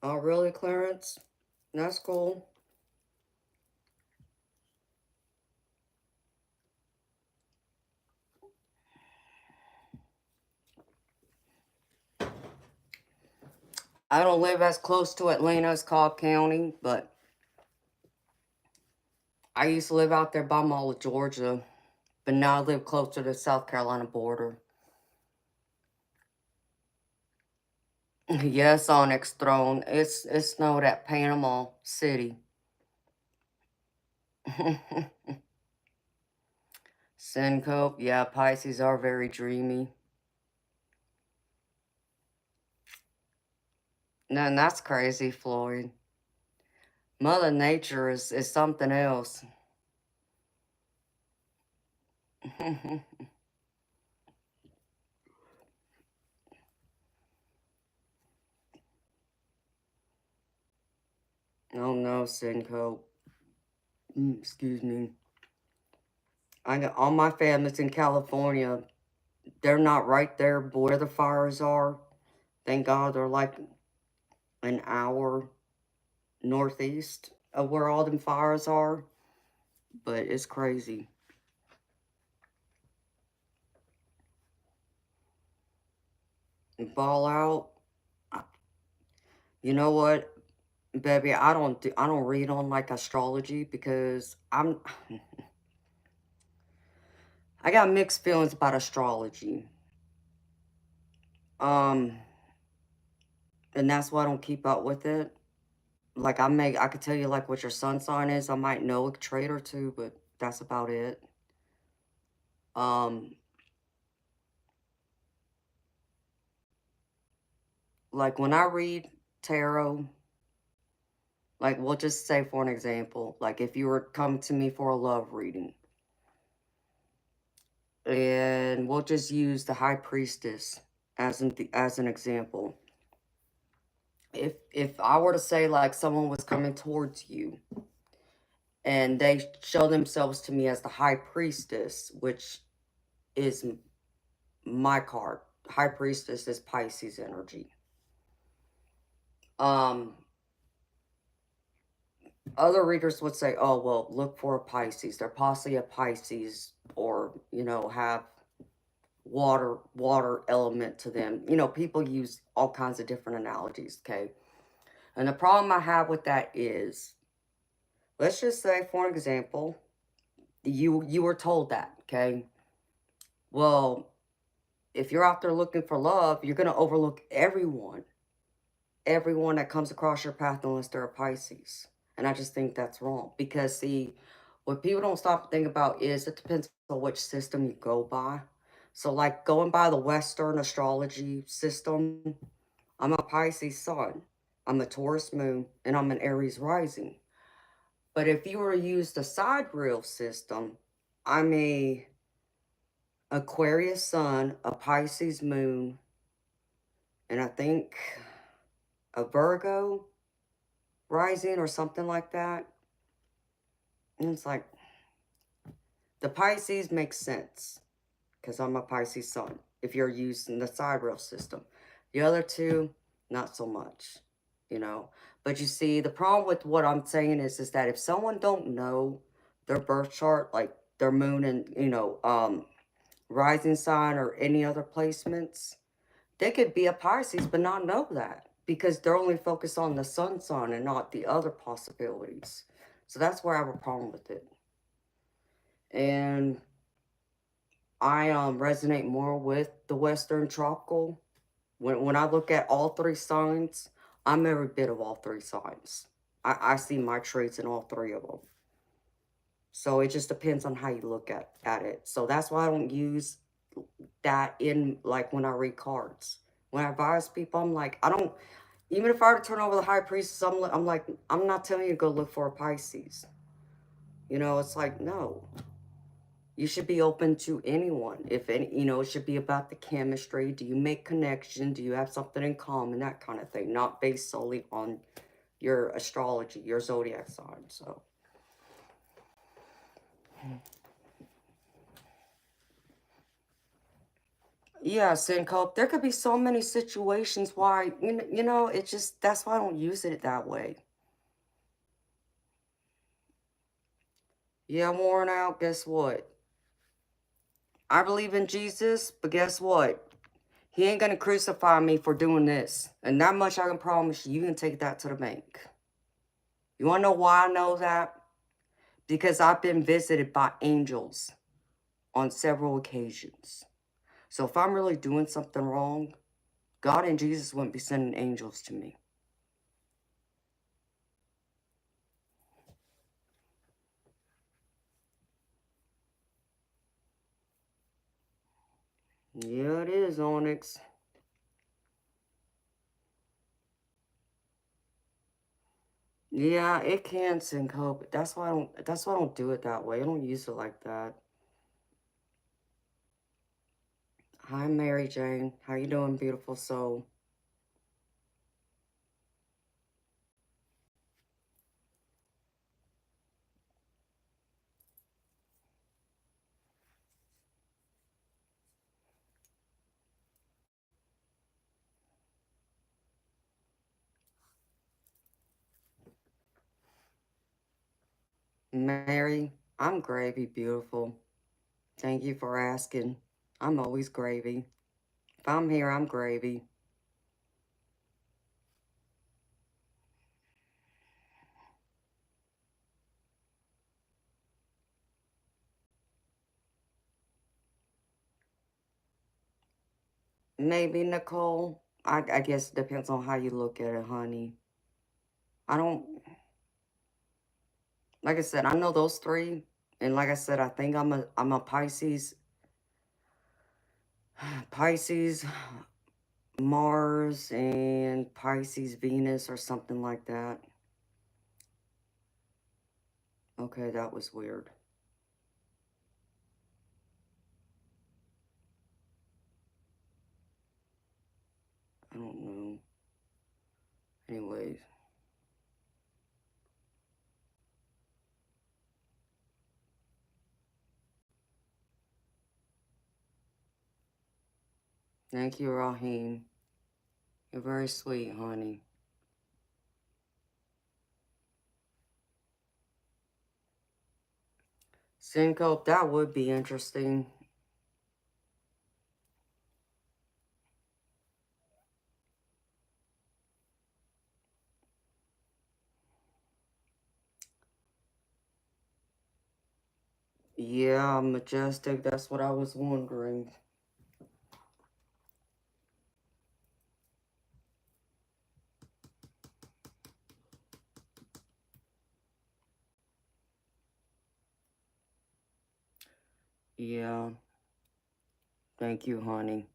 Oh, really, Clarence? That's cool. I don't live as close to Atlanta as Cobb County, but I used to live out there by Mall of Georgia, but now I live closer to the South Carolina border. Yes, Onyx Throne. It snowed at Panama City. Syncope, yeah, Pisces are very dreamy. No, that's crazy, Floyd. Mother Nature is something else. Oh no, Syncope. Excuse me. I got all my family's in California. They're not right there where the fires are. Thank God they're like an hour northeast of where all them fires are. But it's crazy. Ball out. You know what, baby? I don't read on like astrology because I got mixed feelings about astrology. Um, and that's why I don't keep up with it. Like I could tell you like what your sun sign is. I might know a trait or two, but that's about it. Um, like when I read tarot, like we'll just say for an example, like if you were coming to me for a love reading, and we'll just use the High Priestess as an example. If I were to say like someone was coming towards you and they show themselves to me as the High Priestess, which is my card. High Priestess is Pisces energy. Um, Other readers would say, "Oh, well, look for a Pisces. They're possibly a Pisces, or have water element to them." People use all kinds of different analogies. Okay, and the problem I have with that is, let's just say, for an example, you were told that, okay? Well, if you're out there looking for love, you're gonna overlook everyone that comes across your path unless they're a Pisces. And I just think that's wrong. Because see, what people don't stop to think about is it depends on which system you go by. So like going by the Western astrology system, I'm a Pisces sun, I'm a Taurus moon, and I'm an Aries rising. But if you were to use the sidereal system, I'm a Aquarius sun, a Pisces moon, and I think a Virgo rising or something like that. And it's like, the Pisces makes sense because I'm a Pisces sun if you're using the sidereal system. The other two, not so much, you know. But you see, the problem with what I'm saying is that if someone don't know their birth chart, like their moon and, rising sign or any other placements, they could be a Pisces but not know that because they're only focused on the sun sign and not the other possibilities. So that's where I have a problem with it. And I resonate more with the Western tropical. When I look at all three signs, I'm every bit of all three signs. I see my traits in all three of them. So it just depends on how you look at it. So that's why I don't use that in, like, when I read cards. When I advise people, I'm like, I don't, even if I were to turn over the high priestess, I'm like, I'm not telling you to go look for a Pisces. You know, it's like, no. You should be open to anyone. If any, it should be about the chemistry. Do you make connection? Do you have something in common? That kind of thing. Not based solely on your astrology, your zodiac sign. So, yeah, Syncope. There could be so many situations why, it's just, that's why I don't use it that way. Yeah, I'm worn out. Guess what? I believe in Jesus, but guess what? He ain't gonna crucify me for doing this. And that much I can promise you, you can take that to the bank. You wanna know why I know that? Because I've been visited by angels on several occasions. So if I'm really doing something wrong, God and Jesus wouldn't be sending angels to me. Yeah, it is, Onyx. Yeah, it can syncope. That's why I don't do it that way. I don't use it like that. Hi, Mary Jane. How you doing, beautiful soul? Mary, I'm gravy, beautiful. Thank you for asking. I'm always gravy. If I'm here, I'm gravy. Maybe, Nicole. I guess it depends on how you look at it, honey. I don't, like I said, I know those three. And like I said, I think I'm a Pisces, Pisces, Mars, and Pisces, Venus, or something like that. Okay, that was weird. I don't know. Anyways. Thank you, Raheem. You're very sweet, honey. Syncope, that would be interesting. Yeah, majestic. That's what I was wondering. Yeah. Thank you, honey.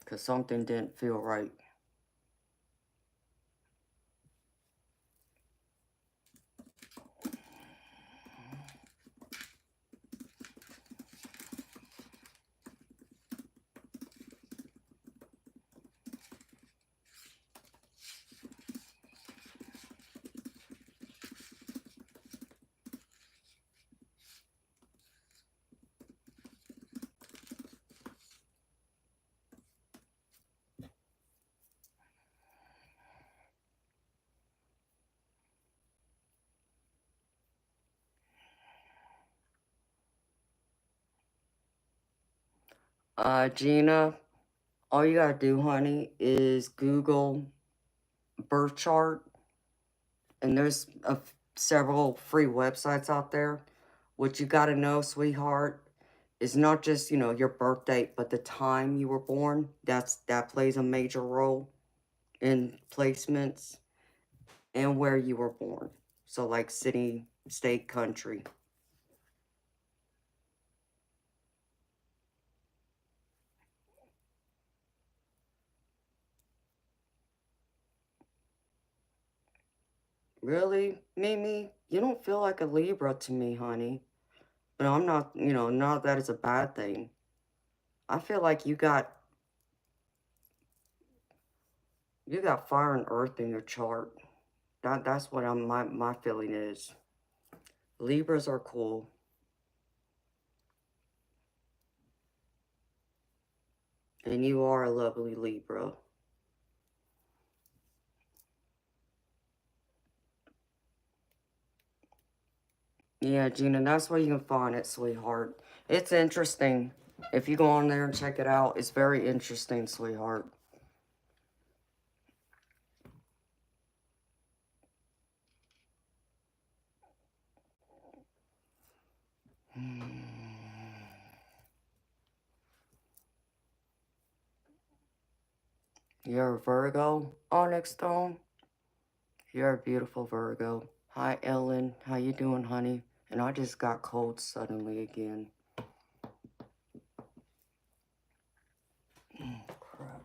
Because something didn't feel right. Gina, all you gotta do, honey, is Google birth chart, and there's several free websites out there. What you gotta know, sweetheart, is not just, your birth date, but the time you were born. That plays a major role in placements, and where you were born. So like city, state, country. Really, Mimi? You don't feel like a Libra to me, honey. But I'm not, not that it's a bad thing. I feel like you got fire and earth in your chart. That's what my feeling is. Libras are cool. And you are a lovely Libra. Yeah, Gina, that's where you can find it, sweetheart. It's interesting. If you go on there and check it out, it's very interesting, sweetheart. You're a Virgo, Onyx Stone. You're a beautiful Virgo. Hi, Ellen. How you doing, honey? And I just got cold suddenly again. Crap.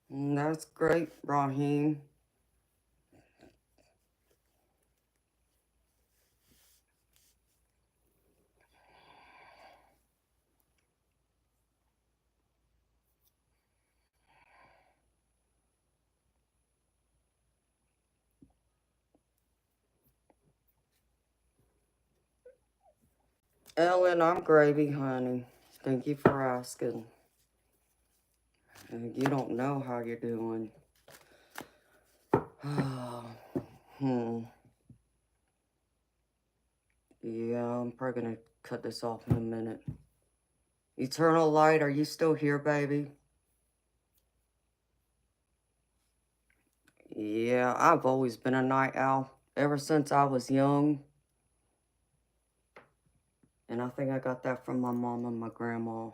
That's great, Raheem. Ellen, I'm gravy, honey. Thank you for asking. You don't know how you're doing. Yeah, I'm probably gonna cut this off in a minute. Eternal Light, are you still here, baby? Yeah, I've always been a night owl. Ever since I was young. And I think I got that from my mom and my grandma.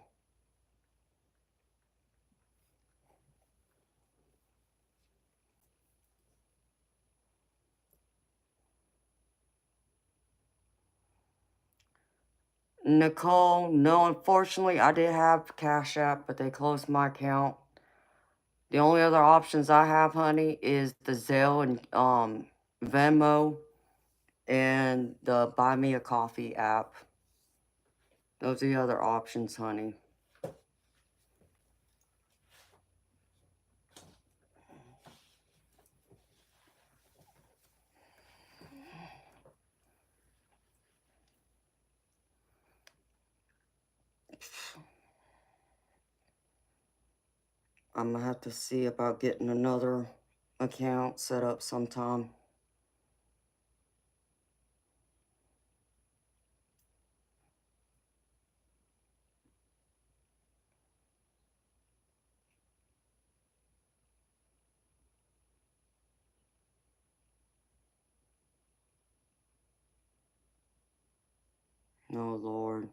Nicole, no, unfortunately, I did have Cash App, but they closed my account. The only other options I have, honey, is the Zelle and Venmo and the Buy Me a Coffee app. Those are the other options, honey. I'm gonna have to see about getting another account set up sometime. Oh, Lord.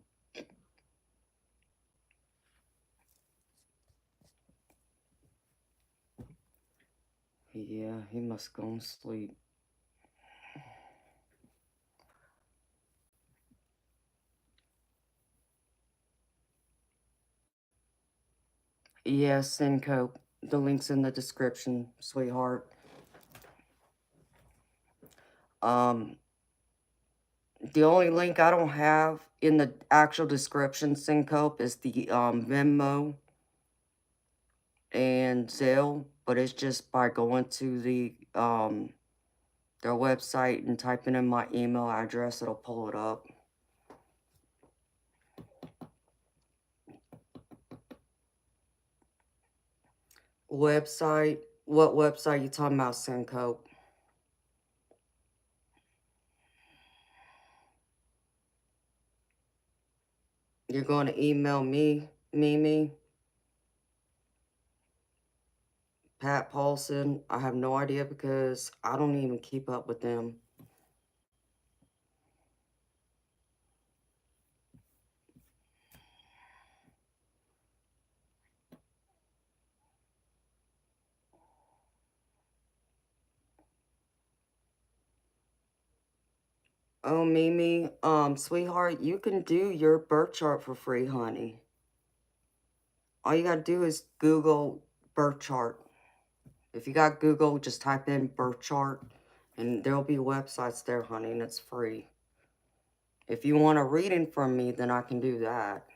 Yeah, he must go to sleep. Yes, Syncope. The link's in the description, sweetheart. The only link I don't have in the actual description, Syncope, is the Venmo and Zelle, but it's just by going to the their website and typing in my email address, it'll pull it up. Website? What website you talking about, Syncope? You're going to email me, Mimi, Pat Paulson? I have no idea because I don't even keep up with them. Oh, Mimi, sweetheart, you can do your birth chart for free, honey. All you gotta do is Google birth chart. If you got Google, just type in birth chart, and there'll be websites there, honey, and it's free. If you want a reading from me, then I can do that.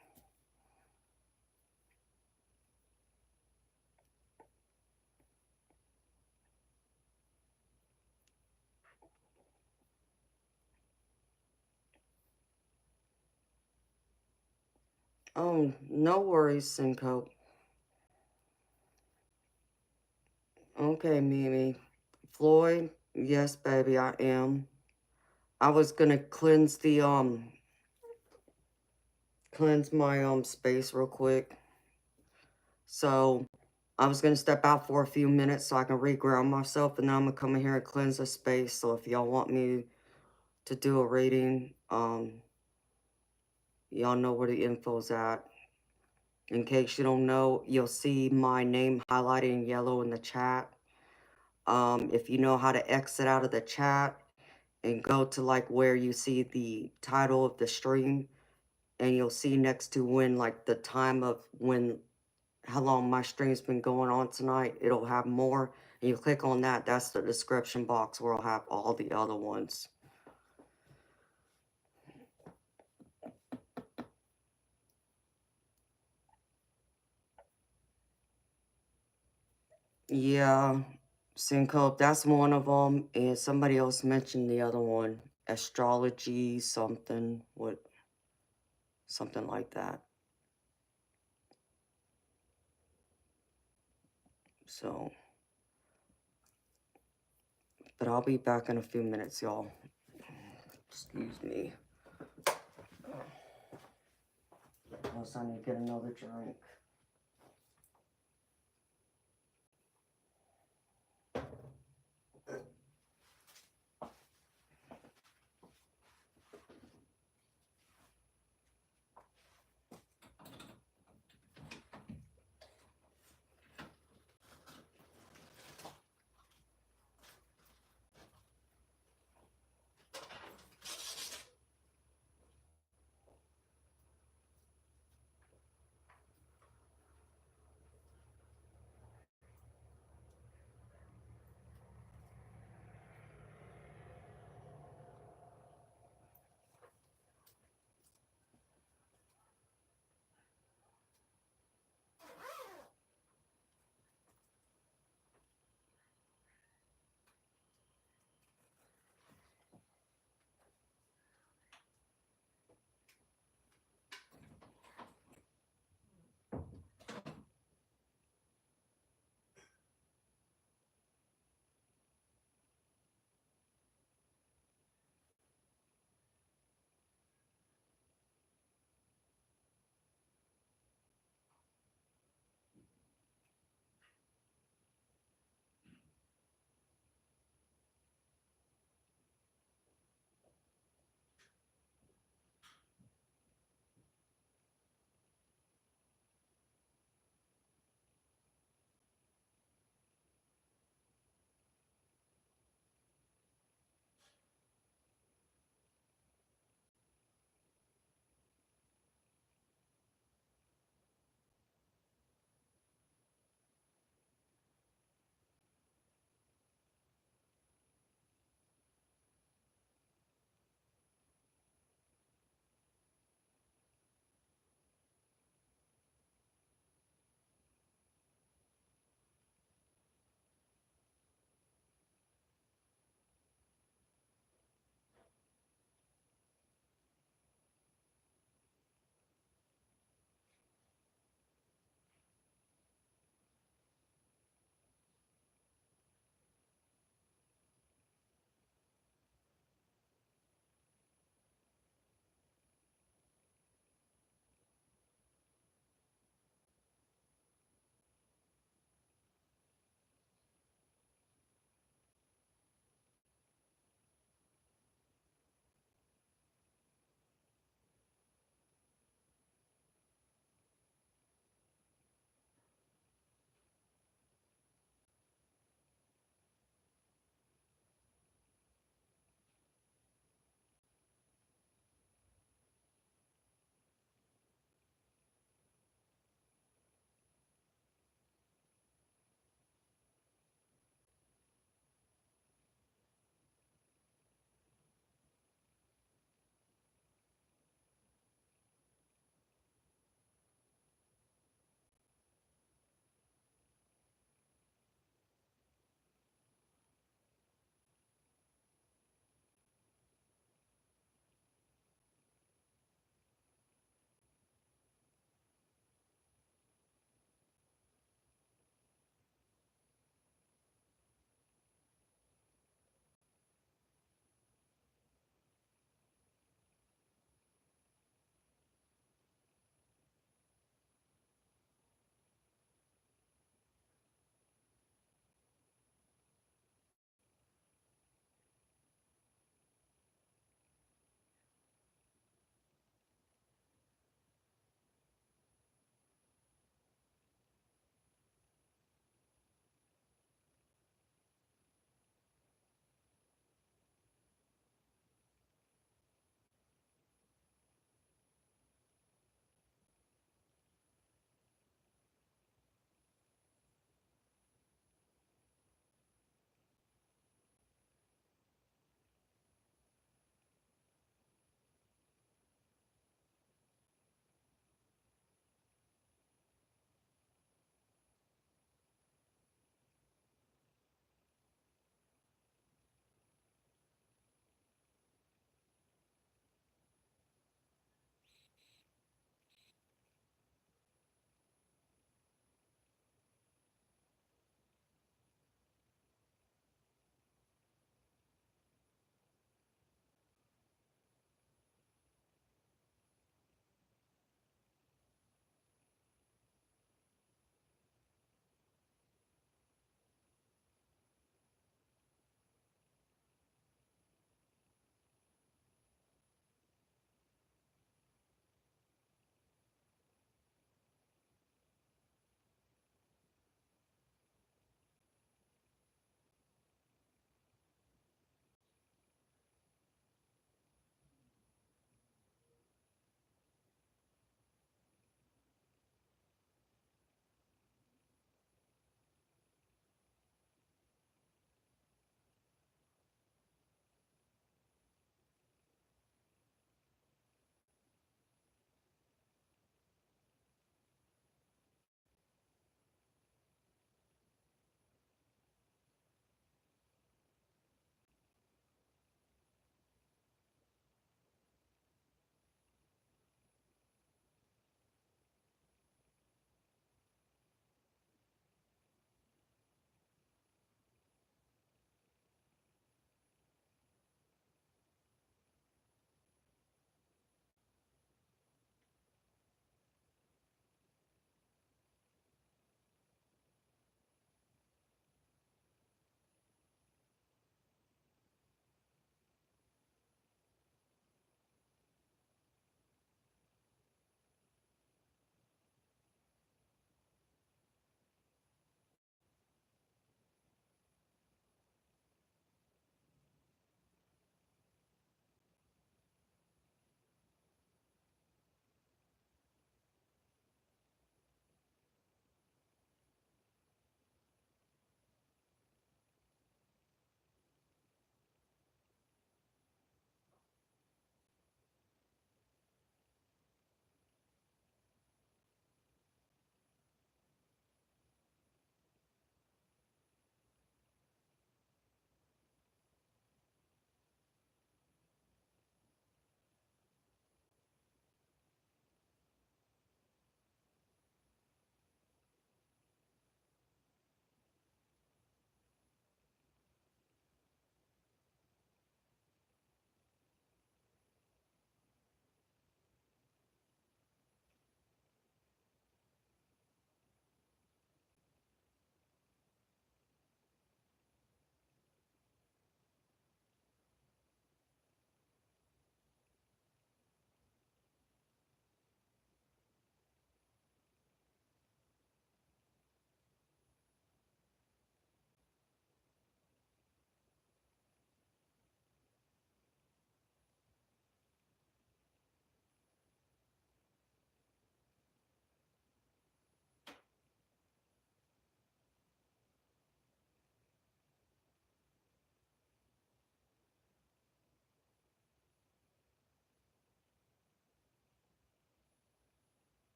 Oh, no worries, Syncope. Okay, Mimi. Floyd, yes, baby, I am. I was gonna cleanse my space real quick. So I was gonna step out for a few minutes so I can reground myself, and then I'm gonna come in here and cleanse the space. So if y'all want me to do a reading, y'all know where the info's at. In case you don't know, you'll see my name highlighted in yellow in the chat. If you know how to exit out of the chat and go to like where you see the title of the stream, and you'll see next to when like the time of when how long my stream's been going on tonight, it'll have more, and you click on that. That's the description box where I'll have all the other ones. Yeah, Syncope, that's one of them, and somebody else mentioned the other one, astrology something, something like that. So, but I'll be back in a few minutes, y'all. Excuse me. Unless I need to get another drink.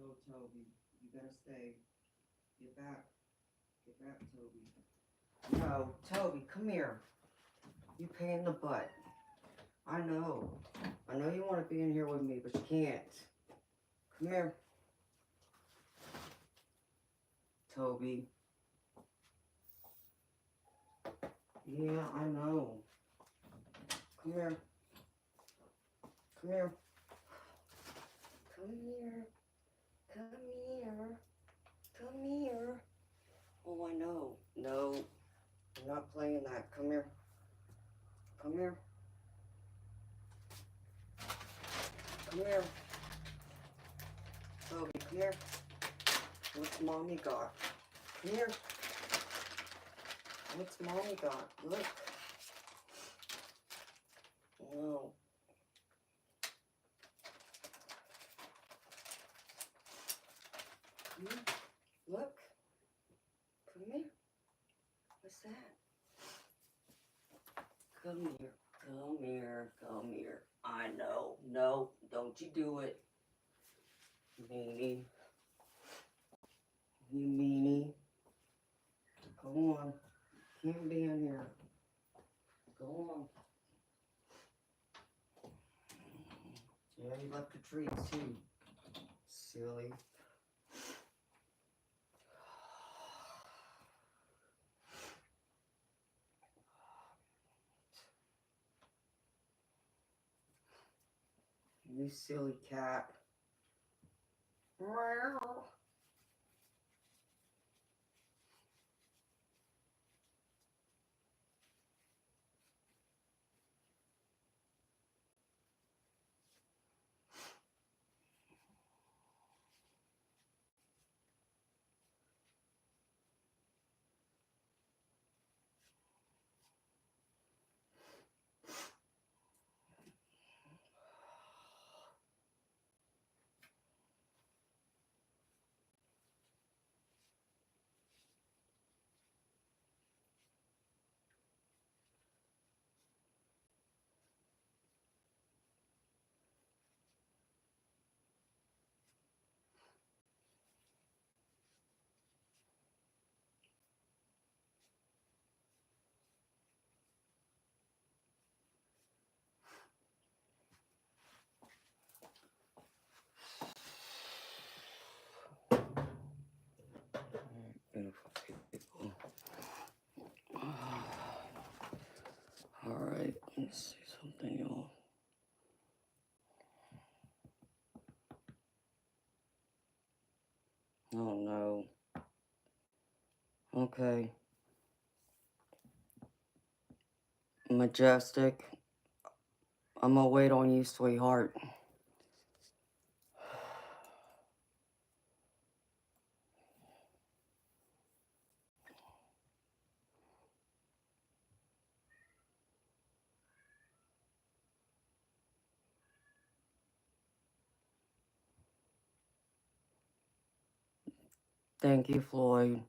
No, Toby. You gotta stay. Get back. Get back, Toby. No, Toby, come here. You pain in the butt. I know. I know you want to be in here with me, but you can't. Come here. Toby. Yeah, I know. Come here. Come here. Come here. Come here. Come here. Oh, I know. No, I'm not playing that. Come here. Come here. Come here. Toby, come here. What's mommy got? Come here. What's mommy got? Look. No. Come here. Look. Come here. What's that? Come here. Come here. Come here. I know. No, don't you do it. Meanie. You meanie. Go on. Can't be in here. Go on. Yeah, you left the treats too. Silly. You silly cat. Beautiful people. Alright, let's see something, y'all. Oh no. Okay. Majestic. I'm gonna wait on you, sweetheart. Thank you, Floyd.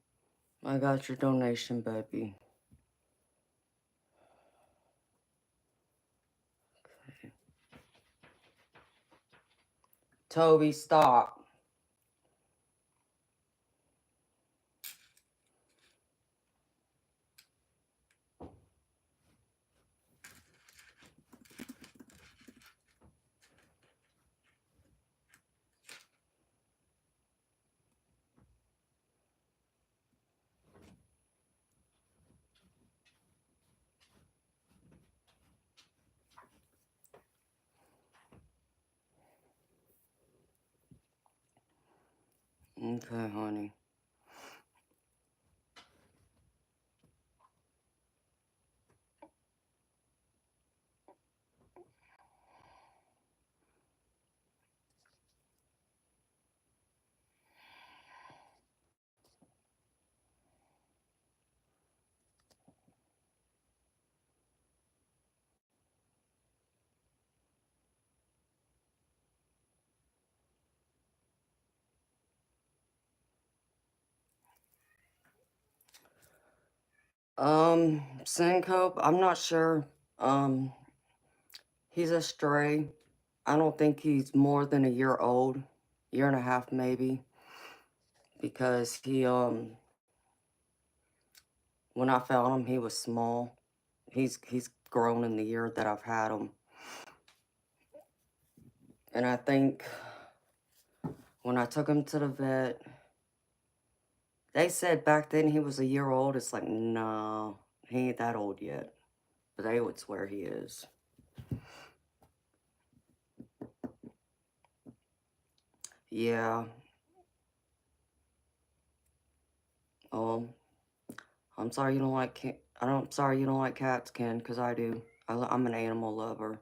I got your donation, baby. Okay. Toby, stop. Okay, honey. Syncope, I'm not sure. He's a stray. I don't think he's more than a year old. year and a half maybe, because when I found him, he was small. He's grown in the year that I've had him. And I think when I took him to the vet, they said back then he was a year old. It's like, no, he ain't that old yet. But they would swear he is. Yeah. I'm sorry you don't like I'm sorry you don't like cats, Ken, because I do. I'm an animal lover.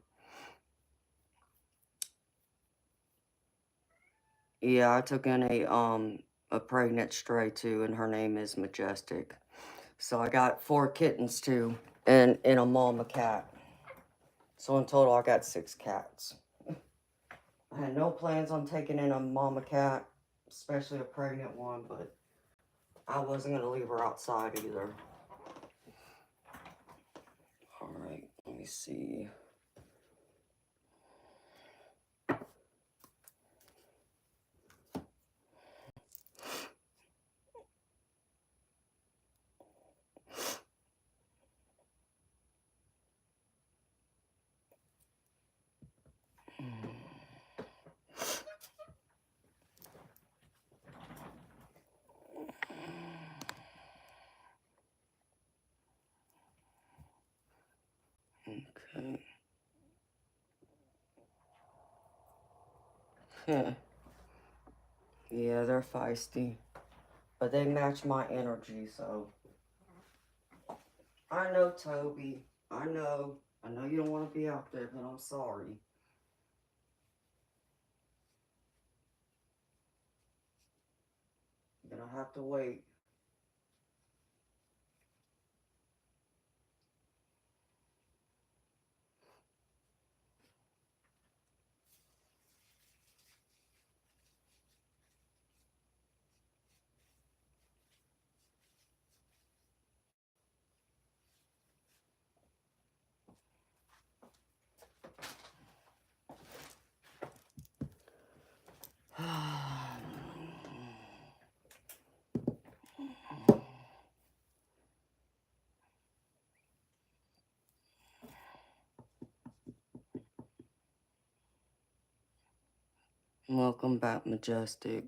Yeah, I took in a pregnant stray too, and her name is Majestic. So I got 4 kittens too, and a mama cat. So in total, I got 6 cats. I had no plans on taking in a mama cat, especially a pregnant one, but I wasn't going to leave her outside either. Alright, let me see. Okay. Yeah, they're feisty. But they match my energy, so. I know, Toby. I know. I know you don't want to be out there, but I'm sorry. You're gonna have to wait. Welcome back, Majestic.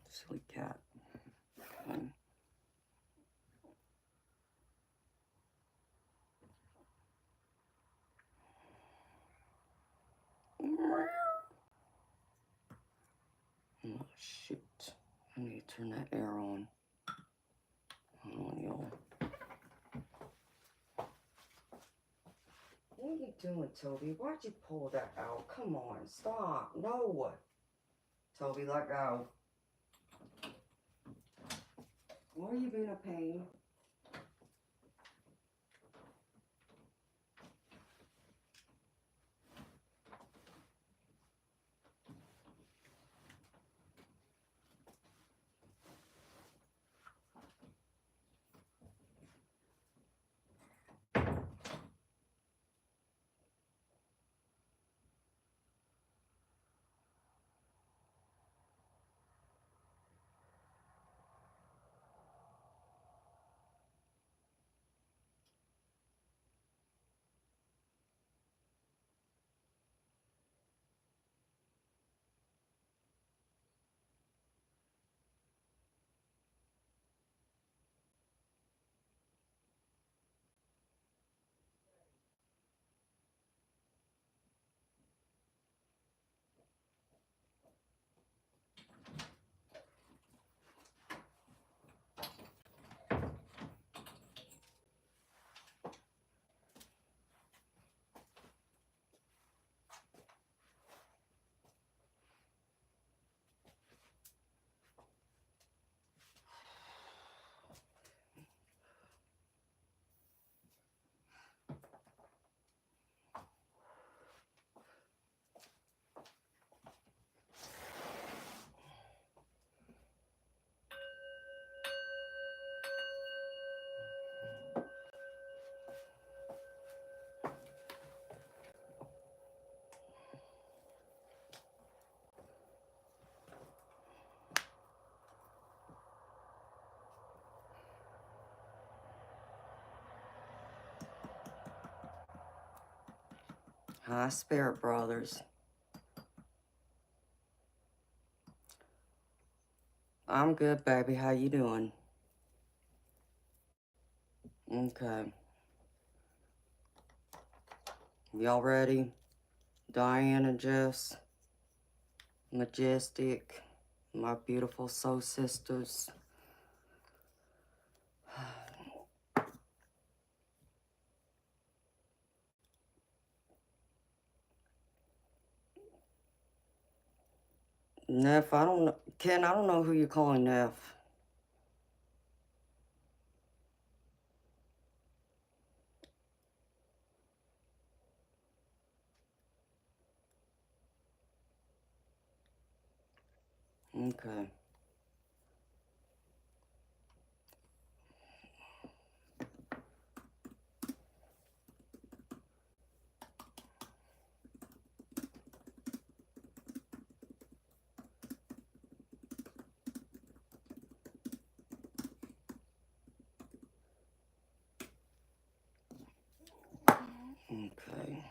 Silly cat. Oh, shoot. I need to turn that air on. Hold on, y'all. What are you doing, Toby? Why'd you pull that out? Come on, stop. No. Toby, let go. Why are you being a pain? Hi, Spirit Brothers. I'm good, baby. How you doing? Okay. Y'all ready? Diane and Jess, Majestic, my beautiful soul sisters. Neff, I don't know. Ken, I don't know who you're calling Neff. Okay. Okay.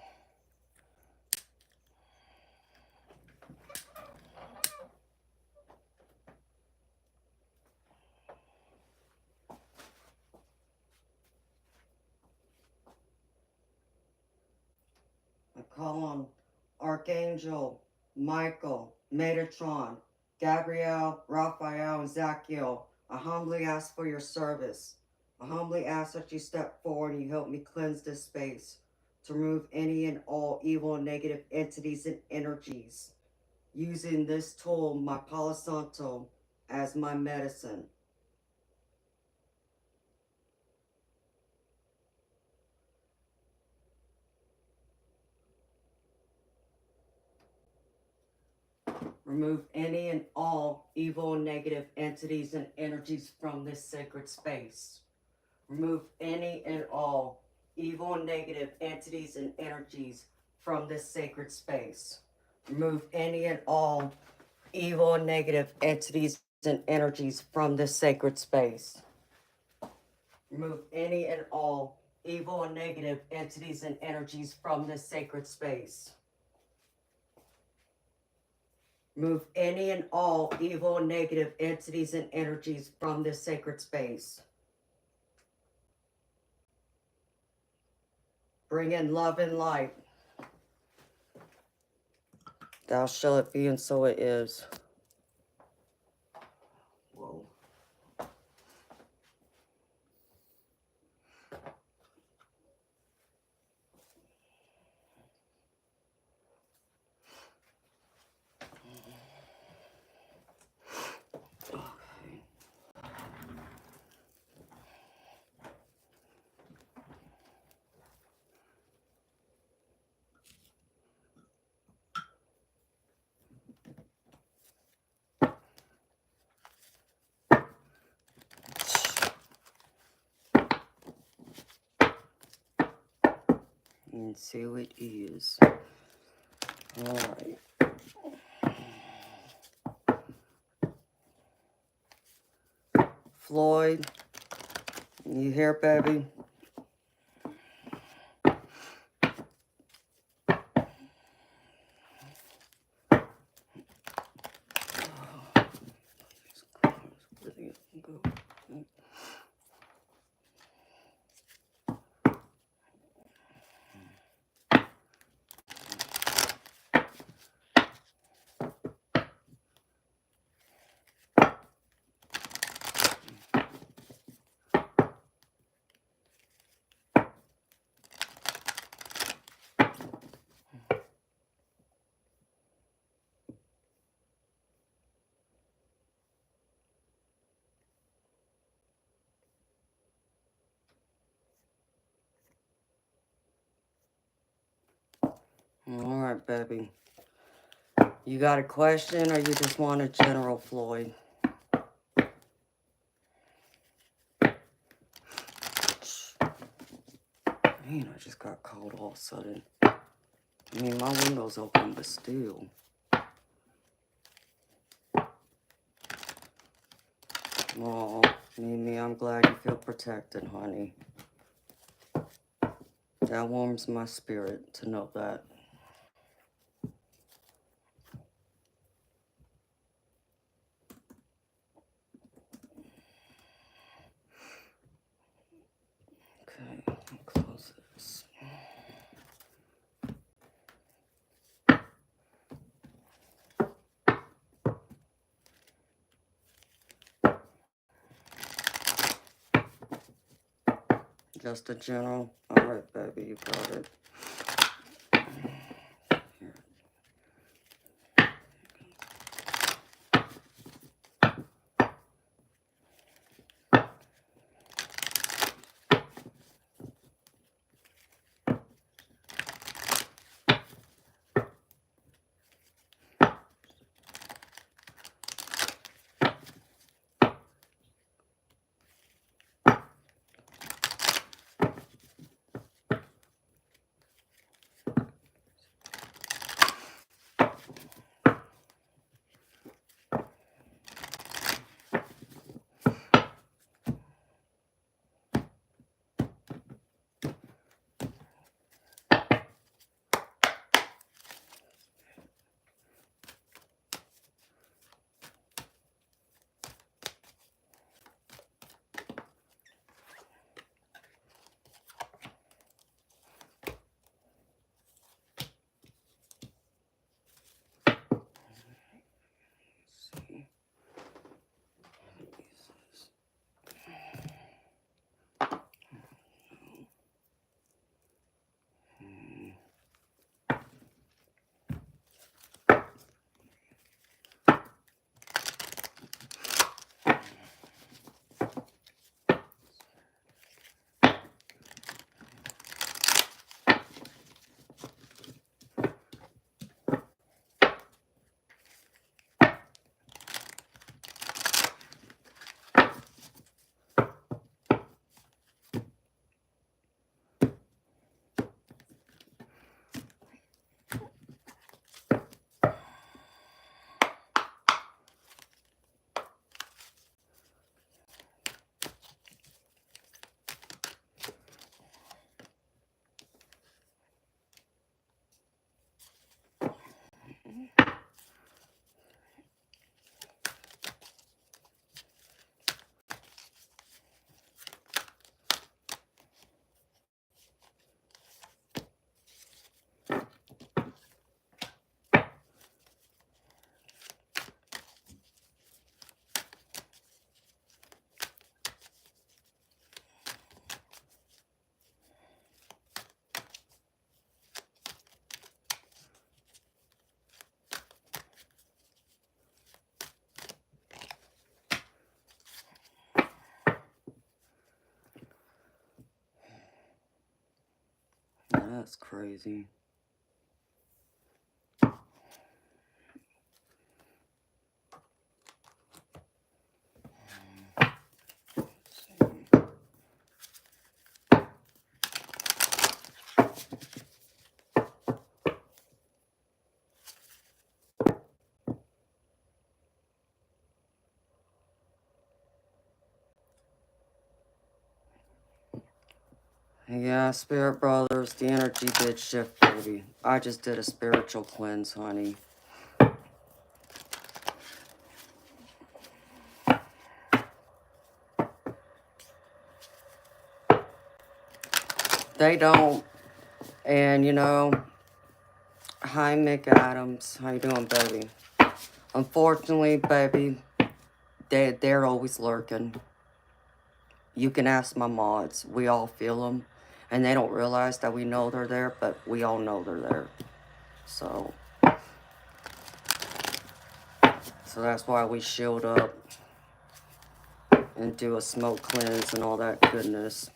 I call on Archangel, Michael, Metatron, Gabriel, Raphael, and Zachiel. I humbly ask for your service. I humbly ask that you step forward and you help me cleanse this space to remove any and all evil and negative entities and energies, using this tool, my Palo Santo, as my medicine. Remove any and all evil and negative entities and energies from this sacred space. Remove any and all evil and negative entities and energies from this sacred space. Remove any and all evil and negative entities and energies from this sacred space. Remove any and all evil and negative entities and energies from this sacred space. Remove any and all evil and negative entities and energies from this sacred space. Bring in love and light. Thou shall it be, and so it is. Whoa. And so it is. Alright. Floyd, you here, baby? Alright, baby. You got a question or you just want a general, Floyd? Man, I just got cold all of a sudden. I mean, my window's open, but still. Oh, Mimi, I'm glad you feel protected, honey. That warms my spirit to know that. Just a general. All right, baby, you got it. That's crazy. Yeah, Spirit Brothers, the energy did shift, baby. I just did a spiritual cleanse, honey. They don't. And, you know, hi, Mick Adams. How you doing, baby? Unfortunately, baby, they're always lurking. You can ask my mods. We all feel them. And they don't realize that we know they're there, but we all know they're there. So that's why we shield up and do a smoke cleanse and all that goodness.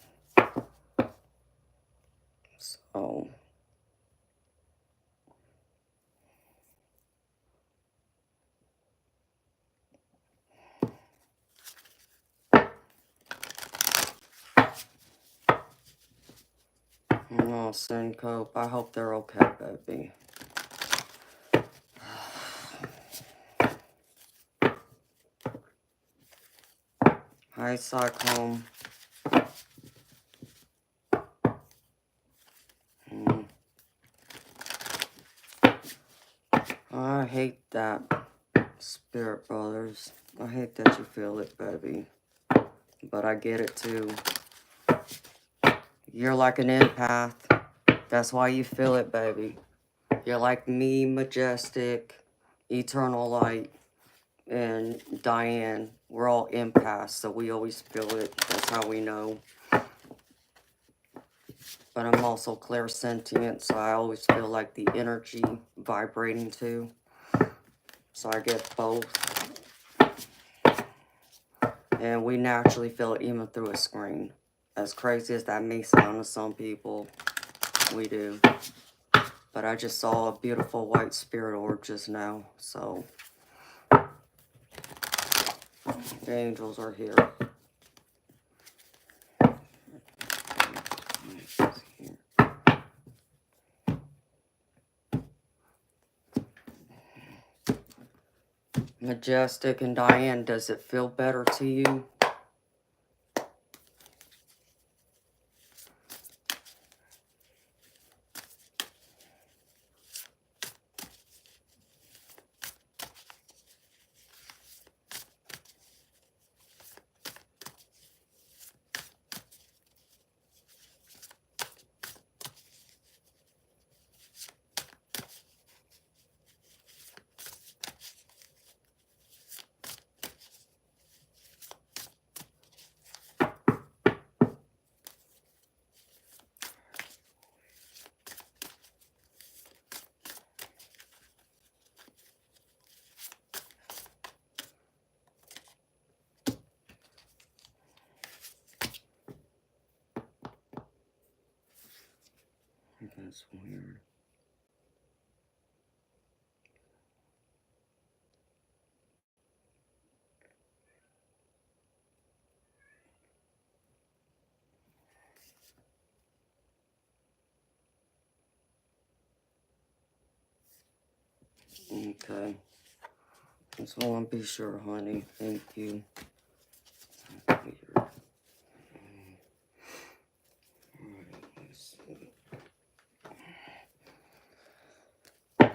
So oh, Syncope, I hope they're okay, baby. Hi, Cyclone. I hate that, Spirit Brothers. I hate that you feel it, baby. But I get it, too. You're like an empath. That's why you feel it, baby. You're like me, Majestic, Eternal Light, and Diane. We're all empaths, so we always feel it. That's how we know. but I'm also clairsentient, so I always feel like the energy vibrating too. So I get both. And we naturally feel it even through a screen. As crazy as that may sound to some people, we do. But I just saw a beautiful white spirit orb just now, so the angels are here. Majestic and Diane, does it feel better to you? That's weird. Okay. Just want to be sure, honey. Thank you. Weird. Alright, let's see. Okay.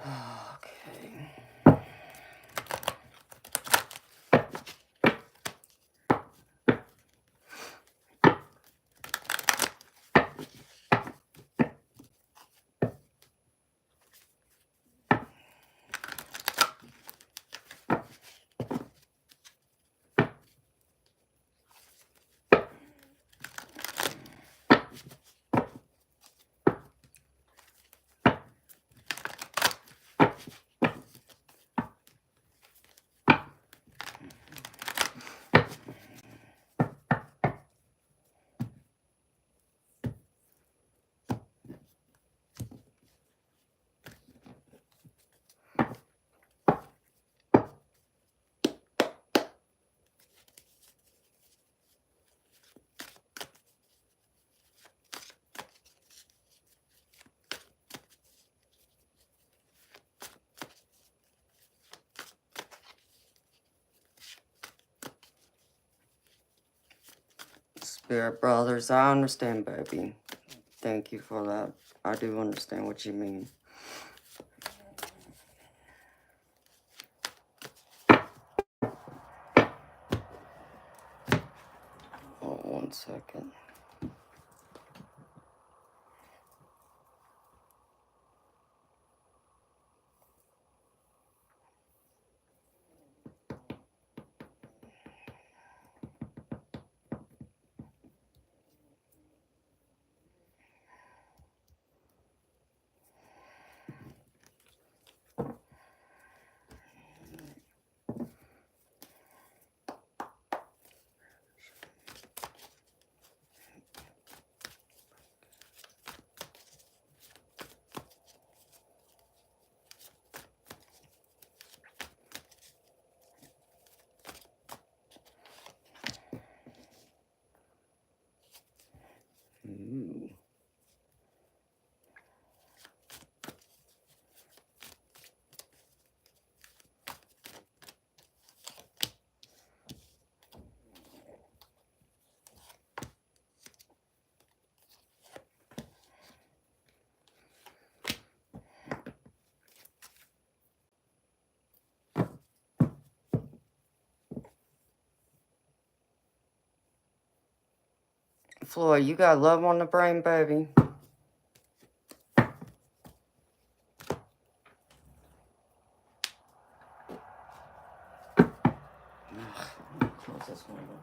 Spirit brothers, I understand, baby. Thank you for that. I do understand what you mean. Oh, 1 second. Ooh. Floyd, you got love on the brain, baby? Close this window.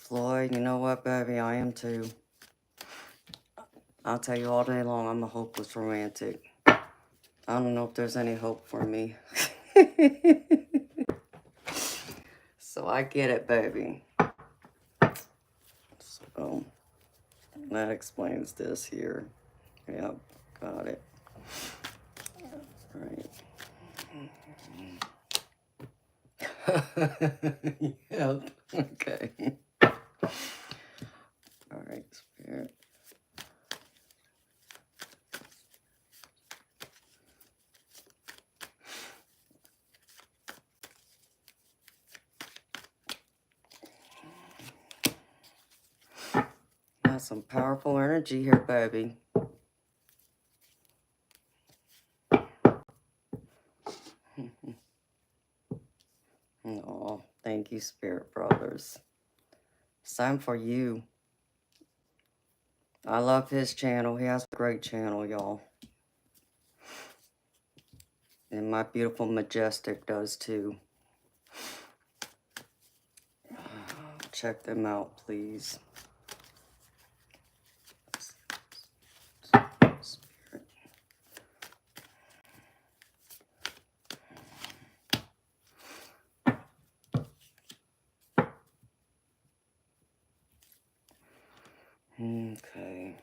Floyd, you know what, baby? I am too. I'll tell you all day long, I'm a hopeless romantic. I don't know if there's any hope for me. So I get it, baby. So that explains this here. Yep, got it. Right. Yep, okay. All right, Spirit. Got some powerful energy here, baby. Oh, thank you, Spirit Brothers. It's time for you. I love his channel. He has a great channel, y'all. And my beautiful Majestic does too. Check them out, please. Spirit. Okay.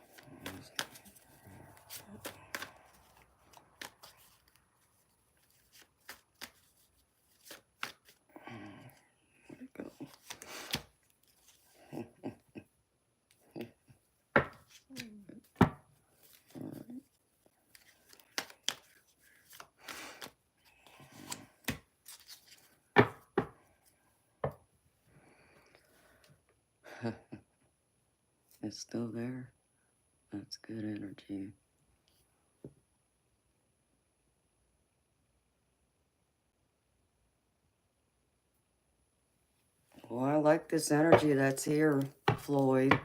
It's still there. That's good energy. Well, I like this energy that's here, Floyd.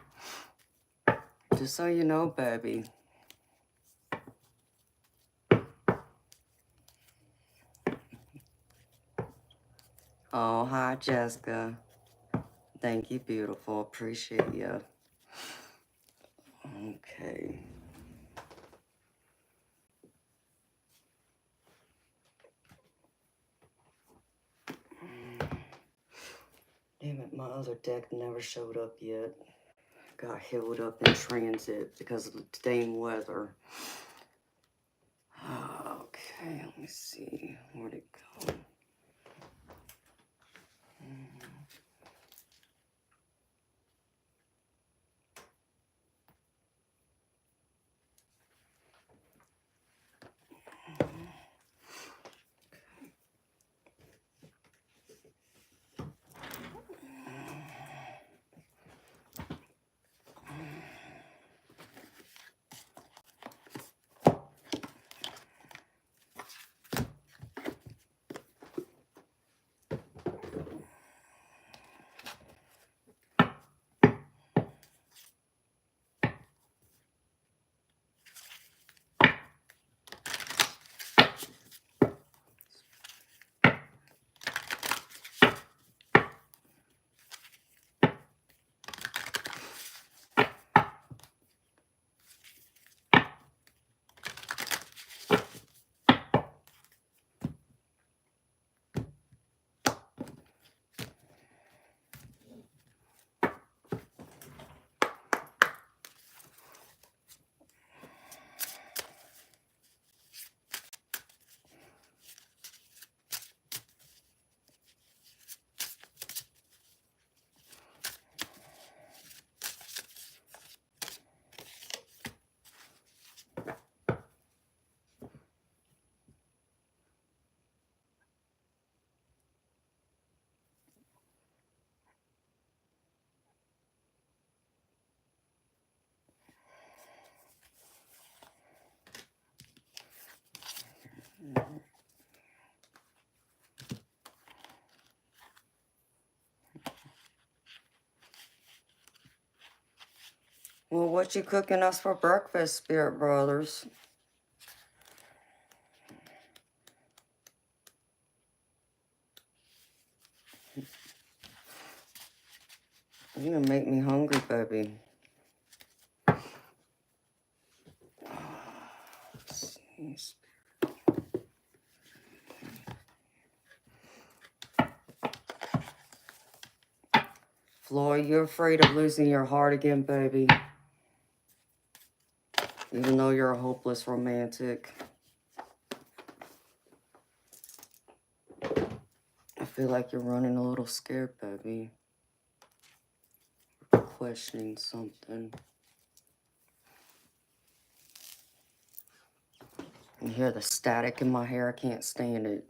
Just so you know, baby. Oh, hi, Jessica. Thank you, beautiful. Appreciate you. Okay. Damn it, my other deck never showed up yet. Got held up in transit because of the dang weather. Okay, let me see. Where'd it go? Well, what you cooking us for breakfast, Spirit Brothers? You're gonna make me hungry, baby. Floyd, you're afraid of losing your heart again, baby. Even though you're a hopeless romantic. I feel like you're running a little scared, baby. Questioning something. You hear the static in my hair? I can't stand it.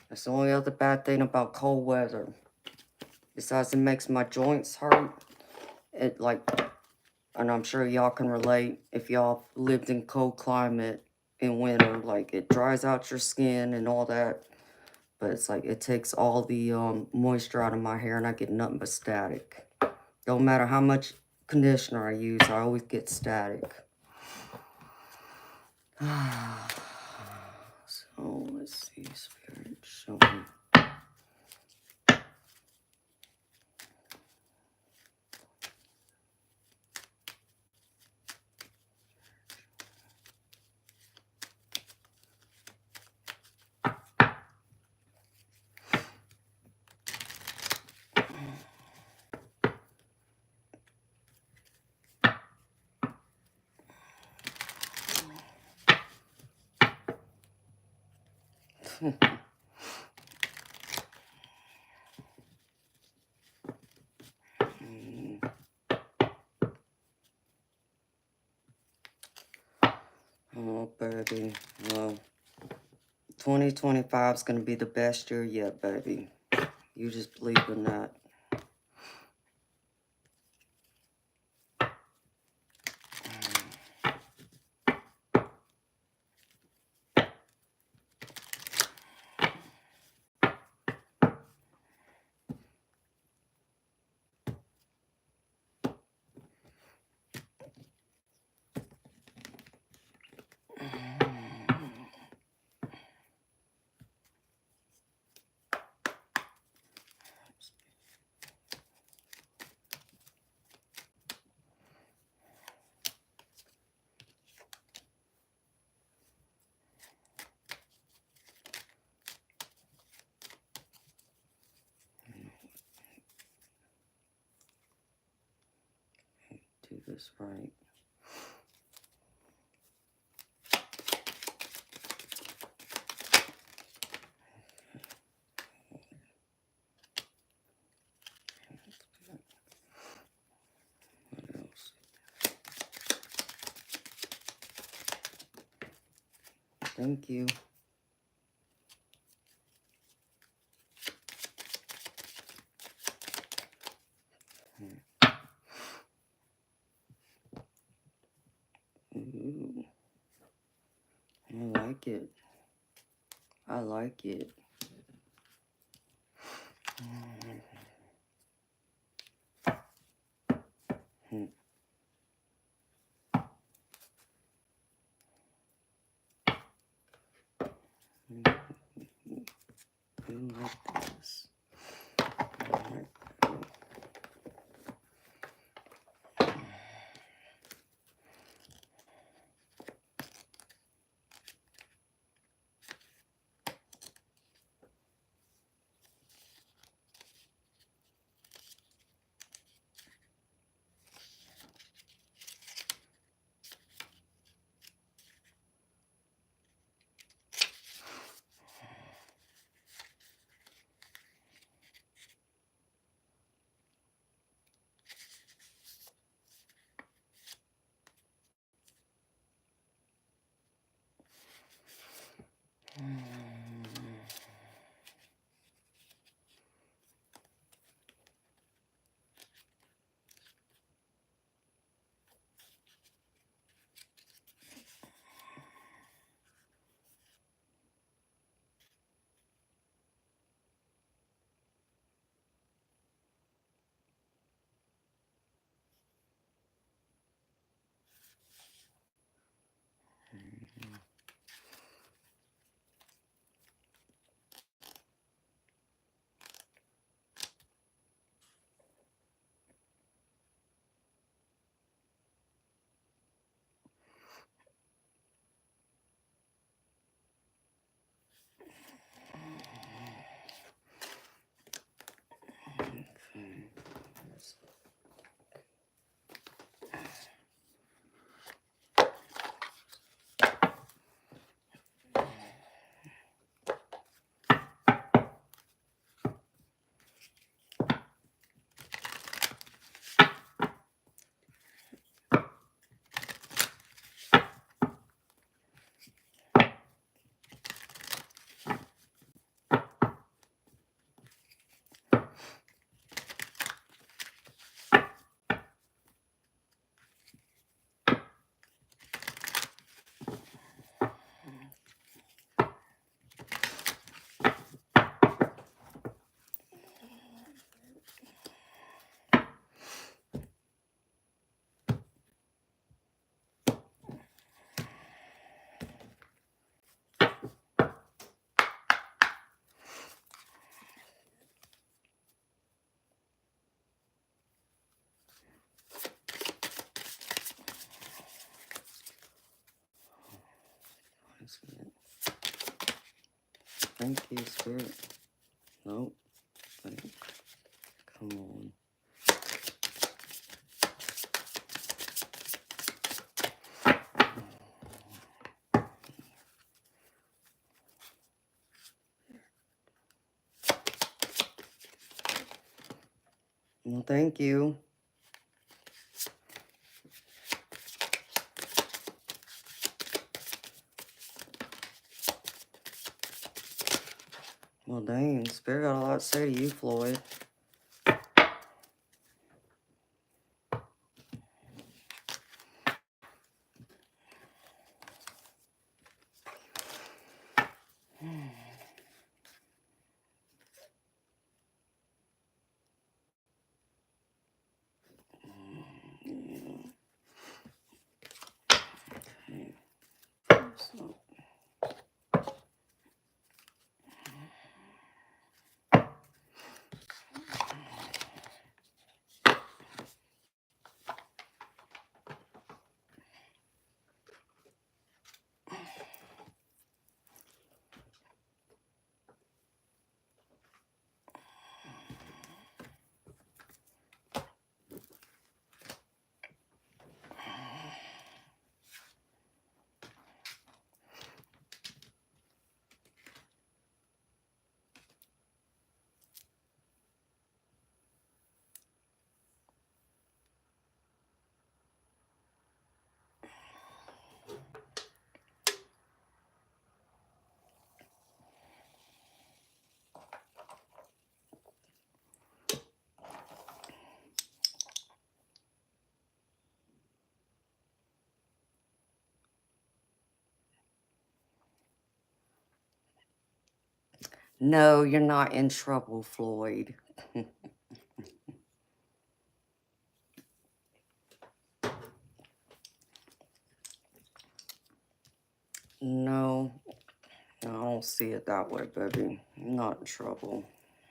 That's the only other bad thing about cold weather. Besides, it makes my joints hurt. It like, and I'm sure y'all can relate if y'all lived in cold climate in winter. Like, it dries out your skin and all that. But it's like, it takes all the moisture out of my hair and I get nothing but static. Don't matter how much conditioner I use, I always get static. So, let's see, Spirit, show me. Oh, baby. Well, 2025 is going to be the best year yet, baby. You just believe in that. Do this right. What else? Thank you. Ooh, I like it. I like it. Like this. Like Thank you, Spirit. Nope. Come on. Well, thank you. Well, dang, Spirit got a lot to say to you, Floyd. So, no, you're not in trouble, Floyd. No, I don't see it that way, baby. You're not in trouble.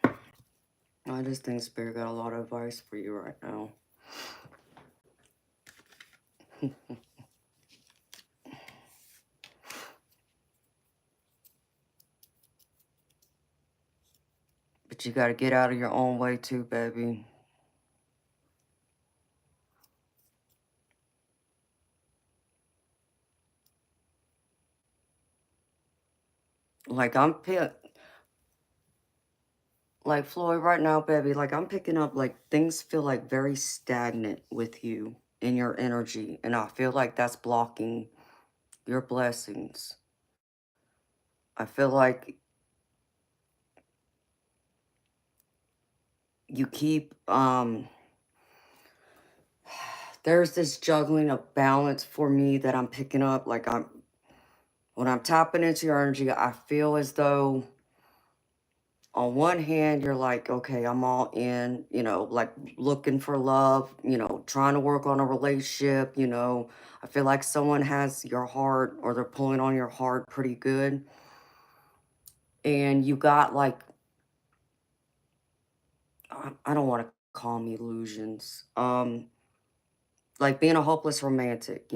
I just think Spirit got a lot of advice for you right now. But you got to get out of your own way too, baby. Like like Floyd right now, baby, like I'm picking up like things feel like very stagnant with you in your energy. And I feel like that's blocking your blessings. I feel like you keep, there's this juggling of balance for me that I'm picking up. Like when I'm tapping into your energy, I feel as though on one hand, you're like, okay, I'm all in, like looking for love, trying to work on a relationship, I feel like someone has your heart or they're pulling on your heart pretty good. And you got like, I don't want to call them illusions. Like being a hopeless romantic,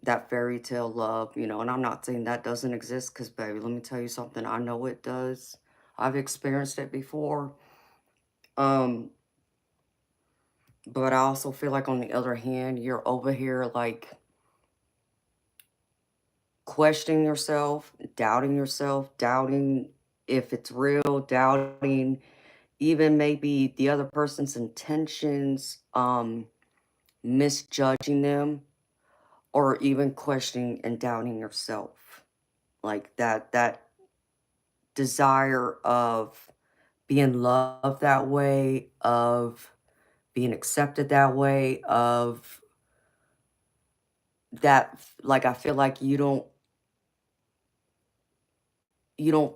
that fairy tale love, and I'm not saying that doesn't exist because, baby, let me tell you something. I know it does. I've experienced it before. But I also feel like on the other hand, you're over here like questioning yourself, doubting if it's real, doubting even maybe the other person's intentions, misjudging them, or even questioning and doubting yourself. Like that desire of being loved that way, of being accepted that way, of that, like, I feel like you don't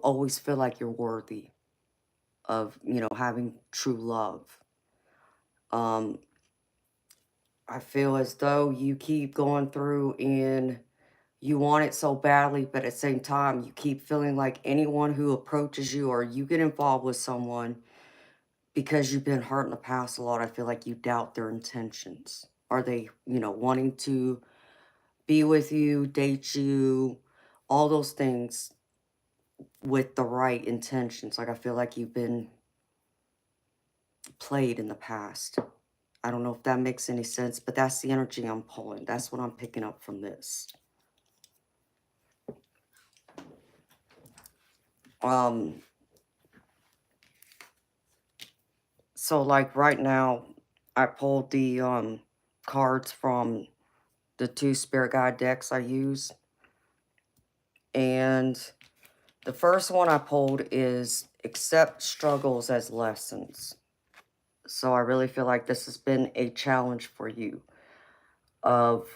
always feel like you're worthy of, having true love. Um, I feel as though you keep going through and you want it so badly, but at the same time, you keep feeling like anyone who approaches you or you get involved with someone because you've been hurt in the past a lot, I feel like you doubt their intentions. Are they, wanting to be with you, date you, all those things? with the right intentions. Like I feel like you've been played in the past. I don't know if that makes any sense, but that's the energy I'm pulling. That's what I'm picking up from this. Um, so like right now, I pulled the cards from the 2 spirit guide decks I use. And the first one I pulled is accept struggles as lessons. So I really feel like this has been a challenge for you of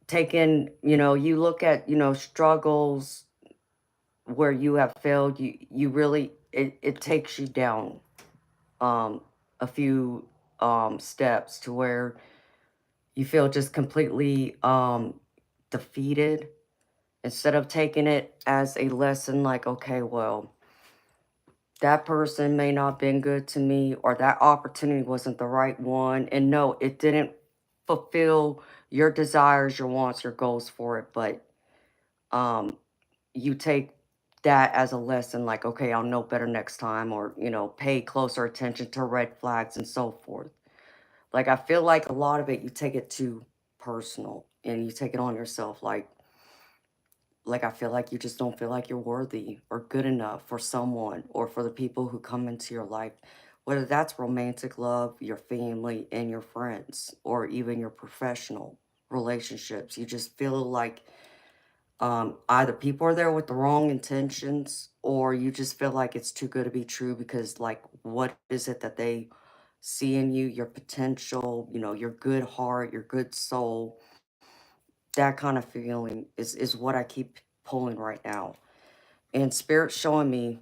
taking, you look at, struggles where you have failed, you really, it takes you down um, a few steps to where you feel just completely defeated. Instead of taking it as a lesson, like, okay, well, that person may not have been good to me, or that opportunity wasn't the right one. And no, it didn't fulfill your desires, your wants, your goals for it. But um, you take that as a lesson, like, okay, I'll know better next time, or, pay closer attention to red flags and so forth. Like, I feel like a lot of it, you take it too personal and you take it on yourself. Like I feel like you just don't feel like you're worthy or good enough for someone or for the people who come into your life, whether that's romantic love, your family, and your friends, or even your professional relationships. You just feel like either people are there with the wrong intentions, or you just feel like it's too good to be true because, like, what is it that they see in you, your potential, your good heart, your good soul. That kind of feeling is what I keep pulling right now. And Spirit's showing me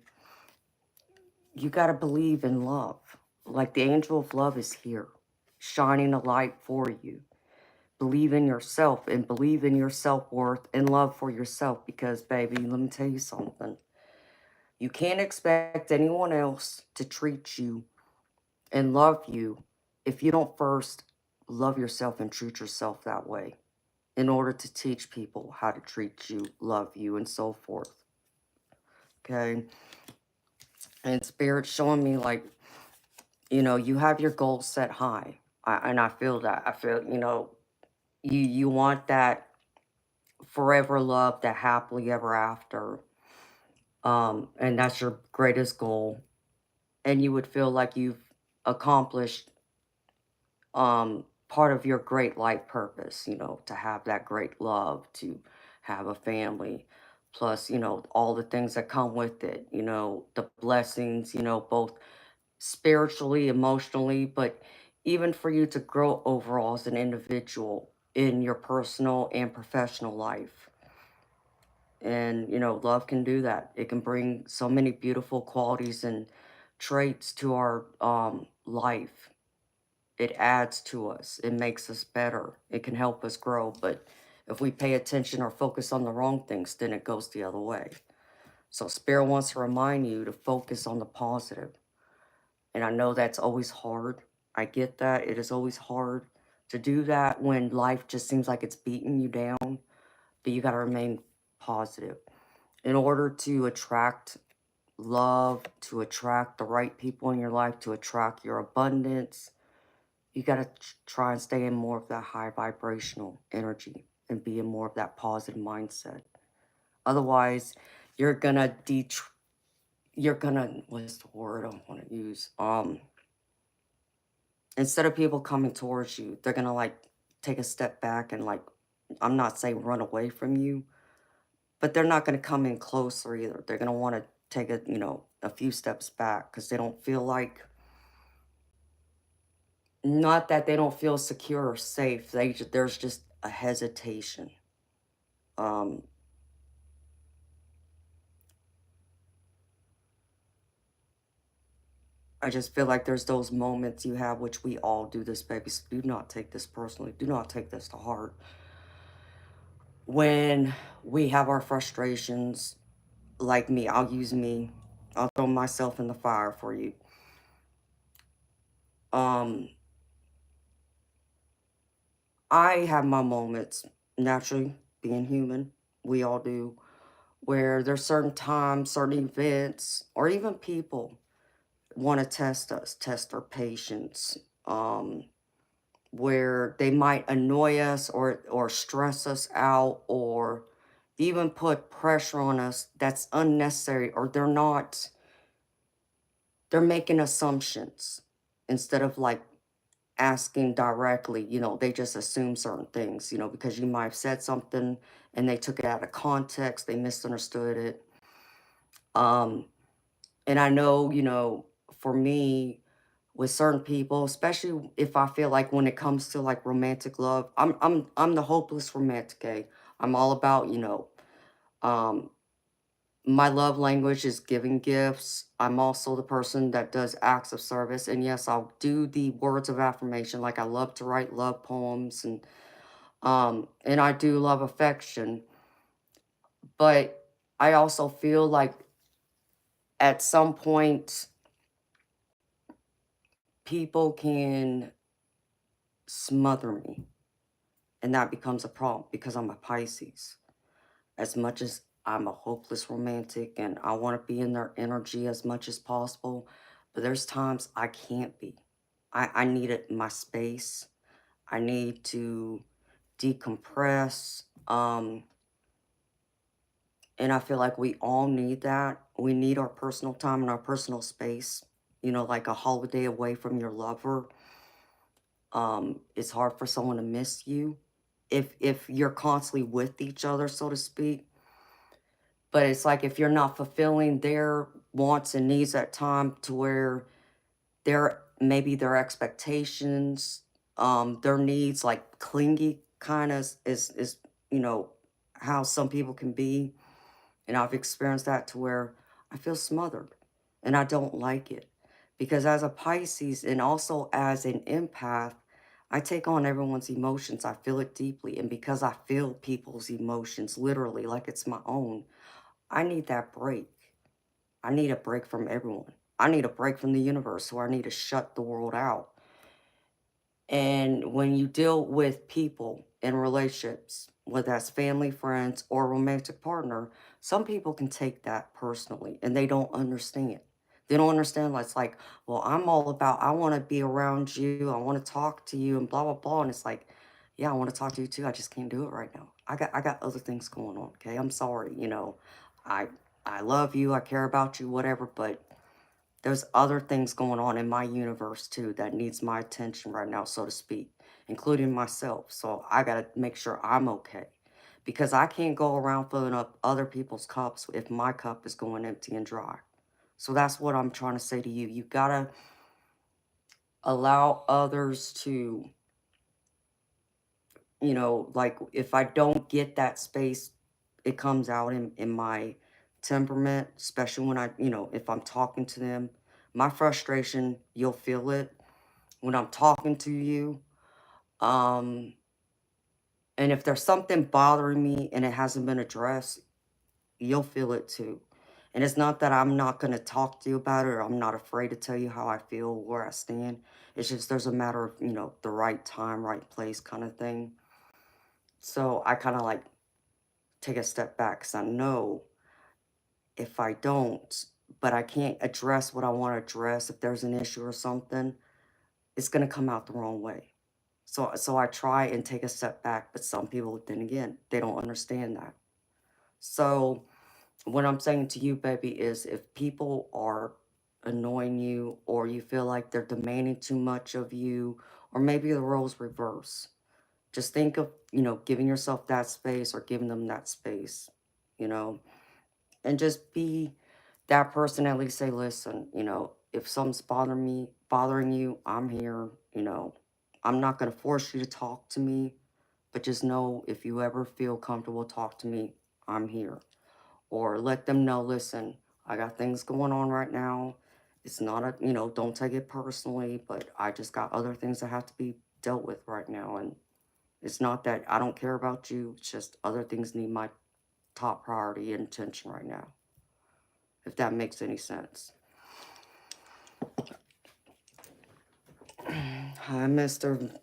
you got to believe in love. Like the angel of love is here, shining a light for you. Believe in yourself and believe in your self-worth and love for yourself because, baby, let me tell you something. You can't expect anyone else to treat you and love you if you don't first love yourself and treat yourself that way in order to teach people how to treat you, love you, and so forth. Okay? And Spirit's showing me, like, you have your goals set high. And I feel that. I feel, you want that forever love, that happily ever after. And that's your greatest goal. And you would feel like you've accomplished part of your great life purpose, to have that great love, to have a family, plus, all the things that come with it, the blessings, both spiritually, emotionally, but even for you to grow overall as an individual in your personal and professional life. And, love can do that. It can bring so many beautiful qualities and traits to our life. It adds to us. It makes us better. It can help us grow. But if we pay attention or focus on the wrong things, then it goes the other way. So Spirit wants to remind you to focus on the positive. And I know that's always hard. I get that. It is always hard to do that when life just seems like it's beating you down. But you got to remain positive. In order to attract love, to attract the right people in your life, to attract your abundance, you got to try and stay in more of that high vibrational energy and be in more of that positive mindset. Otherwise, you're gonna what's the word I want to use? Instead of people coming towards you, they're gonna like take a step back and, like, I'm not saying run away from you, but they're not gonna come in closer either. They're gonna want to take a few steps back because they don't feel like, not that they don't feel secure or safe. There's just a hesitation. Um, I just feel like there's those moments you have, which we all do this, baby. So do not take this personally. Do not take this to heart. When we have our frustrations, like me, I'll use me. I'll throw myself in the fire for you. Um, I have my moments, naturally, being human. We all do. where there's certain times, certain events, or even people want to test us, test our patience, where they might annoy us or stress us out or even put pressure on us that's unnecessary, or they're making assumptions instead of like asking directly. They just assume certain things, because you might have said something and they took it out of context, they misunderstood it. And I know, for me, with certain people, especially if I feel like when it comes to like romantic love, I'm the hopeless romantic, eh? I'm all about, um my love language is giving gifts. I'm also the person that does acts of service. And yes, I'll do the words of affirmation. Like I love to write love poems and I do love affection. But I also feel like at some point people can smother me, and that becomes a problem because I'm a Pisces. As much as I'm a hopeless romantic and I want to be in their energy as much as possible, but there's times I can't be. I need it in my space. I need to decompress. And I feel like we all need that. We need our personal time and our personal space. Like a holiday away from your lover. It's hard for someone to miss you if you're constantly with each other, so to speak. But it's like if you're not fulfilling their wants and needs at time to where maybe their expectations, their needs, like clingy kind of is you know how some people can be. And I've experienced that to where I feel smothered and I don't like it. Because as a Pisces and also as an empath, I take on everyone's emotions. I feel it deeply. And because I feel people's emotions literally like it's my own, I need that break. I need a break from everyone. I need a break from the universe, or I need to shut the world out. And when you deal with people in relationships, whether that's family, friends, or romantic partner, some people can take that personally and they don't understand. They don't understand. It's like, well, I'm all about, I want to be around you. I want to talk to you and blah, blah, blah. And it's like, yeah, I want to talk to you too. I just can't do it right now. I got other things going on. Okay. I'm sorry. I, I love you. I care about you, whatever, but there's other things going on in my universe too that needs my attention right now, so to speak, including myself. So I got to make sure I'm okay because I can't go around filling up other people's cups if my cup is going empty and dry. So that's what I'm trying to say to you. You got to allow others to, like if I don't get that space, it comes out in my temperament, especially when if I'm talking to them. My frustration, you'll feel it when I'm talking to you. Um, and if there's something bothering me and it hasn't been addressed, you'll feel it too. And it's not that I'm not going to talk to you about it or I'm not afraid to tell you how I feel, where I stand. It's just there's a matter of, the right time, right place kind of thing. So I kind of like take a step back because I know if I don't, but I can't address what I want to address, if there's an issue or something, it's going to come out the wrong way. So I try and take a step back, but some people, then again, they don't understand that. So what I'm saying to you, baby, is if people are annoying you or you feel like they're demanding too much of you, or maybe the roles reverse, just think of, giving yourself that space or giving them that space, you know, and just be that person. At least say, listen, if something's bothering you, I'm here. I'm not going to force you to talk to me, but just know if you ever feel comfortable talk to me, I'm here. Or let them know, listen, I got things going on right now. It's not don't take it personally, but I just got other things that have to be dealt with right now. And it's not that I don't care about you, it's just other things need my top priority and attention right now, if that makes any sense. Hi, Mr.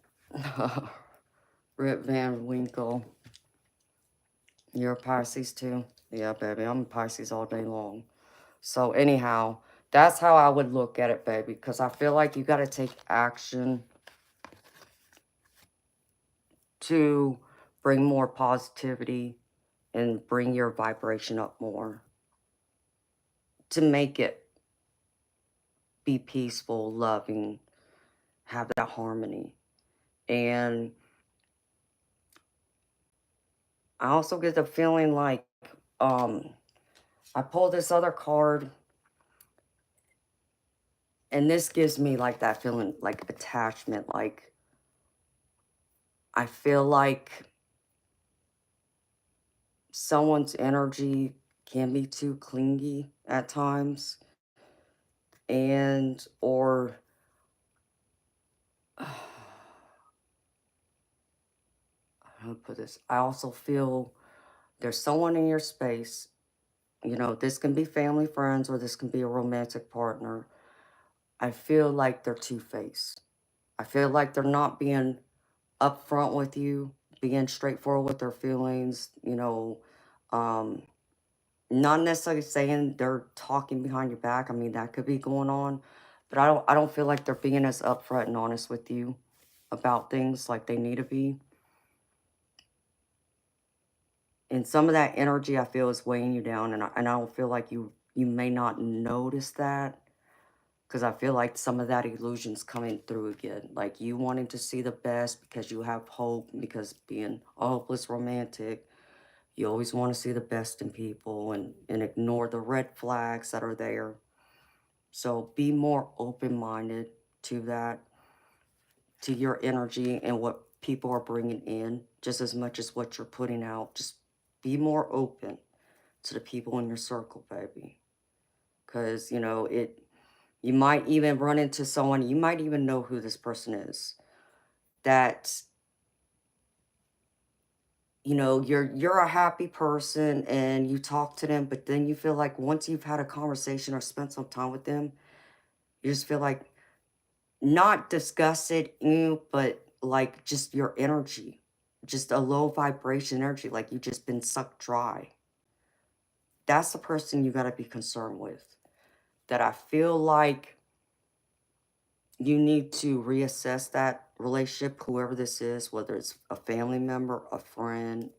Rip Van Winkle. You're a Pisces too. Yeah, baby, I'm Pisces all day long. So anyhow, that's how I would look at it, baby, because I feel like you got to take action to bring more positivity and bring your vibration up more to make it be peaceful, loving, have that harmony. And I also get the feeling like um I pulled this other card, and this gives me like that feeling like attachment. Like I feel like someone's energy can be too clingy at times, and or how to put this, I also feel there's someone in your space, this can be family, friends, or this can be a romantic partner. I feel like they're two-faced. I feel like they're not being upfront with you, being straightforward with their feelings, um, not necessarily saying they're talking behind your back. I mean, that could be going on, but I don't feel like they're being as upfront and honest with you about things like they need to be. And some of that energy I feel is weighing you down, and I don't feel like you may not notice that, because I feel like some of that illusion's coming through again. Like you wanting to see the best because you have hope, because being a hopeless romantic, you always want to see the best in people and ignore the red flags that are there. So be more open-minded to that, to your energy and what people are bringing in, just as much as what you're putting out. Just be more open to the people in your circle, baby. Because, you might even run into someone, you might even know who this person is, that, you're a happy person and you talk to them, but then you feel like once you've had a conversation or spent some time with them, you just feel like not disgusted, but like just your energy, just a low vibration energy, like you just been sucked dry. That's the person you got to be concerned with. That I feel like you need to reassess that relationship, whoever this is, whether it's a family member, a friend,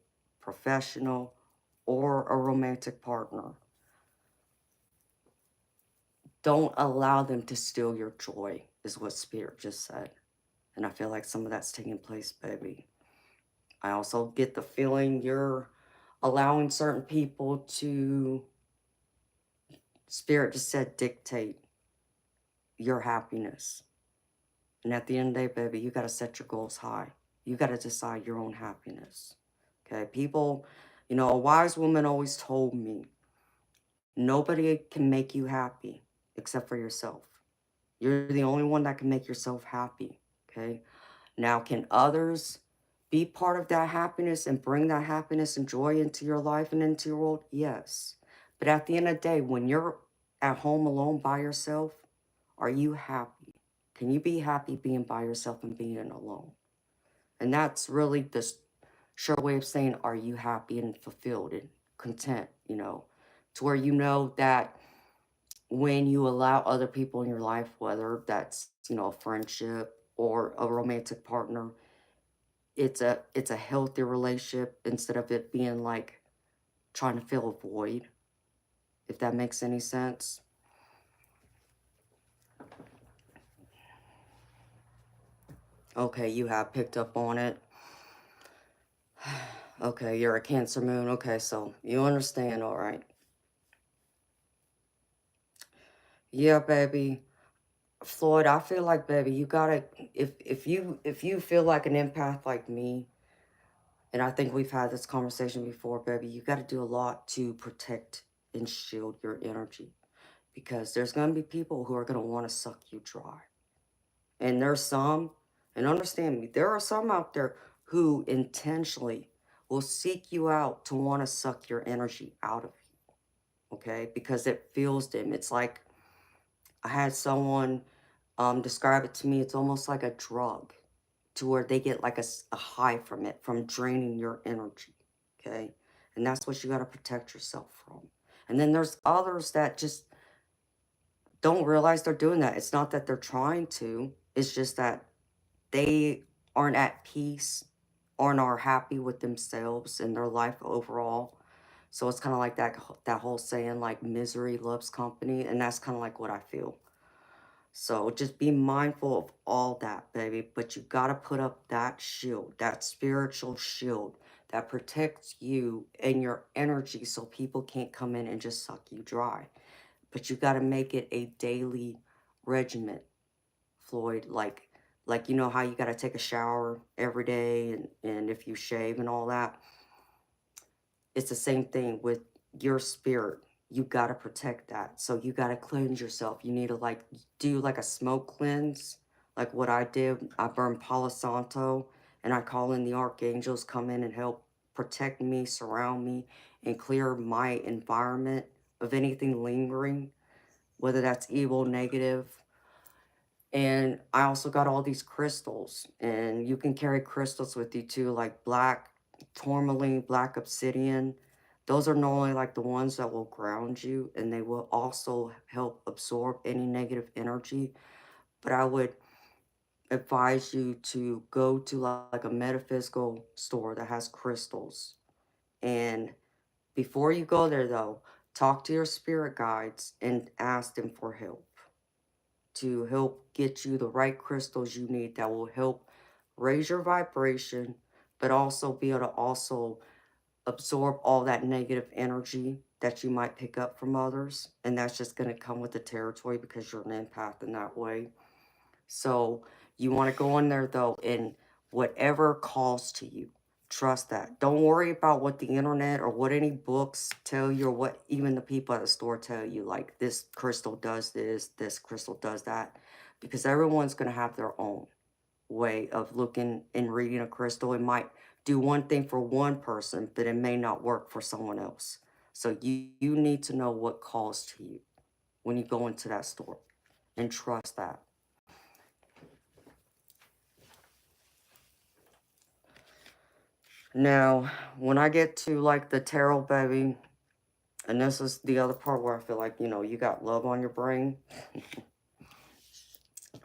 professional, or a romantic partner. Don't allow them to steal your joy, is what Spirit just said. And I feel like some of that's taking place, baby. I also get the feeling you're allowing certain people to, Spirit just said, dictate your happiness. And at the end of the day, baby, you got to set your goals high. You got to decide your own happiness. Okay? People, a wise woman always told me, nobody can make you happy except for yourself. You're the only one that can make yourself happy. Okay? Now, can others be part of that happiness and bring that happiness and joy into your life and into your world? Yes. But at the end of the day, when you're at home alone by yourself, are you happy? Can you be happy being by yourself and being alone? And that's really the sure way of saying, are you happy and fulfilled and content, to where you know that when you allow other people in your life, whether that's, a friendship or a romantic partner, it's a healthy relationship instead of it being like trying to fill a void, if that makes any sense. Okay, you have picked up on it. Okay, you're a Cancer moon. Okay, so you understand, all right. Yeah, baby. Floyd, I feel like, baby, you gotta, if you feel like an empath like me, and I think we've had this conversation before, baby, you gotta do a lot to protect and shield your energy, because there's gonna be people who are gonna want to suck you dry. And there's some, and understand me, there are some out there who intentionally will seek you out to want to suck your energy out of you, okay? Because it feels them. It's like I had someone describe it to me. It's almost like a drug, to where they get like a high from it, from draining your energy, okay? And that's what you got to protect yourself from. And then there's others that just don't realize they're doing that. It's not that they're trying to, it's just that they aren't at peace, aren't are happy with themselves and their life overall. So it's kind of like that whole saying, like, misery loves company, and that's kind of like what I feel. So just be mindful of all that, baby. But you got to put up that shield, that spiritual shield that protects you and your energy so people can't come in and just suck you dry. But you got to make it a daily regimen, Floyd. Like you know how you got to take a shower every day, and if you shave and all that, it's the same thing with your spirit. You got to protect that. So you got to cleanse yourself. You need to like do like a smoke cleanse. Like what I did, I burned Palo Santo, and I call in the archangels come in and help protect me, surround me, and clear my environment of anything lingering, whether that's evil, negative. And I also got all these crystals, and you can carry crystals with you too, like black tourmaline, black obsidian. Those are normally like the ones that will ground you, and they will also help absorb any negative energy. But I would advise you to go to like a metaphysical store that has crystals. And before you go there, though, talk to your spirit guides and ask them for help to help get you the right crystals you need that will help raise your vibration, but also be able to also absorb all that negative energy that you might pick up from others. And that's just going to come with the territory because you're an empath in that way. So you want to go in there, though, and whatever calls to you, trust that. Don't worry about what the internet or what any books tell you or what even the people at the store tell you, like this crystal does this crystal does that, because everyone's going to have their own way of looking and reading a crystal. It might do one thing for one person, but it may not work for someone else. So you need to know what calls to you when you go into that store, and trust that. Now, when I get to like the tarot, baby, and this is the other part where I feel like, you got love on your brain.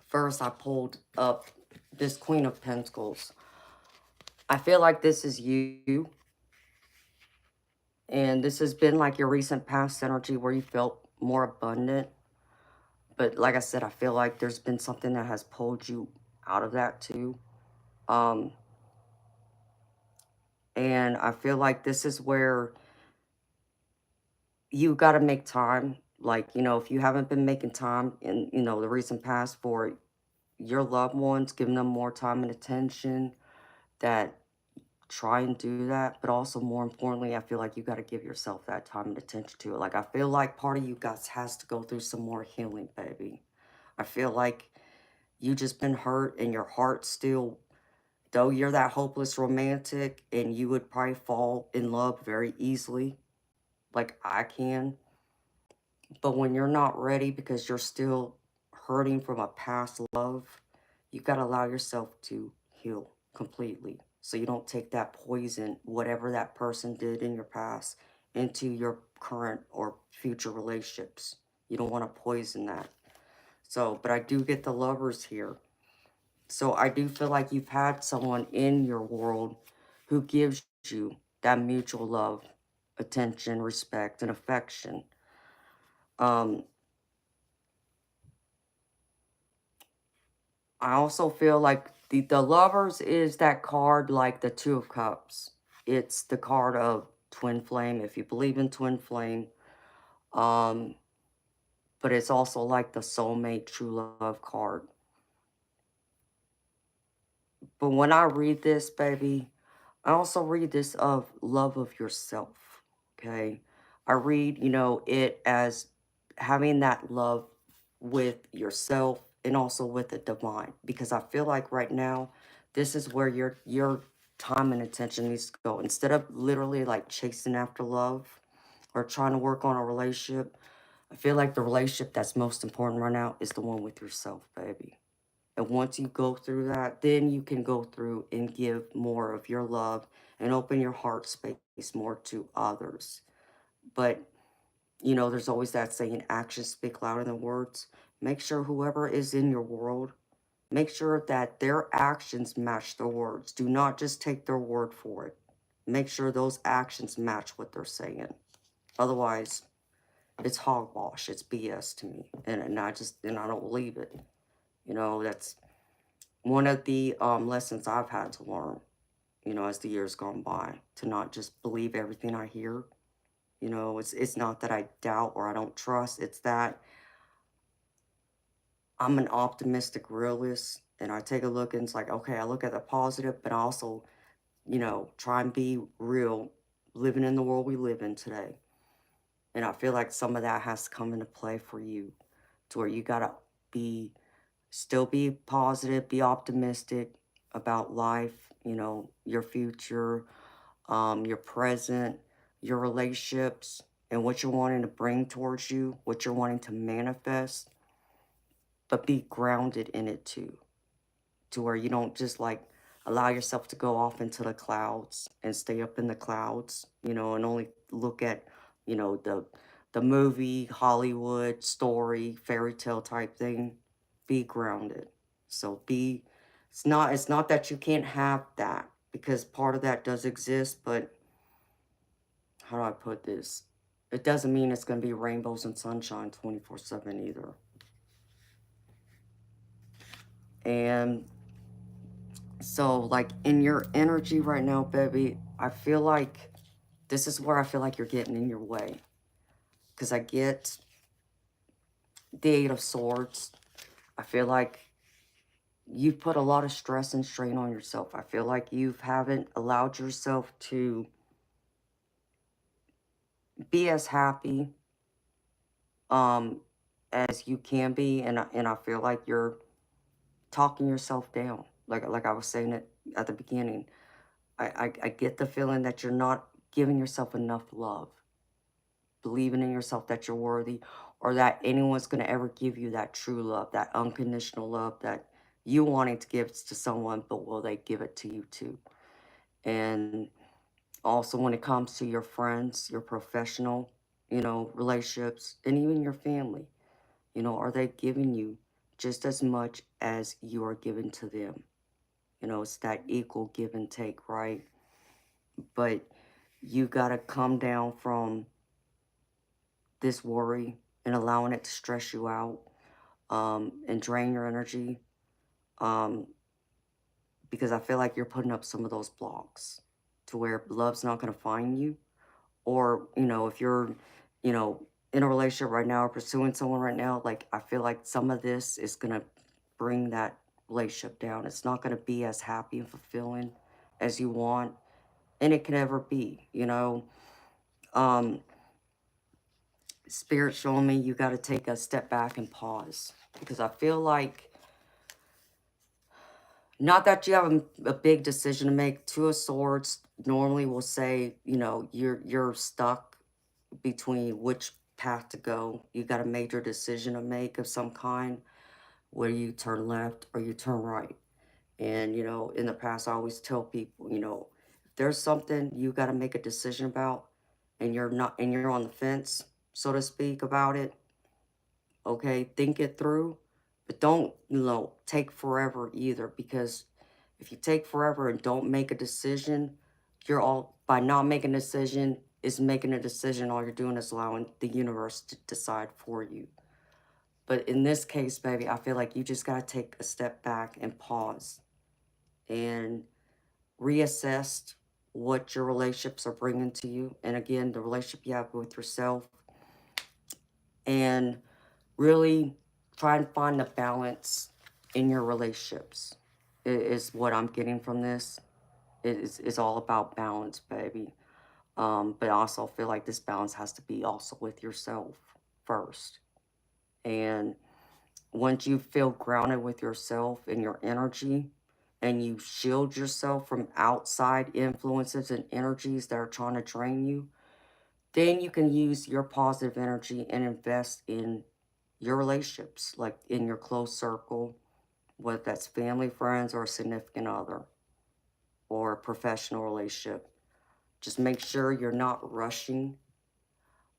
First, I pulled up this Queen of Pentacles. I feel like this is you, and this has been like your recent past energy where you felt more abundant. But like I said, I feel like there's been something that has pulled you out of that too. Um, and I feel like this is where you got to make time. Like, if you haven't been making time in, the recent past for your loved ones, giving them more time and attention, that try and do that. But also, more importantly, I feel like you got to give yourself that time and attention to it. Like, I feel like part of you guys has to go through some more healing, baby. I feel like you just been hurt and your heart still, though you're that hopeless romantic and you would probably fall in love very easily, like I can. But when you're not ready because you're still hurting from a past love, you got to allow yourself to heal completely. So you don't take that poison, whatever that person did in your past, into your current or future relationships. You don't want to poison that. So, but I do get the lovers here. So I do feel like you've had someone in your world who gives you that mutual love, attention, respect, and affection. Um, I also feel like the lovers is that card like the Two of Cups. It's the card of twin flame, if you believe in twin flame. Um, but it's also like the soulmate true love card. But when I read this, baby, I also read this of love of yourself, okay? I read, it as having that love with yourself and also with the divine, because I feel like right now, this is where your time and attention needs to go. Instead of literally like chasing after love or trying to work on a relationship, I feel like the relationship that's most important right now is the one with yourself, baby. And once you go through that, then you can go through and give more of your love and open your heart space more to others. But, you know, there's always that saying, actions speak louder than words. Make sure whoever is in your world, make sure that their actions match their words. Do not just take their word for it. Make sure those actions match what they're saying. Otherwise, it's hogwash. It's BS to me. And I don't believe it. You know, that's one of the lessons I've had to learn, you know, as the years gone by, to not just believe everything I hear. You know, it's not that I doubt or I don't trust. It's that I'm an optimistic realist, and I take a look and it's like, okay, I look at the positive, but I also, you know, try and be real, living in the world we live in today. And I feel like some of that has to come into play for you, to where you gotta still be positive, be optimistic about life, you know, your future, your present, your relationships, and what you're wanting to bring towards you, what you're wanting to manifest, but be grounded in it too, to where you don't just like allow yourself to go off into the clouds and stay up in the clouds, you know, and only look at, you know, the movie, Hollywood story, fairy tale type thing. Be grounded. So it's not that you can't have that, because part of that does exist, but how do I put this? It doesn't mean it's going to be rainbows and sunshine 24/7 either. And so, like, in your energy right now, baby, I feel like this is where I feel like you're getting in your way. Because I get the Eight of Swords. I feel like you've put a lot of stress and strain on yourself. I feel like you haven't allowed yourself to be as happy as you can be. And I feel like you're talking yourself down. Like I was saying it at the beginning. I get the feeling that you're not giving yourself enough love, believing in yourself that you're worthy, or that anyone's going to ever give you that true love, that unconditional love that you wanting to give to someone, but will they give it to you too? And also when it comes to your friends, your professional, you know, relationships, and even your family, you know, are they giving you just as much as you are giving to them? You know, it's that equal give and take, right? But you got to come down from this worry and allowing it to stress you out, and drain your energy, um, because I feel like you're putting up some of those blocks to where love's not going to find you. Or, you know, if you're, you know, in a relationship right now or pursuing someone right now, like, I feel like some of this is going to bring that relationship down. It's not going to be as happy and fulfilling as you want, and it can ever be, you know. Um, Spirit showing me you got to take a step back and pause, because I feel like, not that you have a big decision to make. Two of Swords normally will say, you know, you're stuck between which path to go. You got a major decision to make of some kind, whether you turn left or you turn right. And, you know, in the past, I always tell people, you know, if there's something you got to make a decision about, and you're on the fence, so to speak, about it, okay, think it through, but don't, you know, take forever either, because if you take forever and don't make a decision, by not making a decision, all you're doing is allowing the universe to decide for you. But in this case, baby, I feel like you just got to take a step back and pause and reassess what your relationships are bringing to you. And again, the relationship you have with yourself, and really try and find the balance in your relationships is what I'm getting from this. It's all about balance, baby. But I also feel like this balance has to be also with yourself first. And once you feel grounded with yourself and your energy, and you shield yourself from outside influences and energies that are trying to drain you, then you can use your positive energy and invest in your relationships, like in your close circle, whether that's family, friends, or a significant other, or a professional relationship, Just make sure you're not rushing.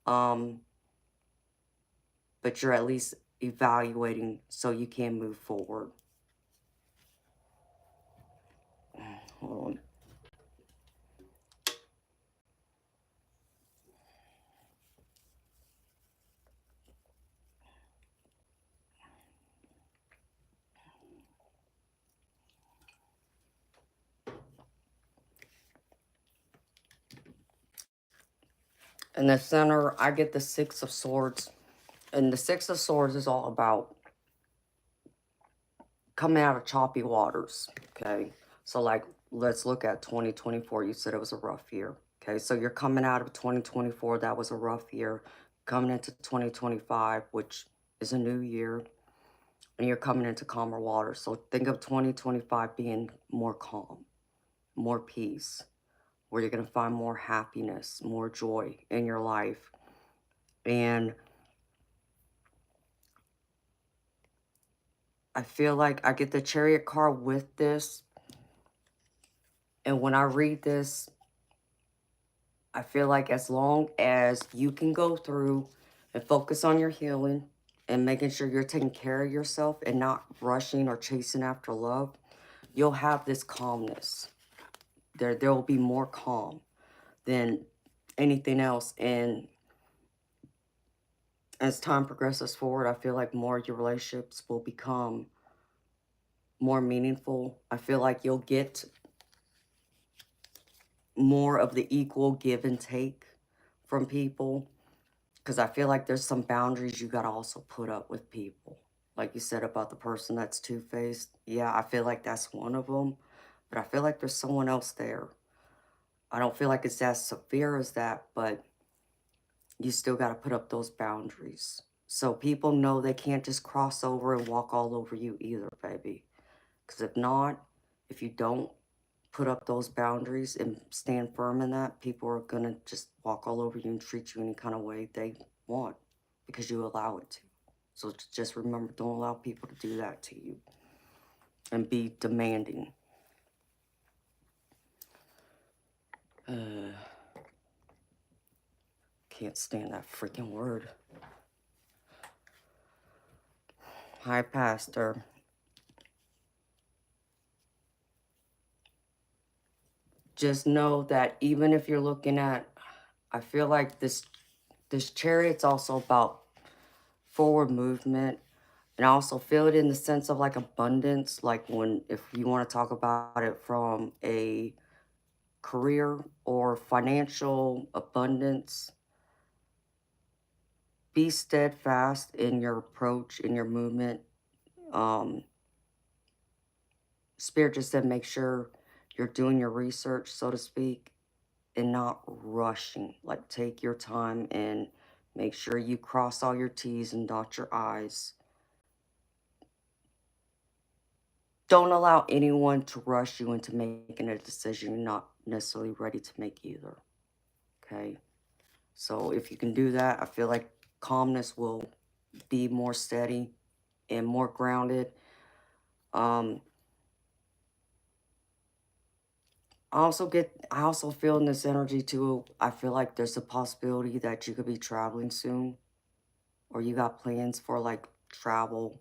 But you're at least evaluating so you can move forward. Hold on. In the center, I get the Six of Swords. And the Six of Swords is all about coming out of choppy waters, okay? So, like, let's look at 2024. You said it was a rough year, okay? So you're coming out of 2024. That was a rough year. Coming into 2025, which is a new year, and you're coming into calmer waters. So think of 2025 being more calm, more peace, where you're going to find more happiness, more joy in your life. And I feel like I get the Chariot card with this. And when I read this, I feel like as long as you can go through and focus on your healing and making sure you're taking care of yourself and not rushing or chasing after love, you'll have this calmness. There will be more calm than anything else. And as time progresses forward, I feel like more of your relationships will become more meaningful. I feel like you'll get more of the equal give and take from people, because I feel like there's some boundaries you got to also put up with people. Like you said about the person that's two-faced. Yeah, I feel like that's one of them. But I feel like there's someone else there. I don't feel like it's as severe as that, but you still got to put up those boundaries. So people know they can't just cross over and walk all over you either, baby. Because if not, if you don't put up those boundaries and stand firm in that, people are going to just walk all over you and treat you any kind of way they want because you allow it to. So just remember, don't allow people to do that to you and be demanding. Can't stand that freaking word. Hi, Pastor. Just know that even if you're looking at, I feel like this Chariot's also about forward movement. And I also feel it in the sense of like abundance, like if you want to talk about it from a career or financial abundance, be steadfast in your approach, in your movement. Spirit just said make sure you're doing your research, so to speak, and not rushing. Like take your time and make sure you cross all your T's and dot your I's. Don't allow anyone to rush you into making a decision you're not necessarily ready to make either. Okay? So if you can do that, I feel like calmness will be more steady and more grounded. I also feel in this energy too, I feel like there's a possibility that you could be traveling soon, or you got plans for like travel.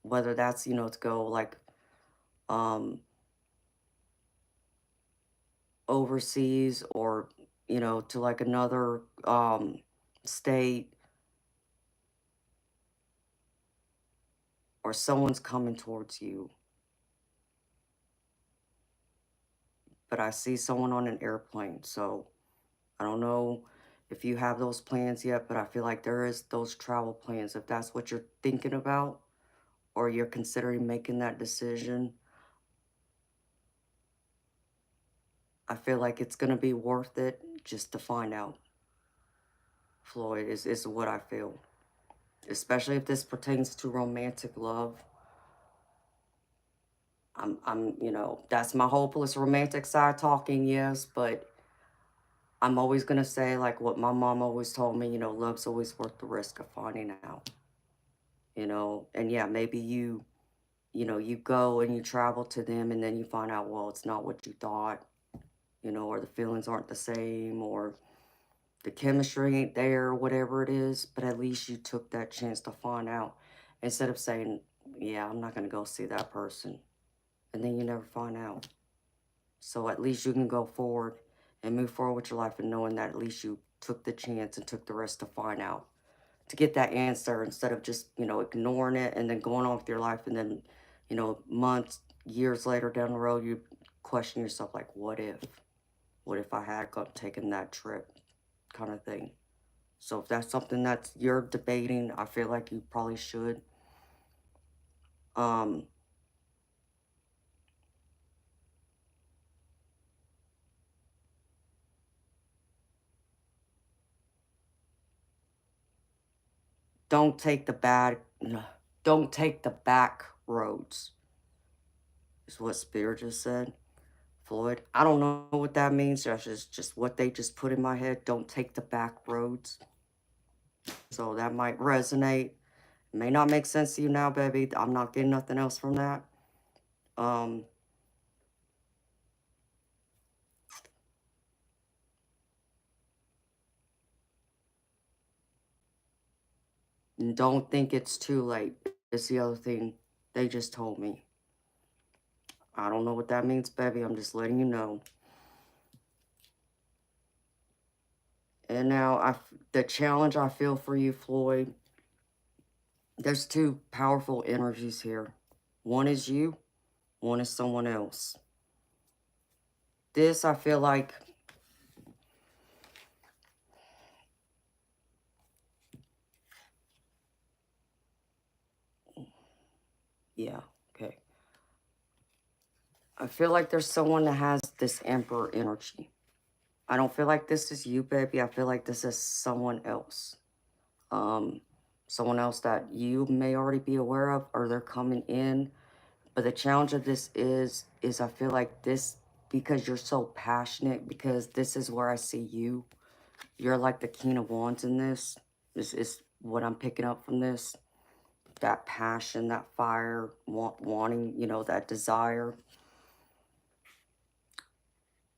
Whether that's, to go like overseas or, to like another state, or someone's coming towards you. But I see someone on an airplane, so I don't know if you have those plans yet, but I feel like there is those travel plans. If that's what you're thinking about or you're considering making that decision, I feel like it's going to be worth it just to find out. Floyd is what I feel. Especially if this pertains to romantic love. That's my hopeless romantic side talking, yes, but I'm always going to say, like what my mom always told me, love's always worth the risk of finding out, and yeah, maybe you go and you travel to them and then you find out, well, it's not what you thought. you know, or the feelings aren't the same, or the chemistry ain't there, whatever it is, but at least you took that chance to find out instead of saying, yeah, I'm not going to go see that person. And then you never find out. So at least you can go forward and move forward with your life and knowing that at least you took the chance and took the risk to find out, to get that answer instead of just, you know, ignoring it and then going on with your life. And then, you know, months, years later down the road, you question yourself like, what if? What if I had taken that trip kind of thing? So if that's something that you're debating, I feel like you probably should. Um, don't take the bad, no, don't take the back roads, is what Spirit just said. Floyd, I don't know what that means. That's just what they just put in my head. Don't take the back roads. So that might resonate. May not make sense to you now, baby. I'm not getting nothing else from that. Um, don't think it's too late. It's the other thing they just told me. I don't know what that means, baby. I'm just letting you know. And now the challenge I feel for you, Floyd, there's two powerful energies here. One is you, one is someone else. This, I feel like, yeah, okay. I feel like there's someone that has this Emperor energy. I don't feel like this is you, baby. I feel like this is someone else. Um, Someone else that you may already be aware of, or they're coming in. But the challenge of this is I feel like this, because you're so passionate, because this is where I see you. You're like the King of Wands in this. This is what I'm picking up from this. That passion, that fire, wanting, you know, that desire.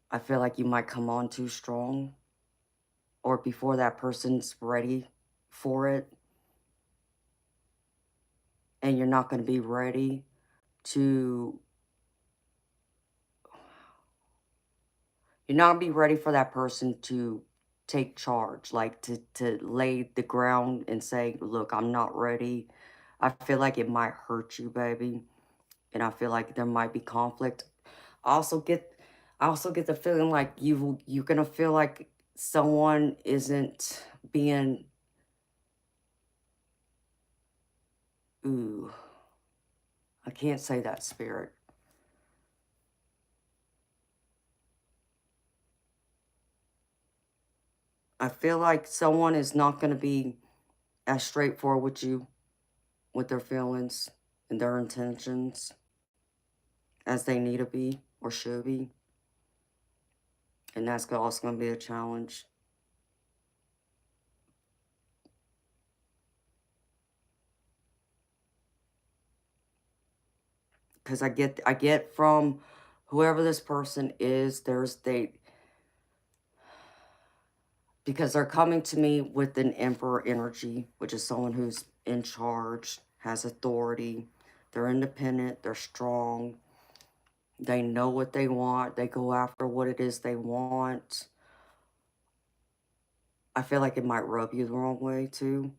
I feel like you might come on too strong, or before that person's ready for it, and you're not going to be ready to, you're not going to be ready for that person to take charge, like to lay the ground and say, look, I'm not ready. I feel like it might hurt you, baby. And I feel like there might be conflict. I also get, I also get the feeling like you're gonna feel like someone isn't being, ooh, I can't say that, Spirit. I feel like someone is not gonna be as straightforward with you, with their feelings and their intentions as they need to be or should be. And that's also gonna be a challenge. Because I get from whoever this person is, because they're coming to me with an Emperor energy, which is someone who's in charge, has authority, they're independent, they're strong, they know what they want, they go after what it is they want. I feel like it might rub you the wrong way too.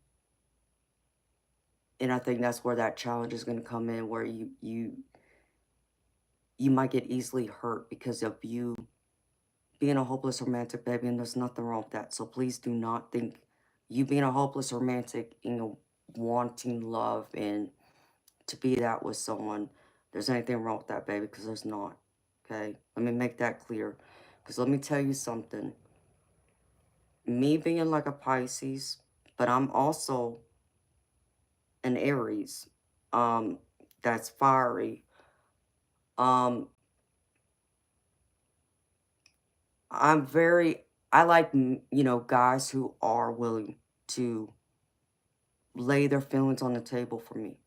And I think that's where that challenge is going to come in, where you might get easily hurt because of you being a hopeless romantic, baby, and there's nothing wrong with that. So please do not think you being a hopeless romantic, you know, wanting love and to be that with someone, there's anything wrong with that, baby, because there's not. Okay? Let me make that clear. Because let me tell you something. Me being like a Pisces, but I'm also an Aries. Um, that's fiery. Um, I like, you know, guys who are willing to lay their feelings on the table for me.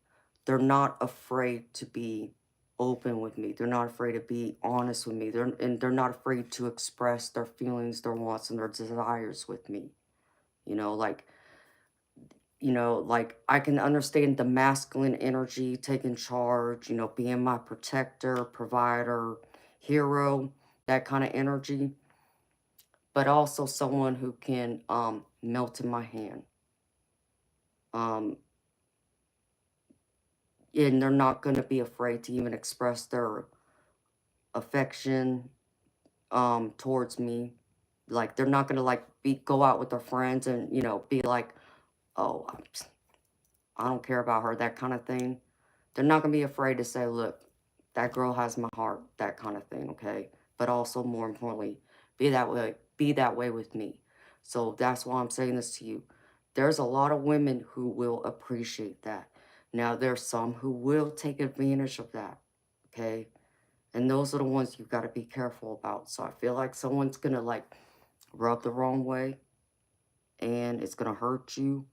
They're not afraid to be open with me. They're not afraid to be honest with me. They're not afraid to express their feelings, their wants, and their desires with me. You know, like I can understand the masculine energy, taking charge, being my protector, provider, hero, that kind of energy. But also someone who can melt in my hand. Um, and they're not going to be afraid to even express their affection towards me. Like they're not going to like go out with their friends and be like, oh, I don't care about her, that kind of thing. They're not going to be afraid to say, look, that girl has my heart, that kind of thing, okay? But also, more importantly, be that way with me. So that's why I'm saying this to you. There's a lot of women who will appreciate that. Now, there's some who will take advantage of that, okay? And those are the ones you've got to be careful about. So I feel like someone's going to, like, rub the wrong way, and it's going to hurt you.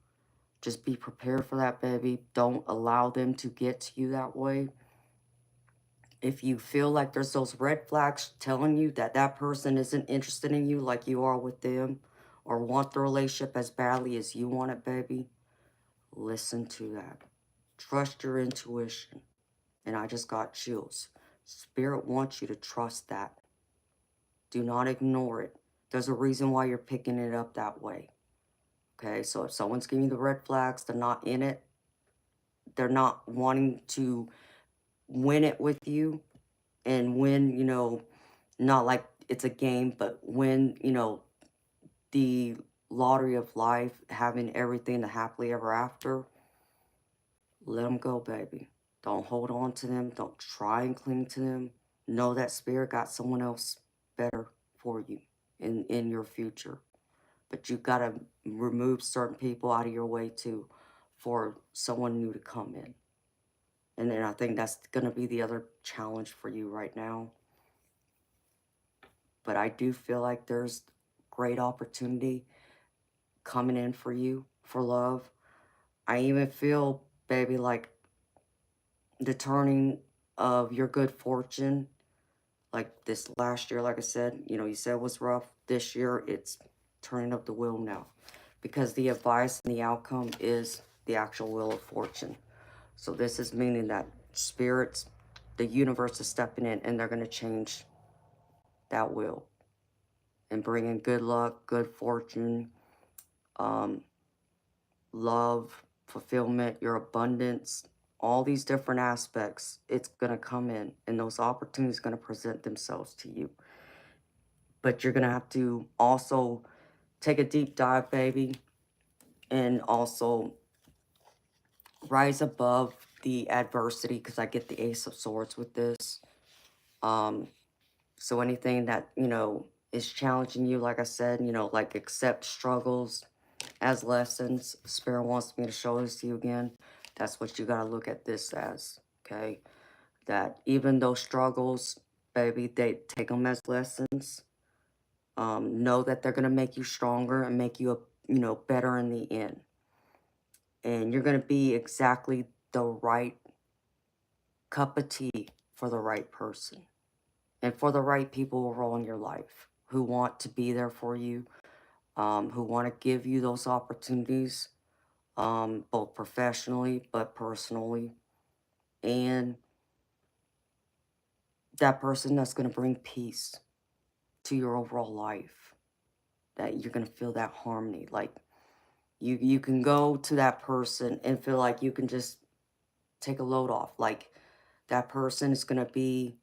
Just be prepared for that, baby. Don't allow them to get to you that way. If you feel like there's those red flags telling you that that person isn't interested in you like you are with them, or want the relationship as badly as you want it, baby, listen to that. Trust your intuition. And I just got chills. Spirit wants you to trust that. Do not ignore it. There's a reason why you're picking it up that way. Okay, so if someone's giving you the red flags, they're not in it. They're not wanting to win it with you. And win, not like it's a game, but win, the lottery of life, having everything to happily ever after. Let them go, baby. Don't hold on to them. Don't try and cling to them. Know that spirit got someone else better for you in your future. But you got to remove certain people out of your way too for someone new to come in. And then I think that's going to be the other challenge for you right now. But I do feel like there's great opportunity coming in for you for love. I even feel, baby, like the turning of your good fortune. Like this last year, like I said, you said it was rough. This year, it's turning up the wheel now. Because the advice and the outcome is the actual wheel of fortune. So this is meaning that spirits, the universe is stepping in and they're going to change that wheel. And bring in good luck, good fortune, love, fulfillment, your abundance, all these different aspects. It's going to come in, and those opportunities are going to present themselves to you. But you're going to have to also take a deep dive, baby, and also rise above the adversity, because I get the Ace of Swords with this. So anything that, is challenging you, like I said, like accept struggles as lessons. Spirit wants me to show this to you again. That's what you got to look at this as, okay? That even those struggles, baby, they take them as lessons. Know that they're going to make you stronger and make you, better in the end. And you're going to be exactly the right cup of tea for the right person. And for the right people overall in your life who want to be there for you, who want to give you those opportunities, both professionally but personally. And that person that's going to bring peace to your overall life. That you're going to feel that harmony. Like, you can go to that person and feel like you can just take a load off. Like, that person is going to be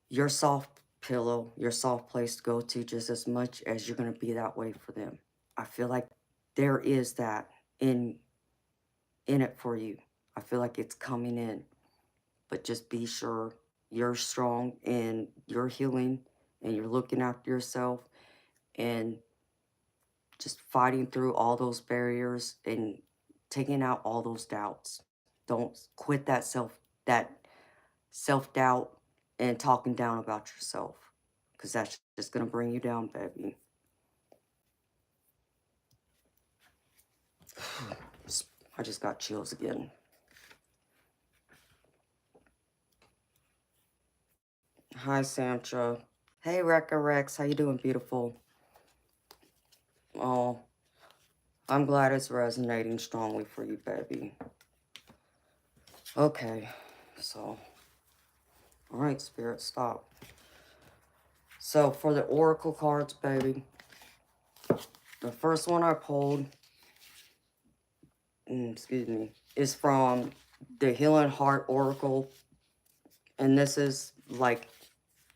your soft pillow, your soft place to go to just as much as you're going to be that way for them. I feel like there is that in it for you. I feel like it's coming in. But just be sure you're strong and you're healing and you're looking after yourself and just fighting through all those barriers and taking out all those doubts. Don't quit that self-doubt and talking down about yourself, because that's just going to bring you down, baby. I just got chills again. Hi, Samtra. Hey, Rekka Rex. How you doing, beautiful? Oh, I'm glad it's resonating strongly for you, baby. Okay, so, all right, Spirit, stop. So, for the Oracle cards, baby, the first one I pulled, excuse me, is from the Healing Heart Oracle. And this is like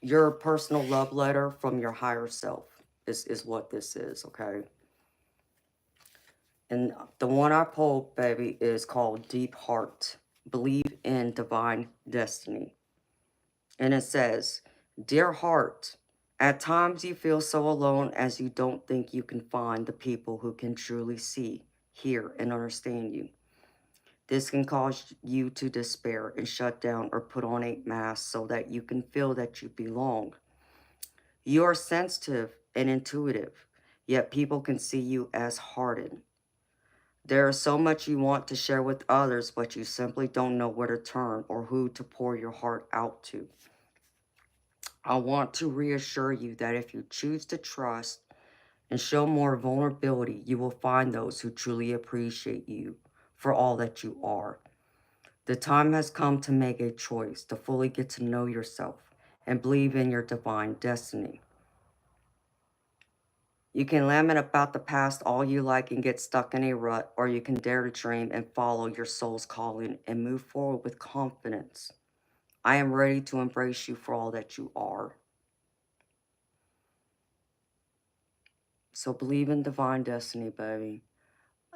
your personal love letter from your higher self, is what this is, okay? And the one I pulled, baby, is called Deep Heart. Believe in divine destiny. And it says, Dear heart, at times you feel so alone as you don't think you can find the people who can truly see, hear, and understand you. This can cause you to despair and shut down or put on a mask so that you can feel that you belong. You are sensitive and intuitive, yet people can see you as hardened. There is so much you want to share with others, but you simply don't know where to turn or who to pour your heart out to. I want to reassure you that if you choose to trust and show more vulnerability, you will find those who truly appreciate you for all that you are. The time has come to make a choice to fully get to know yourself and believe in your divine destiny. You can lament about the past all you like and get stuck in a rut, or you can dare to dream and follow your soul's calling and move forward with confidence. I am ready to embrace you for all that you are. So believe in divine destiny, baby.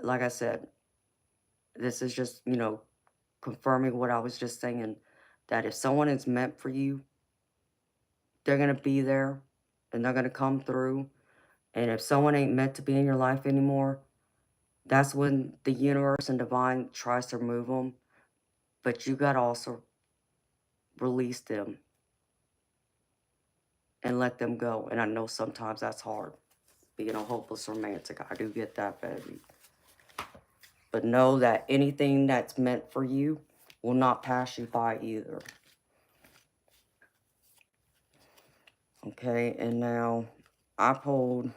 Like I said, this is just, confirming what I was just saying, that if someone is meant for you, they're going to be there and they're going to come through. And if someone ain't meant to be in your life anymore, that's when the universe and divine tries to remove them. But you got to also release them and let them go. And I know sometimes that's hard, being a hopeless romantic. I do get that, baby. But know that anything that's meant for you will not pass you by either. Okay, and now I pulled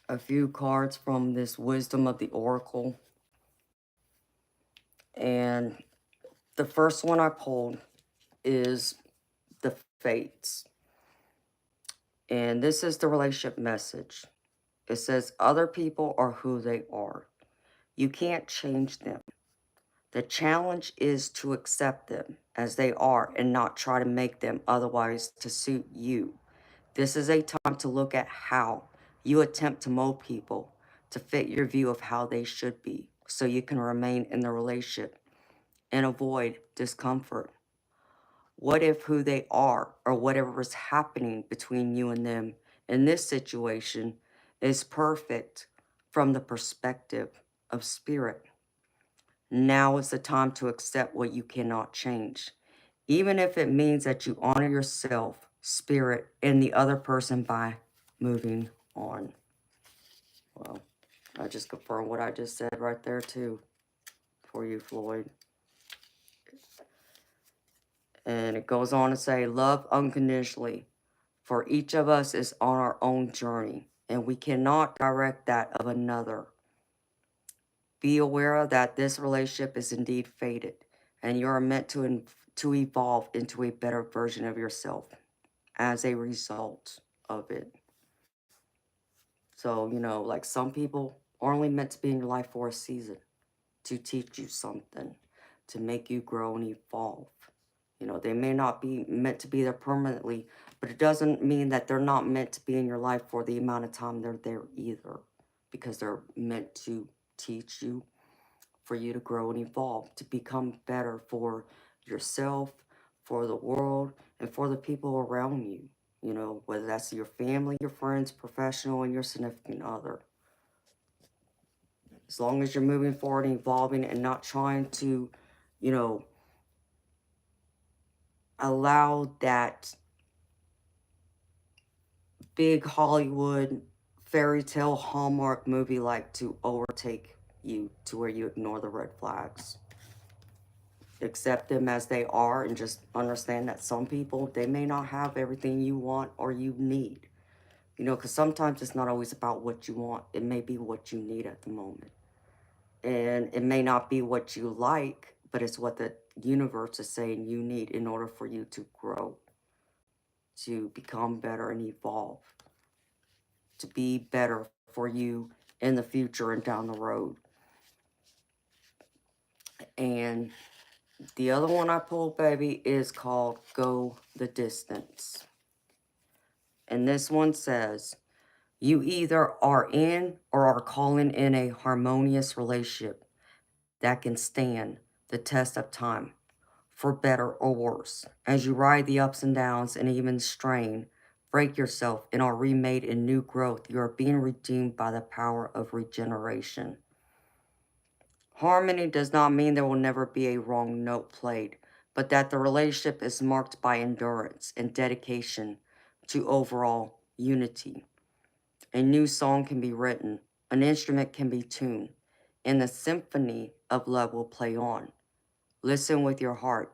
a few cards from this Wisdom of the Oracle. And the first one I pulled is the Fates. And this is the relationship message. It says, other people are who they are. You can't change them. The challenge is to accept them as they are and not try to make them otherwise to suit you. This is a time to look at how you attempt to mold people to fit your view of how they should be so you can remain in the relationship and avoid discomfort. What if who they are or whatever is happening between you and them in this situation is perfect from the perspective of spirit? Now is the time to accept what you cannot change, even if it means that you honor yourself, spirit, and the other person by moving on. Well, I just confirmed what I just said right there, too, for you, Floyd. And it goes on to say, love unconditionally, for each of us is on our own journey, and we cannot direct that of another. Be aware that this relationship is indeed fated, and you are meant to evolve into a better version of yourself as a result of it. So, like some people are only meant to be in your life for a season, to teach you something, to make you grow and evolve. They may not be meant to be there permanently, but it doesn't mean that they're not meant to be in your life for the amount of time they're there either, because they're meant to teach you, for you to grow and evolve, to become better for yourself, for the world, and for the people around you. Whether that's your family, your friends, professional, and your significant other. As long as you're moving forward and evolving and not trying to, allow that big Hollywood fairy tale Hallmark movie like to overtake you to where you ignore the red flags. accept them as they are and just understand that some people, they may not have everything you want or you need. You know, because sometimes it's not always about what you want. It may be what you need at the moment. And it may not be what you like, but it's what the universe is saying you need in order for you to grow, to become better and evolve, to be better for you in the future and down the road. And the other one I pulled, baby, is called Go the Distance. And this one says, you either are in or are calling in a harmonious relationship that can stand the test of time, for better or worse. As you ride the ups and downs and even strain, break yourself, and are remade in new growth, you are being redeemed by the power of regeneration. Harmony does not mean there will never be a wrong note played, but that the relationship is marked by endurance and dedication to overall unity. A new song can be written, an instrument can be tuned, and the symphony of love will play on. Listen with your heart.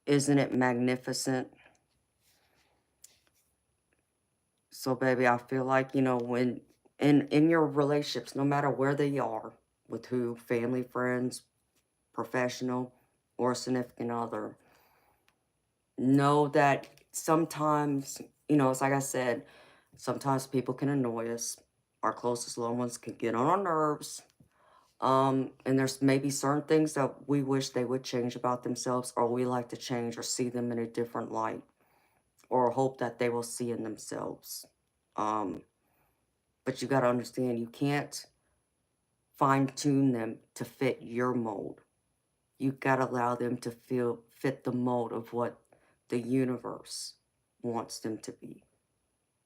Isn't it magnificent? So, baby, I feel like, you know, when in your relationships, no matter where they are, with who, family, friends, professional, or significant other, know that sometimes, you know, it's like I said, sometimes people can annoy us. Our closest loved ones can get on our nerves. And there's maybe certain things that we wish they would change about themselves, or we like to change or see them in a different light, or hope that they will see in themselves. Um, but you got to understand, you can't fine tune them to fit your mold. You got to allow them to fit the mold of what the universe wants them to be.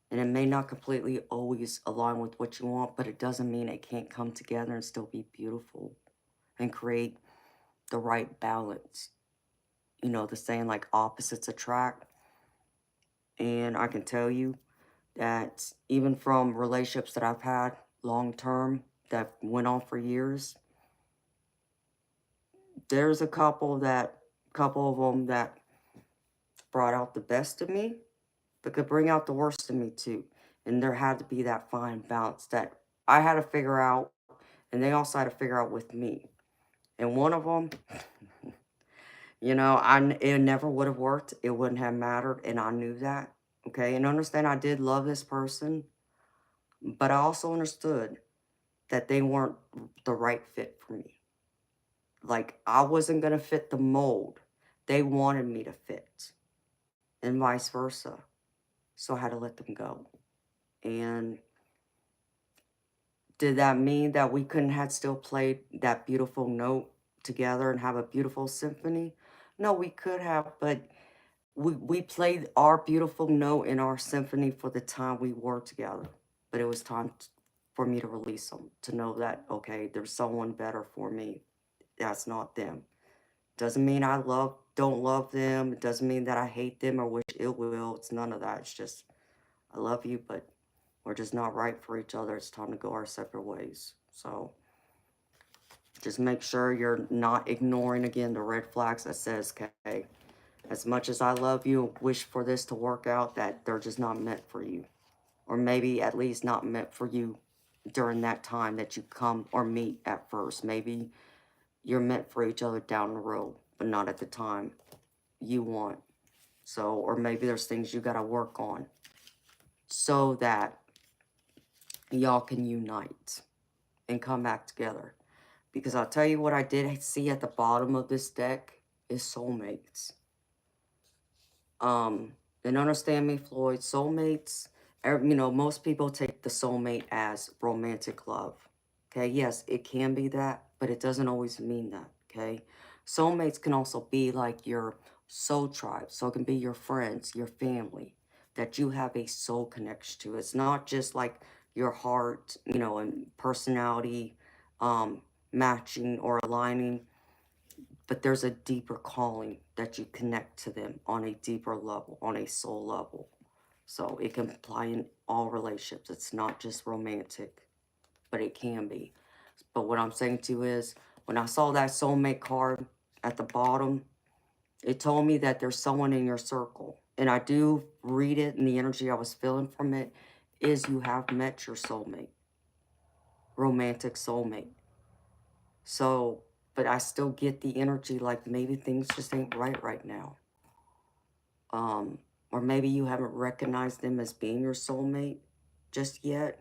And it may not completely always align with what you want, but it doesn't mean it can't come together and still be beautiful and create the right balance. You know, the saying like opposites attract. And I can tell you that even from relationships that I've had long term that went on for years, there's a couple of them that brought out the best of me, but could bring out the worst of me too. And there had to be that fine balance that I had to figure out, and they also had to figure out with me. And one of them, you know, it never would have worked. It wouldn't have mattered, and I knew that. Okay, and understand I did love this person, but I also understood that they weren't the right fit for me. Like, I wasn't gonna fit the mold they wanted me to fit, and vice versa. So I had to let them go. And did that mean that we couldn't have still played that beautiful note together and have a beautiful symphony? No, we could have, but we played our beautiful note in our symphony for the time we were together. But it was time for me to release them, to know that, okay, there's someone better for me. That's not them. Doesn't mean don't love them. It doesn't mean that I hate them or wish ill will. It's none of that. It's just, I love you, but we're just not right for each other. It's time to go our separate ways. So just make sure you're not ignoring, again, the red flags that says, okay, as much as I love you, wish for this to work out, that they're just not meant for you. Or maybe at least not meant for you during that time that you come or meet at first. Maybe you're meant for each other down the road, but not at the time you want. So, or maybe there's things you got to work on so that y'all can unite and come back together. Because I'll tell you what I did see at the bottom of this deck is soulmates. And understand me, Floyd, soulmates, you know, most people take the soulmate as romantic love. Okay, yes, it can be that, but it doesn't always mean that, okay? Soulmates can also be like your soul tribe. So it can be your friends, your family, that you have a soul connection to. It's not just like your heart, you know, and personality matching or aligning, but there's a deeper calling that you connect to them on a deeper level, on a soul level. So it can apply in all relationships. It's not just romantic, but it can be. But what I'm saying to you is, when I saw that soulmate card, at the bottom, it told me that there's someone in your circle. And I do read it, and the energy I was feeling from it is you have met your soulmate, romantic soulmate. So, but I still get the energy like maybe things just ain't right now. Or maybe you haven't recognized them as being your soulmate just yet.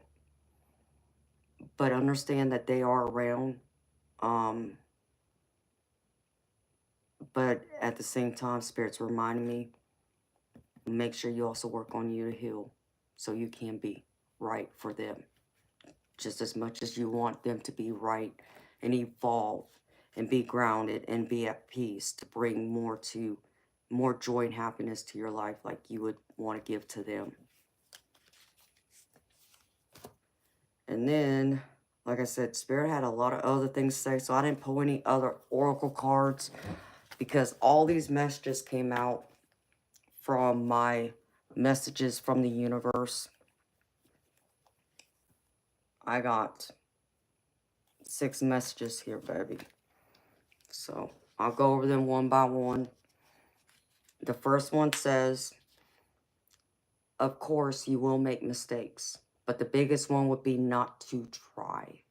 But understand that they are around. But at the same time, Spirit's reminding me, make sure you also work on you to heal so you can be right for them. Just as much as you want them to be right and evolve and be grounded and be at peace to bring more joy and happiness to your life like you would want to give to them. And then, like I said, Spirit had a lot of other things to say, so I didn't pull any other oracle cards because all these messages came out from my messages from the universe. I got 6 messages here, baby. So I'll go over them one by one. The first one says, of course, you will make mistakes, but the biggest one would be not to try.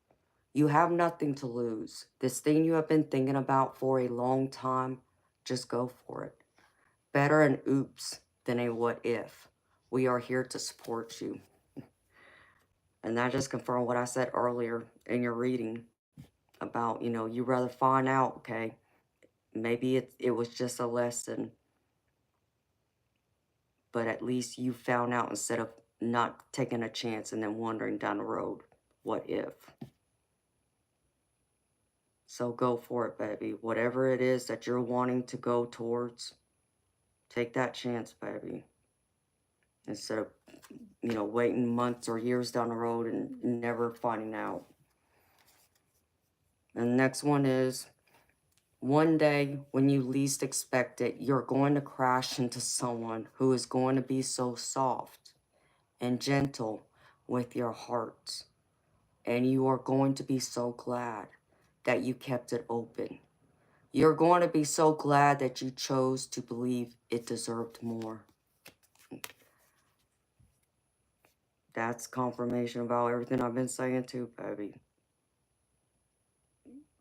You have nothing to lose. This thing you have been thinking about for a long time, just go for it. Better an oops than a what if. We are here to support you. And that just confirmed what I said earlier in your reading about, you rather find out, okay, maybe it was just a lesson, but at least you found out instead of not taking a chance and then wandering down the road, what if? So go for it, baby. Whatever it is that you're wanting to go towards, take that chance, baby. Instead of, waiting months or years down the road and never finding out. And the next one is, one day when you least expect it, you're going to crash into someone who is going to be so soft and gentle with your heart. And you are going to be so glad that you kept it open. You're going to be so glad that you chose to believe it deserved more. That's confirmation about everything I've been saying too, baby.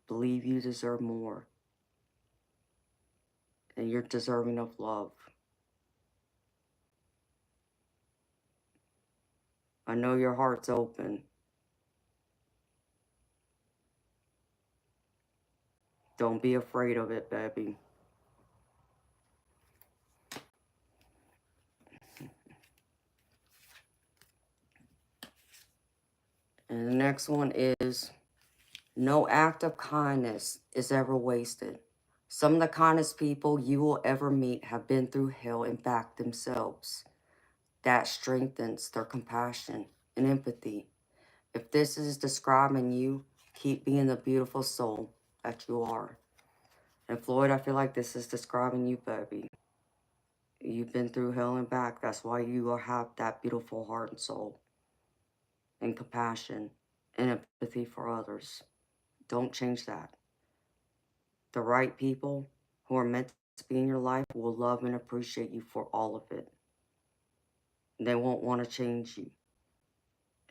Believe you deserve more. And you're deserving of love. I know your heart's open. Don't be afraid of it, baby. And the next one is, no act of kindness is ever wasted. Some of the kindest people you will ever meet have been through hell and back themselves. That strengthens their compassion and empathy. If this is describing you, keep being the beautiful soul that you are. And Floyd, I feel like this is describing you, baby. You've been through hell and back. That's why you have that beautiful heart and soul. And compassion and empathy for others. Don't change that. The right people who are meant to be in your life will love and appreciate you for all of it. They won't want to change you.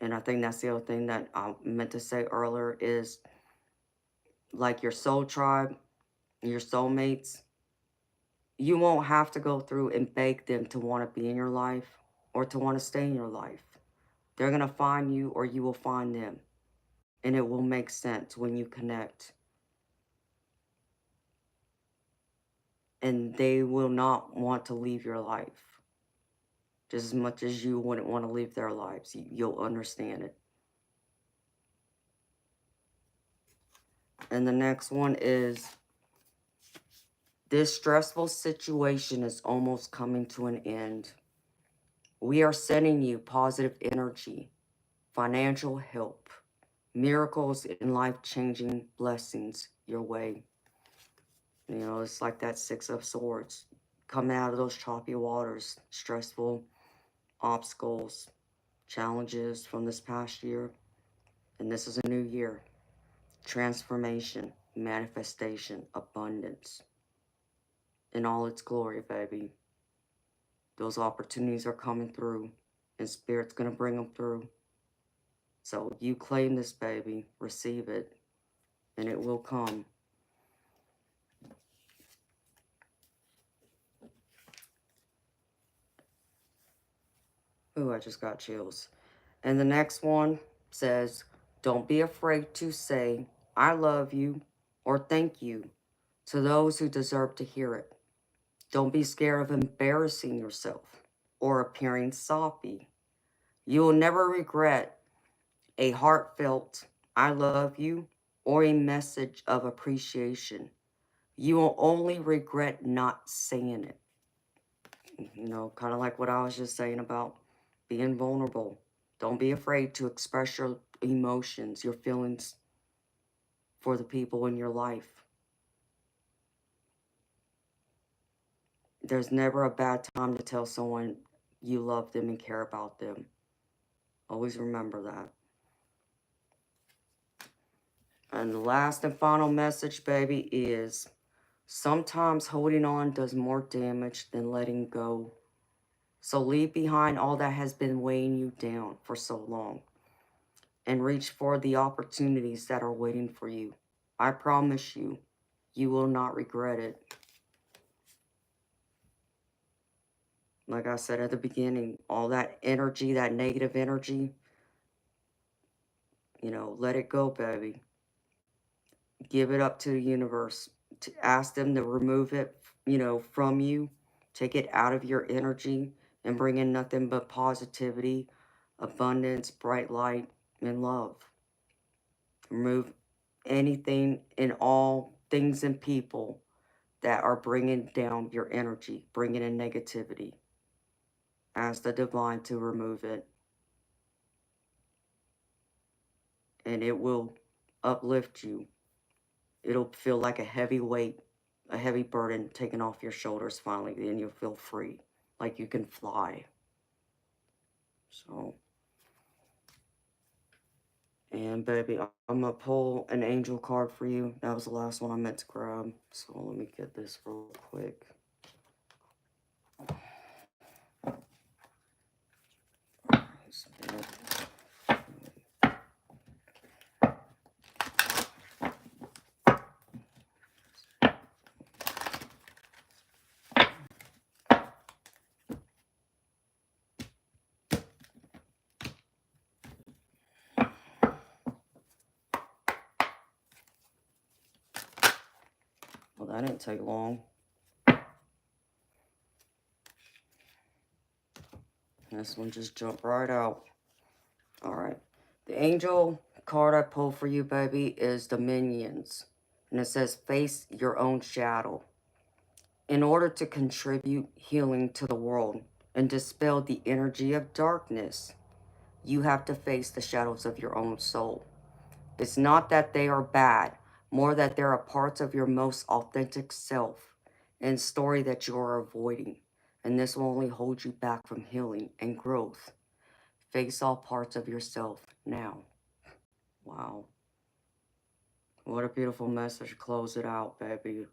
And I think that's the other thing that I meant to say earlier is, like your soul tribe, your soulmates, you won't have to go through and beg them to want to be in your life or to want to stay in your life. They're going to find you or you will find them. And it will make sense when you connect. And they will not want to leave your life. Just as much as you wouldn't want to leave their lives. You'll understand it. And the next one is, this stressful situation is almost coming to an end. We are sending you positive energy, financial help, miracles and life-changing blessings your way. It's like that 6 of Swords. Coming out of those choppy waters, stressful obstacles, challenges from this past year. And this is a new year. Transformation. manifestation, abundance in all its glory, baby. Those opportunities are coming through, and Spirit's going to bring them through. So you claim this, baby, receive it, and it will come. Ooh, I just got chills. And the next one says, don't be afraid to say, I love you, or thank you to those who deserve to hear it. Don't be scared of embarrassing yourself or appearing soppy. You will never regret a heartfelt, I love you, or a message of appreciation. You will only regret not saying it. You know, kind of like what I was just saying about being vulnerable. Don't be afraid to express your emotions, your feelings for the people in your life. There's never a bad time to tell someone you love them and care about them. Always remember that. And the last and final message, baby, is sometimes holding on does more damage than letting go. So leave behind all that has been weighing you down for so long and reach for the opportunities that are waiting for you. I promise you, you will not regret it. Like I said at the beginning, all that energy, that negative energy, you know, let it go, baby. Give it up to the universe. To ask them to remove it, you know, from you. Take it out of your energy and bring in nothing but positivity, abundance, bright light, and love. Remove anything and all things and people that are bringing down your energy, bringing in negativity. Ask the divine to remove it. And it will uplift you. It'll feel like a heavy weight, a heavy burden taken off your shoulders finally. Then you'll feel free, like you can fly. So, and baby, I'm going to pull an angel card for you. That was the last one I meant to grab. So let me get this real quick. Well, that didn't take long. This one just jumped right out. All right. The angel card I pulled for you, baby, is Dominions. And it says, face your own shadow. In order to contribute healing to the world and dispel the energy of darkness, you have to face the shadows of your own soul. It's not that they are bad, more that there are parts of your most authentic self and story that you are avoiding. And this will only hold you back from healing and growth. Face all parts of yourself now. Wow. What a beautiful message to close it out, baby.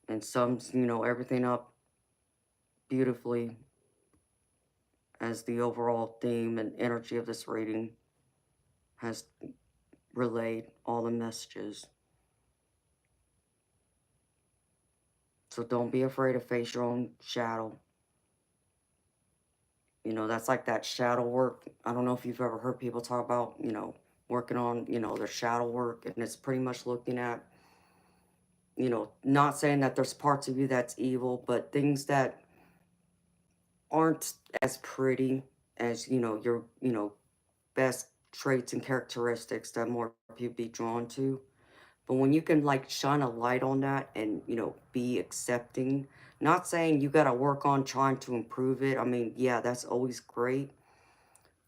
And sums, you know, everything up beautifully as the overall theme and energy of this reading has relayed all the messages. So don't be afraid to face your own shadow. You know, that's like that shadow work. I don't know if you've ever heard people talk about, you know, working on, you know, their shadow work. And it's pretty much looking at, you know, not saying that there's parts of you that's evil, but things that aren't as pretty as, you know, your, you know, best traits and characteristics that more people be drawn to. But when you can like shine a light on that and, you know, be accepting, not saying you got to work on trying to improve it. I mean, yeah, that's always great.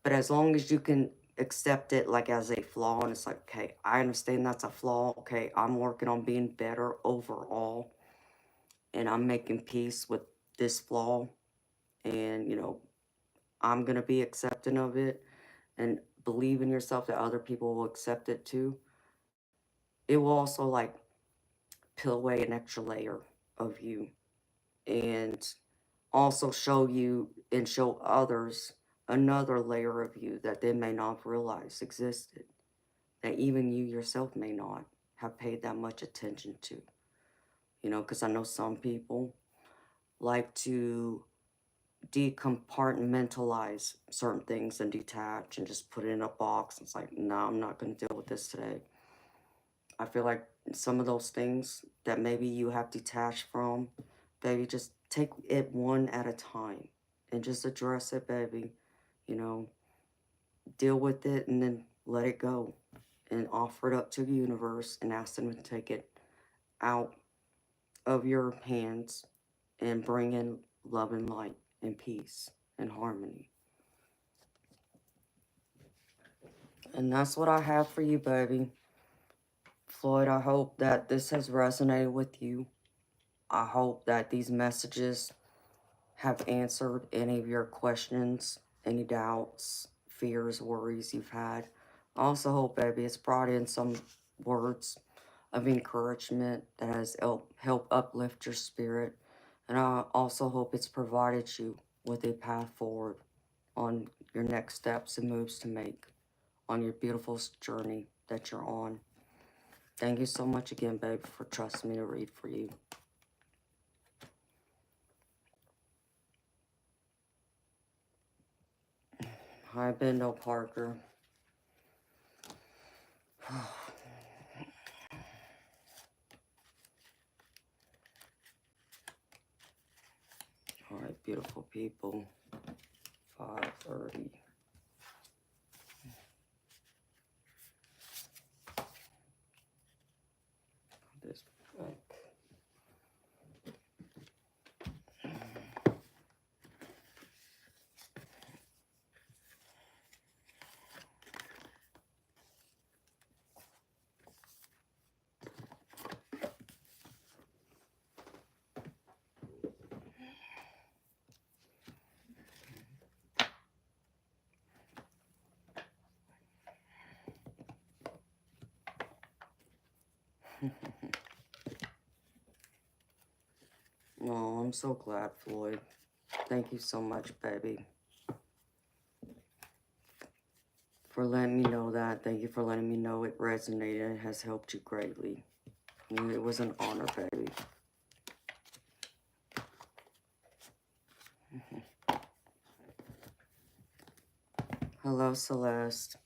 But as long as you can accept it like as a flaw and it's like, okay, I understand that's a flaw. Okay, I'm working on being better overall. And I'm making peace with this flaw. And, you know, I'm going to be accepting of it and believe in yourself that other people will accept it too. it will also like peel away an extra layer of you, and also show you and show others another layer of you that they may not realize existed, that even you yourself may not have paid that much attention to. You know, because I know some people like to decompartmentalize certain things and detach and just put it in a box. It's like, no, I'm not going to deal with this today. I feel like some of those things that maybe you have detached from, baby, just take it one at a time and just address it, baby. You know, deal with it and then let it go and offer it up to the universe and ask them to take it out of your hands and bring in love and light and peace and harmony. And that's what I have for you, baby. Floyd, I hope that this has resonated with you. I hope that these messages have answered any of your questions, any doubts, fears, worries you've had. I also hope, baby, it's brought in some words of encouragement that has helped uplift your spirit. And I also hope it's provided you with a path forward on your next steps and moves to make on your beautiful journey that you're on. Thank you so much again, babe, for trusting me to read for you. Hi, Bendo Parker. All right, beautiful people. 5:30. This back. Oh, I'm so glad, Floyd. Thank you so much, baby, for letting me know that. Thank you for letting me know it resonated and has helped you greatly. And it was an honor, baby. Hello, Celeste.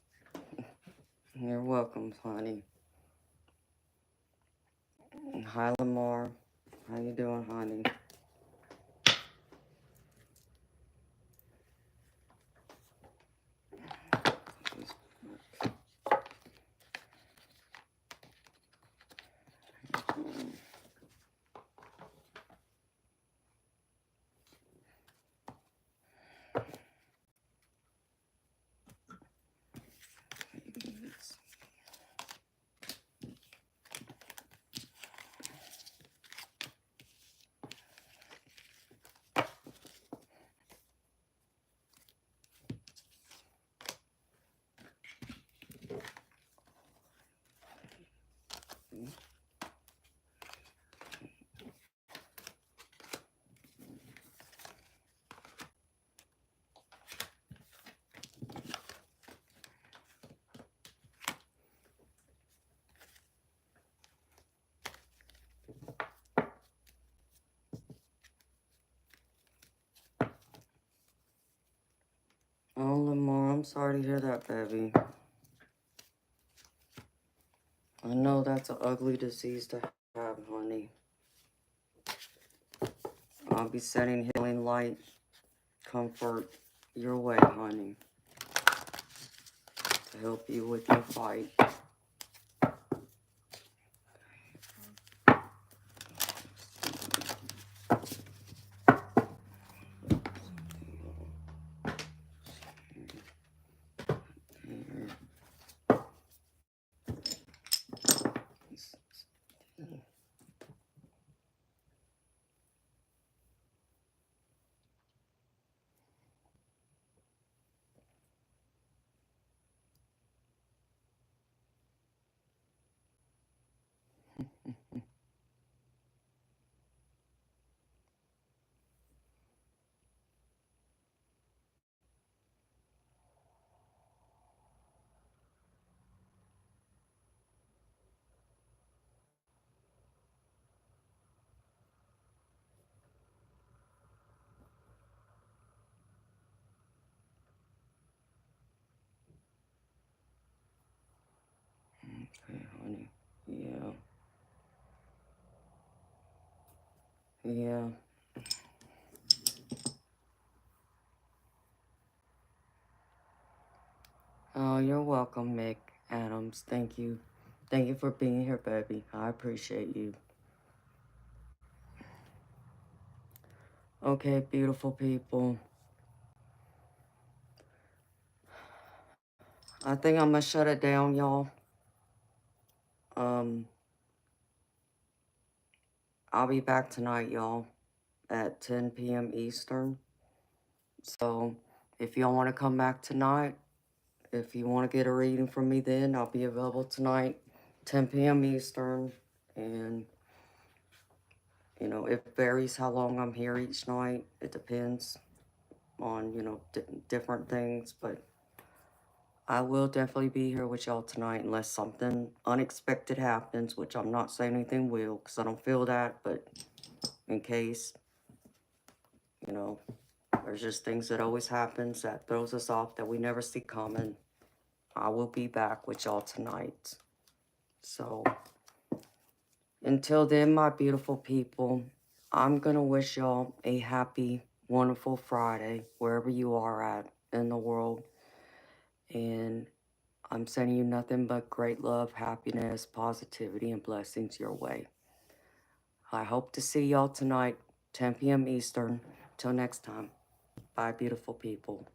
You're welcome, honey. Hi, Lamar. How you doing, honey? Oh, Lamar, I'm sorry to hear that, baby. I know that's an ugly disease to have, honey. I'll be sending healing light, comfort your way, honey, to help you with your fight. Okay, honey. Yeah. Yeah. Oh, you're welcome, Mick Adams. Thank you. Thank you for being here, baby. I appreciate you. Okay, beautiful people. I think I'm gonna shut it down, y'all. I'll be back tonight, y'all, at 10 p.m. Eastern. So, if y'all want to come back tonight, if you want to get a reading from me then, I'll be available tonight, 10 p.m. Eastern. And, you know, it varies how long I'm here each night. It depends on, you know, different things. But I will definitely be here with y'all tonight unless something unexpected happens, which I'm not saying anything will because I don't feel that. But in case, you know, there's just things that always happens that throws us off that we never see coming. I will be back with y'all tonight. So, until then, my beautiful people, I'm going to wish y'all a happy, wonderful Friday, wherever you are at in the world. And I'm sending you nothing but great love, happiness, positivity, and blessings your way. I hope to see y'all tonight, 10 p.m. Eastern. Till next time. Bye, beautiful people.